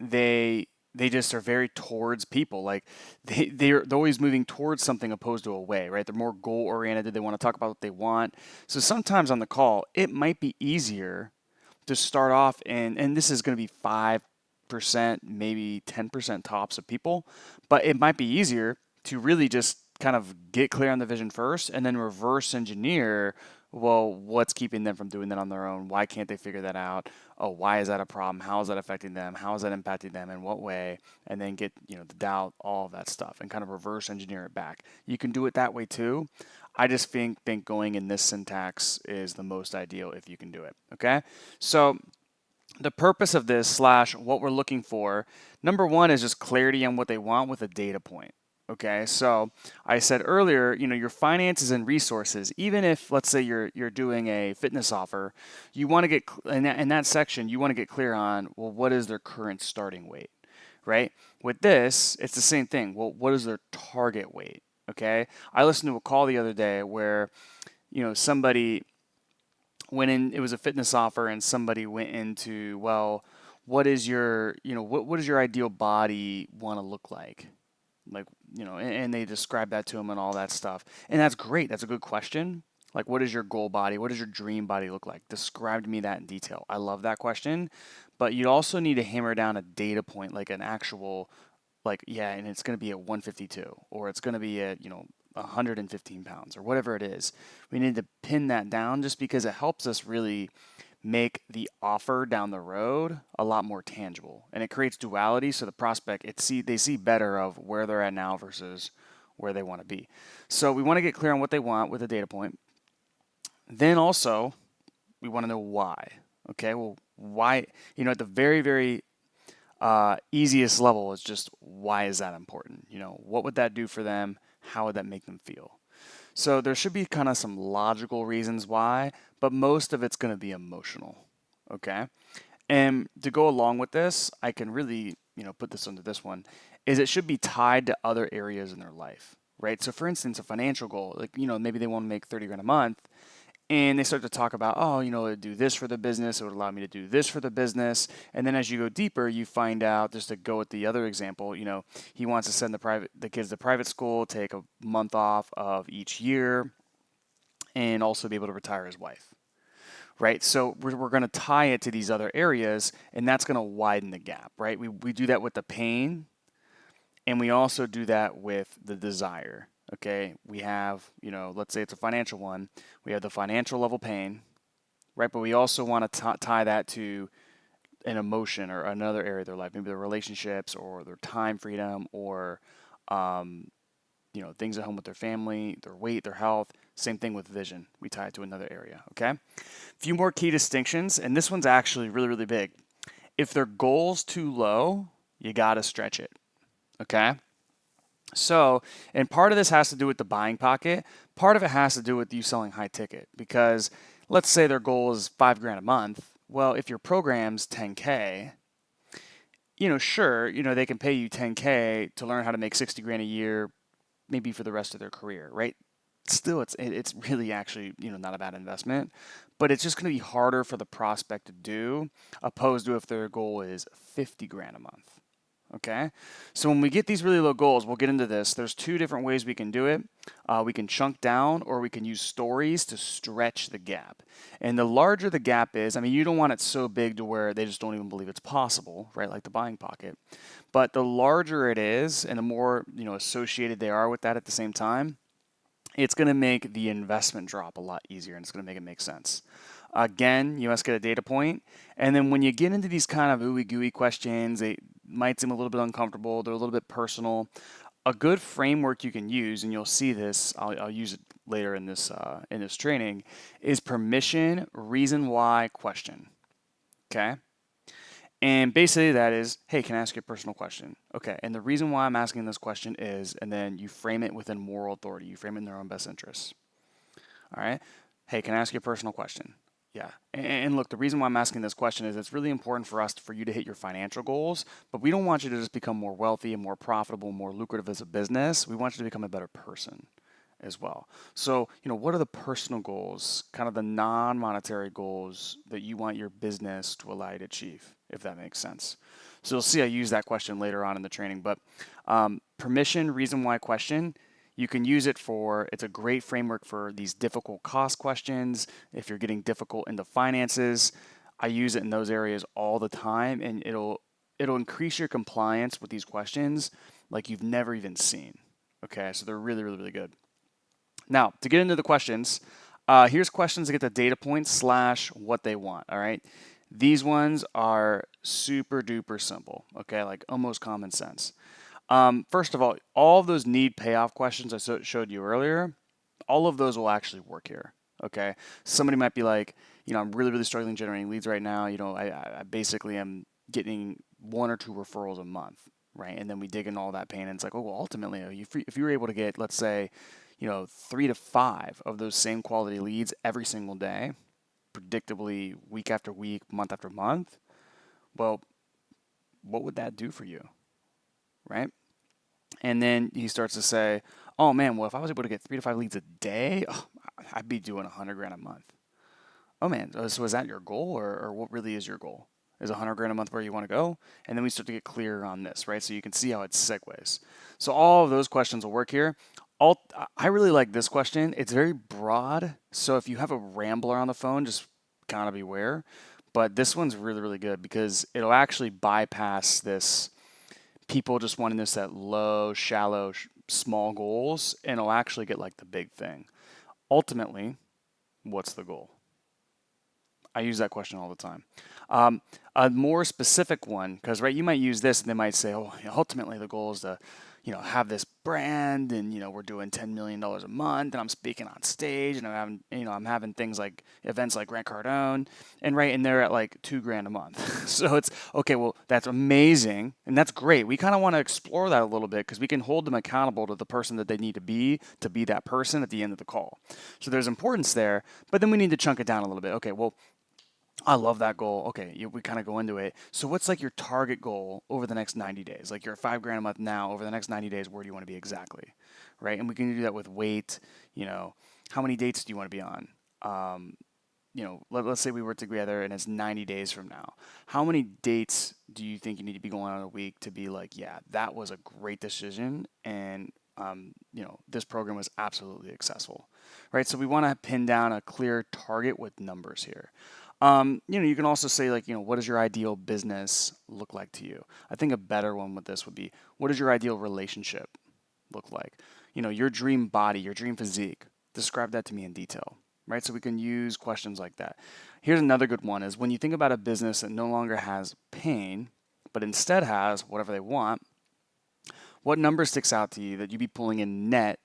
they just are very towards people. Like they're always moving towards something opposed to away, right? They're more goal oriented. They want to talk about what they want. So sometimes on the call, it might be easier to start off and this is going to be 5 8%, maybe 10% tops of people. But it might be easier to really just kind of get clear on the vision first and then reverse engineer, well, what's keeping them from doing that on their own? Why can't they figure that out? Oh, why is that a problem? How is that affecting them? How is that impacting them? In what way? And then get, the doubt, all of that stuff, and kind of reverse engineer it back. You can do it that way too. I just think going in this syntax is the most ideal if you can do it. Okay. So the purpose of this slash what we're looking for, number one is just clarity on what they want with a data point. Okay, so I said earlier, your finances and resources, even if let's say you're doing a fitness offer, you want to get in that section, you want to get clear on, well, what is their current starting weight, right? With this, it's the same thing. Well, what is their target weight? Okay, I listened to a call the other day where, somebody went in, it was a fitness offer, and somebody went into, well, what is your, what does your ideal body want to look like? Like, and they describe that to him and all that stuff. And that's great. That's a good question. Like, what is your goal body? What does your dream body look like? Describe to me that in detail. I love that question. But you also need to hammer down a data point, like an actual, like, yeah, and it's going to be at 152, or it's going to be at, 115 pounds, or whatever it is. We need to pin that down just because it helps us really make the offer down the road a lot more tangible, and it creates duality. So the prospect, they see better of where they're at now versus where they want to be. So we want to get clear on what they want with a data point. Then also we want to know why. Okay, well, why, at the very, very easiest level is just, why is that important? What would that do for them? How would that make them feel? So there should be kind of some logical reasons why, but most of it's going to be emotional. Okay. And to go along with this, I can really, put this under this one, is it should be tied to other areas in their life, right? So for instance, a financial goal, like, maybe they want to make 30 grand a month, and they start to talk about, oh, it'd do this for the business, it would allow me to do this for the business. And then as you go deeper, you find out, just to go with the other example, he wants to send the kids to private school, take a month off of each year, and also be able to retire his wife, right? So we're going to tie it to these other areas, and that's going to widen the gap, right? We do that with the pain, and we also do that with the desire. Okay, we have, let's say it's a financial one. We have the financial level pain, right? But we also want to tie that to an emotion or another area of their life, maybe their relationships or their time freedom, or, things at home with their family, their weight, their health. Same thing with vision. We tie it to another area. Okay. A few more key distinctions, and this one's actually really, really big. If their goal's too low, you got to stretch it. Okay. So, and part of this has to do with the buying pocket. Part of it has to do with you selling high ticket, because let's say their goal is 5 grand a month. Well, if your program's 10K, sure, they can pay you 10K to learn how to make 60 grand a year, maybe for the rest of their career, right? Still, it's really actually, not a bad investment, but it's just going to be harder for the prospect to do, opposed to if their goal is 50 grand a month. Okay, so when we get these really low goals, we'll get into this. There's two different ways we can do it. We can chunk down, or we can use stories to stretch the gap. And the larger the gap is, you don't want it so big to where they just don't even believe it's possible, right? Like the buying pocket. But the larger it is, and the more, associated they are with that at the same time, it's going to make the investment drop a lot easier, and it's going to make it make sense. Again, you must get a data point. And then when you get into these kind of ooey gooey questions, they might seem a little bit uncomfortable. They're a little bit personal. A good framework you can use, and you'll see this, I'll use it later in this training, is permission, reason why, question. Okay? And basically that is, hey, can I ask you a personal question? Okay, and the reason why I'm asking this question is, and then you frame it within moral authority. You frame it in their own best interests. All right? Hey, can I ask you a personal question? Yeah. And look, the reason why I'm asking this question is it's really important for you to hit your financial goals, but we don't want you to just become more wealthy and more profitable, more lucrative as a business. We want you to become a better person as well. So, what are the personal goals, kind of the non-monetary goals that you want your business to allow you to achieve, if that makes sense? So you'll see I use that question later on in the training, but permission, reason why, question. You can use it it's a great framework for these difficult cost questions. If you're getting difficult in the finances, I use it in those areas all the time, and it'll it'll increase your compliance with these questions like you've never even seen. Okay, so they're really, really, really good. Now, to get into the questions, here's questions to get the data points / what they want, all right? These ones are super duper simple, okay, like almost common sense. First of all of those need payoff questions I showed you earlier, all of those will actually work here, okay? Somebody might be like, I'm really, really struggling generating leads right now. I basically am getting 1 or 2 referrals a month, right? And then we dig into all that pain, and it's like, oh, well, ultimately, if you were able to get, let's say, 3 to 5 of those same quality leads every single day, predictably week after week, month after month, well, what would that do for you, right? And then he starts to say, oh man, well, if I was able to get 3 to 5 leads a day, I'd be doing 100 grand a month. Oh man, so is that your goal, or what really is your goal? Is 100 grand a month where you want to go? And then we start to get clearer on this, right? So you can see how it segues. So all of those questions will work here. I really like this question. It's very broad. So if you have a rambler on the phone, just kind of beware. But this one's really, really good because it'll actually bypass this people just wanting this at low, shallow, small goals, and it'll actually get like the big thing. Ultimately, what's the goal? I use that question all the time. A more specific one, because right, you might use this and they might say, oh, ultimately the goal is to, have this brand, and we're doing $10 million a month, and I'm speaking on stage, and I'm having things like events like Grant Cardone, and they're at like $2,000 a month. So it's okay. Well, that's amazing, and that's great. We kind of want to explore that a little bit because we can hold them accountable to the person that they need to be that person at the end of the call. So there's importance there, but then we need to chunk it down a little bit. Okay, well, I love that goal. Okay, we kind of go into it. So what's like your target goal over the next 90 days? Like you're $5,000 a month now. Over the next 90 days, where do you want to be exactly, right? And we can do that with weight. How many dates do you want to be on? Let's say we work together and it's 90 days from now. How many dates do you think you need to be going on a week to be like, yeah, that was a great decision, and this program was absolutely successful, right? So we want to pin down a clear target with numbers here. You can also say like, what does your ideal business look like to you? I think a better one with this would be, what does your ideal relationship look like? Your dream body, your dream physique. Describe that to me in detail, right? So we can use questions like that. Here's another good one is when you think about a business that no longer has pain, but instead has whatever they want, what number sticks out to you that you'd be pulling in net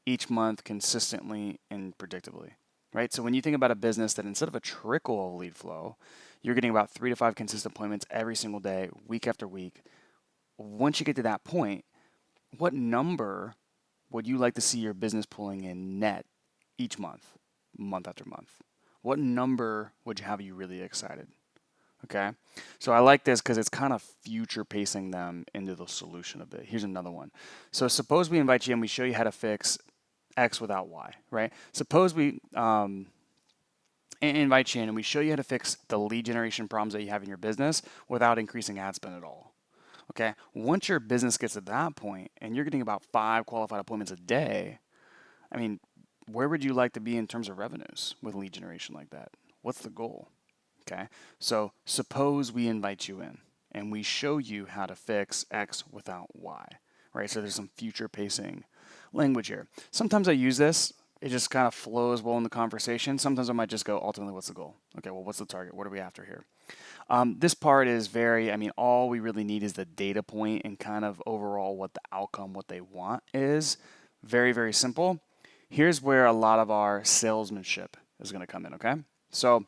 each month consistently and predictably? Right? So when you think about a business that instead of a trickle of lead flow, you're getting about 3 to 5 consistent appointments every single day, week after week. Once you get to that point, what number would you like to see your business pulling in net each month, month after month? What number would have you really excited? Okay. So I like this because it's kind of future pacing them into the solution a bit. Here's another one. So suppose we invite you and we show you how to fix X without Y, right? Suppose we invite you in and we show you how to fix the lead generation problems that you have in your business without increasing ad spend at all. Okay. Once your business gets to that point and you're getting about 5 qualified appointments a day, I mean, where would you like to be in terms of revenues with lead generation like that? What's the goal? Okay. So suppose we invite you in and we show you how to fix X without Y, right? So there's some future pacing language here. Sometimes I use this. It just kind of flows well in the conversation. Sometimes I might just go, ultimately, what's the goal? Okay, well, what's the target? What are we after here? This part is all we really need is the data point and kind of overall what the outcome, what they want is. Very, very simple. Here's where a lot of our salesmanship is going to come in, okay? So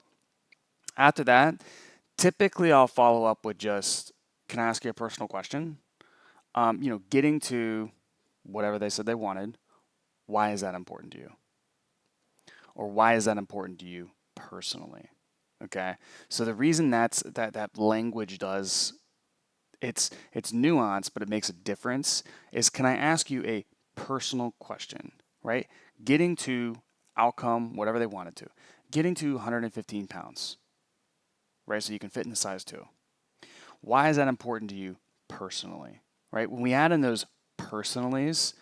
after that, typically I'll follow up with just, can I ask you a personal question? Getting to whatever they said they wanted. Why is that important to you? Or why is that important to you personally? Okay. So the reason that language does, it's nuanced, but it makes a difference, is can I ask you a personal question, right? Getting to outcome, whatever they wanted to. Getting to 115 pounds, right? So you can fit in a size 2. Why is that important to you personally, right? When we add in those personalies,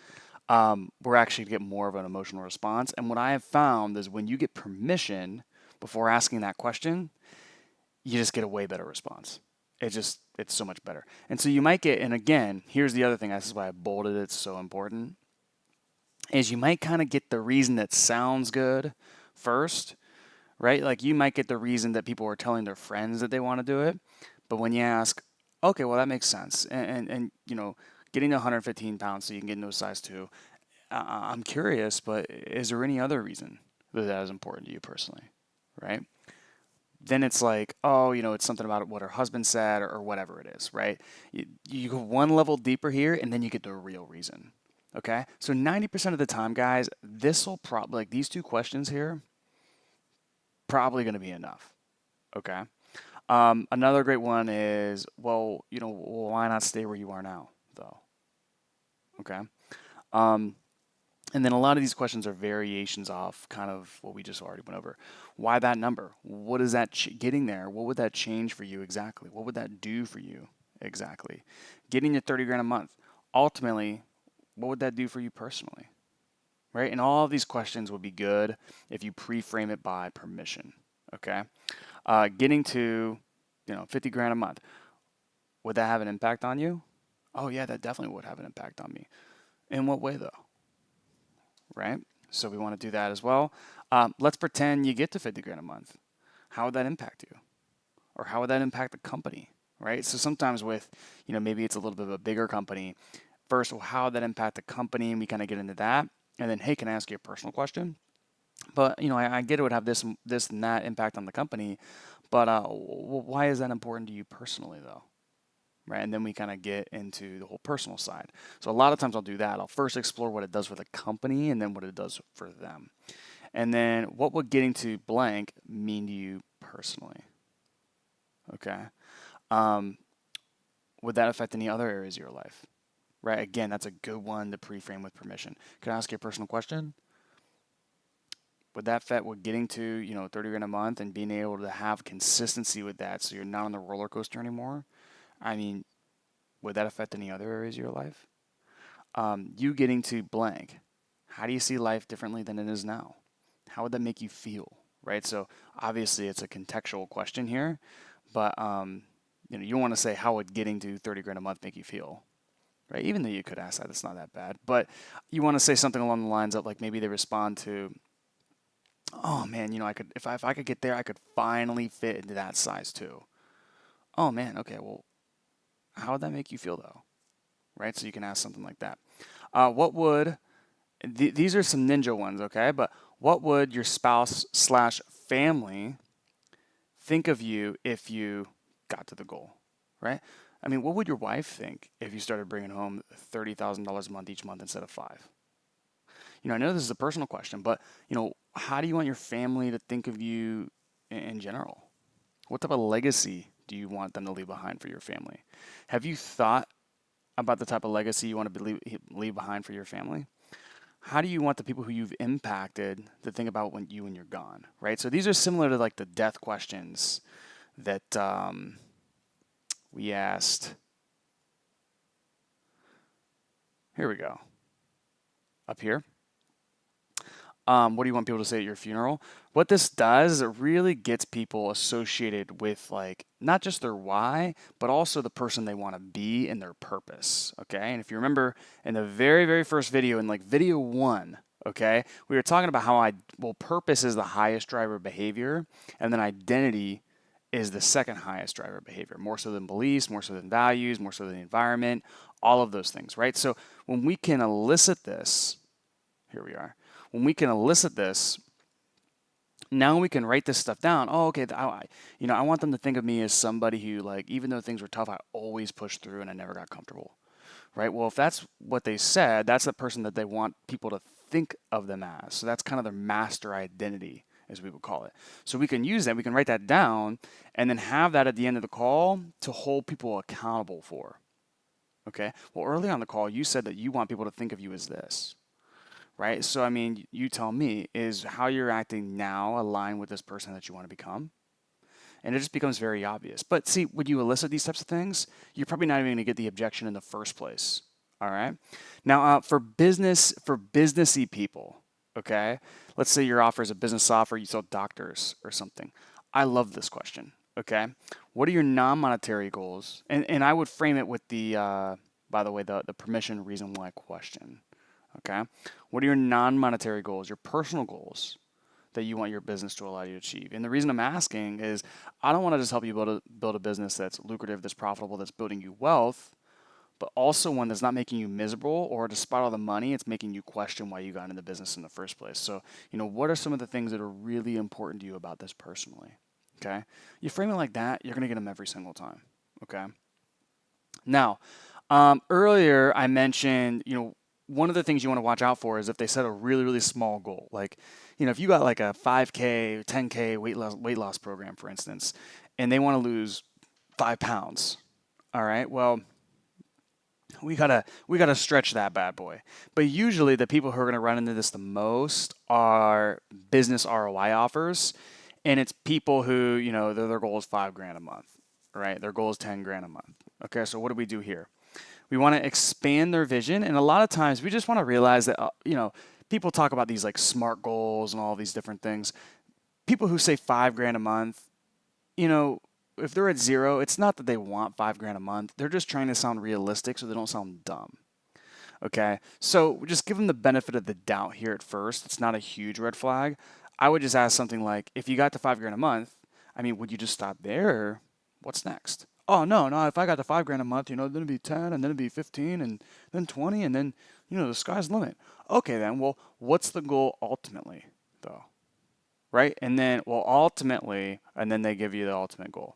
we're actually get more of an emotional response. And what I have found is when you get permission before asking that question, you just get a way better response. it's so much better. And so you might get, and again, here's the other thing, this is why I bolded it's so important, is you might kind of get the reason that sounds good first, right? Like you might get the reason that people are telling their friends that they want to do it, but when you ask, okay, well that makes sense, and getting to 115 pounds so you can get into a size 2, I'm curious, but is there any other reason that is important to you personally, right? Then it's like, oh, it's something about what her husband said or whatever it is, right? You go one level deeper here and then you get the real reason. Okay? So 90% of the time, guys, this will probably, like these 2 questions here, probably going to be enough. Okay? Another great one is, well, why not stay where you are now, though? Okay? And then a lot of these questions are variations off kind of what we just already went over. Why that number? What is that getting there? What would that change for you exactly? What would that do for you exactly? Getting to 30 grand a month. Ultimately, what would that do for you personally? Right? And all of these questions would be good if you pre-frame it by permission. Okay? Getting to 50 grand a month. Would that have an impact on you? Oh yeah, that definitely would have an impact on me. In what way though? Right? So we want to do that as well. Let's pretend you get to 50 grand a month. How would that impact you? Or how would that impact the company? Right? So sometimes with, maybe it's a little bit of a bigger company. First, well, how would that impact the company? And we kind of get into that. And then, hey, can I ask you a personal question? But, I get it would have this and that impact on the company. But why is that important to you personally, though? Right? And then we kind of get into the whole personal side. So a lot of times I'll do that. I'll first explore what it does for the company and then what it does for them. And then what would getting to blank mean to you personally? Okay. Would that affect any other areas of your life? Right? Again, that's a good one to pre-frame with permission. Can I ask you a personal question? Would that fit with getting to, 30 grand a month and being able to have consistency with that so you're not on the roller coaster anymore? I mean, would that affect any other areas of your life? You getting to blank. How do you see life differently than it is now? How would that make you feel? Right? So obviously it's a contextual question here, but you don't want to say how would getting to 30 grand a month make you feel? Right? Even though you could ask that, it's not that bad. But you want to say something along the lines of like maybe they respond to, oh man, I could if I could get there, I could finally fit into that size too. Oh man, okay, well, how would that make you feel though? Right? So you can ask something like that. What would these are some ninja ones, okay? But what would your spouse slash family think of you if you got to the goal, right? I mean, what would your wife think if you started bringing home $30,000 a month each month instead of 5? I know this is a personal question, but how do you want your family to think of you in general? What type of legacy do you want them to leave behind for your family? Have you thought about the type of legacy you want to leave behind for your family? How do you want the people who you've impacted to think about when you're gone, right? So these are similar to like the death questions that we asked. Here we go. Up here. What do you want people to say at your funeral? What this does is it really gets people associated with like not just their why, but also the person they want to be and their purpose. Okay. And if you remember in the very, very first video, in like video 1, okay, we were talking about how purpose is the highest driver of behavior, and then identity is the second highest driver of behavior, more so than beliefs, more so than values, more so than the environment, all of those things, right? So when we can elicit this, here we are. When we can elicit this, now we can write this stuff down. Oh, okay. I want them to think of me as somebody who, like, even though things were tough, I always pushed through and I never got comfortable. Right? Well, if that's what they said, that's the person that they want people to think of them as. So that's kind of their master identity, as we would call it. So we can use that. We can write that down and then have that at the end of the call to hold people accountable for. Okay? Well, early on the call, you said that you want people to think of you as this. Right? So, I mean, you tell me, is how you're acting now aligned with this person that you want to become? And it just becomes very obvious. But see, when you elicit these types of things, you're probably not even going to get the objection in the first place. All right? Now, for businessy people, okay? Let's say your offer is a business offer, you sell doctors or something. I love this question. Okay. What are your non-monetary goals? And I would frame it with by the way, the permission reason why question. Okay. What are your non-monetary goals, your personal goals that you want your business to allow you to achieve? And the reason I'm asking is I don't want to just help you build a business that's lucrative, that's profitable, that's building you wealth, but also one that's not making you miserable, or despite all the money, it's making you question why you got into the business in the first place. So, what are some of the things that are really important to you about this personally? Okay. You frame it like that, you're going to get them every single time. Okay. Now, earlier I mentioned, one of the things you want to watch out for is if they set a really, really small goal. Like, if you got like a 5K, 10K weight loss program, for instance, and they want to lose 5 pounds. All right. Well, we gotta stretch that bad boy. But usually the people who are gonna run into this the most are business ROI offers, and it's people who their goal is 5 grand a month, right? Their goal is 10 grand a month. Okay, so what do we do here? We want to expand their vision, and a lot of times we just want to realize that people talk about these like SMART goals and all these different things. People who say 5 grand a month, you know, if they're at zero, it's not that they want 5 grand a month. They're just trying to sound realistic so they don't sound dumb. Okay. So just give them the benefit of the doubt here at first. It's not a huge red flag. I would just ask something like, if you got to 5 grand a month, I mean, would you just stop there? Or what's next? Oh, no, no. If I got to 5 grand a month, then it'd be 10, and then it'd be 15, and then 20, and then, the sky's the limit. Okay, then. Well, what's the goal ultimately, though? Right? And then, well, ultimately, and then they give you the ultimate goal.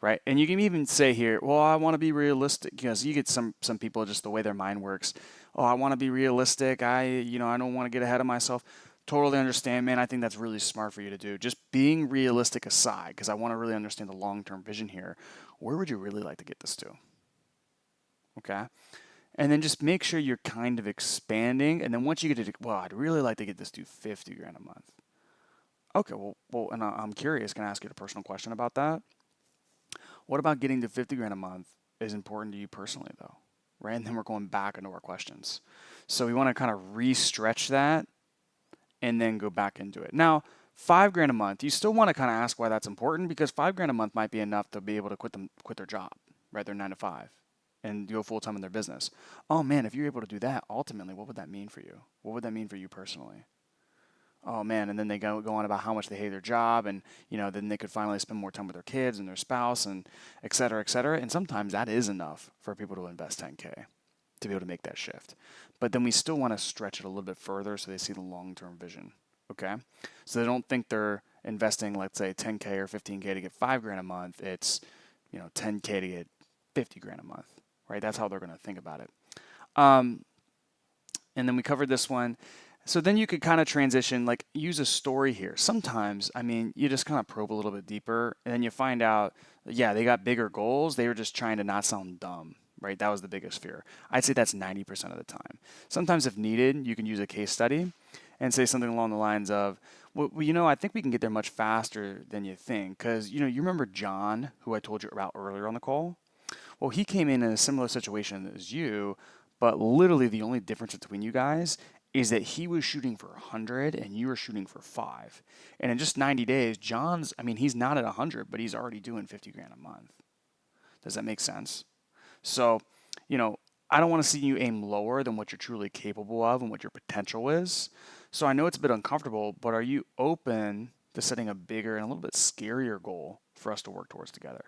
Right. And you can even say here, well, I want to be realistic, because you get some people, just the way their mind works. Oh, I want to be realistic. I don't want to get ahead of myself. Totally understand, man. I think that's really smart for you to do. Just being realistic aside, because I want to really understand the long-term vision here. Where would you really like to get this to? Okay. And then just make sure you're kind of expanding. And then once you get to, well, I'd really like to get this to 50 grand a month. Okay. Well, and I'm curious. Can I ask you a personal question about that? What about getting to 50 grand a month is important to you personally, though, right? And then we're going back into our questions. So we want to kind of re-stretch that and then go back into it. Now, 5 grand a month, you still want to kind of ask why that's important, because 5 grand a month might be enough to be able to quit their job, right? Their 9 to 5, and go full time in their business. Oh man, if you're able to do that, ultimately, what would that mean for you? What would that mean for you personally? Oh man, and then they go on about how much they hate their job, and then they could finally spend more time with their kids and their spouse, and et cetera, et cetera. And sometimes that is enough for people to invest 10K to be able to make that shift. But then we still want to stretch it a little bit further so they see the long-term vision. Okay, so they don't think they're investing, let's say, 10K or 15K to get 5 grand a month. It's 10K to get 50 grand a month, right? That's how they're going to think about it. And then we covered this one. So then you could kind of transition, like use a story here. Sometimes, I mean, you just kind of probe a little bit deeper, and then you find out, yeah, they got bigger goals. They were just trying to not sound dumb, right? That was the biggest fear. I'd say that's 90% of the time. Sometimes, if needed, you can use a case study and say something along the lines of, well, I think we can get there much faster than you think. Because, you remember John, who I told you about earlier on the call? Well, he came in a similar situation as you, but literally the only difference between you guys is that he was shooting for 100 and you were shooting for 5. And in just 90 days, he's not at 100, but he's already doing 50 grand a month. Does that make sense? So, I don't want to see you aim lower than what you're truly capable of and what your potential is. So I know it's a bit uncomfortable, but are you open to setting a bigger and a little bit scarier goal for us to work towards together?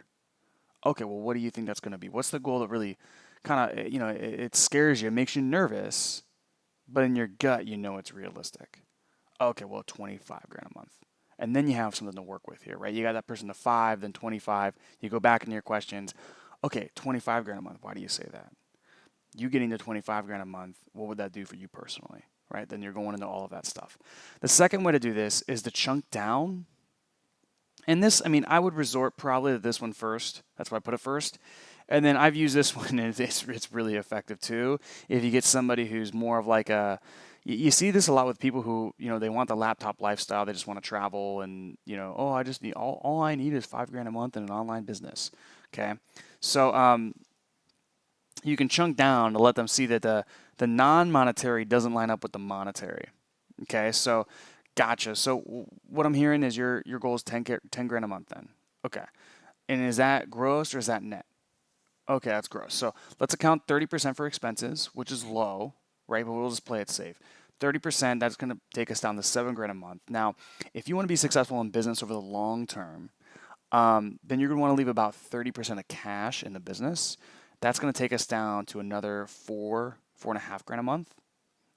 Okay, well, what do you think that's going to be? What's the goal that really kind of, it scares you, it makes you nervous, but in your gut, it's realistic? Okay, well, 25 grand a month. And then you have something to work with here, right? You got that person to 5, then 25. You go back into your questions. Okay, 25 grand a month. Why do you say that? You getting to 25 grand a month, what would that do for you personally, right? Then you're going into all of that stuff. The second way to do this is to chunk down. And this, I would resort probably to this one first. That's why I put it first. And then I've used this one, and it's really effective too. If you get somebody who's more of like you see this a lot with people who, they want the laptop lifestyle. They just want to travel, and, I just need, all I need is 5 grand a month in an online business. Okay. So, you can chunk down to let them see that the non-monetary doesn't line up with the monetary. Okay. So, gotcha. So what I'm hearing is your goal is 10 grand a month then. Okay. And is that gross or is that net? Okay, that's gross. So let's account 30% for expenses, which is low, right? But we'll just play it safe. 30%, that's going to take us down to 7 grand a month. Now, if you want to be successful in business over the long term, then you're going to want to leave about 30% of cash in the business. That's going to take us down to another 4.5 grand a month.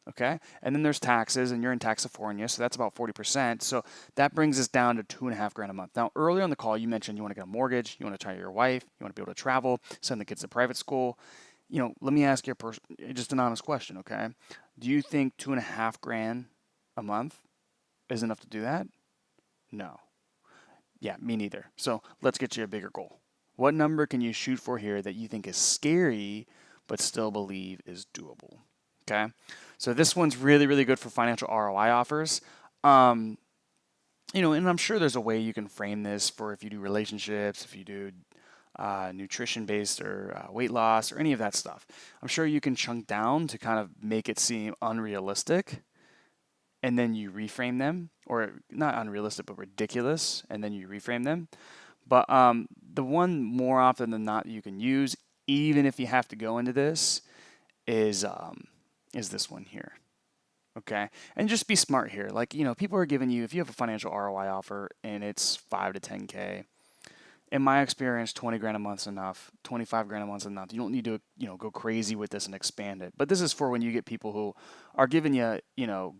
Okay. And then there's taxes, and you're in Taxifornia, so that's about 40%. So that brings us down to 2.5 grand a month. Now, earlier on the call, you mentioned you want to get a mortgage, you want to try your wife, you want to be able to travel, send the kids to private school. Let me ask you just an honest question, okay? Do you think 2.5 grand a month is enough to do that? No. Yeah, me neither. So let's get you a bigger goal. What number can you shoot for here that you think is scary, but still believe is doable? Okay. So this one's really, really good for financial ROI offers. And I'm sure there's a way you can frame this for if you do relationships, if you do nutrition-based or weight loss or any of that stuff. I'm sure you can chunk down to kind of make it seem unrealistic, and then you reframe them, or not unrealistic, but ridiculous, and then you reframe them. But the one more often than not you can use, even if you have to go into this, is this one here. Okay. And just be smart here. Like, people are giving you, if you have a financial ROI offer and it's 5 to 10K, in my experience, 20 grand a month's enough, 25 grand a month's enough. You don't need to, go crazy with this and expand it. But this is for when you get people who are giving you,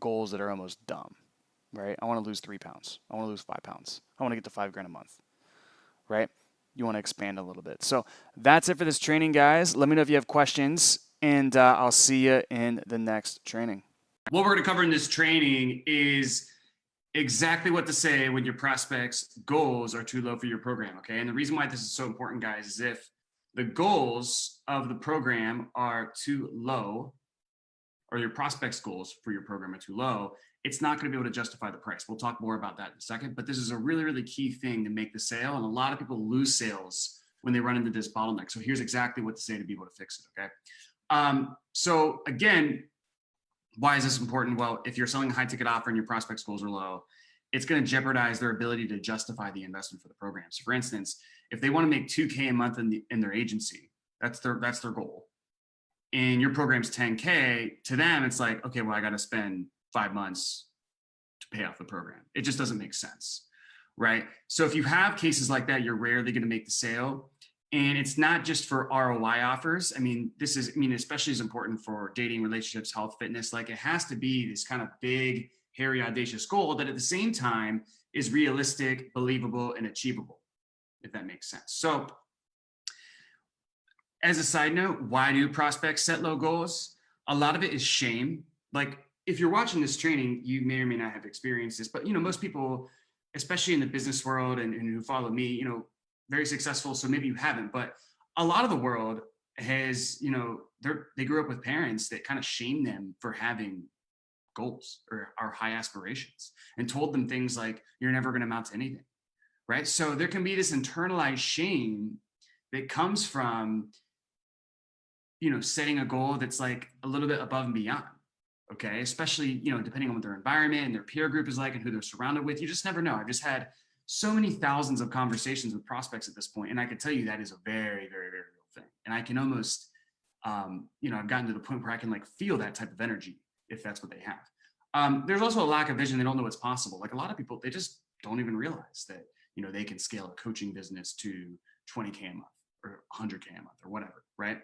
goals that are almost dumb, right? I want to lose 3 pounds. I want to lose 5 pounds. I want to get to 5 grand a month, right? You want to expand a little bit. So that's it for this training, guys. Let me know if you have questions, and I'll see you in the next training. What we're going to cover in this training is exactly what to say when your prospects' goals are too low for your program, okay? And the reason why this is so important, guys, is if the goals of the program are too low, or your prospects' goals for your program are too low, it's not going to be able to justify the price. We'll talk more about that in a second, but this is a really, really key thing to make the sale, and a lot of people lose sales when they run into this bottleneck. So here's exactly what to say to be able to fix it, okay? So again, why is this important? Well, if you're selling a high ticket offer and your prospects goals are low, it's going to jeopardize their ability to justify the investment for the program. So for instance, if they want to make 2K a month in their agency, that's their goal, and your program's 10K, to them, it's like, okay, well, I got to spend 5 months to pay off the program. It just doesn't make sense, right? So if you have cases like that, you're rarely going to make the sale. And it's not just for ROI offers. Especially is important for dating, relationships, health, fitness. Like, it has to be this kind of big, hairy, audacious goal that at the same time is realistic, believable, and achievable, if that makes sense. So as a side note, why do prospects set low goals? A lot of it is shame. Like, if you're watching this training, you may or may not have experienced this, but most people, especially in the business world and who follow me, very successful. So maybe you haven't, but a lot of the world has, they grew up with parents that kind of shame them for having goals or high aspirations, and told them things like, you're never going to amount to anything, right? So there can be this internalized shame that comes from, setting a goal that's like a little bit above and beyond. Okay. Especially, depending on what their environment and their peer group is like and who they're surrounded with. You just never know. I've just had so many thousands of conversations with prospects at this point, and I can tell you that is a very, very, very real thing. And I can almost, I've gotten to the point where I can like feel that type of energy if that's what they have. There's also a lack of vision. They don't know what's possible. Like, a lot of people, they just don't even realize that, they can scale a coaching business to 20K a month or 100K a month or whatever, right?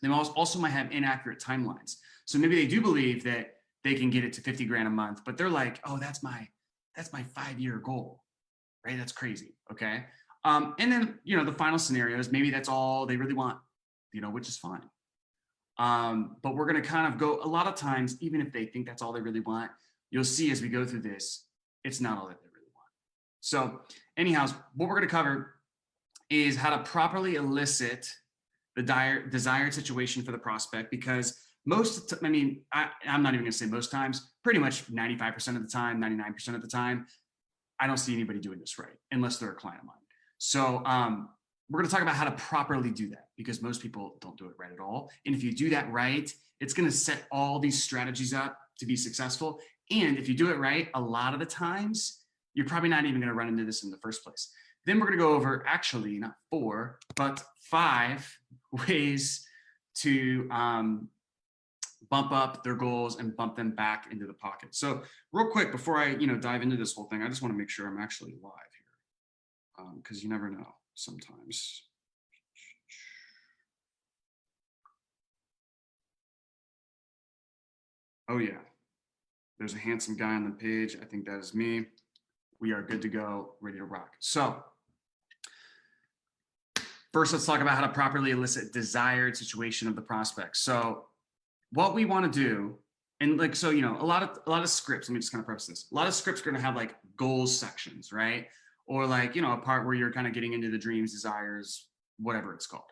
They also might have inaccurate timelines. So maybe they do believe that they can get it to 50 grand a month, but they're like, oh, that's my 5-year goal. Right? That's crazy. Okay. And then, the final scenario is maybe that's all they really want, which is fine. But we're going to kind of go, a lot of times, even if they think that's all they really want, you'll see as we go through this, it's not all that they really want. So anyhow, what we're going to cover is how to properly elicit the desired situation for the prospect, because I'm not even going to say most times, pretty much 95% of the time, 99% of the time, I don't see anybody doing this right unless they're a client of mine. So we're going to talk about how to properly do that, because most people don't do it right at all. And if you do that right, it's going to set all these strategies up to be successful. And if you do it right, a lot of the times, you're probably not even going to run into this in the first place. Then we're going to go over actually not 4, but 5 ways to bump up their goals and bump them back into the pocket. So real quick, before I dive into this whole thing, I just want to make sure I'm actually live here, because you never know sometimes. Oh yeah, there's a handsome guy on the page. I think that is me. We are good to go, ready to rock. So first, let's talk about how to properly elicit desired situation of the prospect. So what we want to do, and like, so, a lot of scripts, let me just kind of preface this. A lot of scripts are going to have like goals sections, right? Or like, a part where you're kind of getting into the dreams, desires, whatever it's called.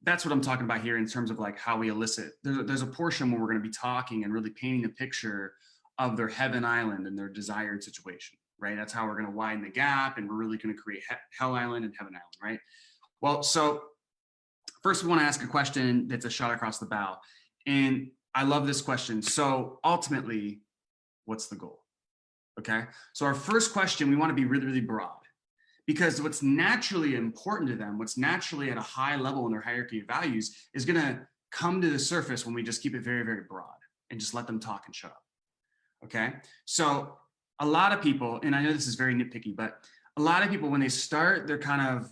That's what I'm talking about here in terms of like how we elicit. There's a portion where we're going to be talking and really painting a picture of their heaven island and their desired situation, right? That's how we're going to widen the gap, and we're really going to create hell island and heaven island, right? Well, so first we want to ask a question that's a shot across the bow. And I love this question. So ultimately, what's the goal? Okay. So our first question, we want to be really, really broad, because what's naturally important to them, what's naturally at a high level in their hierarchy of values, is going to come to the surface when we just keep it very, very broad and just let them talk and shut up. Okay. So a lot of people, and I know this is very nitpicky, but a lot of people, when they start their kind of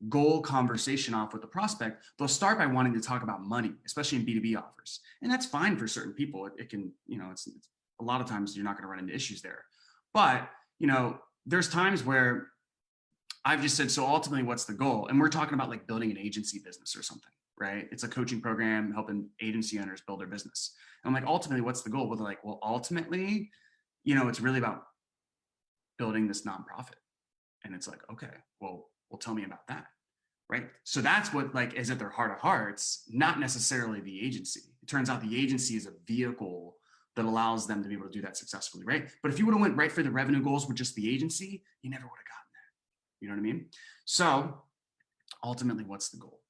goal conversation off with the prospect, they'll start by wanting to talk about money, especially in B2B offers. And that's fine for certain people. It can, it's a lot of times you're not going to run into issues there. But, there's times where I've just said, so ultimately, what's the goal? And we're talking about like building an agency business or something, right? It's a coaching program helping agency owners build their business. And I'm like, ultimately, what's the goal? Well, they're like, well, ultimately, it's really about building this nonprofit. And it's like, okay, well, tell me about that, right? So that's what like is at their heart of hearts, not necessarily the agency. It turns out the agency is a vehicle that allows them to be able to do that successfully, right? But if you would have went right for the revenue goals with just the agency, you never would have gotten there. You know what I mean? So ultimately, what's the goal?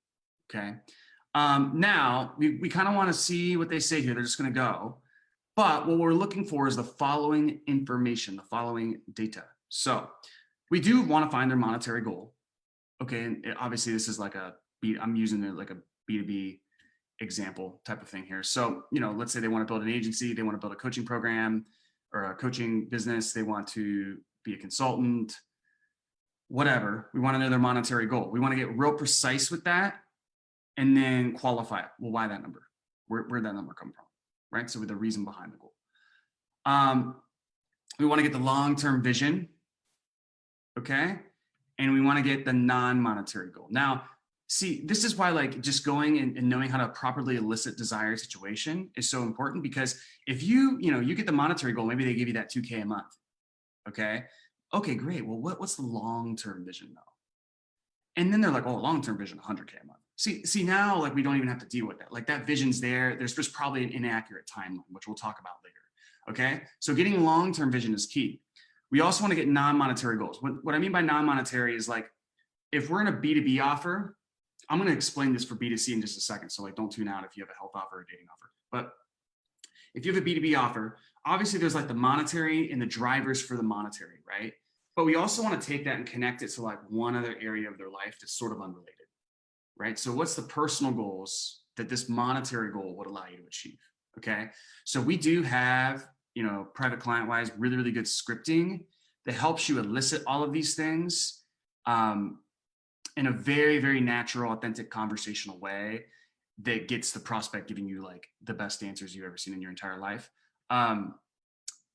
Okay. Now we kind of want to see what they say here. They're just going to go. But what we're looking for is the following information, the following data. So we do want to find their monetary goal. Okay, and obviously this is like I'm using it like a B2B example type of thing here. So, let's say they want to build an agency, they want to build a coaching program or a coaching business, they want to be a consultant, whatever. We want to know their monetary goal. We want to get real precise with that and then qualify it. Well, why that number? Where'd that number come from, right? So with the reason behind the goal. We want to get the long-term vision, okay? And we want to get the non-monetary goal. Now, see, this is why like just going and knowing how to properly elicit desired situation is so important, because if you get the monetary goal, maybe they give you that 2K a month. Okay. Okay, great. Well, what's the long-term vision though? And then they're like, oh, long-term vision, 100K a month. See now, like we don't even have to deal with that. Like that vision's there. There's just probably an inaccurate timeline, which we'll talk about later. Okay. So getting long-term vision is key. We also want to get non-monetary goals. What I mean by non-monetary is like, if we're in a B2B offer, I'm going to explain this for B2C in just a second. So like, don't tune out if you have a health offer or a dating offer. But if you have a B2B offer, obviously there's like the monetary and the drivers for the monetary, right? But we also want to take that and connect it to like one other area of their life that's sort of unrelated, right? So what's the personal goals that this monetary goal would allow you to achieve? Okay. So we do have, private client wise, really, really good scripting that helps you elicit all of these things in a very, very natural, authentic, conversational way that gets the prospect giving you like the best answers you've ever seen in your entire life.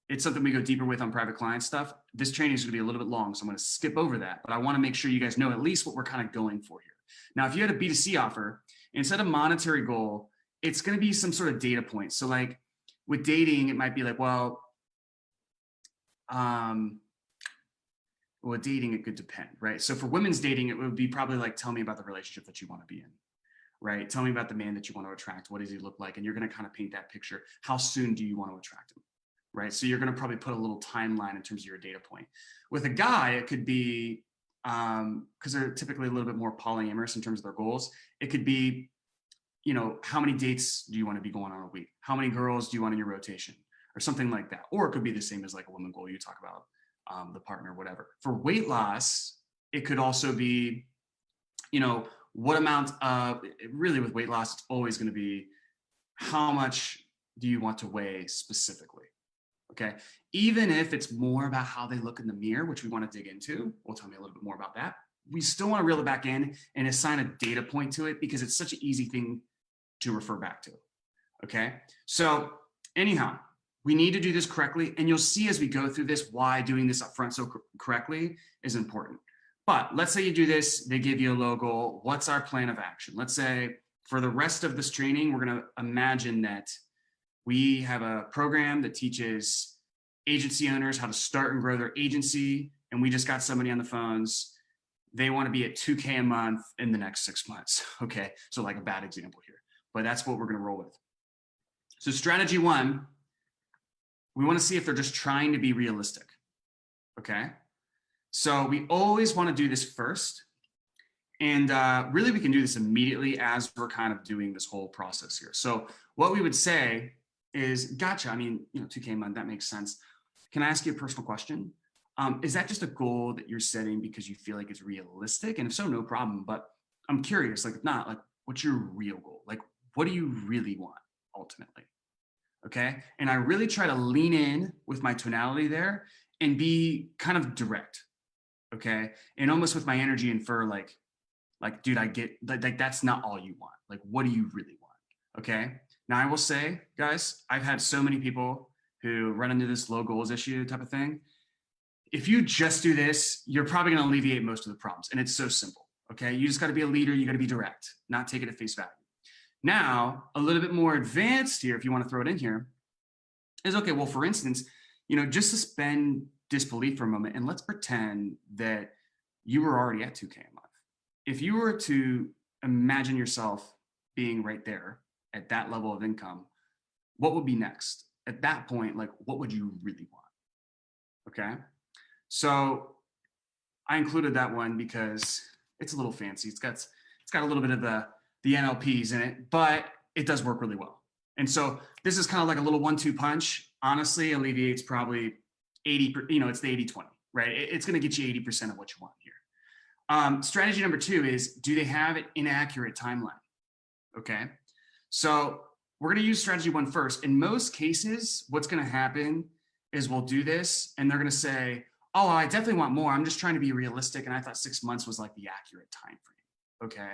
It's something we go deeper with on private client stuff. This training is going to be a little bit long, so I'm going to skip over that, but I want to make sure you guys know at least what we're kind of going for here. Now, if you had a B2C offer, instead of monetary goal, it's going to be some sort of data point. So like with dating, it might be like, well, dating, it could depend, right? So for women's dating, it would be probably like, tell me about the relationship that you want to be in, right? Tell me about the man that you want to attract. What does he look like? And you're going to kind of paint that picture. How soon do you want to attract him, right? So you're going to probably put a little timeline in terms of your data point. With a guy, it could be, because they're typically a little bit more polyamorous in terms of their goals. It could be, how many dates do you want to be going on a week? How many girls do you want in your rotation? Or something like that. Or it could be the same as like a woman goal. You talk about the partner, whatever. For weight loss, It could also be, you know, what amount of, really with weight loss, it's always going to be how much do you want to weigh specifically? Okay. Even if it's more about how they look in the mirror, which we want to dig into, we'll tell me a little bit more about that. We still want to reel it back in and assign a data point to it because it's such an easy thing to refer back to. Okay. So anyhow, we need to do this correctly. And you'll see as we go through this, why doing this up front so correctly is important. But let's say you do this, they give you a low goal. What's our plan of action? Let's say for the rest of this training, we're going to imagine that we have a program that teaches agency owners how to start and grow their agency. And we just got somebody on the phones. They want to be at 2K a month in the next 6 months. Okay. So like a bad example here, but that's what we're going to roll with. So strategy one, we want to see if they're just trying to be realistic. Okay. So we always want to do this first. And really we can do this immediately as we're kind of doing this whole process here. So what we would say is, gotcha. I mean, 2K a month, that makes sense. Can I ask you a personal question? Is that just a goal that you're setting because you feel like it's realistic? And if so, no problem. But I'm curious, like if not, like what's your real goal? Like, what do you really want ultimately? Okay. And I really try to lean in with my tonality there and be kind of direct. Okay. And almost with my energy infer like, dude, I get like that's not all you want. Like, what do you really want? Okay. Now I will say, guys, I've had so many people who run into this low goals issue type of thing. If you just do this, you're probably going to alleviate most of the problems. And it's so simple. Okay. You just got to be a leader. You got to be direct, not take it at face value. Now, a little bit more advanced here, if you want to throw it in here, is okay. Well, for instance, just suspend disbelief for a moment and let's pretend that you were already at 2K a month. If you were to imagine yourself being right there at that level of income, what would be next? At that point, like what would you really want? Okay. So I included that one because it's a little fancy. It's got a little bit of the NLPs in it, but it does work really well. And so this is kind of like a little 1-2 punch. Honestly, alleviates probably 80, it's the 80-20, right? It's going to get you 80% of what you want here. Strategy number 2 is, do they have an inaccurate timeline? Okay. So we're going to use strategy 1 first. In most cases, what's going to happen is we'll do this and they're going to say, oh, I definitely want more. I'm just trying to be realistic. And I thought 6 months was like the accurate time frame. Okay.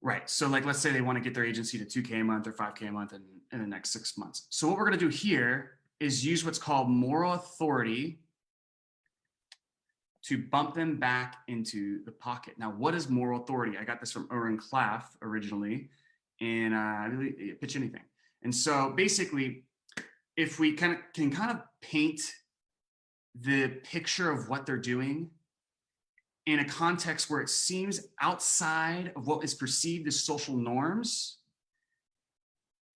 Right. So like, let's say they want to get their agency to 2K a month or 5K a month in the next 6 months. So what we're going to do here is use what's called moral authority to bump them back into the pocket. Now, what is moral authority? I got this from Oren Klaff originally in really Pitch Anything. And so basically, if we can kind of paint the picture of what they're doing in a context where it seems outside of what is perceived as social norms,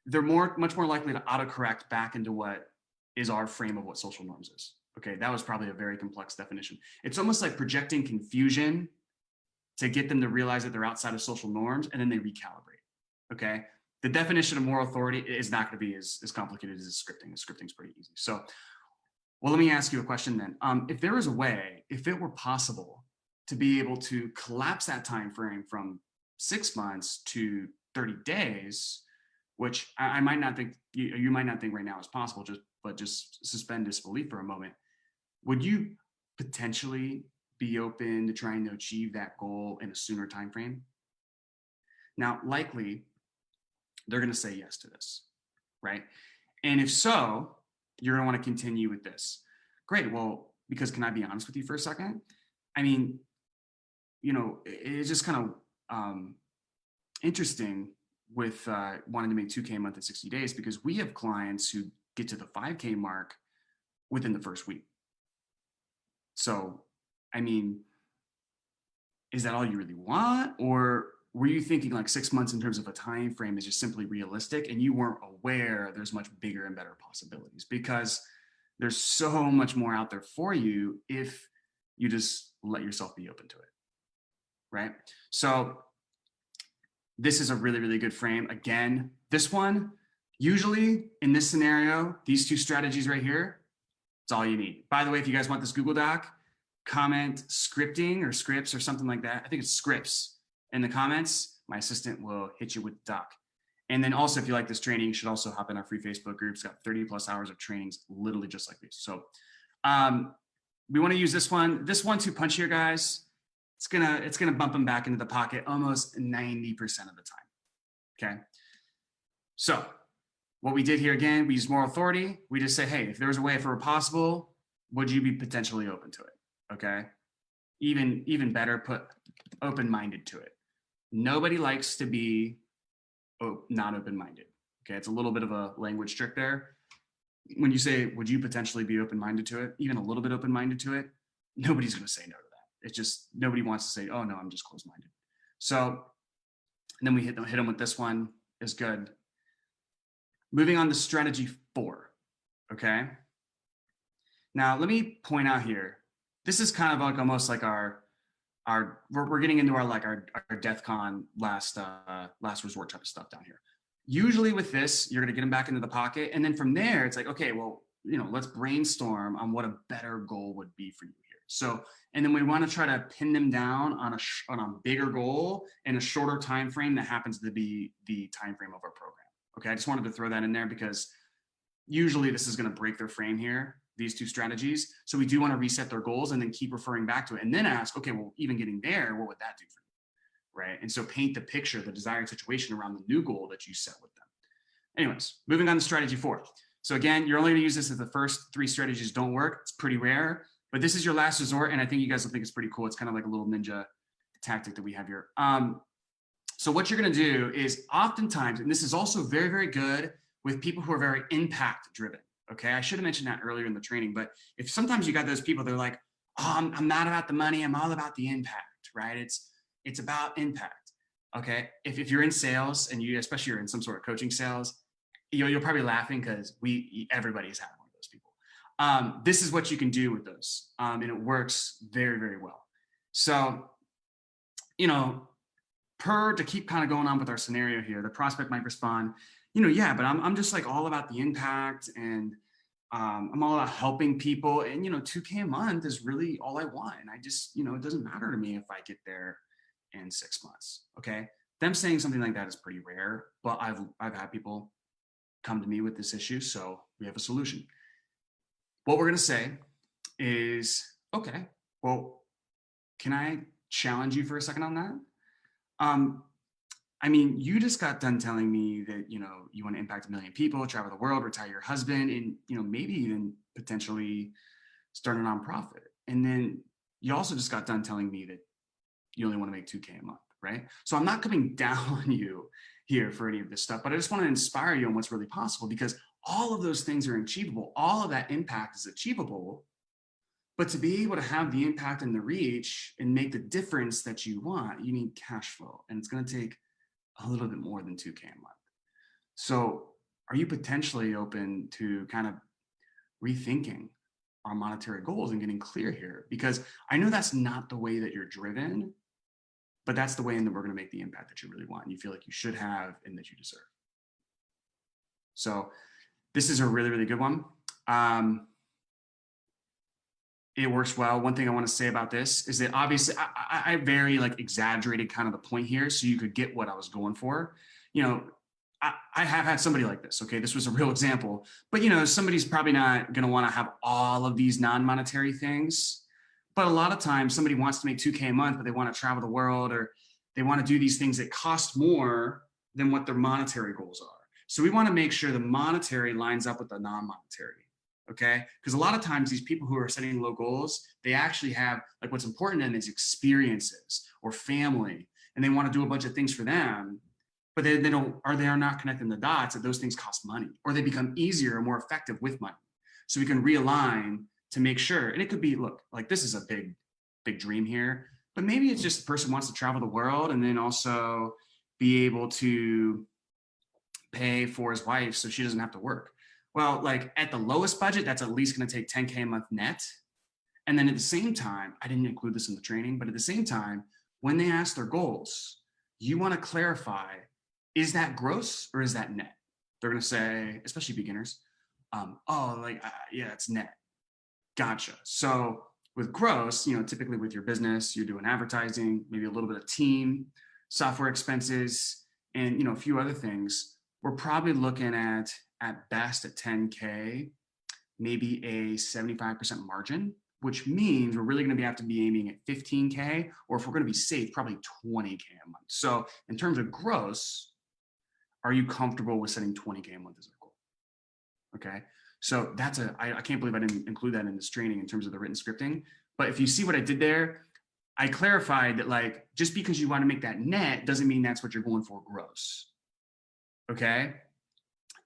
they're much more likely to autocorrect back into what is our frame of what social norms is. Okay, that was probably a very complex definition. It's almost like projecting confusion to get them to realize that they're outside of social norms, and then they recalibrate. Okay, the definition of moral authority is not going to be as complicated as scripting. Scripting's pretty easy. So, well, let me ask you a question then. If there was a way, if it were possible to be able to collapse that time frame from 6 months to 30 days, which I might not think you might not think right now is possible, but just suspend disbelief for a moment. Would you potentially be open to trying to achieve that goal in a sooner time frame? Now, likely they're going to say yes to this, right? And if so, you're going to want to continue with this. Great. Well, because can I be honest with you for a second? I mean, it's just kind of interesting with wanting to make 2K a month in 60 days, because we have clients who get to the 5K mark within the first week. So, I mean, is that all you really want? Or were you thinking like 6 months in terms of a time frame is just simply realistic and you weren't aware there's much bigger and better possibilities? Because there's so much more out there for you if you just let yourself be open to it, right? So this is a really, really good frame. Again, this one, usually in this scenario, these two strategies right here, It's all you need. By the way, if you guys want this Google Doc, comment scripting or scripts or something like that. I think it's scripts in the comments. My assistant will hit you with the doc. And then also, if you like this training, you should also hop in our free Facebook group. It's got 30 plus hours of trainings, literally just like these. So we want to use this one. This 1-2 punch here, guys. It's gonna bump them back into the pocket almost 90% of the time. Okay. So what we did here again, we use moral authority. We just say, hey, if there was a way, if it were possible, would you be potentially open to it? Okay. Even better, put open-minded to it. Nobody likes to be not open-minded. Okay. It's a little bit of a language trick there. When you say, would you potentially be open-minded to it, even a little bit open-minded to it, nobody's going to say no to that. It's just, nobody wants to say, oh no, I'm just closed-minded. So, and then we hit them with this one is good. Moving on to strategy 4. Okay. Now let me point out here, this is kind of like almost like we're getting into our DEF CON last resort type of stuff down here. Usually with this, you're going to get them back into the pocket. And then from there, it's like, okay, well, let's brainstorm on what a better goal would be for you here. So, and then we want to try to pin them down on a bigger goal in a shorter time frame that happens to be the time frame of our program. Okay, I just wanted to throw that in there because usually this is going to break their frame here, these 2 strategies. So we do want to reset their goals and then keep referring back to it and then ask, okay, well, even getting there, what would that do for you? Right? And so paint the picture, the desired situation around the new goal that you set with them. Anyways, moving on to strategy 4. So again, you're only going to use this if the first 3 strategies don't work. It's pretty rare, but this is your last resort. And I think you guys will think it's pretty cool. It's kind of like a little ninja tactic that we have here. So what you're going to do is oftentimes, and this is also very, very good with people who are very impact driven. Okay. I should have mentioned that earlier in the training, but if sometimes you got those people, they're like, oh, I'm not about the money. I'm all about the impact, right? It's about impact. Okay. If you're in sales and especially you're in some sort of coaching sales, you're probably laughing because everybody's had one of those people. This is what you can do with those. And it works very, very well. So, to keep kind of going on with our scenario here, the prospect might respond, yeah, but I'm just like all about the impact and I'm all about helping people. And, $2K a month is really all I want. And I just, it doesn't matter to me if I get there in 6 months. Okay. Them saying something like that is pretty rare, but I've had people come to me with this issue. So we have a solution. What we're going to say is, okay, well, can I challenge you for a second on that? You just got done telling me that, you want to impact 1 million people, travel the world, retire your husband, and, maybe even potentially start a nonprofit. And then you also just got done telling me that you only want to make $2K a month, right? So I'm not coming down on you here for any of this stuff, but I just want to inspire you on what's really possible because all of those things are achievable. All of that impact is achievable. But to be able to have the impact and the reach and make the difference that you want, you need cash flow. And it's going to take a little bit more than $2K a month. So are you potentially open to kind of rethinking our monetary goals and getting clear here? Because I know that's not the way that you're driven, but that's the way in that we're going to make the impact that you really want and you feel like you should have and that you deserve. So this is a really, really good one. It works well. One thing I want to say about this is that obviously I very exaggerated kind of the point here so you could get what I was going for. I have had somebody like this. Okay, this was a real example, but somebody's probably not going to want to have all of these non-monetary things. But a lot of times somebody wants to make $2K a month, but they want to travel the world or they want to do these things that cost more than what their monetary goals are. So we want to make sure the monetary lines up with the non-monetary. Okay. Because a lot of times these people who are setting low goals, they actually have what's important to them is experiences or family, and they want to do a bunch of things for them, but they are not connecting the dots that those things cost money or they become easier and more effective with money. So we can realign to make sure, and it could be, look, this is a big, big dream here, but maybe it's just the person wants to travel the world and then also be able to pay for his wife so she doesn't have to work. Well, at the lowest budget, that's at least going to take $10K a month net. And then at the same time, I didn't include this in the training, but at the same time, when they ask their goals, you want to clarify, is that gross or is that net? They're going to say, especially beginners, yeah, it's net. Gotcha. So with gross, you know, typically with your business, you're doing advertising, maybe a little bit of team, software expenses, and, you know, a few other things. We're probably looking at best at 10K, maybe a 75% margin, which means we're really going to have to be aiming at 15K, or if we're going to be safe, probably 20K a month. So in terms of gross, are you comfortable with setting 20K a month as a goal? Okay. So that's I can't believe I didn't include that in this training in terms of the written scripting. But if you see what I did there, I clarified that, like, just because you want to make that net doesn't mean that's what you're going for gross. Okay.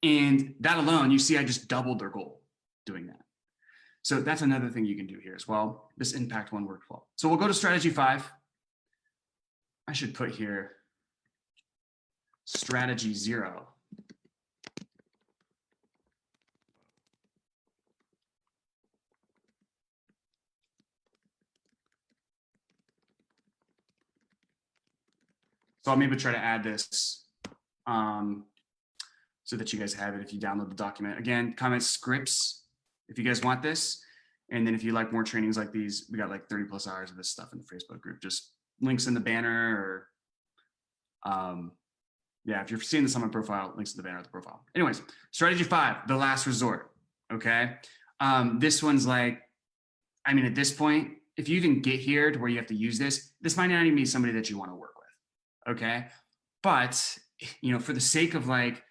And that alone, you see, I just doubled their goal doing that. So that's another thing you can do here as well. This impact one workflow. So we'll go to strategy 5. I should put here strategy 0. So I'll maybe try to add this so that you guys have it if you download the document. Again, comment scripts if you guys want this. And then if you like more trainings like these, we got like 30+ hours of this stuff in the Facebook group. Just links in the banner, or yeah, if you're seeing this on my profile, links to the banner at the profile. Anyways, strategy 5, the last resort. Okay. This one's like, I mean, at this point, if you even get here to where you have to use this might not even be somebody that you want to work with. Okay. But, you know, for the sake of like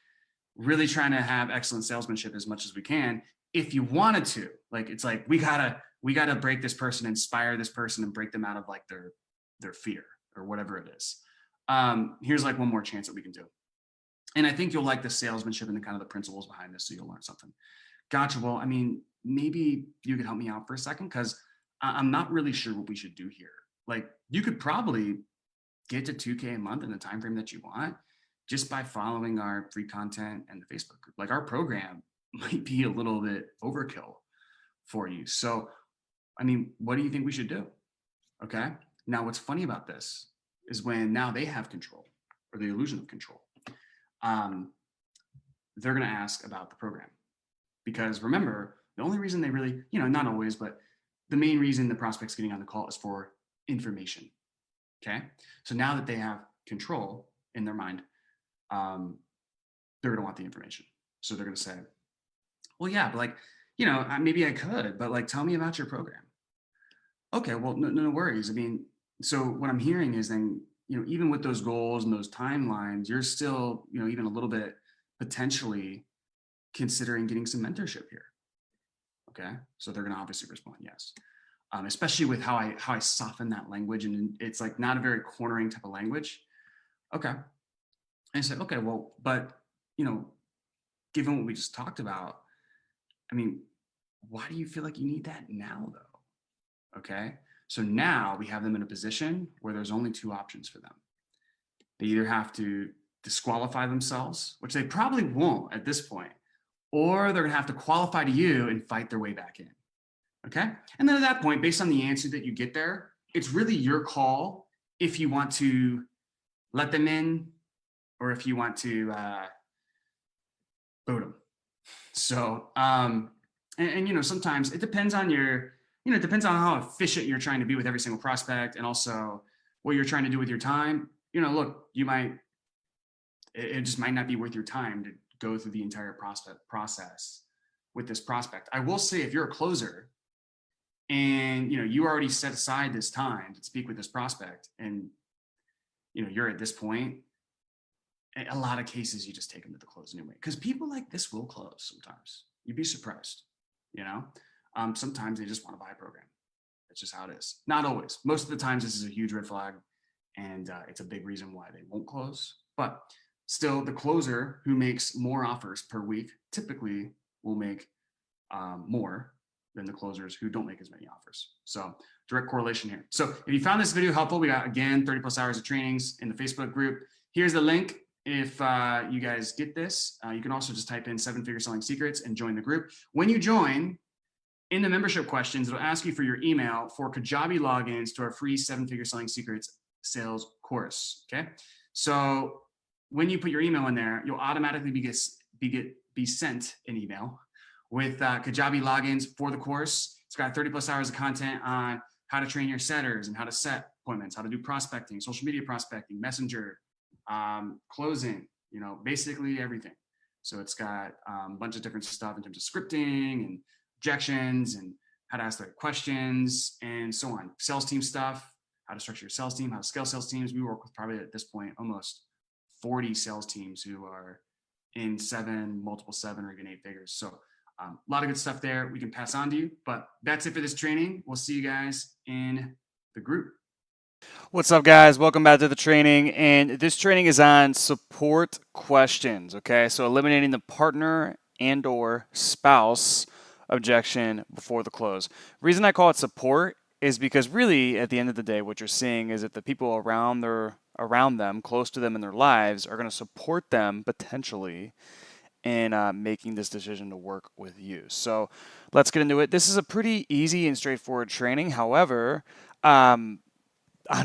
really trying to have excellent salesmanship as much as we can, if you wanted to, like, it's like, we gotta break this person, inspire this person, and break them out of like their fear or whatever it is. Here's like one more chance that we can do. And I think you'll like the salesmanship and the kind of the principles behind this, so you'll learn something. Gotcha. Well, I mean, maybe you could help me out for a second, because I'm not really sure what we should do here. Like, you could probably get to 2K a month in the time frame that you want just by following our free content and the Facebook group. Like, our program might be a little bit overkill for you. So, I mean, what do you think we should do? Okay. Now, what's funny about this is when now they have control, or the illusion of control, they're going to ask about the program. Because remember, the only reason they really, you know, not always, but the main reason the prospect's getting on the call is for information. Okay. So now that they have control in their mind, they're going to want the information. So they're going to say, well, yeah, but like, you know, maybe I could, but like, tell me about your program. Okay. Well, no worries. I mean, so what I'm hearing is then, you know, even with those goals and those timelines, you're still, you know, even a little bit potentially considering getting some mentorship here. Okay. So they're going to obviously respond yes. Especially with how I soften that language, and it's like not a very cornering type of language. Okay. And I said, okay, well, but, you know, given what we just talked about, I mean, why do you feel like you need that now though? Okay. So now we have them in a position where there's only 2 options for them. They either have to disqualify themselves, which they probably won't at this point, or they're going to have to qualify to you and fight their way back in. Okay. And then at that point, based on the answer that you get there, it's really your call if you want to let them in or if you want to boot them. So, and you know, sometimes it depends on your, you know, it depends on how efficient you're trying to be with every single prospect, and also what you're trying to do with your time. You know, look, you might, it just might not be worth your time to go through the entire process with this prospect. I will say, if you're a closer and, you know, you already set aside this time to speak with this prospect, and, you know, you're at this point, in a lot of cases, you just take them to the close anyway, because people like this will close sometimes. You'd be surprised, you know? Sometimes they just want to buy a program. That's just how it is. Not always. Most of the times, this is a huge red flag, and it's a big reason why they won't close. But still, the closer who makes more offers per week typically will make more than the closers who don't make as many offers. So direct correlation here. So if you found this video helpful, we got, again, 30+ hours of trainings in the Facebook group. Here's the link. If you guys get this, you can also just type in 7-figure selling secrets and join the group. When you join, in the membership questions, it'll ask you for your email for Kajabi logins to our free 7-figure selling secrets sales course. Okay. So when you put your email in there, you'll automatically be sent an email with Kajabi logins for the course. It's got 30 plus hours of content on how to train your setters and how to set appointments, how to do prospecting, social media prospecting, messenger, closing, basically everything. So it's got a bunch of different stuff in terms of scripting and objections and how to ask the right questions and so on. Sales team stuff, how to structure your sales team, how to scale sales teams. We work with probably at this point almost 40 sales teams who are in multiple seven or even eight figures. So a lot of good stuff there we can pass on to you, but that's it for this training. We'll see you guys in the group. What's up, guys? Welcome back to the training. And this training is on support questions, okay? So eliminating the partner and or spouse objection before the close. The reason I call it support is because really, at the end of the day, what you're seeing is that the people around them, close to them in their lives, are going to support them potentially in making this decision to work with you. So let's get into it. This is a pretty easy and straightforward training. However, on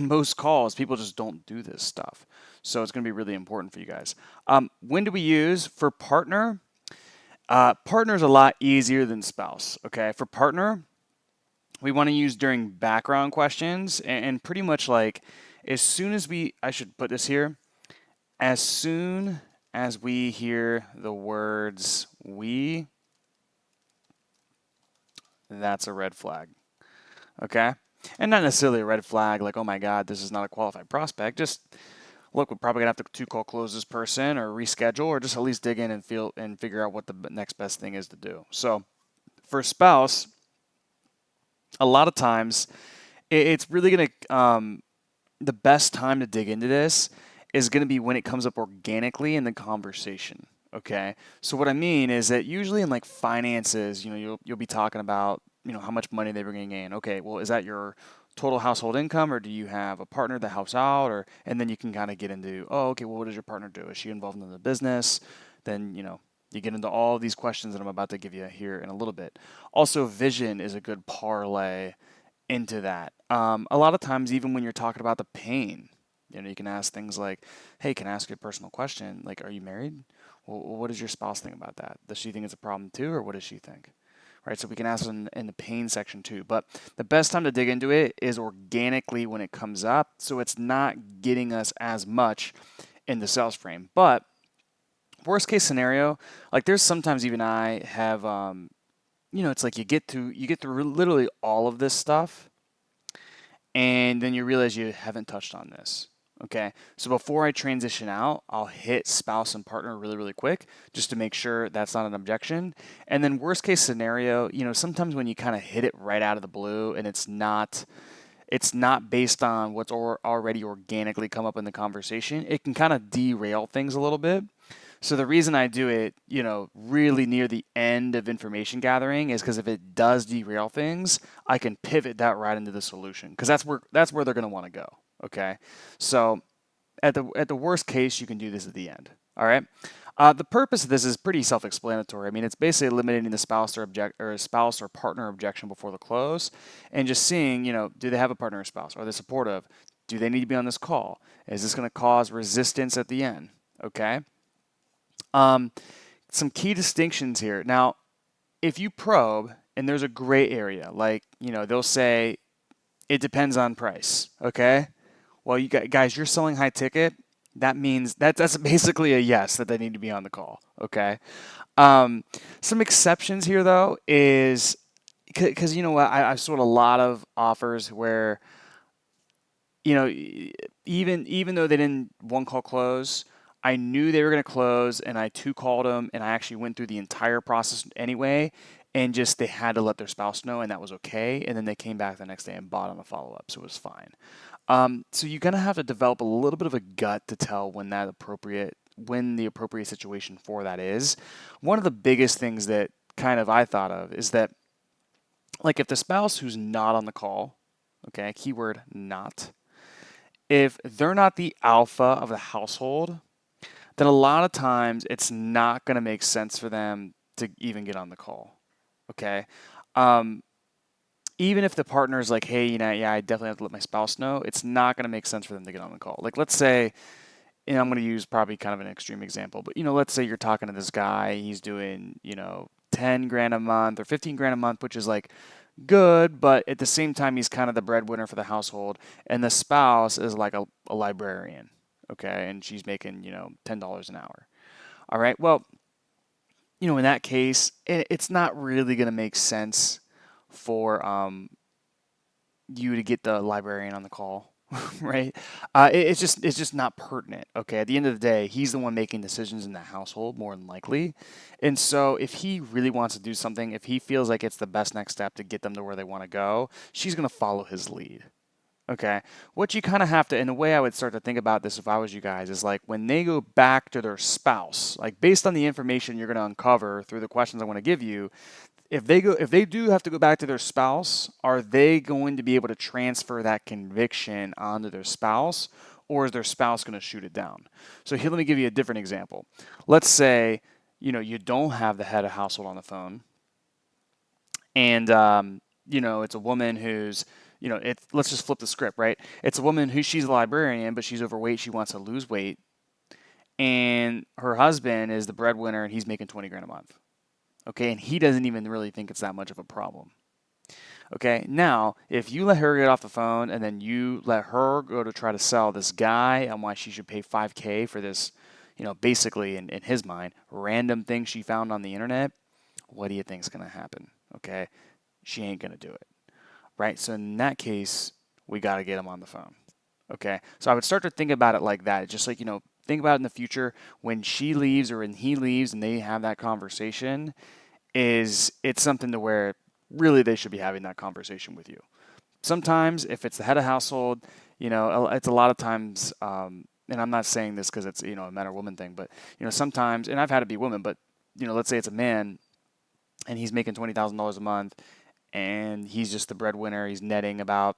most calls, people just don't do this stuff. So it's going to be really important for you guys. When do we use for partner? Partner is a lot easier than spouse. Okay, for partner, we want to use during background questions and pretty much like as soon as I should put this here, as soon as we hear the words we, that's a red flag. Okay? And not necessarily a red flag like, oh my God, this is not a qualified prospect. Just look, we're probably gonna have to call close this person or reschedule or just at least dig in and figure out what the next best thing is to do. So for spouse, a lot of times it's really gonna the best time to dig into this is going to be when it comes up organically in the conversation. Okay, so what I mean is that usually in like finances, you'll be talking about how much money they bringing in. Okay, well, is that your total household income, or do you have a partner that helps out, and then you can kind of get into, oh, okay, well, what does your partner do? Is she involved in the business? Then you get into all these questions that I'm about to give you here in a little bit. Also, vision is a good parlay into that. A lot of times, even when you're talking about the pain, you can ask things like, hey, can I ask you a personal question? Like, are you married? Well, what does your spouse think about that? Does she think it's a problem too, or what does she think? Right, so we can ask in the pain section too. But the best time to dig into it is organically when it comes up, so it's not getting us as much in the sales frame. But worst case scenario, like there's sometimes even I have it's like you get through literally all of this stuff, and then you realize you haven't touched on this. Okay, so before I transition out, I'll hit spouse and partner really, really quick just to make sure that's not an objection. And then worst case scenario, sometimes when you kind of hit it right out of the blue and it's not based on what's already organically come up in the conversation, it can kind of derail things a little bit. So the reason I do it, really near the end of information gathering is because if it does derail things, I can pivot that right into the solution because that's where they're going to want to go. Okay, so at the worst case, you can do this at the end. All right. The purpose of this is pretty self-explanatory. I mean, it's basically eliminating the spouse or partner objection before the close, and just seeing, do they have a partner or spouse? Are they supportive? Do they need to be on this call? Is this going to cause resistance at the end? Okay. Some key distinctions here. Now, if you probe and there's a gray area, like, they'll say it depends on price. Okay. Well, you guys, you're selling high ticket. That means that's basically a yes that they need to be on the call. Okay. Some exceptions here though is because I've sold a lot of offers where even though they didn't one call close, I knew they were going to close, and I two called them, and I actually went through the entire process anyway, and just they had to let their spouse know, and that was okay. And then they came back the next day and bought on a follow up, so it was fine. So you're gonna have to develop a little bit of a gut to tell when the appropriate situation for that is. One of the biggest things that kind of I thought of is that, like, if the spouse who's not on the call, okay, keyword not, if they're not the alpha of the household, then a lot of times it's not going to make sense for them to even get on the call. Okay. Even if the partner is like, hey, yeah, I definitely have to let my spouse know, it's not going to make sense for them to get on the call. Like, let's say, I'm going to use probably kind of an extreme example, but let's say you're talking to this guy, he's doing, 10 grand a month or 15 grand a month, which is like good, but at the same time, he's kind of the breadwinner for the household. And the spouse is like a librarian, okay? And she's making, $10 an hour. All right. Well, in that case, it's not really going to make sense for you to get the librarian on the call, right? It's just not pertinent. Okay, at the end of the day, he's the one making decisions in the household more than likely, and so if he really wants to do something, if he feels like it's the best next step to get them to where they want to go, she's going to follow his lead. Okay, what you kind of have to, and the way I would start to think about this if I was you guys is like when they go back to their spouse, like based on the information you're going to uncover through the questions I want to give you, if they do have to go back to their spouse, are they going to be able to transfer that conviction onto their spouse, or is their spouse going to shoot it down? So here, let me give you a different example. Let's say, you don't have the head of household on the phone, and it's a woman who's, let's just flip the script, right? It's a woman who she's a librarian, but she's overweight. She wants to lose weight, and her husband is the breadwinner, and he's making 20 grand a month. Okay, and he doesn't even really think it's that much of a problem. Okay, now if you let her get off the phone and then you let her go to try to sell this guy and why she should pay 5K for this, basically in his mind, random thing she found on the internet, what do you think's going to happen? Okay, she ain't going to do it, right? So in that case, we got to get him on the phone. Okay, so I would start to think about it like that, just like, think about it in the future when she leaves or when he leaves and they have that conversation, it's something to where really they should be having that conversation with you. Sometimes if it's the head of household, it's a lot of times, and I'm not saying this because it's, a man or woman thing, but, sometimes, and I've had it be women, but, let's say it's a man and he's making $20,000 a month and he's just the breadwinner. He's netting about,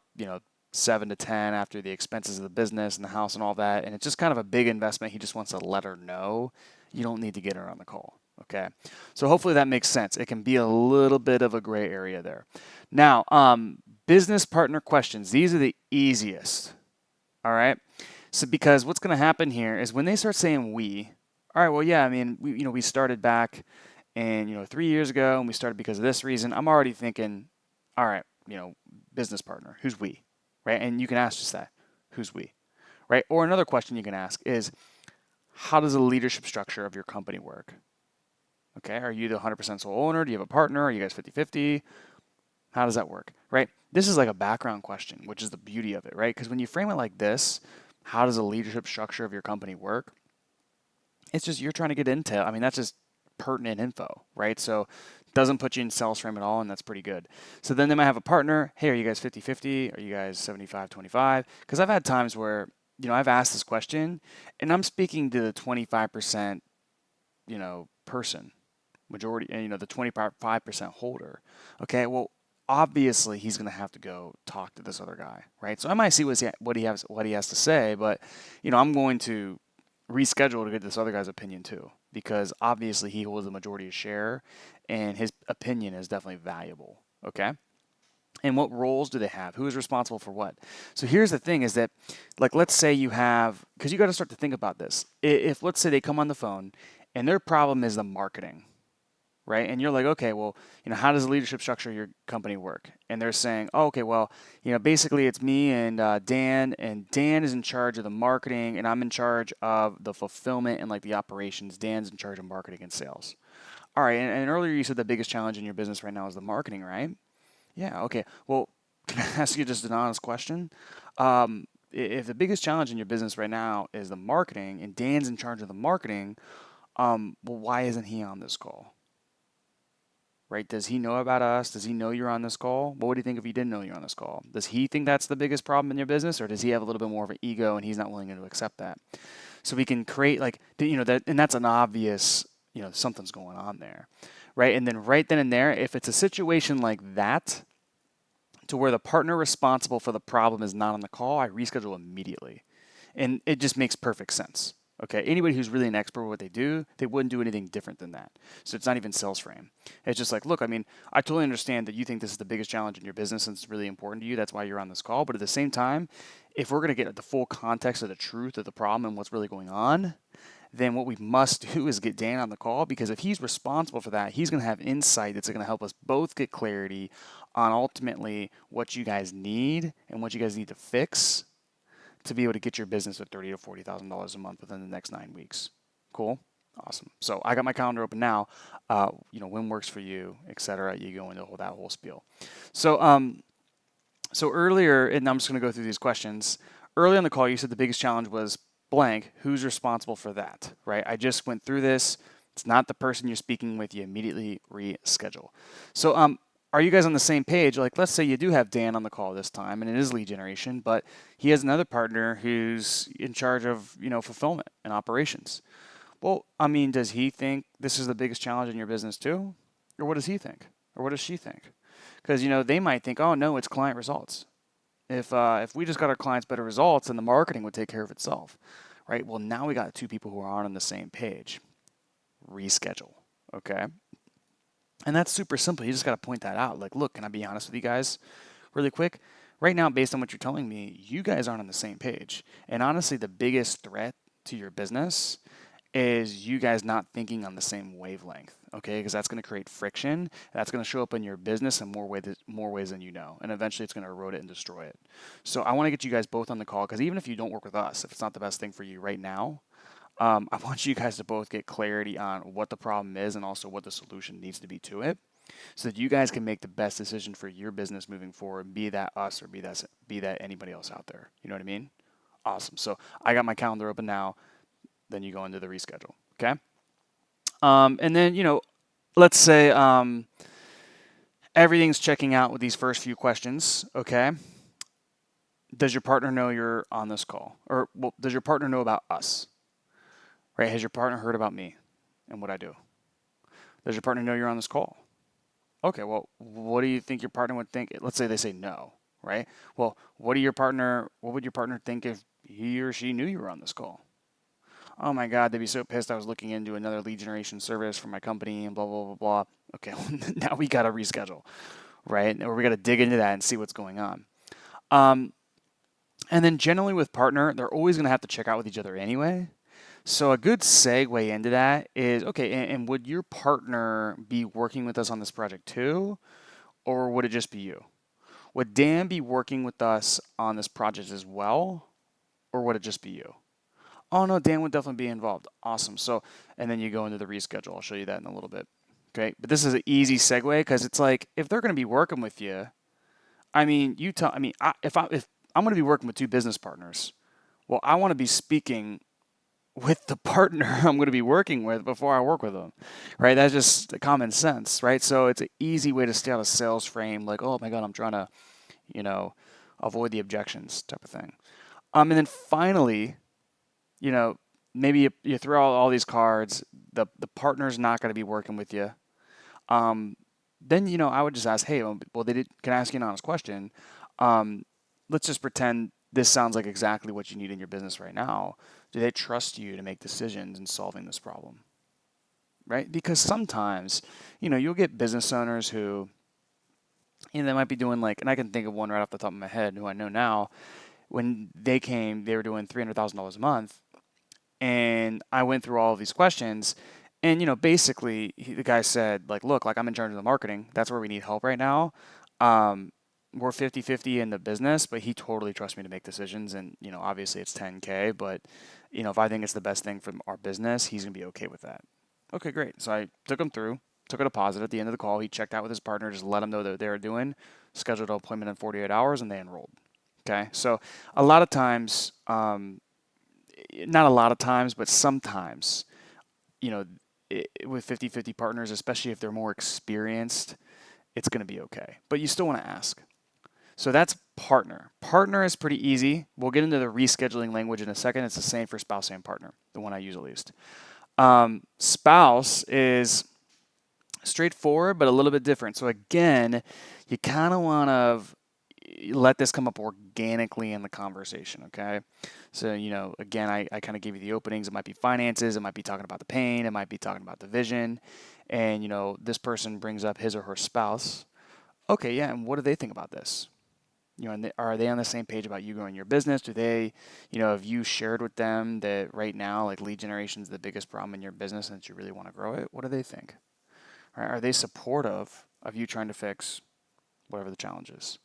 7 to 10 after the expenses of the business and the house and all that. And it's just kind of a big investment. He just wants to let her know you don't need to get her on the call. Okay. So hopefully that makes sense. It can be a little bit of a gray area there. Now, business partner questions. These are the easiest. All right. So because what's going to happen here is when they start saying we, all right, well, yeah, I mean, we started back and, 3 years ago and we started because of this reason. I'm already thinking, all right, business partner, who's we? Right? And you can ask just that, who's we, right? Or another question you can ask is, how does the leadership structure of your company work? Okay, are you the 100% sole owner? Do you have a partner? Are you guys 50-50? How does that work, right? This is like a background question, which is the beauty of it, right? Because when you frame it like this, how does the leadership structure of your company work? It's just you're trying to get intel. I mean, that's just pertinent info, right? So doesn't put you in sales frame at all, and that's pretty good. So then they might have a partner. Hey, are you guys 50-50? Are you guys 75-25? Because I've had times where, I've asked this question, and I'm speaking to the 25%, person, majority, and, the 25% holder. Okay, well, obviously he's going to have to go talk to this other guy, right? So I might see what he has to say, but, I'm going to reschedule to get this other guy's opinion too, because obviously he holds the majority of share and his opinion is definitely valuable. Okay. And what roles do they have? Who is responsible for what? So here's the thing is that, like, let's say you have, because you got to start to think about this. If let's say they come on the phone and their problem is the marketing, right? And you're like, okay, well, how does the leadership structure of your company work? And they're saying, oh, okay, well, basically it's me and Dan, and Dan is in charge of the marketing, and I'm in charge of the fulfillment and like the operations. Dan's in charge of marketing and sales. All right, and earlier you said the biggest challenge in your business right now is the marketing, right? Yeah, okay. Well, can I ask you just an honest question? If the biggest challenge in your business right now is the marketing, and Dan's in charge of the marketing, well, why isn't he on this call? Right? Does he know about us? Does he know you're on this call? What would he think if he didn't know you're on this call? Does he think that's the biggest problem in your business, or does he have a little bit more of an ego and he's not willing to accept that? So we can create like, that, and that's an obvious, something's going on there, right? And then right then and there, if it's a situation like that, to where the partner responsible for the problem is not on the call, I reschedule immediately, and it just makes perfect sense. Okay, anybody who's really an expert at what they do, they wouldn't do anything different than that. So it's not even sales frame. It's just like, look, I mean, I totally understand that you think this is the biggest challenge in your business and it's really important to you. That's why you're on this call. But at the same time, if we're going to get the full context of the truth of the problem and what's really going on, then what we must do is get Dan on the call, because if he's responsible for that, he's going to have insight that's going to help us both get clarity on ultimately what you guys need and what you guys need to fix to be able to get your business to $30,000 to $40,000 a month within the next 9 weeks. Cool? Awesome. So I got my calendar open now. When works for you, etc. You go into that whole spiel. So earlier, and I'm just going to go through these questions. Early on the call, you said the biggest challenge was blank. Who's responsible for that, right? I just went through this. It's not the person you're speaking with. You immediately reschedule. So are you guys on the same page? Like, let's say you do have Dan on the call this time, and it is lead generation, but he has another partner who's in charge of, fulfillment and operations. Well, I mean, does he think this is the biggest challenge in your business too? Or what does he think? Or what does she think? Because, they might think, oh, no, it's client results. If we just got our clients better results, then the marketing would take care of itself, right? Well, now we got two people who are on the same page. Reschedule, okay? And that's super simple. You just got to point that out. Like, look, can I be honest with you guys really quick? Right now, based on what you're telling me, you guys aren't on the same page. And honestly, the biggest threat to your business is you guys not thinking on the same wavelength, okay? Because that's going to create friction. That's going to show up in your business in more ways than you know. And eventually, it's going to erode it and destroy it. So I want to get you guys both on the call, because even if you don't work with us, if it's not the best thing for you right now, I want you guys to both get clarity on what the problem is and also what the solution needs to be to it, so that you guys can make the best decision for your business moving forward, be that us or be that anybody else out there. You know what I mean? Awesome. So I got my calendar open now. Then you go into the reschedule. Okay. And then, let's say everything's checking out with these first few questions. Okay. Does your partner know you're on this call? Or, well, does your partner know about us? Right? Has your partner heard about me and what I do? Does your partner know you're on this call? Okay, well, what do you think your partner would think? Let's say they say no, right? Well, what would your partner think if he or she knew you were on this call? Oh my God, they'd be so pissed I was looking into another lead generation service for my company and blah, blah, blah, blah. Okay, now we got to reschedule, right? Or we got to dig into that and see what's going on. And then generally with partner, they're always going to have to check out with each other anyway. So a good segue into that is, okay, and would your partner be working with us on this project too? Or would it just be you? Would Dan be working with us on this project as well? Or would it just be you? Oh no, Dan would definitely be involved. Awesome. So, and then you go into the reschedule. I'll show you that in a little bit. Okay. But this is an easy segue, because it's like, if they're going to be working with you, I mean, if I'm going to be working with two business partners, well, I want to be speaking with the partner I'm going to be working with before I work with them, right? That's just common sense, right? So it's an easy way to stay out of sales frame, like, oh my God, I'm trying to, avoid the objections type of thing. And then finally, maybe you throw out all these cards, the partner's not going to be working with you. Then, I would just ask, hey, well, can I ask you an honest question? Let's just pretend this sounds like exactly what you need in your business right now. Do they trust you to make decisions in solving this problem? Right? Because sometimes, you'll get business owners who, they might be doing and I can think of one right off the top of my head who I know now. When they came, they were doing $300,000 a month. And I went through all of these questions. And, basically, the guy said, look, I'm in charge of the marketing. That's where we need help right now. We're 50-50 in the business, but he totally trusts me to make decisions. And, obviously it's 10K, but, if I think it's the best thing for our business, he's going to be okay with that. Okay, great. So I took him through, took a deposit at the end of the call. He checked out with his partner, just let him know what they were doing, scheduled an appointment in 48 hours, and they enrolled. Okay. So a lot of times, not a lot of times, but sometimes, with 50-50 partners, especially if they're more experienced, it's going to be okay. But you still want to ask. So that's partner. Partner is pretty easy. We'll get into the rescheduling language in a second. It's the same for spouse and partner, the one I use at least. Spouse is straightforward, but a little bit different. So again, you kind of want to let this come up organically in the conversation, okay? So, again, I kind of gave you the openings. It might be finances. It might be talking about the pain. It might be talking about the vision. And, this person brings up his or her spouse. Okay, yeah, and what do they think about this? and are they on the same page about you growing your business? Do they, have you shared with them that right now, like lead generation is the biggest problem in your business and that you really want to grow it? What do they think? Are they supportive of you trying to fix whatever the challenge is?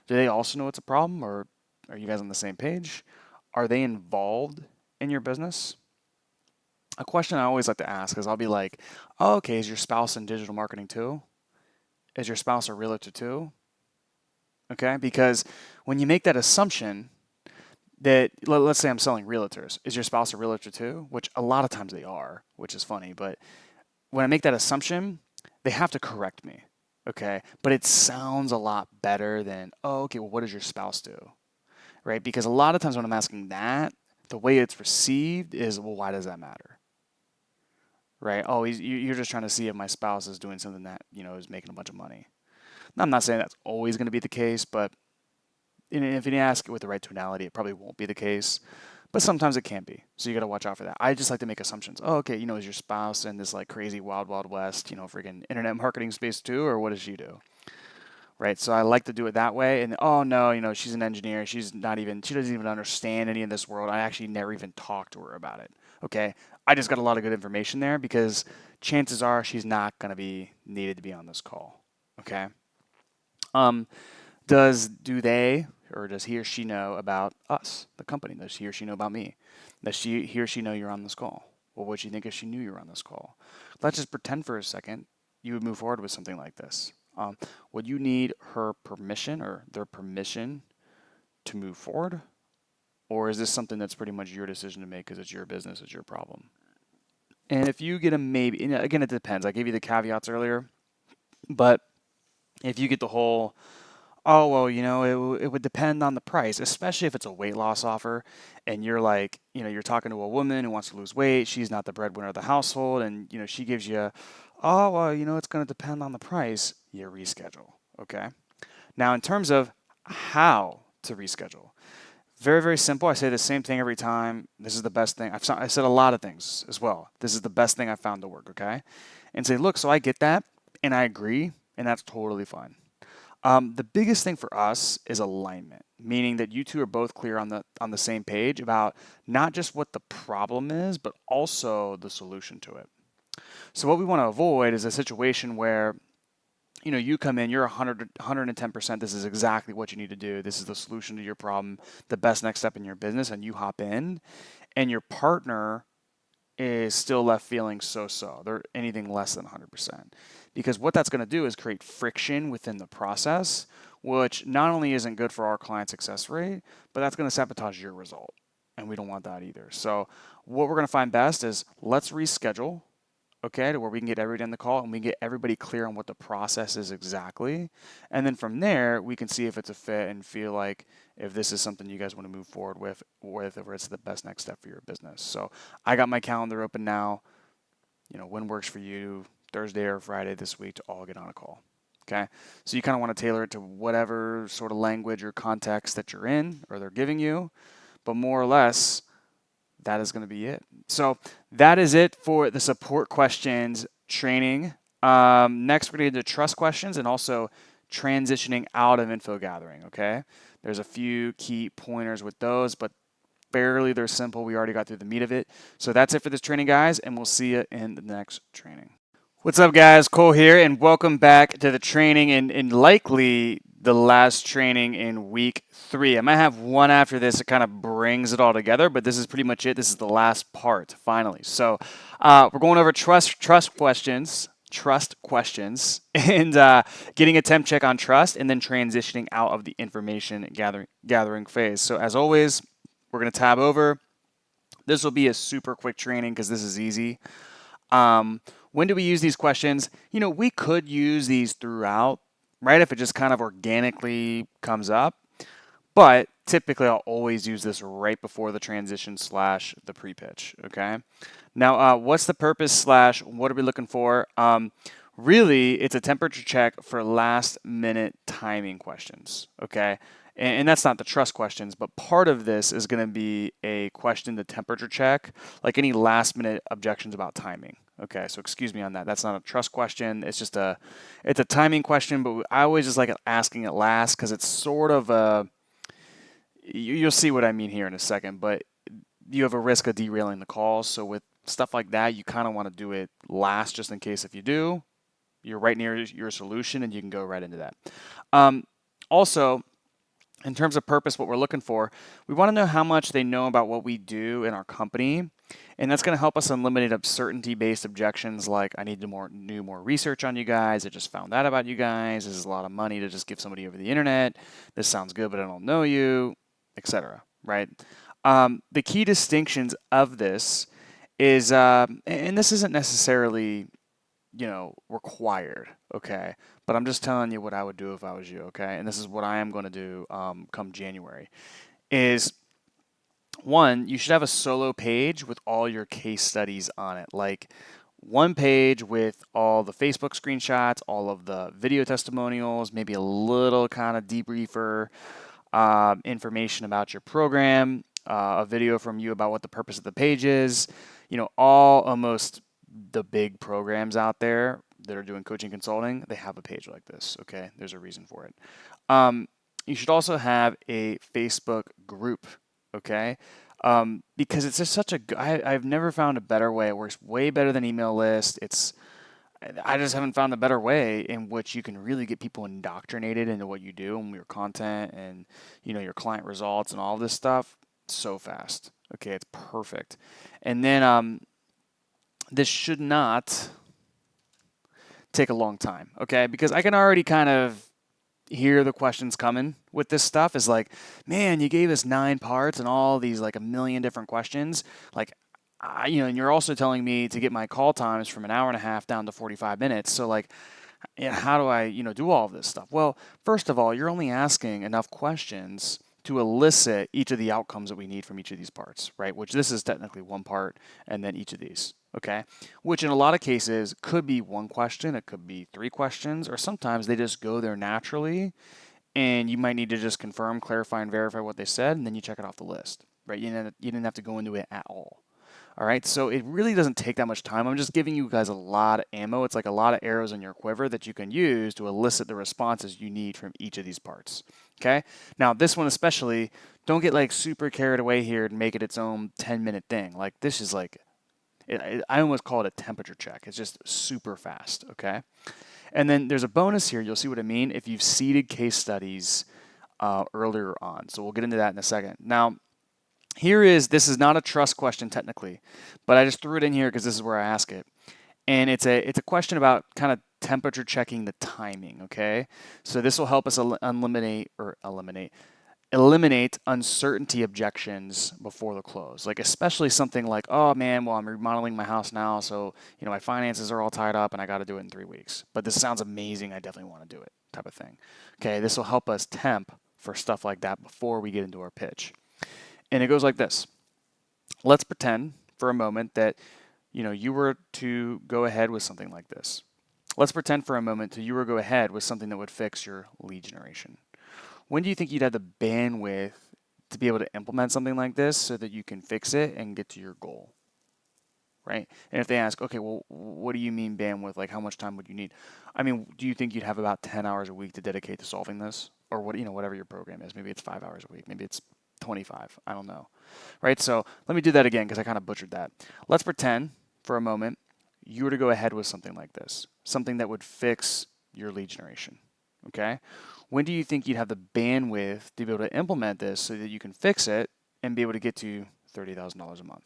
Do they also know it's a problem, or are you guys on the same page? Are they involved in your business? A question I always like to ask is I'll be like, oh, okay, is your spouse in digital marketing too? Is your spouse a realtor too? Okay, because when you make that assumption that, let's say I'm selling realtors, is your spouse a realtor too? Which a lot of times they are, which is funny, but when I make that assumption, they have to correct me. Okay, but it sounds a lot better than, oh, okay, well, what does your spouse do? Right? Because a lot of times when I'm asking that, the way it's received is, well, why does that matter? Right? Oh, you're just trying to see if my spouse is doing something that, is making a bunch of money. Now, I'm not saying that's always going to be the case, but if you ask it with the right tonality, it probably won't be the case. But sometimes it can be. So you got to watch out for that. I just like to make assumptions. Oh, okay, is your spouse in this like crazy wild, wild west, freaking internet marketing space too, or what does she do? Right. So I like to do it that way. And oh no, she's an engineer. She doesn't even understand any of this world. I actually never even talked to her about it. Okay. I just got a lot of good information there because chances are she's not going to be needed to be on this call. Okay. Do they or does he or she know about us, the company? Does he or she know about me? Does he or she know you're on this call? What would you think if she knew you were on this call? Let's just pretend for a second you would move forward with something like this. Would you need her permission or their permission to move forward? Or is this something that's pretty much your decision to make because it's your business, it's your problem? And if you get a maybe, and again, it depends. I gave you the caveats earlier, but if you get the whole, oh, well, it would depend on the price, especially if it's a weight loss offer and you're like, you're talking to a woman who wants to lose weight. She's not the breadwinner of the household. And, she gives you, oh, well, it's going to depend on the price. You reschedule. Okay. Now, in terms of how to reschedule, very, very simple. I say the same thing every time. This is the best thing. I said a lot of things as well. This is the best thing I found to work. Okay. And say, look, so I get that and I agree, and that's totally fine. The biggest thing for us is alignment, meaning that you two are both clear on the same page about not just what the problem is, but also the solution to it. So what we want to avoid is a situation where you come in, you're 110%, this is exactly what you need to do. This is the solution to your problem, the best next step in your business, and you hop in, and your partner is still left feeling so-so. They're anything less than 100%. Because what that's going to do is create friction within the process, which not only isn't good for our client success rate, but that's going to sabotage your result. And we don't want that either. So what we're going to find best is let's reschedule, okay, to where we can get everybody on the call and we can get everybody clear on what the process is exactly. And then from there, we can see if it's a fit and feel like if this is something you guys want to move forward with or it's the best next step for your business. So I got my calendar open now. When works for you, Thursday or Friday this week to all get on a call. Okay. So you kind of want to tailor it to whatever sort of language or context that you're in or they're giving you. But more or less, that is going to be it. So that is it for the support questions training. Next, we're going to get into trust questions and also transitioning out of info gathering. Okay. There's a few key pointers with those, but barely they're simple. We already got through the meat of it. So that's it for this training, guys, and we'll see you in the next training. What's up, guys? Cole here, and welcome back to the training and likely the last training in week 3. I might have one after this that kind of brings it all together, but this is pretty much it. This is the last part, finally. So we're going over trust questions, and getting a temp check on trust, and then transitioning out of the information gathering phase. So as always, we're going to tab over. This will be a super quick training because this is easy. When do we use these questions? We could use these throughout, right? If it just kind of organically comes up. But typically, I'll always use this right before the transition / the pre-pitch, okay? Now, what's the purpose / what are we looking for? Really, it's a temperature check for last-minute timing questions, okay? And that's not the trust questions, but part of this is going to be a question to temperature check, like any last-minute objections about timing, Okay, so excuse me on that. That's not a trust question. It's just it's a timing question, but I always just like asking it last because it's sort of you'll see what I mean here in a second, but you have a risk of derailing the call. So with stuff like that, you kind of want to do it last just in case if you do, you're right near your solution and you can go right into that. Also, in terms of purpose, what we're looking for, we want to know how much they know about what we do in our company. And that's going to help us eliminate uncertainty-based objections like, I need to do more research on you guys. I just found out about you guys. This is a lot of money to just give somebody over the internet. This sounds good, but I don't know you, etc. Right? The key distinctions of this is, and this isn't necessarily, required, okay? But I'm just telling you what I would do if I was you, okay? And this is what I am going to do come January, is one, you should have a solo page with all your case studies on it. Like one page with all the Facebook screenshots, all of the video testimonials, maybe a little kind of debriefer information about your program, a video from you about what the purpose of the page is. Almost the big programs out there that are doing coaching consulting, they have a page like this, okay? There's a reason for it. You should also have a Facebook group, okay? Because it's just I've never found a better way. It works way better than email list. I just haven't found a better way in which you can really get people indoctrinated into what you do and your content and, your client results and all this stuff so fast. Okay, it's perfect. And then this should not take a long time, okay? Because I can already kind of hear the questions coming with this stuff is like, man, you gave us 9 parts and all these like a million different questions. Like, and you're also telling me to get my call times from an hour and a half down to 45 minutes. So like, how do I, do all of this stuff? Well, first of all, you're only asking enough questions to elicit each of the outcomes that we need from each of these parts, right? Which this is technically one part and then each of these, okay? Which in a lot of cases could be one question, it could be 3 questions, or sometimes they just go there naturally and you might need to just confirm, clarify, and verify what they said, and then you check it off the list, right? You didn't have to go into it at all. All right, so it really doesn't take that much time. I'm just giving you guys a lot of ammo. It's like a lot of arrows in your quiver that you can use to elicit the responses you need from each of these parts. Okay, now this one especially, don't get like super carried away here and make it its own 10-minute thing. Like this is like, I almost call it a temperature check. It's just super fast, okay? And then there's a bonus here. You'll see what I mean if you've seeded case studies earlier on. So we'll get into that in a second. Now, this is not a trust question technically, but I just threw it in here because this is where I ask it. And it's a question about kind of temperature checking the timing, okay? So this will help us eliminate uncertainty objections before the close. Like especially something like, oh man, well I'm remodeling my house now, so my finances are all tied up and I got to do it in 3 weeks. But this sounds amazing, I definitely want to do it, type of thing. Okay, this will help us temp for stuff like that before we get into our pitch. And it goes like this. Let's pretend for a moment that you were to go ahead with something like this. Let's pretend for a moment that you were to go ahead with something that would fix your lead generation. When do you think you'd have the bandwidth to be able to implement something like this so that you can fix it and get to your goal? Right? And if they ask, okay, well, what do you mean bandwidth? Like how much time would you need? I mean, do you think you'd have about 10 hours a week to dedicate to solving this? Or whatever your program is. Maybe it's 5 hours a week. Maybe it's 25. I don't know. Right? So let me do that again because I kind of butchered that. Let's pretend for a moment you were to go ahead with something like this, something that would fix your lead generation. Okay? When do you think you'd have the bandwidth to be able to implement this so that you can fix it and be able to get to $30,000 a month?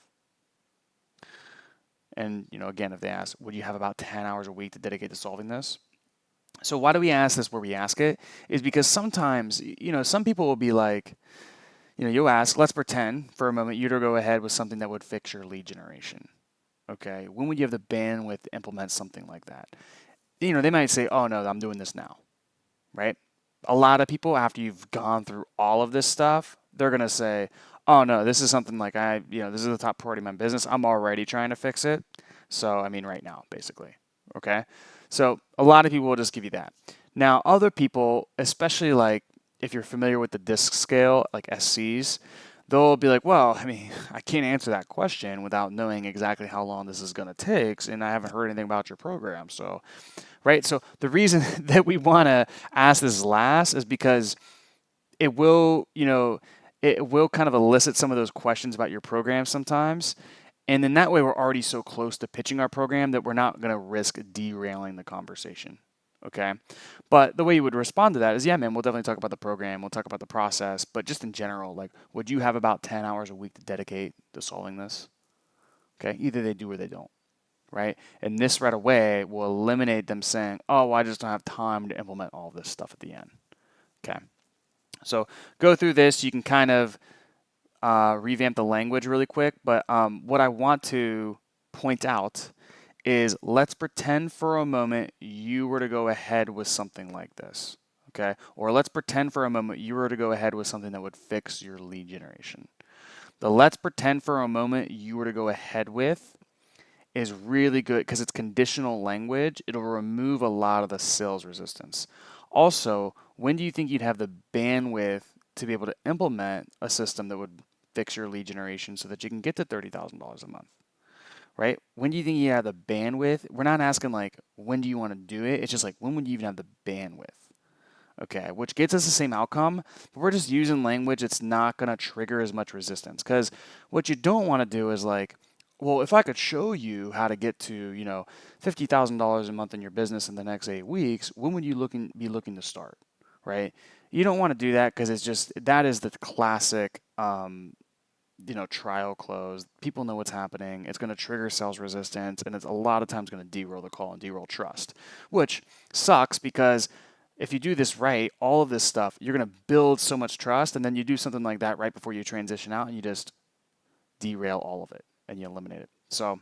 And again, if they ask, would you have about 10 hours a week to dedicate to solving this? So why do we ask this where we ask it? Is because sometimes, some people will be like, you'll ask, let's pretend for a moment you to go ahead with something that would fix your lead generation. Okay, when would you have the bandwidth to implement something like that? They might say, oh no, I'm doing this now, right? A lot of people, after you've gone through all of this stuff, they're going to say, oh no, this is something like this is the top priority of my business. I'm already trying to fix it. So, right now, basically. Okay. So a lot of people will just give you that. Now, other people, especially like if you're familiar with the DISC scale, like SCs, they'll be like, well, I mean, I can't answer that question without knowing exactly how long this is going to take, and I haven't heard anything about your program. So, right? So the reason that we want to ask this last is because it will, it will kind of elicit some of those questions about your program sometimes. And then that way we're already so close to pitching our program that we're not going to risk derailing the conversation. Okay. But the way you would respond to that is, yeah, man, we'll definitely talk about the program. We'll talk about the process. But just in general, like, would you have about 10 hours a week to dedicate to solving this? Okay. Either they do or they don't. Right. And this right away will eliminate them saying, oh, well, I just don't have time to implement all this stuff at the end. Okay. So go through this. You can kind of revamp the language really quick. But what I want to point out is let's pretend for a moment you were to go ahead with something like this, okay? Or let's pretend for a moment you were to go ahead with something that would fix your lead generation. The let's pretend for a moment you were to go ahead with is really good because it's conditional language. It'll remove a lot of the sales resistance. Also, when do you think you'd have the bandwidth to be able to implement a system that would fix your lead generation so that you can get to $30,000 a month? Right? When do you think you have the bandwidth? We're not asking like, when do you want to do it? It's just like, when would you even have the bandwidth? Okay, which gets us the same outcome, but we're just using language that's not going to trigger as much resistance. Because what you don't want to do is like, well, if I could show you how to get to, $50,000 a month in your business in the next 8 weeks, when would you be looking to start? Right? You don't want to do that because it's just, that is the classic trial close. People know what's happening. It's going to trigger sales resistance, and it's a lot of times going to derail the call and derail trust, which sucks because if you do this right, all of this stuff, you're going to build so much trust, and then you do something like that right before you transition out, and you just derail all of it, and you eliminate it. So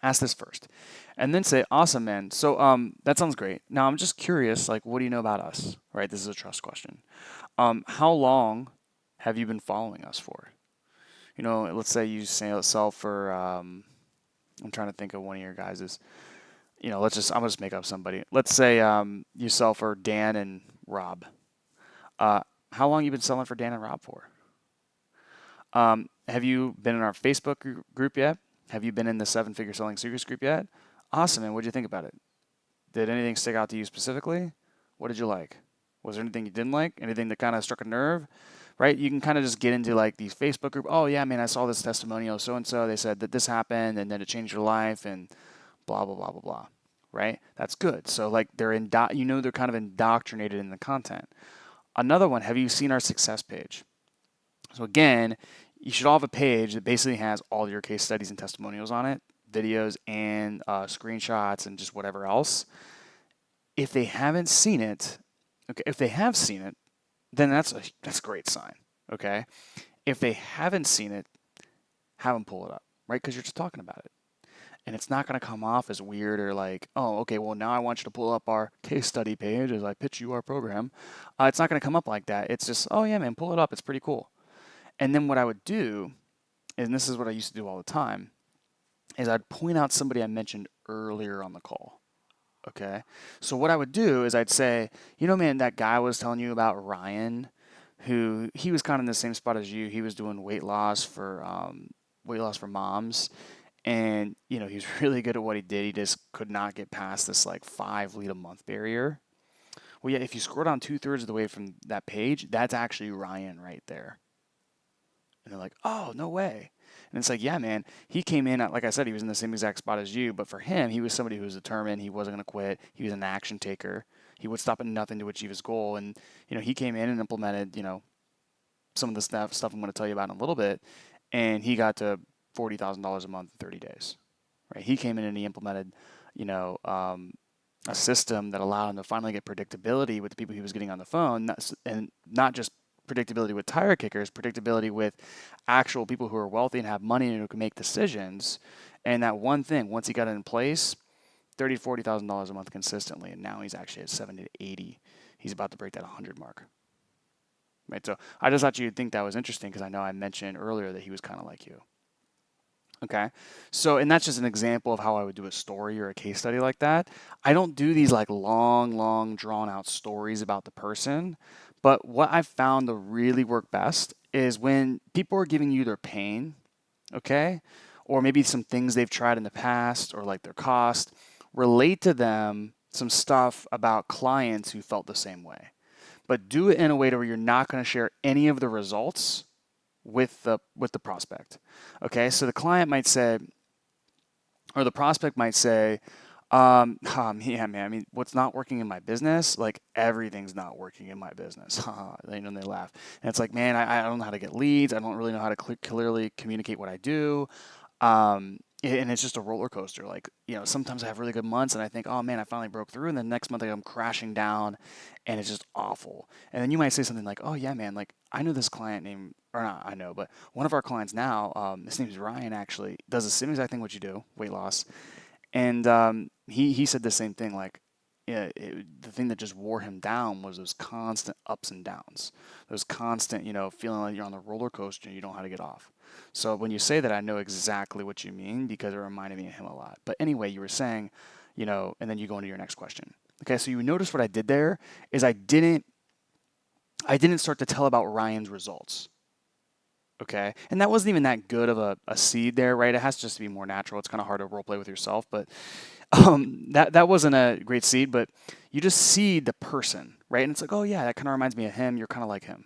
ask this first, and then say, awesome, man. So that sounds great. Now I'm just curious, like, what do you know about us? Right? This is a trust question. How long have you been following us for? Let's say you sell for, I'm trying to think of one of your guys's, I'm gonna just make up somebody. Let's say you sell for Dan and Rob. How long you been selling for Dan and Rob for? Have you been in our Facebook group yet? Have you been in the 7-Figure Selling Secrets group yet? Awesome, man. What'd you think about it? Did anything stick out to you specifically? What did you like? Was there anything you didn't like? Anything that kind of struck a nerve? Right? You can kind of just get into like these Facebook group. Oh yeah, man, I saw this testimonial. So and so, they said that this happened, and then it changed your life, and blah blah blah blah blah. Right? That's good. So like they're kind of indoctrinated in the content. Another one. Have you seen our success page? So again, you should all have a page that basically has all your case studies and testimonials on it, videos and screenshots and just whatever else. If they haven't seen it, okay, if they have seen it, then that's a great sign, okay? If they haven't seen it, have them pull it up, right? Because you're just talking about it. And it's not going to come off as weird or like, oh, okay, well, now I want you to pull up our case study page as I pitch you our program. It's not going to come up like that. It's just, oh, yeah, man, pull it up. It's pretty cool. And then what I would do, and this is what I used to do all the time, is I'd point out somebody I mentioned earlier on the call. Okay. So what I would do is I'd say, man, that guy I was telling you about, Ryan, who he was kind of in the same spot as you. He was doing weight loss for moms. And, he's really good at what he did. He just could not get past this like 5 lead a month barrier. Well, yeah, if you scroll down 2/3 of the way from that page, that's actually Ryan right there. And they're like, oh, no way. And it's like, yeah, man, he came in, like I said, he was in the same exact spot as you. But for him, he was somebody who was determined. He wasn't going to quit. He was an action taker. He would stop at nothing to achieve his goal. And, he came in and implemented, some of the stuff I'm going to tell you about in a little bit. And he got to $40,000 a month in 30 days. Right? He came in and he implemented, a system that allowed him to finally get predictability with the people he was getting on the phone, and not just predictability with tire kickers, predictability with actual people who are wealthy and have money and who can make decisions. And that one thing, once he got it in place, $30,000 to $40,000 a month consistently, and now he's actually at 70 to 80. He's about to break that 100 mark. Right. So I just thought you'd think that was interesting because I know I mentioned earlier that he was kind of like you. Okay. So, and that's just an example of how I would do a story or a case study like that. I don't do these like long, drawn out stories about the person. But what I've found to really work best is when people are giving you their pain, okay, or maybe some things they've tried in the past or like their cost, relate to them some stuff about clients who felt the same way. But do it in a way to where you're not going to share any of the results with the prospect. Okay, so the client might say, or the prospect might say, yeah, man, I mean, what's not working in my business? Like everything's not working in my business. And they laugh. And it's like, man, I don't know how to get leads. I don't really know how to clearly communicate what I do. And it's just a roller coaster. Like, sometimes I have really good months and I think, oh man, I finally broke through. And then the next month I'm crashing down and it's just awful. And then you might say something like, oh yeah, man, like I know this client named, or not I know, but one of our clients now, his name's Ryan, actually does the same exact thing what you do, weight loss. And he said the same thing. Like, yeah, the thing that just wore him down was those constant ups and downs, those constant, feeling like you're on the roller coaster and you don't know how to get off. So when you say that, I know exactly what you mean because it reminded me of him a lot. But anyway, you were saying, and then you go into your next question. Okay, so you notice what I did there is I didn't start to tell about Ryan's results. Okay, and that wasn't even that good of a seed there, right? It has just to be more natural. It's kind of hard to role play with yourself, but that wasn't a great seed. But you just seed the person, right? And it's like, oh yeah, that kind of reminds me of him. You're kind of like him,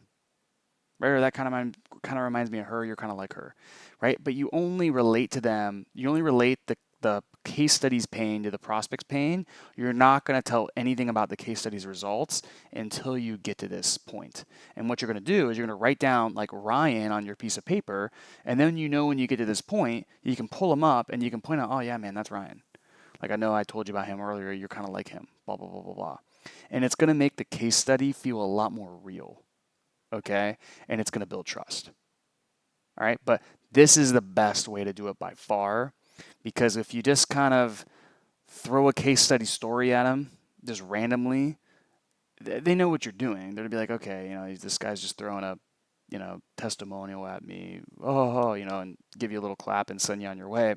right? Or that kind of reminds me of her. You're kind of like her, right? But you only relate to them. You only relate the case study's pain to the prospect's pain. You're not going to tell anything about the case study's results until you get to this point. And what you're going to do is you're going to write down like Ryan on your piece of paper. And then when you get to this point, you can pull him up and you can point out, oh yeah, man, that's Ryan. Like I know I told you about him earlier. You're kind of like him, blah, blah, blah, blah, blah. And it's going to make the case study feel a lot more real. Okay. And it's going to build trust. All right. But this is the best way to do it by far. Because if you just kind of throw a case study story at them just randomly, they know what you're doing. They're gonna be like, okay, this guy's just throwing a, testimonial at me, and give you a little clap and send you on your way.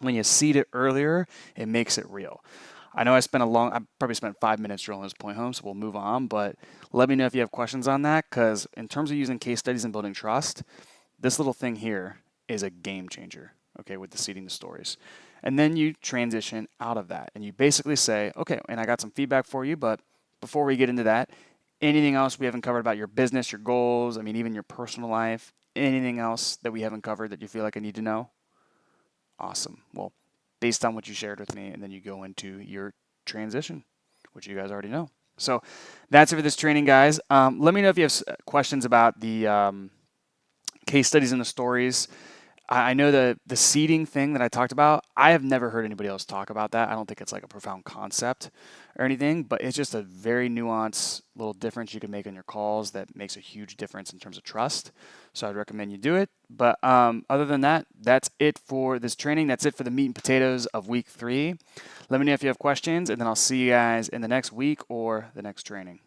When you seed it earlier, it makes it real. I know I probably spent 5 minutes drilling this point home, so we'll move on. But let me know if you have questions on that, because in terms of using case studies and building trust, this little thing here is a game changer. Okay, with the seeding the stories. And then you transition out of that and you basically say, okay, and I got some feedback for you, but before we get into that, anything else we haven't covered about your business, your goals, I mean, even your personal life, anything else that we haven't covered that you feel like I need to know? Awesome. Well, based on what you shared with me, and then you go into your transition, which you guys already know. So that's it for this training, guys. Let me know if you have questions about the case studies and the stories. I know the seeding thing that I talked about, I have never heard anybody else talk about that. I don't think it's like a profound concept or anything, but it's just a very nuanced little difference you can make on your calls that makes a huge difference in terms of trust. So I'd recommend you do it. But other than that, that's it for this training. That's it for the meat and potatoes of week 3. Let me know if you have questions, and then I'll see you guys in the next week or the next training.